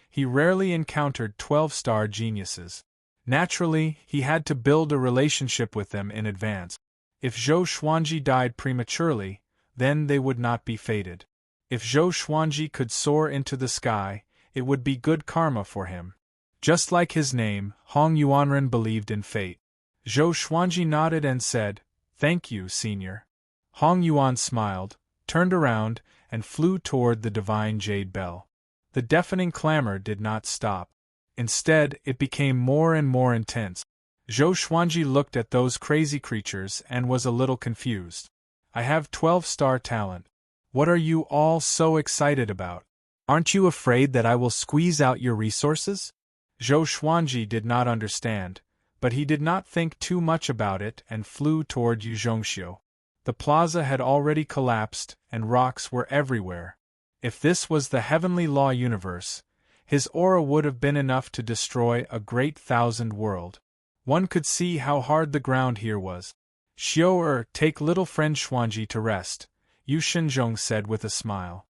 He rarely encountered 12-star geniuses. Naturally, he had to build a relationship with them in advance. If Zhou Xuanji died prematurely, then they would not be fated. If Zhou Xuanji could soar into the sky, it would be good karma for him. Just like his name, Hong Yuanren believed in fate. Zhou Xuanji nodded and said, "Thank you, senior." Hong Yuan smiled, turned around, and flew toward the divine jade bell. The deafening clamor did not stop. Instead, it became more and more intense. Zhou Xuanji looked at those crazy creatures and was a little confused. "I have 12-star talent. What are you all so excited about? Aren't you afraid that I will squeeze out your resources?" Zhou Xuanji did not understand, but he did not think too much about it and flew toward Yu Zhongxiu. The plaza had already collapsed, and rocks were everywhere. If this was the heavenly law universe, his aura would have been enough to destroy a great 1,000 world. One could see how hard the ground here was. "Xiu take little friend Xuanji to rest," Yu Shinzhong said with a smile.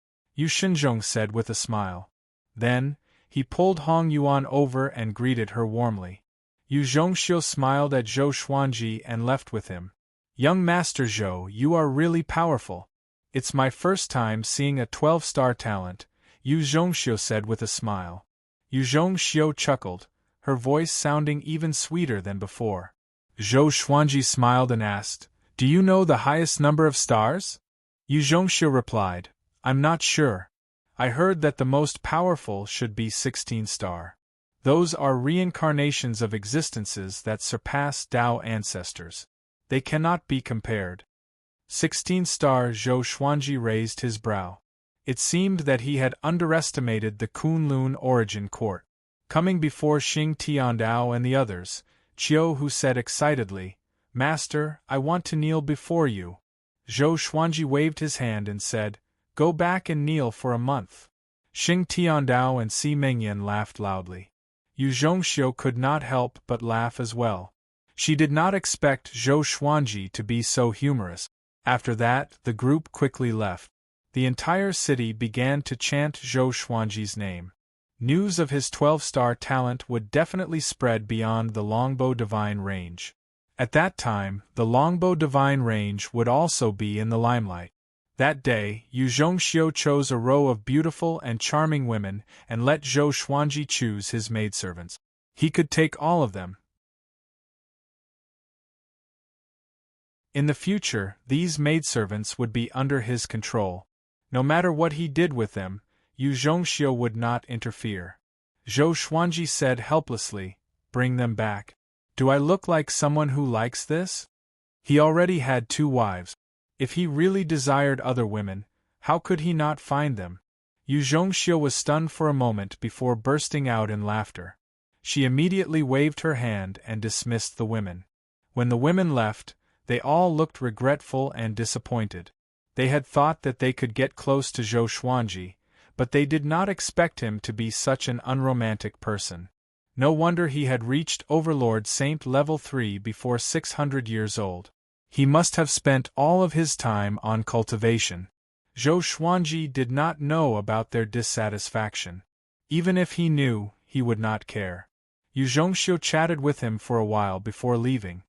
Then, he pulled Hong Yuan over and greeted her warmly. Yu Zhongxiu smiled at Zhou Xuanji and left with him. "Young Master Zhou, you are really powerful. It's my first time seeing a 12-star talent," Yu Zhongxiu said with a smile. Yu Zhongxiu chuckled, her voice sounding even sweeter than before. Zhou Xuanji smiled and asked, "Do you know the highest number of stars?" Yu Zhongxiu replied, "I'm not sure. I heard that the most powerful should be 16-star. Those are reincarnations of existences that surpass Tao ancestors. They cannot be compared." 16-star. Zhou Xuanji raised his brow. It seemed that he had underestimated the Kunlun Origin Court. Coming before Xing Tiandao and the others, Qiu Hu said excitedly, "Master, I want to kneel before you." Zhou Xuanji waved his hand and said, "Go back and kneel for a month." Xing Tiandao and Si Mengyan laughed loudly. Yu Zhongxiu could not help but laugh as well. She did not expect Zhou Xuanji to be so humorous. After that, the group quickly left. The entire city began to chant Zhou Xuanji's name. News of his 12-star talent would definitely spread beyond the Longbow Divine Range. At that time, the Longbow Divine Range would also be in the limelight. That day, Yu Zhongxiu chose a row of beautiful and charming women and let Zhou Xuanji choose his maidservants. He could take all of them. In the future, these maidservants would be under his control. No matter what he did with them, Yu Zhongxiu would not interfere. Zhou Xuanji said helplessly, "Bring them back." "Do I look like someone who likes this?" He already had 2 wives. If he really desired other women, how could he not find them? Yu Zhongxiu was stunned for a moment before bursting out in laughter. She immediately waved her hand and dismissed the women. When the women left, they all looked regretful and disappointed. They had thought that they could get close to Zhou Xuanji, but they did not expect him to be such an unromantic person. No wonder he had reached Overlord Saint level 3 before 600 years old. He must have spent all of his time on cultivation. Zhou Xuanji did not know about their dissatisfaction. Even if he knew, he would not care. Yu Zhongxiu chatted with him for a while before leaving.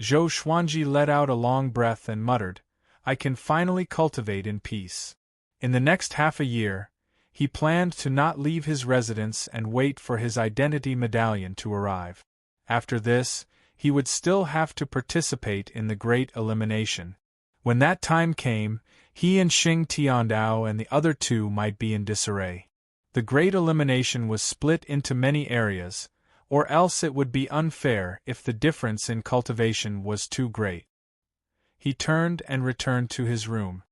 Zhou Xuanji let out a long breath and muttered, "I can finally cultivate in peace." In the next half a year, he planned to not leave his residence and wait for his identity medallion to arrive. After this, he would still have to participate in the Great Elimination. When that time came, he and Xing Tiandao and the other two might be in disarray. The Great Elimination was split into many areas, or else it would be unfair if the difference in cultivation was too great. He turned and returned to his room.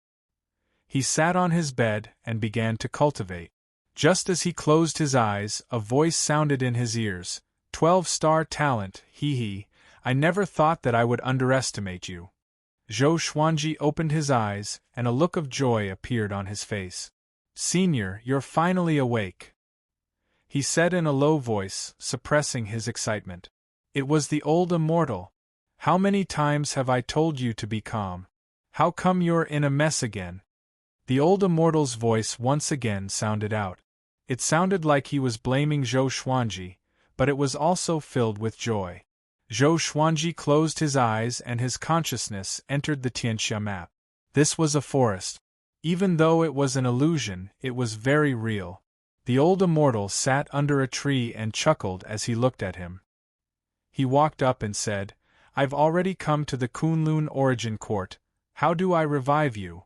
He sat on his bed and began to cultivate. Just as he closed his eyes, a voice sounded in his ears, 12-star talent, hee. I never thought that I would underestimate you." Zhou Xuanji opened his eyes, and a look of joy appeared on his face. "Senior, you're finally awake," he said in a low voice, suppressing his excitement. "It was the old immortal. How many times have I told you to be calm? How come you're in a mess again?" The old immortal's voice once again sounded out. It sounded like he was blaming Zhou Xuanji, but it was also filled with joy. Zhou Xuanji closed his eyes and his consciousness entered the Tianxia map. This was a forest. Even though it was an illusion, it was very real. The old immortal sat under a tree and chuckled as he looked at him. He walked up and said, "I've already come to the Kunlun Origin Court. How do I revive you?"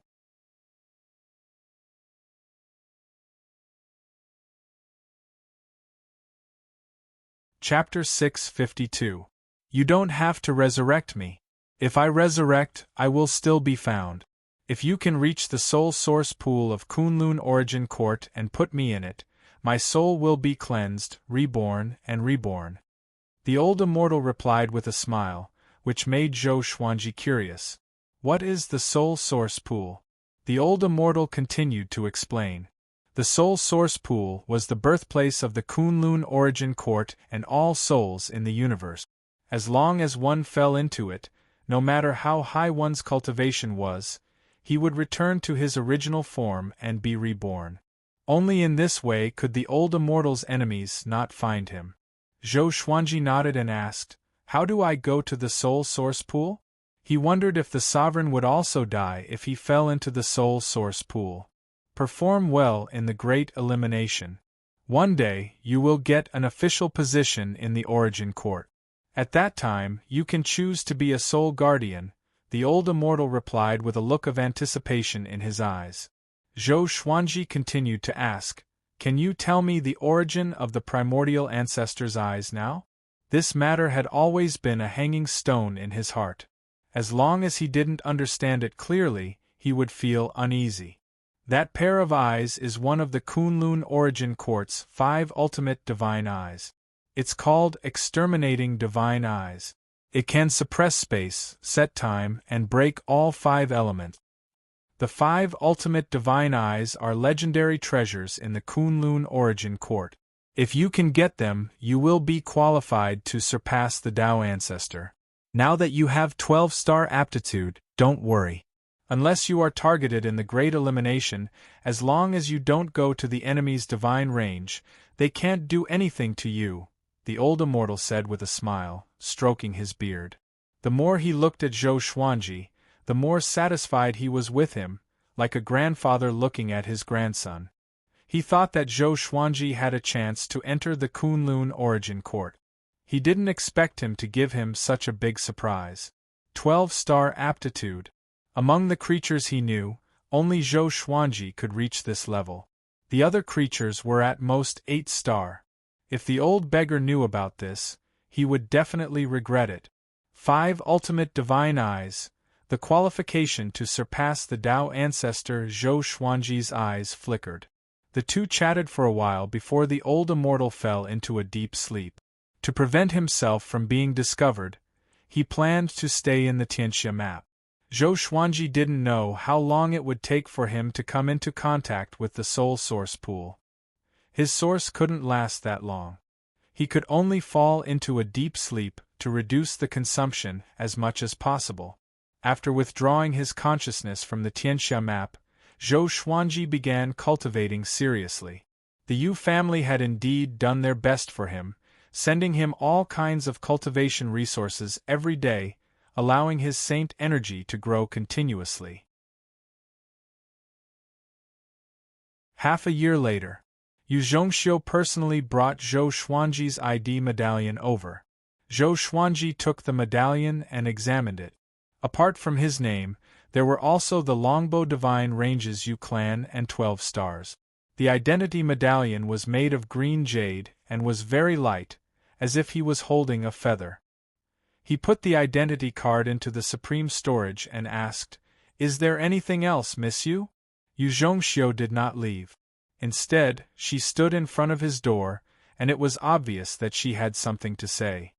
Chapter 652. You don't have to resurrect me. If I resurrect, I will still be found. If you can reach the soul source pool of Kunlun Origin Court and put me in it, my soul will be cleansed, reborn, and reborn. The old immortal replied with a smile, which made Zhou Xuanji curious. What is the soul source pool? The old immortal continued to explain. The soul source pool was the birthplace of the Kunlun Origin Court and all souls in the universe. As long as one fell into it, no matter how high one's cultivation was, he would return to his original form and be reborn. Only in this way could the old immortal's enemies not find him. Zhou Xuanji nodded and asked, "How do I go to the soul source pool?" He wondered if the sovereign would also die if he fell into the soul source pool. Perform well in the Great Elimination. One day, you will get an official position in the Origin Court. At that time, you can choose to be a soul guardian, the old immortal replied with a look of anticipation in his eyes. Zhou Xuanji continued to ask, "Can you tell me the origin of the primordial ancestor's eyes now?" This matter had always been a hanging stone in his heart. As long as he didn't understand it clearly, he would feel uneasy. That pair of eyes is one of the Kunlun Origin Court's 5 ultimate divine eyes. It's called Exterminating Divine Eyes. It can suppress space, set time, and break all 5 elements. The 5 ultimate divine eyes are legendary treasures in the Kunlun Origin Court. If you can get them, you will be qualified to surpass the Tao ancestor. Now that you have 12-star aptitude, don't worry. Unless you are targeted in the Great Elimination, as long as you don't go to the enemy's divine range, they can't do anything to you, the old immortal said with a smile, stroking his beard. The more he looked at Zhou Xuanji, the more satisfied he was with him, like a grandfather looking at his grandson. He thought that Zhou Xuanji had a chance to enter the Kunlun Origin Court. He didn't expect him to give him such a big surprise. 12-star aptitude. Among the creatures he knew, only Zhou Xuanji could reach this level. The other creatures were at most 8-star. If the old beggar knew about this, he would definitely regret it. 5 ultimate divine eyes, the qualification to surpass the Tao ancestor. Zhou Xuanji's eyes flickered. The two chatted for a while before the old immortal fell into a deep sleep. To prevent himself from being discovered, he planned to stay in the Tianxia map. Zhou Xuanji didn't know how long it would take for him to come into contact with the soul source pool. His source couldn't last that long. He could only fall into a deep sleep to reduce the consumption as much as possible. After withdrawing his consciousness from the Tianxia map, Zhou Xuanji began cultivating seriously. The Yu family had indeed done their best for him, sending him all kinds of cultivation resources every day, allowing his saint energy to grow continuously. Half a year later, Yu Zhongxiu personally brought Zhou Xuanji's ID medallion over. Zhou Xuanji took the medallion and examined it. Apart from his name, there were also the Longbow Divine Range's Yu clan and 12 stars. The identity medallion was made of green jade and was very light, as if he was holding a feather. He put the identity card into the supreme storage and asked, "Is there anything else, Miss Yu?" Yu Zhongxiu did not leave. Instead, she stood in front of his door, and it was obvious that she had something to say.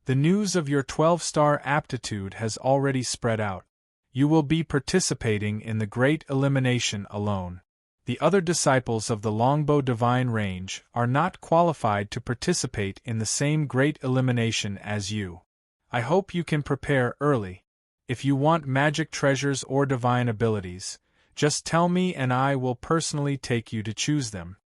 "The news of your 12-star aptitude has already spread out. You will be participating in the Great Elimination alone. The other disciples of the Longbow Divine Range are not qualified to participate in the same Great Elimination as you. I hope you can prepare early. If you want magic treasures or divine abilities, just tell me and I will personally take you to choose them."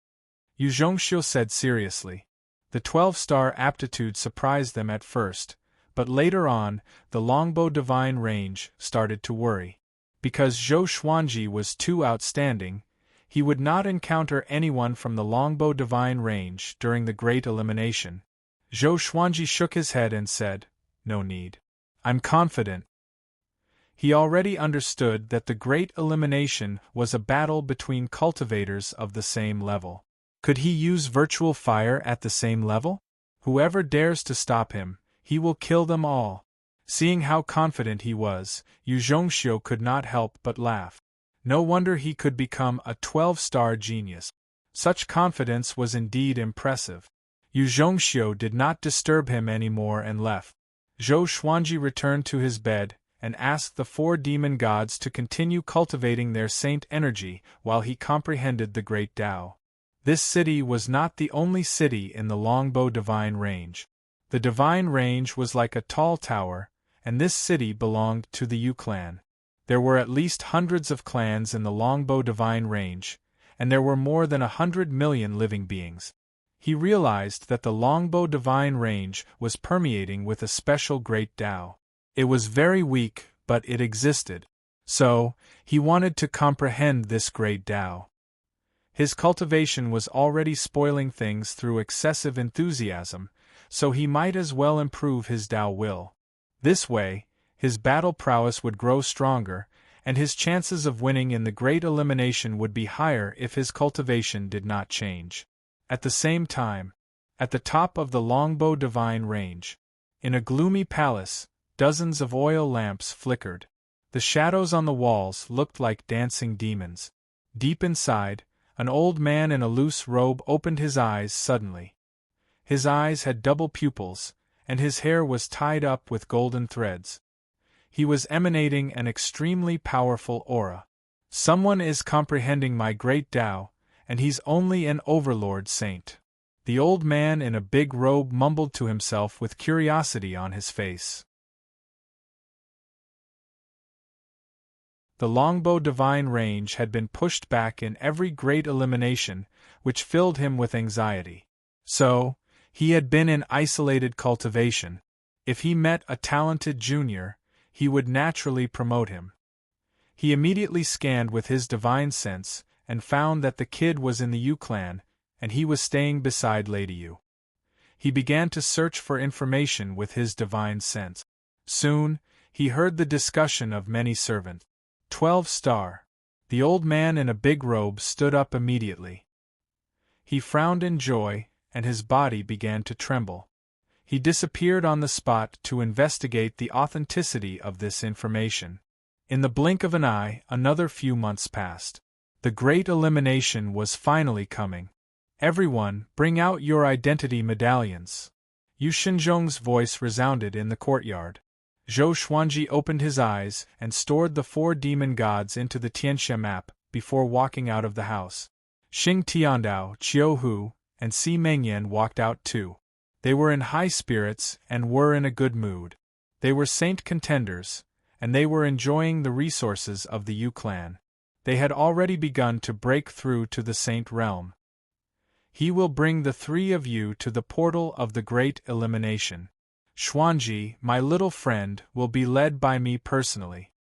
Yu Zhongxiu said seriously. The 12-star aptitude surprised them at first, but later on, the Longbow Divine Range started to worry. Because Zhou Xuanji was too outstanding, he would not encounter anyone from the Longbow Divine Range during the Great Elimination. Zhou Xuanji shook his head and said, "No need. I'm confident." He already understood that the Great Elimination was a battle between cultivators of the same level. Could he use virtual fire at the same level? Whoever dares to stop him, he will kill them all. Seeing how confident he was, Yu Zhongxiu could not help but laugh. No wonder he could become a 12-star genius. Such confidence was indeed impressive. Yu Zhongxiu did not disturb him anymore and left. Zhou Xuanji returned to his bed and asked the 4 demon gods to continue cultivating their saint energy while he comprehended the Great Tao. This city was not the only city in the Longbow Divine Range. The Divine Range was like a tall tower, and this city belonged to the Yu clan. There were at least hundreds of clans in the Longbow Divine Range, and there were more than 100 million living beings. He realized that the Longbow Divine Range was permeating with a special Great Tao. It was very weak, but it existed. So, he wanted to comprehend this Great Tao. His cultivation was already spoiling things through excessive enthusiasm, so he might as well improve his Tao will. This way, his battle prowess would grow stronger, and his chances of winning in the Great Elimination would be higher if his cultivation did not change. At the same time, at the top of the Longbow Divine Range, in a gloomy palace, dozens of oil lamps flickered. The shadows on the walls looked like dancing demons. Deep inside, an old man in a loose robe opened his eyes suddenly. His eyes had double pupils, and his hair was tied up with golden threads. He was emanating an extremely powerful aura. "Someone is comprehending my Great Tao, and he's only an overlord saint." The old man in a big robe mumbled to himself with curiosity on his face. The Longbow Divine Range had been pushed back in every Great Elimination, which filled him with anxiety. So, he had been in isolated cultivation. If he met a talented junior, he would naturally promote him. He immediately scanned with his divine sense, and found that the kid was in the Yu clan, and he was staying beside Lady Yu. He began to search for information with his divine sense. Soon, he heard the discussion of many servants. 12-star. The old man in a big robe stood up immediately. He frowned in joy, and his body began to tremble. He disappeared on the spot to investigate the authenticity of this information. In the blink of an eye, another few months passed. The Great Elimination was finally coming. "Everyone, bring out your identity medallions." Yu Xinzhong's voice resounded in the courtyard. Zhou Xuanji opened his eyes and stored the 4 demon gods into the Tianxia map before walking out of the house. Xing Tiandao, Qiu Hu, and Si Mengyan walked out too. They were in high spirits and were in a good mood. They were saint contenders, and they were enjoying the resources of the Yu clan. They had already begun to break through to the Saint Realm. He will bring the three of you to the portal of the Great Elimination. Xuanji, my little friend, will be led by me personally.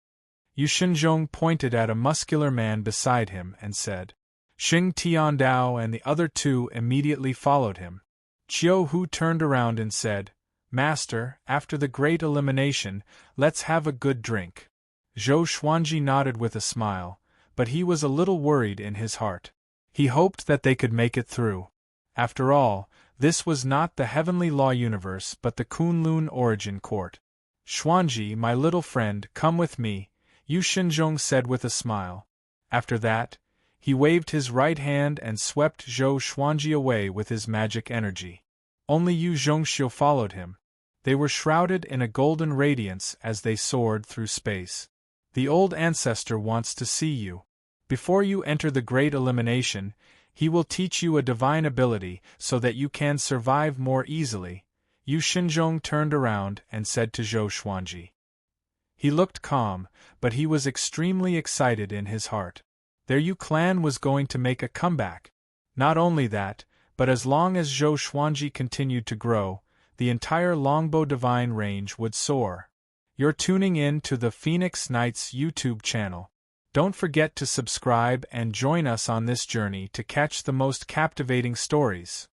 Yu Shinzhong pointed at a muscular man beside him and said. Xing Tiandao and the other two immediately followed him. Chiu Hu turned around and said, Master, after the Great Elimination, let's have a good drink. Zhou Xuanji nodded with a smile, but he was a little worried in his heart. He hoped that they could make it through. After all, this was not the heavenly law universe but the Kunlun origin court. Xuanji, my little friend, come with me, Yu Shinzhong said with a smile. After that, he waved his right hand and swept Zhou Xuanji away with his magic energy. Only Yu Zhongxiu followed him. They were shrouded in a golden radiance as they soared through space. The old ancestor wants to see you. Before you enter the Great Elimination, he will teach you a divine ability so that you can survive more easily. Yu Shinzhong turned around and said to Zhou Xuanji. He looked calm, but he was extremely excited in his heart. Their Yu clan was going to make a comeback. Not only that, but as long as Zhou Xuanji continued to grow, the entire Longbow Divine range would soar. You're tuning in to the Phoenix Knights YouTube channel. Don't forget to subscribe and join us on this journey to catch the most captivating stories.